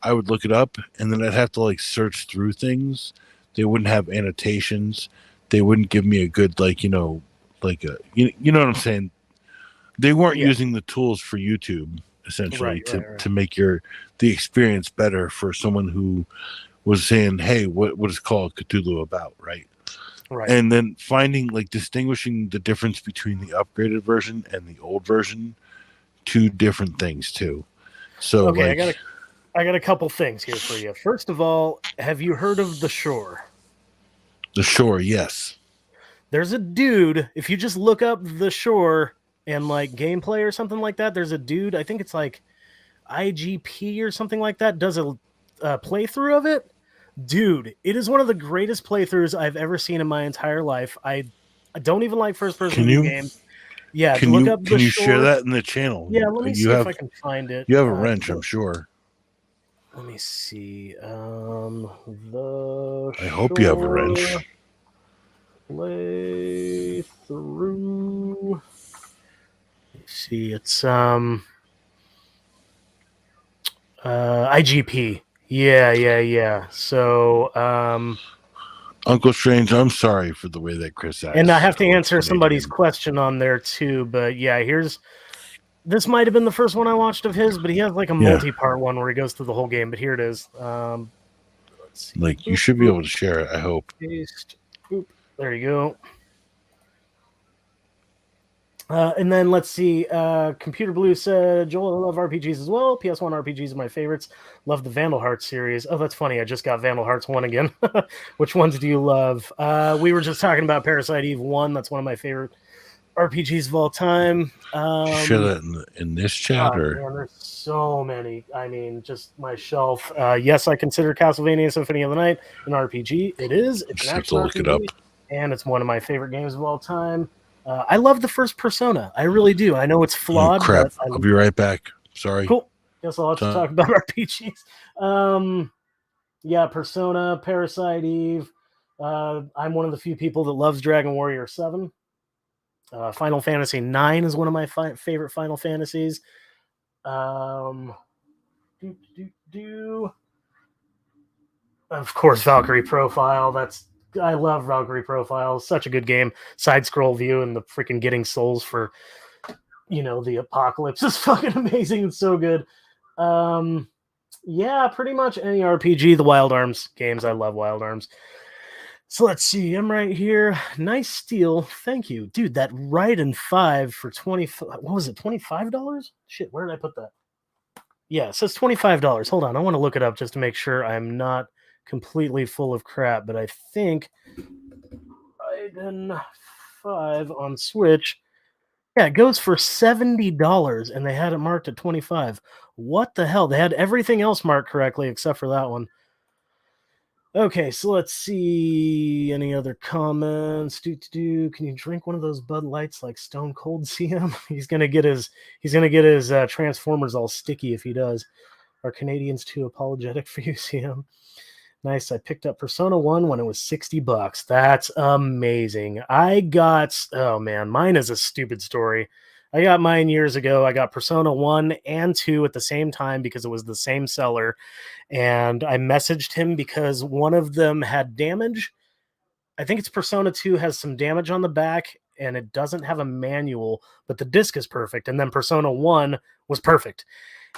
[SPEAKER 3] I would look it up and then I'd have to like search through things. They wouldn't have annotations. They wouldn't give me a good you know what I'm saying? They weren't
[SPEAKER 5] Yeah.
[SPEAKER 3] using the tools for YouTube essentially
[SPEAKER 5] Right.
[SPEAKER 3] to make the experience better for someone who was saying, "Hey, what is Call of Cthulhu about?" Right?
[SPEAKER 5] Right.
[SPEAKER 3] And then finding distinguishing the difference between the upgraded version and the old version, two different things too. So
[SPEAKER 5] Okay, I got a couple things here for you. First of all, have you heard of The Shore?
[SPEAKER 3] The Shore, yes.
[SPEAKER 5] There's a dude, if you just look up The Shore and like gameplay or something like that, there's a dude, I think it's like IGP or something like that, does a playthrough of it. Dude, it is one of the greatest playthroughs I've ever seen in my entire life. I don't even like first person games. Yeah,
[SPEAKER 3] Can
[SPEAKER 5] look
[SPEAKER 3] you
[SPEAKER 5] up The
[SPEAKER 3] can you
[SPEAKER 5] Shore.
[SPEAKER 3] share that in the channel?
[SPEAKER 5] Yeah, let me
[SPEAKER 3] you
[SPEAKER 5] see
[SPEAKER 3] have
[SPEAKER 5] if I can find it.
[SPEAKER 3] you have a wrench, I'm sure.
[SPEAKER 5] Let me see. The
[SPEAKER 3] I hope you have a wrench.
[SPEAKER 5] Shore Playthrough. Let me see. It's IGP. Yeah. So
[SPEAKER 3] Uncle Strange, I'm sorry for the way that Chris acts.
[SPEAKER 5] and I have to answer
[SPEAKER 3] When they
[SPEAKER 5] somebody's
[SPEAKER 3] do.
[SPEAKER 5] question on there too, but yeah, this might have been the first one I watched of his, but he has like a multi-part one where he goes through the whole game, but here it is. Let's see.
[SPEAKER 3] Like you should be able to share it, I hope.
[SPEAKER 5] Paste. Oop. There you go. And then let's see. Computer Blue said, Joel, I love RPGs as well. PS1 RPGs are my favorites. Love the Vandal Hearts series. Oh, that's funny. I just got Vandal Hearts 1 again. Which ones do you love? We were just talking about Parasite Eve 1. That's one of my favorite RPGs of all time.
[SPEAKER 3] Share that in this chat, or
[SPEAKER 5] Man, there's so many. I mean, just my shelf. Yes, I consider Castlevania Symphony of the Night an RPG. It is. It's
[SPEAKER 3] just
[SPEAKER 5] an
[SPEAKER 3] have to
[SPEAKER 5] action
[SPEAKER 3] look it up.
[SPEAKER 5] RPG, and it's one of my favorite games of all time. I love the first Persona. I really do. I know it's
[SPEAKER 3] Oh
[SPEAKER 5] flawed,
[SPEAKER 3] crap!
[SPEAKER 5] but
[SPEAKER 3] I'll be right back. Sorry.
[SPEAKER 5] cool. Guess I'll have to
[SPEAKER 3] Time.
[SPEAKER 5] talk about RPGs. Yeah, Persona, Parasite Eve. I'm one of the few people that loves Dragon Warrior 7. Final Fantasy 9 is one of my favorite Final Fantasies. Of course, Valkyrie Profile. I love Valkyrie Profile. Such a good game. Side scroll view and the freaking getting souls for the apocalypse is fucking amazing. It's so good. Yeah, pretty much any RPG. The Wild Arms games. I love Wild Arms. So let's see. I'm right here. Nice steal. Thank you, dude. That Raiden 5 for 20. What was it? $25? Shit. Where did I put that? Yeah, it says $25. Hold on. I want to look it up just to make sure I'm not completely full of crap. But I think Raiden 5 on Switch. Yeah, it goes for $70, and they had it marked at 25. What the hell? They had everything else marked correctly except for that one. Okay, so let's see any other comments. Can you drink one of those Bud Lights like Stone Cold CM? He's gonna get his Transformers all sticky if he does. Are Canadians too apologetic for you, CM? Nice. I picked up Persona 1 when it was $60. That's amazing. Oh man, mine is a stupid story. I got mine years ago. I got Persona 1 and 2 at the same time because it was the same seller. And I messaged him because one of them had damage. I think it's Persona 2 has some damage on the back and it doesn't have a manual, but the disc is perfect. And then Persona 1 was perfect.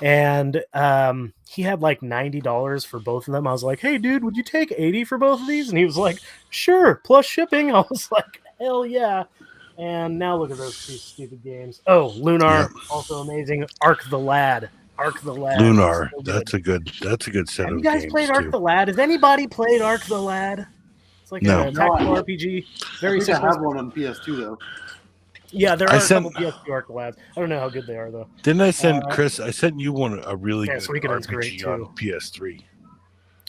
[SPEAKER 5] And he had like $90 for both of them. I was like, hey, dude, would you take $80 for both of these? And he was like, sure, plus shipping. I was like, hell yeah. And now look at those two stupid games. Oh, Lunar, also amazing. Arc the Lad.
[SPEAKER 3] Lunar.
[SPEAKER 5] So
[SPEAKER 3] That's a good set
[SPEAKER 5] Have
[SPEAKER 3] of
[SPEAKER 5] you guys
[SPEAKER 3] games
[SPEAKER 5] played Arc
[SPEAKER 3] too.
[SPEAKER 5] the Lad? Has anybody played Arc the Lad? It's like
[SPEAKER 3] No.
[SPEAKER 5] a tactical RPG. Very
[SPEAKER 1] I think I
[SPEAKER 5] simple.
[SPEAKER 1] have one on PS2 though.
[SPEAKER 5] Yeah, there
[SPEAKER 3] I
[SPEAKER 5] are
[SPEAKER 3] sent-
[SPEAKER 5] a couple PS2 Arc the Lads. I don't know how good they are though.
[SPEAKER 3] Didn't I send Chris? I sent you a really
[SPEAKER 5] Yeah,
[SPEAKER 3] good
[SPEAKER 5] Suikoden's great,
[SPEAKER 3] RPG on
[SPEAKER 5] too.
[SPEAKER 3] PS3.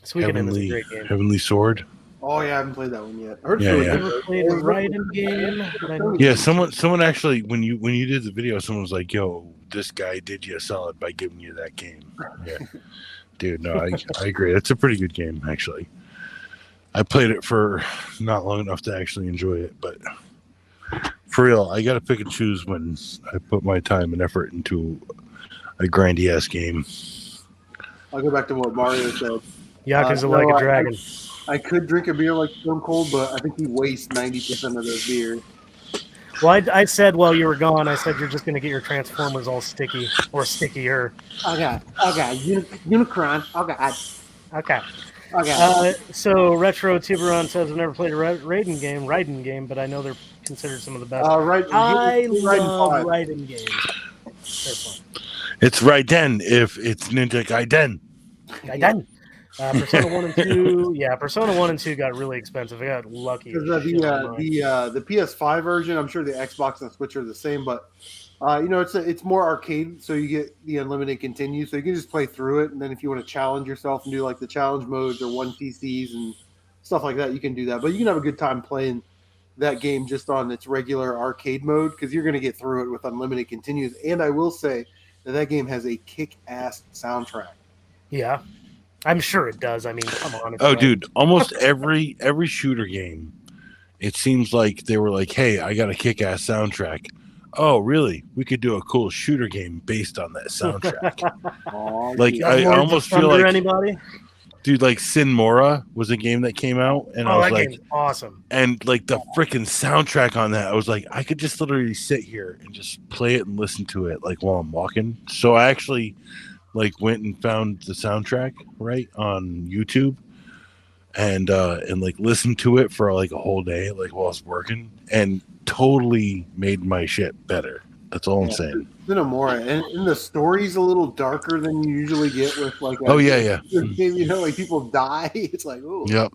[SPEAKER 5] Suikoden is a great game.
[SPEAKER 3] Heavenly Sword.
[SPEAKER 1] Oh yeah, I haven't played that one yet. I heard
[SPEAKER 3] Yeah,
[SPEAKER 1] it was
[SPEAKER 3] yeah.
[SPEAKER 1] good.
[SPEAKER 5] Never played a Raiden game.
[SPEAKER 3] Yeah, someone actually when you did the video, someone was like, "Yo, this guy did you a solid by giving you that game." Yeah, dude, no, I agree. It's a pretty good game actually. I played it for not long enough to actually enjoy it, but for real, I got to pick and choose when I put my time and effort into a grindy ass game.
[SPEAKER 1] I'll go back to what Mario said.
[SPEAKER 5] Yakuza Like a Dragon.
[SPEAKER 1] I could drink a beer like Stone Cold, but I think he wastes 90% of those beers.
[SPEAKER 5] Well, I said while you were gone, I said you're just going to get your Transformers all sticky or stickier.
[SPEAKER 1] Okay, Unicron.
[SPEAKER 5] Okay.
[SPEAKER 1] Okay.
[SPEAKER 5] So Retro Tiburon says I've never played a Raiden game, but I know they're considered some of the best.
[SPEAKER 1] Right.
[SPEAKER 5] I
[SPEAKER 1] Raiden
[SPEAKER 5] love
[SPEAKER 1] 5.
[SPEAKER 5] Raiden games. They're fun.
[SPEAKER 3] It's Raiden if it's Ninja Gaiden.
[SPEAKER 5] Gaiden. Persona 1 and 2. Yeah, Persona 1 and 2 got really expensive. I got lucky.
[SPEAKER 1] Because the PS5 version, I'm sure the Xbox and Switch are the same, but it's more arcade, so you get the unlimited continue, so you can just play through it, and then if you want to challenge yourself and do like the challenge modes or 1TCs and stuff like that, you can do that. But you can have a good time playing that game just on its regular arcade mode because you're going to get through it with unlimited continues. And I will say that game has a kick-ass soundtrack.
[SPEAKER 5] Yeah. I'm sure it does. I mean, come on.
[SPEAKER 3] Oh, dude, almost every shooter game, it seems like they were like, hey, I got a kick-ass soundtrack. Oh, really? We could do a cool shooter game based on that soundtrack. I almost feel like
[SPEAKER 5] anybody?
[SPEAKER 3] Dude, like Sin Mora was a game that came out, and I was
[SPEAKER 5] that
[SPEAKER 3] like,
[SPEAKER 5] game's awesome.
[SPEAKER 3] And like the freaking soundtrack on that, I was like, I could just literally sit here and just play it and listen to it like while I'm walking. So I actually like went and found the soundtrack right on YouTube and like listened to it for like a whole day, like while I was working, and totally made my shit better. That's all I'm saying.
[SPEAKER 1] Cinemora, and the story's a little darker than you usually get with like.
[SPEAKER 3] Yeah.
[SPEAKER 1] Like people die. It's like, oh.
[SPEAKER 3] Yep.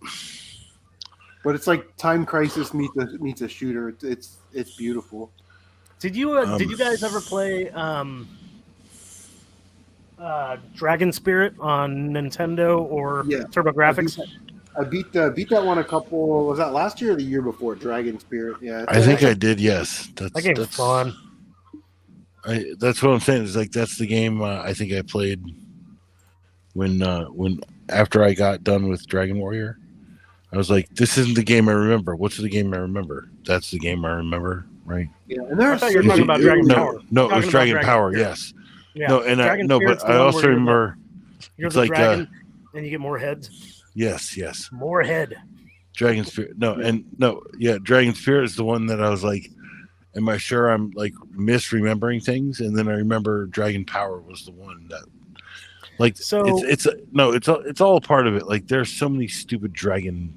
[SPEAKER 1] But it's like Time Crisis meets a shooter. It's beautiful.
[SPEAKER 5] Did you guys ever play Dragon Spirit on Nintendo or
[SPEAKER 1] Yeah.
[SPEAKER 5] TurboGrafx?
[SPEAKER 1] I beat that one a couple. Was that last year or the year before? Dragon Spirit. Yeah,
[SPEAKER 3] I think I did. Yes,
[SPEAKER 5] That game's
[SPEAKER 3] that's
[SPEAKER 5] fun.
[SPEAKER 3] That's what I'm saying. Is like that's the game I think I played when after I got done with Dragon Warrior. I was like, this isn't the game I remember. What's the game I remember? That's the game I remember, right?
[SPEAKER 1] Yeah, and there
[SPEAKER 5] I
[SPEAKER 1] are
[SPEAKER 5] thought you were
[SPEAKER 1] so
[SPEAKER 5] talking
[SPEAKER 1] many-
[SPEAKER 5] about Dragon
[SPEAKER 3] no,
[SPEAKER 5] Power.
[SPEAKER 3] no, it
[SPEAKER 5] Talking
[SPEAKER 3] was
[SPEAKER 5] about
[SPEAKER 3] Dragon
[SPEAKER 5] Dragon
[SPEAKER 3] Power.
[SPEAKER 5] Spirit.
[SPEAKER 3] Yes.
[SPEAKER 5] Yeah.
[SPEAKER 3] No, and
[SPEAKER 5] Dragon
[SPEAKER 3] but
[SPEAKER 5] Spirit's the
[SPEAKER 3] I
[SPEAKER 5] one
[SPEAKER 3] also
[SPEAKER 5] where
[SPEAKER 3] remember.
[SPEAKER 5] you're
[SPEAKER 3] It's
[SPEAKER 5] the
[SPEAKER 3] like
[SPEAKER 5] dragon and you get more heads.
[SPEAKER 3] yes,
[SPEAKER 5] More head.
[SPEAKER 3] Dragon Spirit. Dragon Spirit is the one that I was like, am I sure I'm like misremembering things? And then I remember Dragon Power was the one that, like,
[SPEAKER 5] So-
[SPEAKER 3] it's all a part of it. Like, there's so many stupid dragon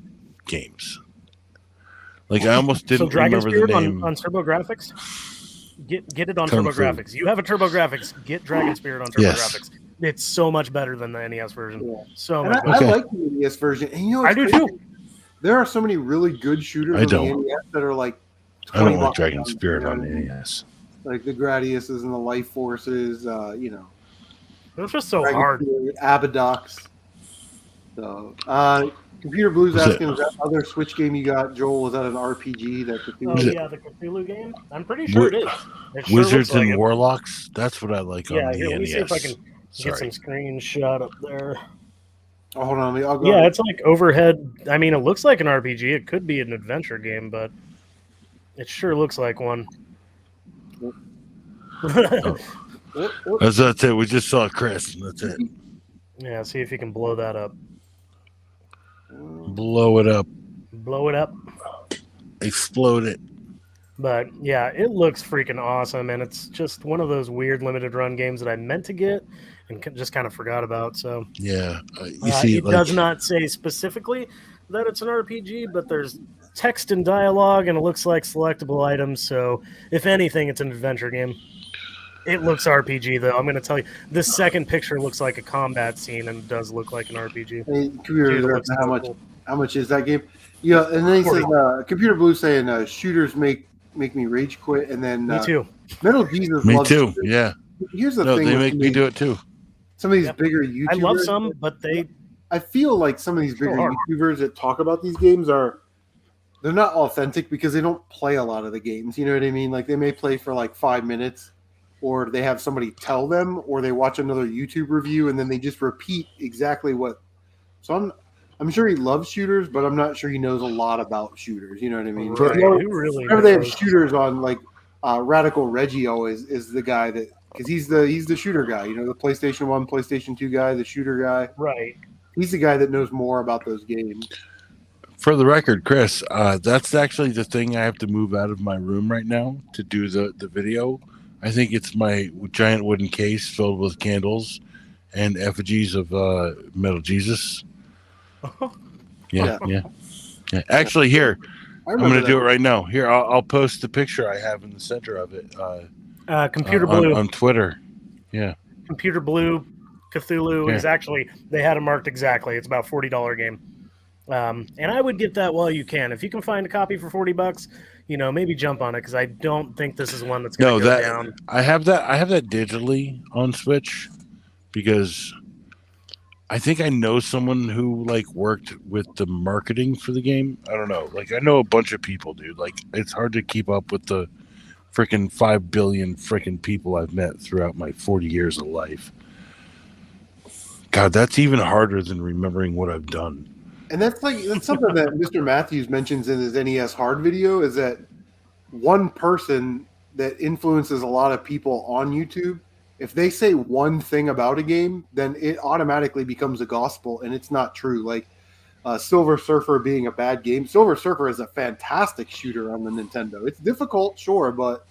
[SPEAKER 3] games. Like, I almost
[SPEAKER 5] So
[SPEAKER 3] didn't
[SPEAKER 5] Dragon
[SPEAKER 3] remember
[SPEAKER 5] Spirit
[SPEAKER 3] the name.
[SPEAKER 5] on TurboGrafx? Get it on
[SPEAKER 3] Kung Fu.
[SPEAKER 5] TurboGrafx. You have a TurboGrafx. Get Dragon Spirit on TurboGrafx. It's so much better than the NES version.
[SPEAKER 1] Yeah.
[SPEAKER 5] So
[SPEAKER 1] And
[SPEAKER 5] much
[SPEAKER 1] I
[SPEAKER 5] better.
[SPEAKER 1] like the NES version. And you know,
[SPEAKER 5] I do
[SPEAKER 1] crazy?
[SPEAKER 5] too.
[SPEAKER 1] There are so many really good shooters
[SPEAKER 3] I
[SPEAKER 1] on the
[SPEAKER 3] don't.
[SPEAKER 1] NES that are like
[SPEAKER 3] I don't
[SPEAKER 1] 20
[SPEAKER 3] like
[SPEAKER 1] bucks
[SPEAKER 3] Dragon
[SPEAKER 1] on,
[SPEAKER 3] Spirit
[SPEAKER 1] you know
[SPEAKER 3] on
[SPEAKER 1] what I mean?
[SPEAKER 3] NES.
[SPEAKER 1] Like the Gradiuses and the Life Forces, you know.
[SPEAKER 5] It was just so
[SPEAKER 1] Dragon
[SPEAKER 5] hard.
[SPEAKER 1] Spirit, Abadox. So, Computer Blues
[SPEAKER 3] Was it-
[SPEAKER 1] asking, is that other Switch game you got, Joel? Was that an RPG? That
[SPEAKER 5] Oh
[SPEAKER 3] Was it-
[SPEAKER 5] yeah, the Cthulhu game. I'm pretty sure it is. It sure
[SPEAKER 3] Wizards
[SPEAKER 5] looks like
[SPEAKER 3] and
[SPEAKER 5] it.
[SPEAKER 3] Warlocks. That's what I like
[SPEAKER 5] Yeah,
[SPEAKER 3] on the
[SPEAKER 5] here, let me
[SPEAKER 3] NES.
[SPEAKER 5] see if I can get some
[SPEAKER 3] Sorry.
[SPEAKER 5] screenshot up there.
[SPEAKER 1] Oh, hold on. I'll go.
[SPEAKER 5] Yeah, it's like overhead. I mean, it looks like an RPG. It could be an adventure game, but it sure looks like one.
[SPEAKER 3] That's it. We just saw Chris. And that's it.
[SPEAKER 5] Yeah, see if you can blow that up.
[SPEAKER 3] Blow it up.
[SPEAKER 5] Blow it up.
[SPEAKER 3] Explode it.
[SPEAKER 5] But yeah, it looks freaking awesome, and it's just one of those weird limited run games that I meant to get and just kind of forgot about. So
[SPEAKER 3] Yeah. You see,
[SPEAKER 5] it
[SPEAKER 3] like,
[SPEAKER 5] does not say specifically that it's an RPG, but there's text and dialogue, and it looks like selectable items. So if anything, it's an adventure game. It looks RPG though. I'm going to tell you, this second picture looks like a combat scene, and does look like an RPG.
[SPEAKER 1] Hey, Computer
[SPEAKER 5] Dude, it
[SPEAKER 1] Blues
[SPEAKER 5] looks
[SPEAKER 1] asking
[SPEAKER 5] so
[SPEAKER 1] how much?
[SPEAKER 5] cool.
[SPEAKER 1] How much is that game? Yeah, and then he says, Computer Blue saying shooters make me rage quit, and then
[SPEAKER 5] Me too.
[SPEAKER 1] Metal Jesus.
[SPEAKER 3] me
[SPEAKER 1] loves
[SPEAKER 3] too.
[SPEAKER 1] shooters.
[SPEAKER 3] Yeah.
[SPEAKER 1] Here's the
[SPEAKER 3] No,
[SPEAKER 1] thing.
[SPEAKER 3] they
[SPEAKER 1] with
[SPEAKER 3] make me do it too.
[SPEAKER 1] Some of these
[SPEAKER 5] Yep.
[SPEAKER 1] bigger YouTubers.
[SPEAKER 5] I love some, but they
[SPEAKER 1] I feel like some of these bigger
[SPEAKER 5] hard.
[SPEAKER 1] YouTubers that talk about these games they're not authentic because they don't play a lot of the games. You know what I mean? Like they may play for like 5 minutes, or they have somebody tell them, or they watch another YouTube review and then they just repeat exactly what. So I'm sure he loves shooters, but I'm not sure he knows a lot about shooters. You know what I mean?
[SPEAKER 5] Right. Who really
[SPEAKER 1] Whenever they have
[SPEAKER 5] knows?
[SPEAKER 1] shooters on, like Radical Reggie always is the guy that, because he's the shooter guy. You know, the PlayStation 1, PlayStation 2 guy, the shooter guy.
[SPEAKER 5] Right.
[SPEAKER 1] He's the guy that knows more about those games.
[SPEAKER 3] For the record, Chris, that's actually the thing I have to move out of my room right now to do the video. I think it's my giant wooden case filled with candles and effigies of Metal Jesus. Yeah. Actually, here, I'm going to do it right now. Here, I'll post the picture I have in the center of it
[SPEAKER 5] Computer Blue.
[SPEAKER 3] on Twitter. Yeah.
[SPEAKER 5] Computer Blue Cthulhu is actually, they had it marked exactly. It's about $40 game. And I would get that while you can. If you can find a copy for $40, maybe jump on it, because I don't think this is one that's going to go down.
[SPEAKER 3] I have that digitally on Switch because I think I know someone who like worked with the marketing for the game. I don't know. Like I know a bunch of people, dude. Like it's hard to keep up with the freaking 5 billion freaking people I've met throughout my 40 years of life. God, that's even harder than remembering what I've done.
[SPEAKER 1] And that's something that Mr. Matthews mentions in his NES hard video, is that one person that influences a lot of people on YouTube, if they say one thing about a game, then it automatically becomes a gospel, and it's not true. Like Silver Surfer being a bad game. Silver Surfer is a fantastic shooter on the Nintendo. It's difficult, sure, but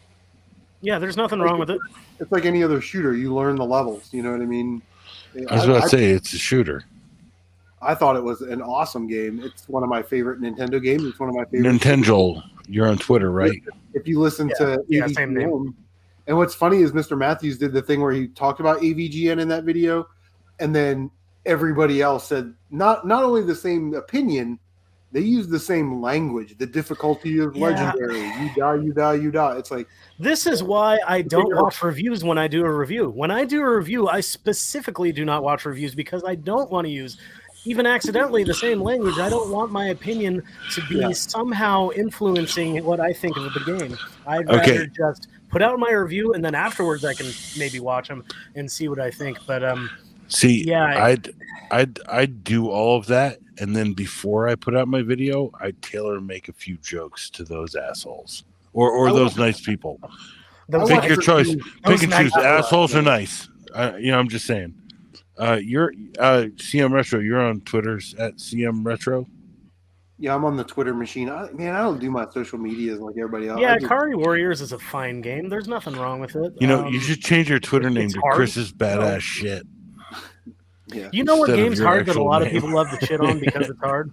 [SPEAKER 5] yeah, there's nothing wrong with it.
[SPEAKER 1] It's like any other shooter. You learn the levels. You know what I mean?
[SPEAKER 3] I was about to say it's a shooter.
[SPEAKER 1] I thought it was an awesome game. It's one of my favorite Nintendo games. It's one of my favorite.
[SPEAKER 3] Nintendo, you're on Twitter, right?
[SPEAKER 1] If you listen to
[SPEAKER 5] same name.
[SPEAKER 1] AVGN, and what's funny is Mr. Matthews did the thing where he talked about AVGN in that video, and then everybody else said not only the same opinion, they use the same language. The difficulty of
[SPEAKER 5] Yeah.
[SPEAKER 1] legendary. You die, you die, you die. It's like
[SPEAKER 5] This is why I don't watch reviews when I do a review. When I do a review, I specifically do not watch reviews because I don't want to use, even accidentally, the same language. I don't want my opinion to be somehow influencing what I think of the game. I'd rather just put out my review, and then afterwards I can maybe watch them and see what I think. But
[SPEAKER 3] I'd do all of that, and then before I put out my video, I'd tailor make a few jokes to those assholes or those nice people. Pick your choice. Pick and choose. Assholes are nice. I'm just saying. You're CM Retro. You're on Twitter's at CM Retro.
[SPEAKER 1] Yeah, I'm on the Twitter machine. I don't do my social medias like everybody else.
[SPEAKER 5] Yeah, Akari Warriors is a fine game. There's nothing wrong with it.
[SPEAKER 3] You should change your Twitter name to Chris's Badass Shit.
[SPEAKER 1] Yeah.
[SPEAKER 5] You know what game's hard that a lot of people love to shit on because it's hard?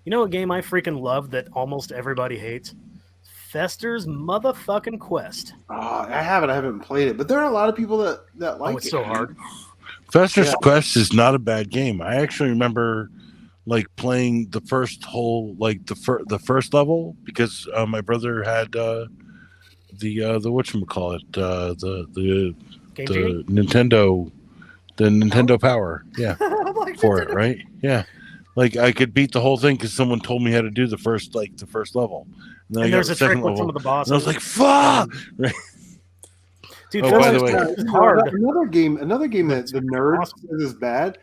[SPEAKER 5] You know what game I freaking love that almost everybody hates? Fester's motherfucking Quest.
[SPEAKER 1] I haven't played it, but there are a lot of people that like it.
[SPEAKER 5] Oh, it's so hard.
[SPEAKER 3] Fester's Quest is not a bad game. I actually remember like playing the first whole, like the first level, because my brother had the whatchamacallit, the Nintendo. The Nintendo Power, for it, right? Yeah, like I could beat the whole thing because someone told me how to do the first level. And then I got
[SPEAKER 5] there's
[SPEAKER 3] the
[SPEAKER 5] a trick
[SPEAKER 3] second
[SPEAKER 5] with
[SPEAKER 3] level,
[SPEAKER 5] some of the bosses.
[SPEAKER 3] and I was like, "Fuck!" Right?
[SPEAKER 5] Dude,
[SPEAKER 3] by the way,
[SPEAKER 5] it's hard.
[SPEAKER 1] Another game that the nerds says is bad.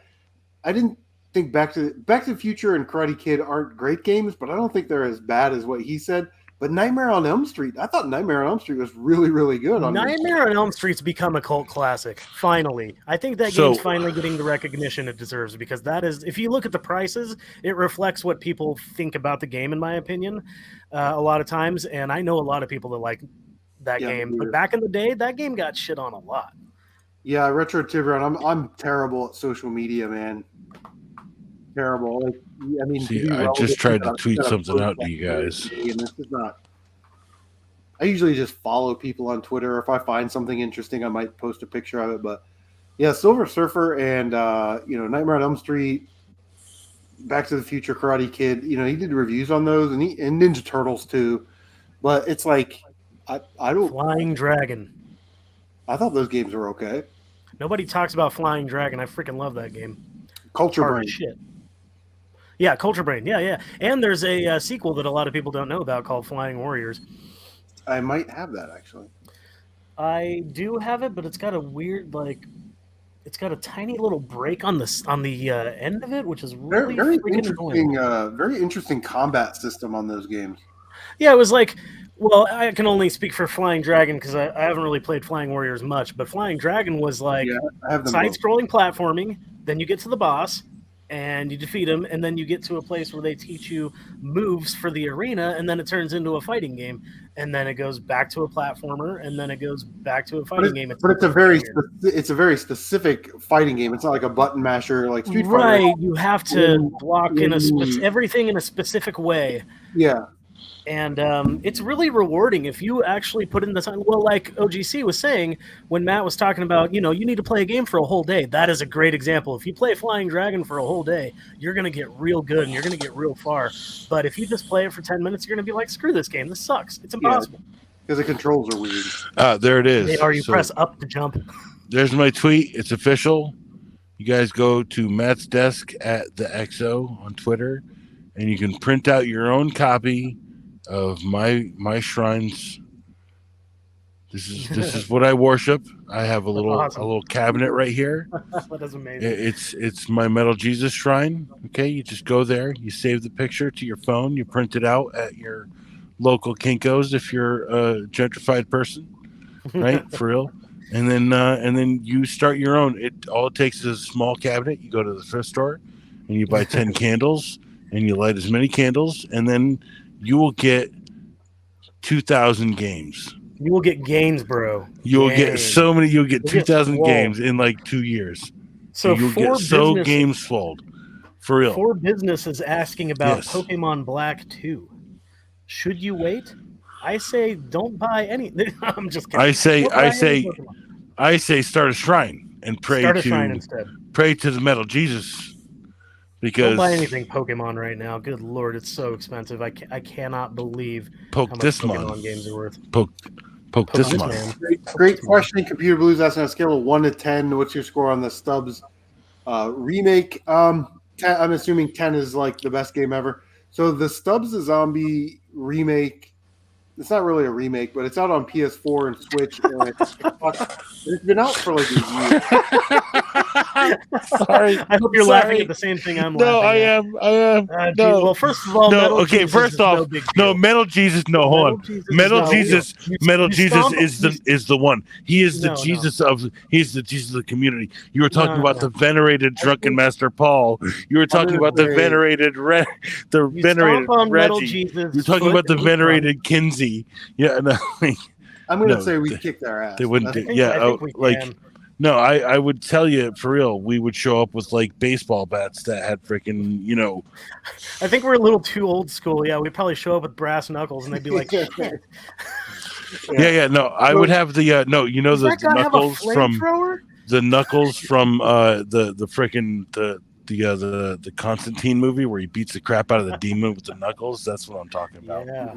[SPEAKER 1] I didn't think Back to the Future and Karate Kid aren't great games, but I don't think they're as bad as what he said. But Nightmare on Elm Street, I thought Nightmare on Elm Street was really, really good.
[SPEAKER 5] Nightmare on Elm Street's become a cult classic, finally. I think that game's finally getting the recognition it deserves, because that is, if you look at the prices, it reflects what people think about the game, in my opinion, a lot of times. And I know a lot of people that like that game. But back in the day, that game got shit on a lot.
[SPEAKER 1] Yeah, Retro Tiburon, I'm terrible at social media, man. Terrible. Like, I mean,
[SPEAKER 3] I just tried to tweet something out to you guys.
[SPEAKER 1] And this is not. I usually just follow people on Twitter. If I find something interesting, I might post a picture of it. But yeah, Silver Surfer and Nightmare on Elm Street, Back to the Future, Karate Kid. He did reviews on those, and Ninja Turtles too. But it's like I don't.
[SPEAKER 5] Flying Dragon.
[SPEAKER 1] I thought those games were okay.
[SPEAKER 5] Nobody talks about Flying Dragon. I freaking love that game.
[SPEAKER 1] Culture Brain.
[SPEAKER 5] Shit. Yeah, Culture Brain. Yeah. And there's a sequel that a lot of people don't know about called Flying Warriors.
[SPEAKER 1] I might have that, actually.
[SPEAKER 5] I do have it, but it's got a weird, it's got a tiny little break on the end of it, which is really
[SPEAKER 1] very
[SPEAKER 5] freaking
[SPEAKER 1] interesting.
[SPEAKER 5] annoying.
[SPEAKER 1] Very interesting combat system on those games.
[SPEAKER 5] Yeah, it was like, well, I can only speak for Flying Dragon because I haven't really played Flying Warriors much, but Flying Dragon was like side-scrolling platforming. Then you get to the boss, and you defeat him, and then you get to a place where they teach you moves for the arena, and then it turns into a fighting game, and then it goes back to a platformer, and then it goes back to a fighting game.
[SPEAKER 1] But it's a very specific fighting game. It's not like a button masher like Street Fighter.
[SPEAKER 5] Right, you have to block everything in a specific way.
[SPEAKER 1] Yeah.
[SPEAKER 5] And it's really rewarding if you actually put in the time. Well, like OGC was saying when Matt was talking about, you need to play a game for a whole day. That is a great example. If you play Flying Dragon for a whole day, you're going to get real good and you're going to get real far. But if you just play it for 10 minutes, you're going to be like, screw this game. This sucks. It's impossible.
[SPEAKER 1] Because the controls are weird.
[SPEAKER 3] There it is.
[SPEAKER 5] You press up to jump.
[SPEAKER 3] There's my tweet. It's official. You guys go to Matt's desk at the XO on Twitter, and you can print out your own copy of my shrines. This is what I worship. I have a little cabinet right here.
[SPEAKER 5] That is amazing.
[SPEAKER 3] It's my Metal Jesus shrine. Okay, you just go there, you save the picture to your phone, you print it out at your local Kinko's if you're a gentrified person, right? For real. And then you start your own. All it takes is a small cabinet. You go to the thrift store and you buy 10 candles and you light as many candles, and then you will get 2,000 games.
[SPEAKER 5] You will get games, bro.
[SPEAKER 3] You'll get so many. You'll get 2,000 games in like 2 years.
[SPEAKER 5] So
[SPEAKER 3] you'll get so games sold. For real.
[SPEAKER 5] 4 Business is asking about Pokemon Black 2. Should you wait? I say don't buy any. I'm just kidding. I
[SPEAKER 3] say start a shrine and pray to
[SPEAKER 5] shrine instead.
[SPEAKER 3] Pray to the Metal Jesus. because
[SPEAKER 5] Don't buy anything Pokemon right now. Good lord, it's so expensive. I cannot believe how
[SPEAKER 3] poke
[SPEAKER 5] much
[SPEAKER 3] this
[SPEAKER 5] Pokemon
[SPEAKER 3] month.
[SPEAKER 5] games are worth.
[SPEAKER 3] Poke this
[SPEAKER 5] this
[SPEAKER 3] month.
[SPEAKER 5] man.
[SPEAKER 1] Great question. Computer Blues asking on a scale of 1 to 10. What's your score on the Stubbs remake? 10, I'm assuming 10 is like the best game ever. So the Stubbs the Zombie remake, it's not really a remake, but it's out on PS4 and Switch and Xbox. It's been out for like a year.
[SPEAKER 3] Sorry.
[SPEAKER 5] I hope you're laughing at the same thing I'm
[SPEAKER 3] No,
[SPEAKER 5] laughing
[SPEAKER 3] I
[SPEAKER 5] at.
[SPEAKER 3] am. I am.
[SPEAKER 5] Gee,
[SPEAKER 3] No.
[SPEAKER 5] well, first of all,
[SPEAKER 3] No,
[SPEAKER 5] Metal
[SPEAKER 3] okay,
[SPEAKER 5] Jesus
[SPEAKER 3] first
[SPEAKER 5] is
[SPEAKER 3] off,
[SPEAKER 5] no big
[SPEAKER 3] no,
[SPEAKER 5] deal.
[SPEAKER 3] Metal Jesus, no, hold on.
[SPEAKER 5] Jesus
[SPEAKER 3] Metal
[SPEAKER 5] is no
[SPEAKER 3] Jesus,
[SPEAKER 5] deal.
[SPEAKER 3] Metal
[SPEAKER 5] You
[SPEAKER 3] Jesus
[SPEAKER 5] stomp-
[SPEAKER 3] is the one. He is the
[SPEAKER 5] No, no.
[SPEAKER 3] Jesus of he's the Jesus of the community. You were talking
[SPEAKER 5] No,
[SPEAKER 3] about
[SPEAKER 5] no.
[SPEAKER 3] the venerated drunken master Paul. You were talking
[SPEAKER 1] gonna
[SPEAKER 3] about the
[SPEAKER 1] say-
[SPEAKER 3] venerated the
[SPEAKER 5] You
[SPEAKER 3] venerated
[SPEAKER 5] stomp on Metal
[SPEAKER 3] Reggie.
[SPEAKER 5] Jesus.
[SPEAKER 3] You're talking
[SPEAKER 5] foot
[SPEAKER 3] about the
[SPEAKER 5] and he
[SPEAKER 3] venerated Kinsey. Yeah, no,
[SPEAKER 1] I'm going to
[SPEAKER 3] No,
[SPEAKER 1] say we kicked their ass.
[SPEAKER 3] they wouldn't
[SPEAKER 1] That's-
[SPEAKER 3] do. Yeah,
[SPEAKER 5] I think we
[SPEAKER 3] like
[SPEAKER 5] can.
[SPEAKER 3] no, I would tell you for real. We would show up with like baseball bats that had freaking
[SPEAKER 5] I think we're a little too old school. Yeah, we'd probably show up with brass knuckles and they'd be like, shit.
[SPEAKER 3] Yeah. No, I would have the no. You know
[SPEAKER 5] Does that
[SPEAKER 3] the
[SPEAKER 5] guy have a
[SPEAKER 3] knuckles from
[SPEAKER 5] flamethrower?
[SPEAKER 3] the freaking the Constantine movie where he beats the crap out of the demon with the knuckles. That's what I'm talking about.
[SPEAKER 5] Yeah.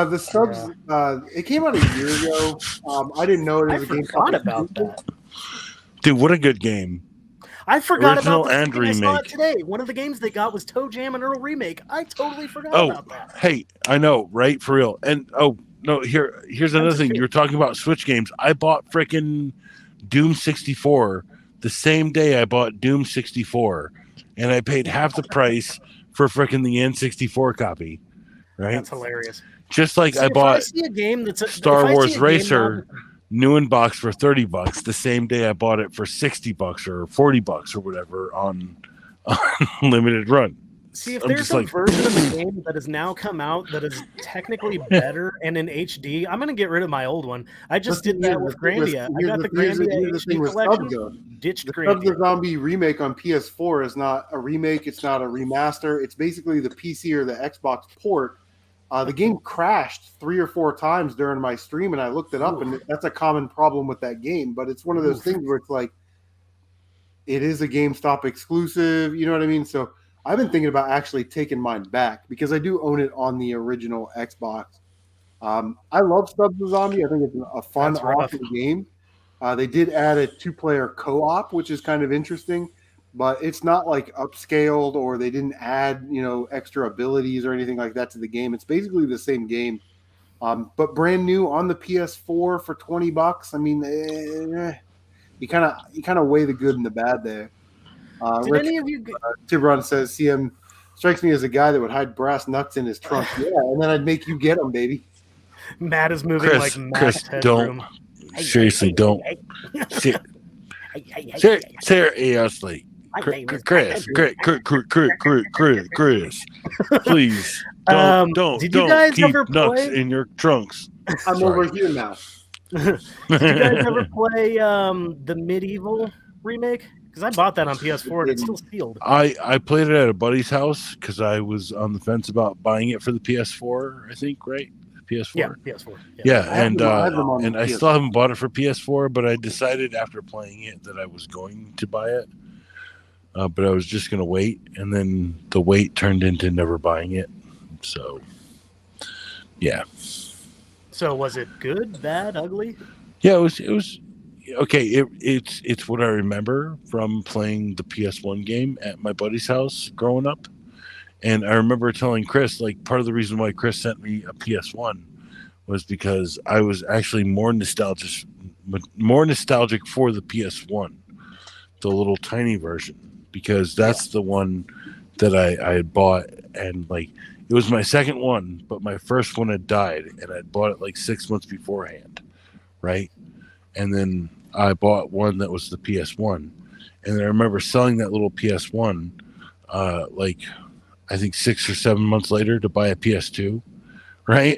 [SPEAKER 1] the Stubbs, it came out a year ago. I didn't know it
[SPEAKER 5] I
[SPEAKER 1] as a game.
[SPEAKER 5] forgot about that.
[SPEAKER 3] Dude, what a good game.
[SPEAKER 5] I forgot
[SPEAKER 3] Original
[SPEAKER 5] about the
[SPEAKER 3] and
[SPEAKER 5] thing. I saw it
[SPEAKER 3] remake.
[SPEAKER 5] today. One of the games they got was Toe Jam and Earl Remake. I totally forgot
[SPEAKER 3] Oh,
[SPEAKER 5] about that.
[SPEAKER 3] hey, I know, right? For real. And no, here's another thing. You were talking about Switch games. I bought freaking Doom 64 the same day I bought Doom 64, and I paid half the price for freaking the N64 copy. Right?
[SPEAKER 5] That's hilarious.
[SPEAKER 3] Just like
[SPEAKER 5] See,
[SPEAKER 3] I
[SPEAKER 5] if
[SPEAKER 3] bought
[SPEAKER 5] see a game that's
[SPEAKER 3] Star
[SPEAKER 5] if I see
[SPEAKER 3] Wars
[SPEAKER 5] a game
[SPEAKER 3] Racer
[SPEAKER 5] now-
[SPEAKER 3] new in box for $30 the same day I bought it for $60 or $40 or whatever on limited run.
[SPEAKER 5] See, if
[SPEAKER 3] I'm
[SPEAKER 5] there's
[SPEAKER 3] just
[SPEAKER 5] a
[SPEAKER 3] like-
[SPEAKER 5] version of the game that has now come out that is technically better and in HD, I'm going to get rid of my old one. I just did that with Grandia. I got the Grandia
[SPEAKER 1] here's the thing
[SPEAKER 5] HD
[SPEAKER 1] with
[SPEAKER 5] collection,
[SPEAKER 1] Stubbs, though.
[SPEAKER 5] ditched
[SPEAKER 1] The Stubbs the
[SPEAKER 5] Grandia.
[SPEAKER 1] Zombie remake on PS4 is not a remake. It's not a remaster. It's basically the PC or the Xbox port. The game crashed 3 or 4 times during my stream, and I looked it up, and that's a common problem with that game. But it's one of those things where it's like, it is a GameStop exclusive. You know what I mean? So I've been thinking about actually taking mine back because I do own it on the original Xbox. I love Stubbs the Zombie. I think it's a fun,
[SPEAKER 5] That's rough.
[SPEAKER 1] awesome game. They did add a 2-player co-op, which is kind of interesting, but it's not like upscaled or they didn't add, extra abilities or anything like that to the game. It's basically the same game, but brand new on the PS4 for $20. I mean, you kind of weigh the good and the bad there.
[SPEAKER 5] Did any of you?
[SPEAKER 1] Tibron says CM strikes me as a guy that would hide brass nuts in his trunk. Yeah, and then I'd make you get them, baby.
[SPEAKER 5] Matt is moving
[SPEAKER 3] Chris,
[SPEAKER 5] like Matt's
[SPEAKER 3] don't. Seriously, don't. Seriously. Chris, please don't
[SPEAKER 5] did you guys
[SPEAKER 3] keep
[SPEAKER 5] ever
[SPEAKER 3] nuts
[SPEAKER 5] play?
[SPEAKER 3] in your trunks.
[SPEAKER 1] I'm
[SPEAKER 3] Sorry.
[SPEAKER 1] over here now.
[SPEAKER 5] Did you guys ever play the Medieval remake? Because I bought that on PS4 and it's still sealed.
[SPEAKER 3] I played it at a buddy's house because I was on the fence about buying it for the PS4. I think, right? PS4.
[SPEAKER 5] Yeah, PS4.
[SPEAKER 3] Yeah,
[SPEAKER 1] I have them on
[SPEAKER 3] and
[SPEAKER 1] the
[SPEAKER 3] I
[SPEAKER 1] PS4.
[SPEAKER 3] still haven't bought it for PS4, but I decided after playing it that I was going to buy it. But I was just going to wait, and then the wait turned into never buying it. So, yeah.
[SPEAKER 5] So was it good, bad, ugly?
[SPEAKER 3] Yeah, it was okay. It's what I remember from playing the PS1 game at my buddy's house growing up. And I remember telling Chris, like, part of the reason why Chris sent me a PS1 was because I was actually more nostalgic for the PS1, the little tiny version, because that's the one that I had bought, and like it was my second one, but my first one had died, and I'd bought it like 6 months beforehand, right? And then I bought one that was the PS1, and I remember selling that little PS1, like I think 6 or 7 months later to buy a PS2, right?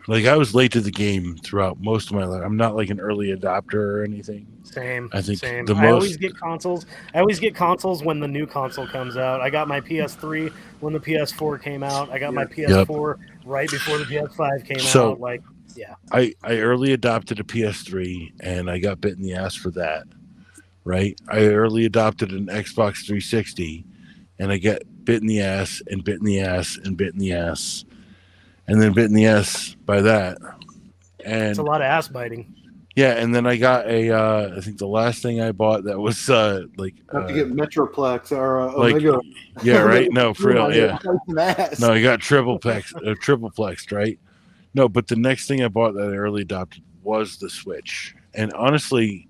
[SPEAKER 3] Like I was late to the game throughout most of my life. I'm not like an early adopter or anything.
[SPEAKER 5] Same.
[SPEAKER 3] I think
[SPEAKER 5] same.
[SPEAKER 3] the
[SPEAKER 5] I always
[SPEAKER 3] most-
[SPEAKER 5] get consoles. I always get consoles when the new console comes out. I got my PS3 when the PS4 came out. I got my PS4 right before the PS5 came out. Like, yeah.
[SPEAKER 3] I early adopted a PS3 and I got bit in the ass for that. right? I early adopted an Xbox 360, and I get bit in the ass and bit in the ass and bit in the ass, and then bit in the ass by that.
[SPEAKER 5] It's a
[SPEAKER 3] And
[SPEAKER 5] lot of ass biting.
[SPEAKER 3] yeah, and then I got I think the last thing I bought that was
[SPEAKER 1] Have to get Metroplex or
[SPEAKER 3] like
[SPEAKER 1] Omega.
[SPEAKER 3] yeah, right?
[SPEAKER 1] Omega
[SPEAKER 3] No, for real, yeah.
[SPEAKER 1] Ass.
[SPEAKER 3] No, I got tripleplexed, right? No, but the next thing I bought that I early adopted was the Switch. And honestly,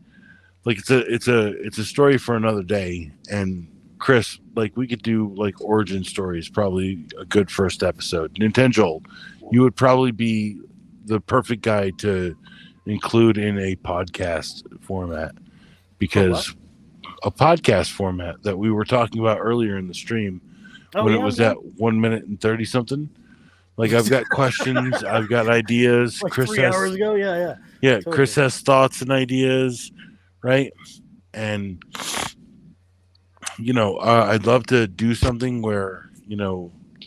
[SPEAKER 3] like it's a story for another day. And Chris, like we could do like origin stories, probably a good first episode. Nintendo, you would probably be the perfect guy to include in a podcast format, because a podcast format that we were talking about earlier in the stream when it was at 1 minute and 30 something. Like I've got questions, I've got ideas.
[SPEAKER 5] Like
[SPEAKER 3] Chris
[SPEAKER 5] 3
[SPEAKER 3] has,
[SPEAKER 5] hours ago, yeah.
[SPEAKER 3] yeah,
[SPEAKER 5] Totally.
[SPEAKER 3] Chris has thoughts and ideas, right? And I'd love to do something where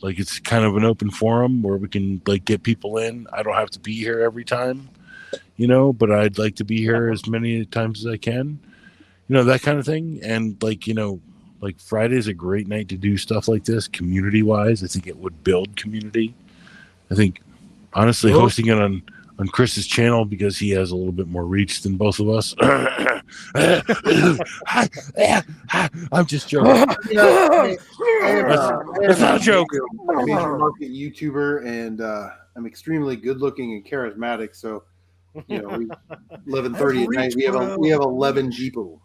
[SPEAKER 3] like it's kind of an open forum where we can like get people in. I don't have to be here every time, but I'd like to be here as many times as I can, that kind of thing. And like Friday's a great night to do stuff like this community wise. I think it would build community. I think honestly hosting it on Chris's channel, because he has a little bit more reach than both of us. I'm just joking. That's not a joke.
[SPEAKER 1] I'm a major market YouTuber, and I'm extremely good looking and charismatic. So, we 11:30 at night. We have 11 people.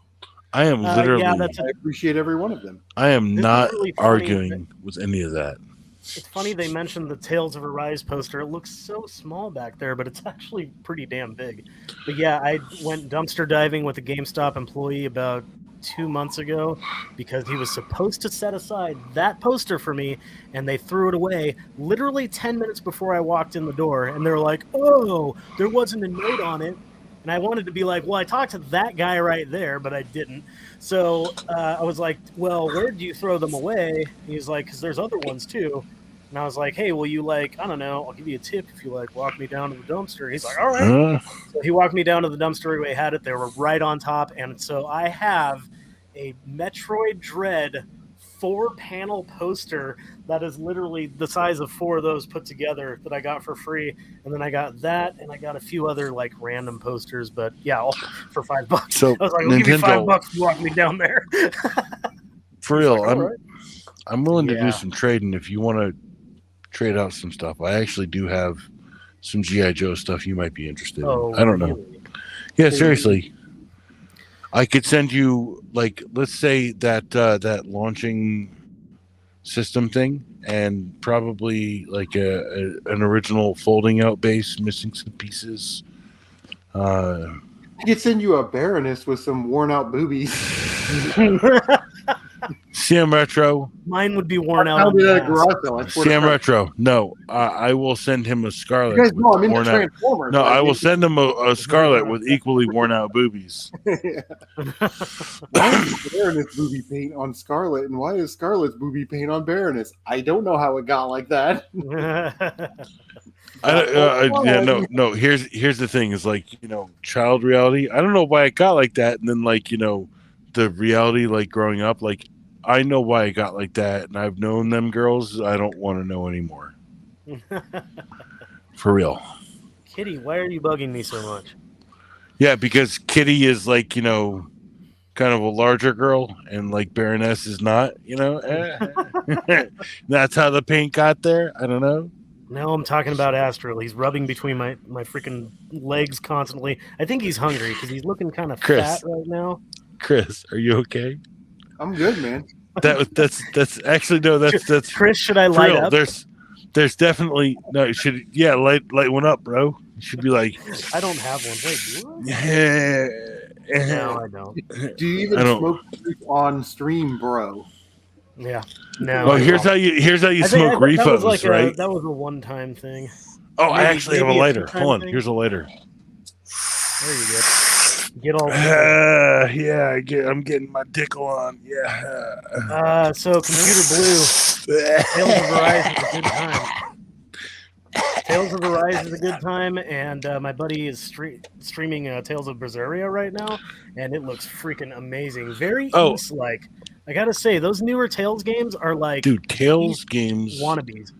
[SPEAKER 3] I am literally.
[SPEAKER 5] I
[SPEAKER 1] appreciate every one of them.
[SPEAKER 3] I am not
[SPEAKER 5] really
[SPEAKER 3] arguing with any of that.
[SPEAKER 5] It's funny they mentioned the Tales of Arise poster. It looks so small back there, but it's actually pretty damn big. But yeah, I went dumpster diving with a GameStop employee about 2 months ago because he was supposed to set aside that poster for me, and they threw it away literally 10 minutes before I walked in the door. And they were like, "Oh, there wasn't a note on it." And I wanted to be like, well, I talked to that guy right there, but I didn't. So I was like, well, where do you throw them away? He's like, because there's other ones too. And I was like, hey, will you I don't know, I'll give you a tip if you walk me down to the dumpster. He's like, all right. So he walked me down to the dumpster. We had it. They were right on top. And so I have a Metroid Dread 4-panel poster that is literally the size of 4 of those put together that I got for free. And then I got that, and I got a few other random posters, but yeah, all for $5.
[SPEAKER 3] So
[SPEAKER 5] I was like, I'll give you $5 to walk me down there.
[SPEAKER 3] For real,
[SPEAKER 5] right.
[SPEAKER 3] I'm willing to do some trading if you want to trade out some stuff. I actually do have some G.I. Joe stuff you might be interested in. I don't know. Yeah, seriously. I could send you let's say that launching system thing, and probably an original folding out base missing some pieces.
[SPEAKER 1] I could send you a Baroness with some worn out boobies.
[SPEAKER 3] Sam Retro.
[SPEAKER 5] Mine would be worn out.
[SPEAKER 3] Sam Retro. No, I will send him a Scarlet.
[SPEAKER 1] You guys know I'm into Transformers.
[SPEAKER 3] No, I will send him a Scarlet with equally worn out boobies.
[SPEAKER 1] Why is Baroness booby paint on Scarlet, and why is Scarlet's booby paint on Baroness? I don't know how it got like that.
[SPEAKER 3] No. Here's the thing: is child reality. I don't know why it got like that, and then the reality growing up, I know why it got like that, and I've known them girls. I don't want to know anymore. For real.
[SPEAKER 5] Kitty, why are you bugging me so much?
[SPEAKER 3] Yeah, because Kitty is kind of a larger girl, and Baroness is not. That's how the paint got there. I don't know.
[SPEAKER 5] No, I'm talking about Astral. He's rubbing between my freaking legs constantly. I think he's hungry because he's looking kind of fat right now.
[SPEAKER 3] Chris, are you okay?
[SPEAKER 1] I'm good, man.
[SPEAKER 3] That's actually no. That's
[SPEAKER 5] Chris. Should I light up?
[SPEAKER 3] There's definitely no. You should light one up, bro. You should be like.
[SPEAKER 5] I don't have one. Wait, do
[SPEAKER 3] I?
[SPEAKER 5] No, I don't.
[SPEAKER 1] Do you even smoke on stream, bro?
[SPEAKER 5] Yeah. No.
[SPEAKER 3] Oh, here's how you smoke refos, right?
[SPEAKER 5] That was a one-time thing.
[SPEAKER 3] Oh, I actually have a lighter. Hold on. Here's a lighter.
[SPEAKER 5] There you go. Get all.
[SPEAKER 3] Yeah, I'm getting my dickle on. Yeah.
[SPEAKER 5] So Computer Blue. Tales of Arise is a good time. Tales of Arise is a good time, and my buddy is streaming Tales of Berseria right now, and it looks freaking amazing. Very
[SPEAKER 3] Oh.
[SPEAKER 5] Ys-like. I gotta say, those newer Tales games are like
[SPEAKER 3] Dude, Tales
[SPEAKER 5] Ys
[SPEAKER 3] games
[SPEAKER 5] wannabes,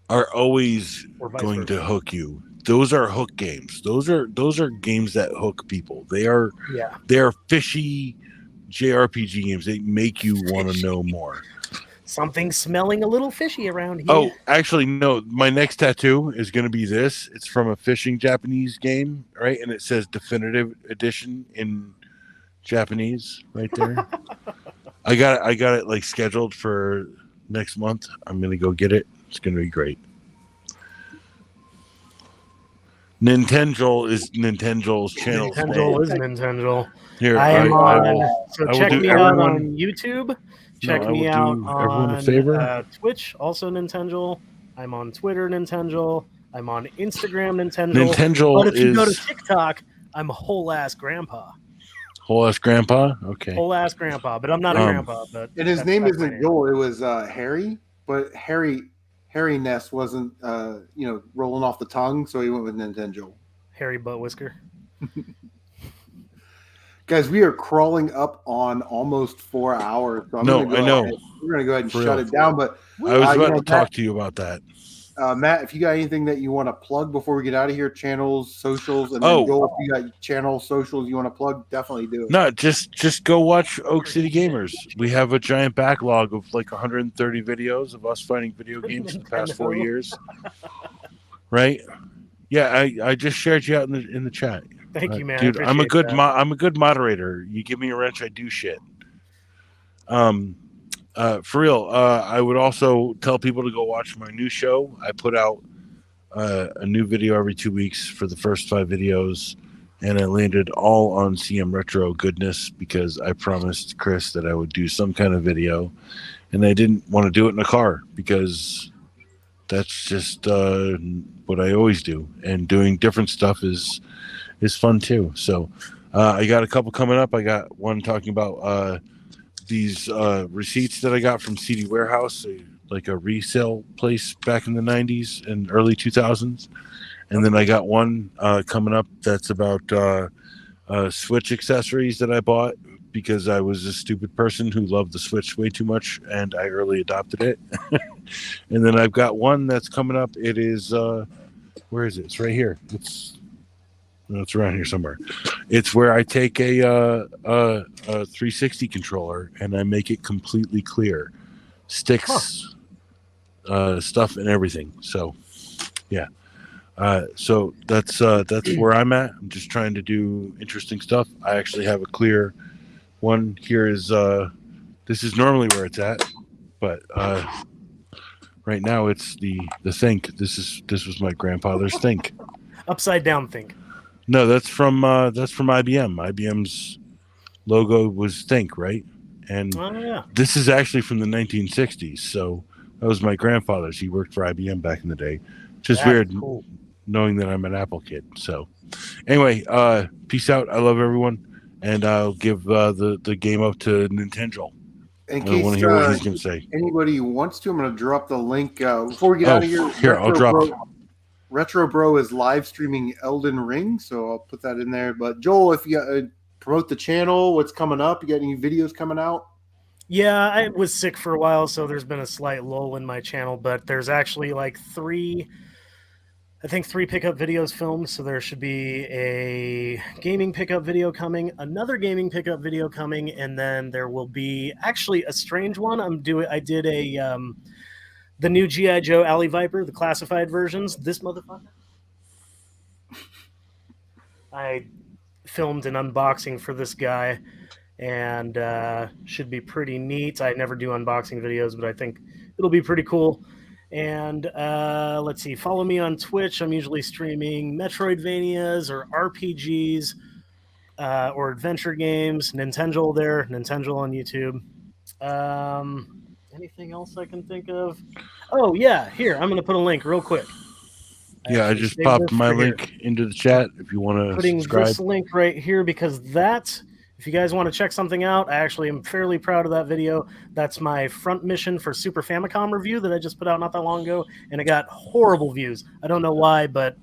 [SPEAKER 3] are always
[SPEAKER 5] or vice
[SPEAKER 3] going
[SPEAKER 5] versa.
[SPEAKER 3] to hook you. Those are hook games. Those are games that hook people. They are fishy JRPG games. They make you want to know more.
[SPEAKER 5] Something smelling a little fishy around here.
[SPEAKER 3] Oh, actually, no. My next tattoo is going to be this. It's from a fishing Japanese game, right? And it says Definitive Edition in Japanese right there. I got it like scheduled for next month. I'm going to go get it. It's going to be great. Nintendo is Nintendo's channel's
[SPEAKER 5] Nintendo
[SPEAKER 3] name.
[SPEAKER 5] is Nintendo.
[SPEAKER 3] Here,
[SPEAKER 5] I am on.
[SPEAKER 3] will
[SPEAKER 5] Check
[SPEAKER 3] do
[SPEAKER 5] me out
[SPEAKER 3] everyone-
[SPEAKER 5] on YouTube. Check
[SPEAKER 3] I
[SPEAKER 5] me
[SPEAKER 3] will
[SPEAKER 5] out
[SPEAKER 3] do everyone a
[SPEAKER 5] on
[SPEAKER 3] favor.
[SPEAKER 5] Twitch, also Nintendo. I'm on Twitter, Nintendo. I'm on Instagram, Nintendo.
[SPEAKER 3] Nintendo
[SPEAKER 5] But if you go to
[SPEAKER 3] is
[SPEAKER 5] TikTok, I'm whole ass grandpa.
[SPEAKER 3] whole ass grandpa. Okay.
[SPEAKER 5] Whole ass grandpa, but I'm not a grandpa. But
[SPEAKER 1] And his name
[SPEAKER 5] that's my
[SPEAKER 1] isn't Joel. It was Harry, but Harry Ness wasn't rolling off the tongue, so he went with Nintendo.
[SPEAKER 5] Harry Butt Whisker.
[SPEAKER 1] Guys, we are crawling up on almost 4 hours. So I'm
[SPEAKER 3] No,
[SPEAKER 1] gonna go
[SPEAKER 3] I know.
[SPEAKER 1] ahead- we're going to go ahead and
[SPEAKER 3] For
[SPEAKER 1] shut
[SPEAKER 3] real.
[SPEAKER 1] it down. But
[SPEAKER 3] I was about to
[SPEAKER 1] Matt,
[SPEAKER 3] talk to you about that.
[SPEAKER 1] Matt, if you got anything that you want to plug before we get out of here, channels, socials, and
[SPEAKER 3] Oh.
[SPEAKER 1] then Joel, if you got channel socials you want to plug, definitely do it.
[SPEAKER 3] No, just go watch Oak City Gamers. We have a giant backlog of like 130 videos of us fighting video games in the past 4 years. Right? Yeah, I just shared you out in the chat.
[SPEAKER 5] Thank you, man.
[SPEAKER 3] Dude, I'm a
[SPEAKER 5] Appreciate
[SPEAKER 3] good
[SPEAKER 5] that.
[SPEAKER 3] I'm a good moderator. You give me a wrench, I do shit. For real, I would also tell people to go watch my new show. I put out a new video every 2 weeks for the first 5 videos, and I landed all on CM Retro goodness because I promised Chris that I would do some kind of video, and I didn't want to do it in a car because that's just what I always do, and doing different stuff is fun too. So I got a couple coming up. I got one talking about these receipts that I got from CD Warehouse, like a resale place back in the 90s and early 2000s. And then I got one coming up that's about Switch accessories that I bought because I was a stupid person who loved the Switch way too much and I early adopted it. And then I've got one that's coming up. It is where is it? It's right here. It's around here somewhere. It's where I take a 360 controller and I make it completely clear, sticks, stuff, and everything. So, yeah. So that's where I'm at. I'm just trying to do interesting stuff. I actually have a clear one. Here is this is normally where it's at, but right now it's the Think. This was my grandfather's Think.
[SPEAKER 5] Upside down Think.
[SPEAKER 3] No, that's from IBM. IBM's logo was Think, right? And this is actually from the 1960s. So that was my grandfather's. He worked for IBM back in the day. Just
[SPEAKER 5] That's
[SPEAKER 3] weird
[SPEAKER 5] cool.
[SPEAKER 3] knowing that I'm an Apple kid. So anyway, peace out. I love everyone, and I'll give the game up to Nintendo.
[SPEAKER 1] In
[SPEAKER 3] I want to
[SPEAKER 1] case
[SPEAKER 3] hear what he's going to say.
[SPEAKER 1] anybody wants to, I'm going to drop the link before we get out of here.
[SPEAKER 3] Here, I'll drop it.
[SPEAKER 1] Retro Bro is live streaming Elden Ring, so I'll put that in there. But Joel, if you got, promote the channel, what's coming up? You got any videos coming out?
[SPEAKER 5] Yeah, I was sick for a while, so there's been a slight lull in my channel, but there's actually like three pickup videos filmed, so there should be a gaming pickup video coming, another gaming pickup video coming, and then there will be actually a strange one. I did a the new G.I. Joe Alley Viper, the classified versions. This motherfucker. I filmed an unboxing for this guy, and should be pretty neat. I never do unboxing videos, but I think it'll be pretty cool. And let's see, follow me on Twitch. I'm usually streaming Metroidvanias or RPGs or adventure games. Nintendo there, Nintendo on YouTube. Anything else I can think of? Oh, yeah, here, I'm going to put a link real quick.
[SPEAKER 3] Yeah, I
[SPEAKER 5] actually
[SPEAKER 3] just
[SPEAKER 5] saved
[SPEAKER 3] popped
[SPEAKER 5] this
[SPEAKER 3] my
[SPEAKER 5] for here.
[SPEAKER 3] link into the chat if you want to
[SPEAKER 5] Putting
[SPEAKER 3] subscribe.
[SPEAKER 5] this link right here because that If you guys want to check something out, I actually am fairly proud of that video. That's my front mission for Super Famicom review that I just put out not that long ago, and it got horrible views. I don't know why, but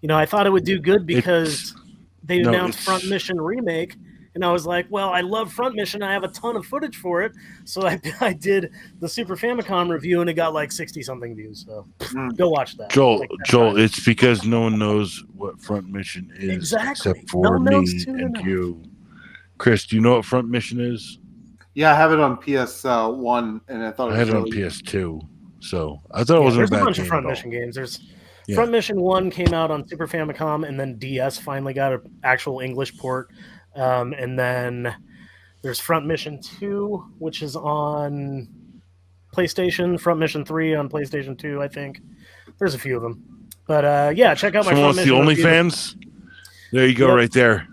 [SPEAKER 5] I thought it would do good because they announced Front Mission Remake, and I was like, well, I love Front Mission. I have a ton of footage for it, so I did the Super Famicom review, and it got like 60-something views. So go watch that.
[SPEAKER 3] Joel,
[SPEAKER 5] Like,
[SPEAKER 3] Joel, it's because no one knows what Front Mission is
[SPEAKER 5] Exactly.
[SPEAKER 3] except for
[SPEAKER 5] No one knows
[SPEAKER 3] me
[SPEAKER 5] soon
[SPEAKER 3] and
[SPEAKER 5] enough.
[SPEAKER 3] you. Chris, do you know what Front Mission is?
[SPEAKER 1] Yeah, I have it on PS1, and I thought
[SPEAKER 3] I
[SPEAKER 1] it
[SPEAKER 3] had
[SPEAKER 1] was
[SPEAKER 3] it on
[SPEAKER 1] really
[SPEAKER 3] PS2, so I thought it wasn't
[SPEAKER 5] there's
[SPEAKER 3] a bad
[SPEAKER 5] bunch of
[SPEAKER 3] game
[SPEAKER 5] Front
[SPEAKER 3] at all.
[SPEAKER 5] Mission games. There's
[SPEAKER 3] Yeah.
[SPEAKER 5] Front Mission 1 came out on Super Famicom, and then DS finally got an actual English port. And then there's Front Mission 2, which is on PlayStation, Front Mission 3 on PlayStation 2, I think. There's a few of them. But yeah, check out my
[SPEAKER 3] Someone
[SPEAKER 5] Front
[SPEAKER 3] wants the
[SPEAKER 5] Mission review.
[SPEAKER 3] OnlyFans? There you go,
[SPEAKER 5] Yep.
[SPEAKER 3] right there.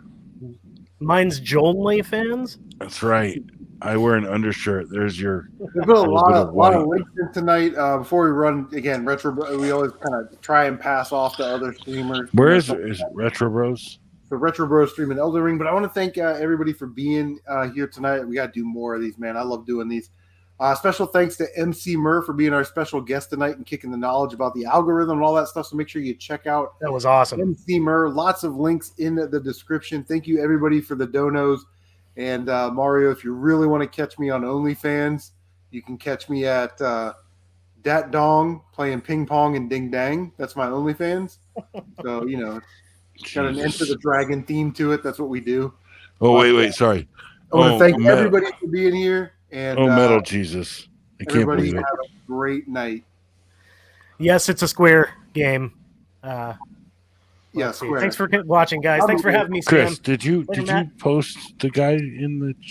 [SPEAKER 5] Mine's Joel fans.
[SPEAKER 3] That's right. I wear an undershirt. There's your.
[SPEAKER 1] There's been a
[SPEAKER 3] little
[SPEAKER 1] lot
[SPEAKER 3] bit
[SPEAKER 1] of,
[SPEAKER 3] of
[SPEAKER 1] lot of
[SPEAKER 3] white.
[SPEAKER 1] links in tonight. Before we run again, retro. We always kind of try and pass off to other streamers.
[SPEAKER 3] Where is Retro Bros?
[SPEAKER 1] So Retro Bros streaming Elden Ring, but I want to thank everybody for being here tonight. We got to do more of these, man. I love doing these. Special thanks to Emceemur for being our special guest tonight and kicking the knowledge about the algorithm and all that stuff. So make sure you check out
[SPEAKER 5] That was awesome.
[SPEAKER 1] Emceemur. Lots of links in the description. Thank you everybody for the donos. And Mario, if you really want to catch me on OnlyFans, you can catch me at Dat Dong playing ping pong and ding dang. That's my OnlyFans. So got an Enter the Dragon theme to it. That's what we do.
[SPEAKER 3] Oh wait, sorry.
[SPEAKER 1] I want to thank
[SPEAKER 3] Metal.
[SPEAKER 1] everybody for being here. And
[SPEAKER 3] Metal Jesus. I can't
[SPEAKER 1] everybody
[SPEAKER 3] believe it.
[SPEAKER 1] have a great night.
[SPEAKER 5] Yes, it's a Square game.
[SPEAKER 1] Yeah,
[SPEAKER 5] Let's see.
[SPEAKER 1] Square.
[SPEAKER 5] Thanks for watching, guys. Thanks for having me, Sam.
[SPEAKER 3] Chris, did you
[SPEAKER 5] Matt.
[SPEAKER 3] post the guy in the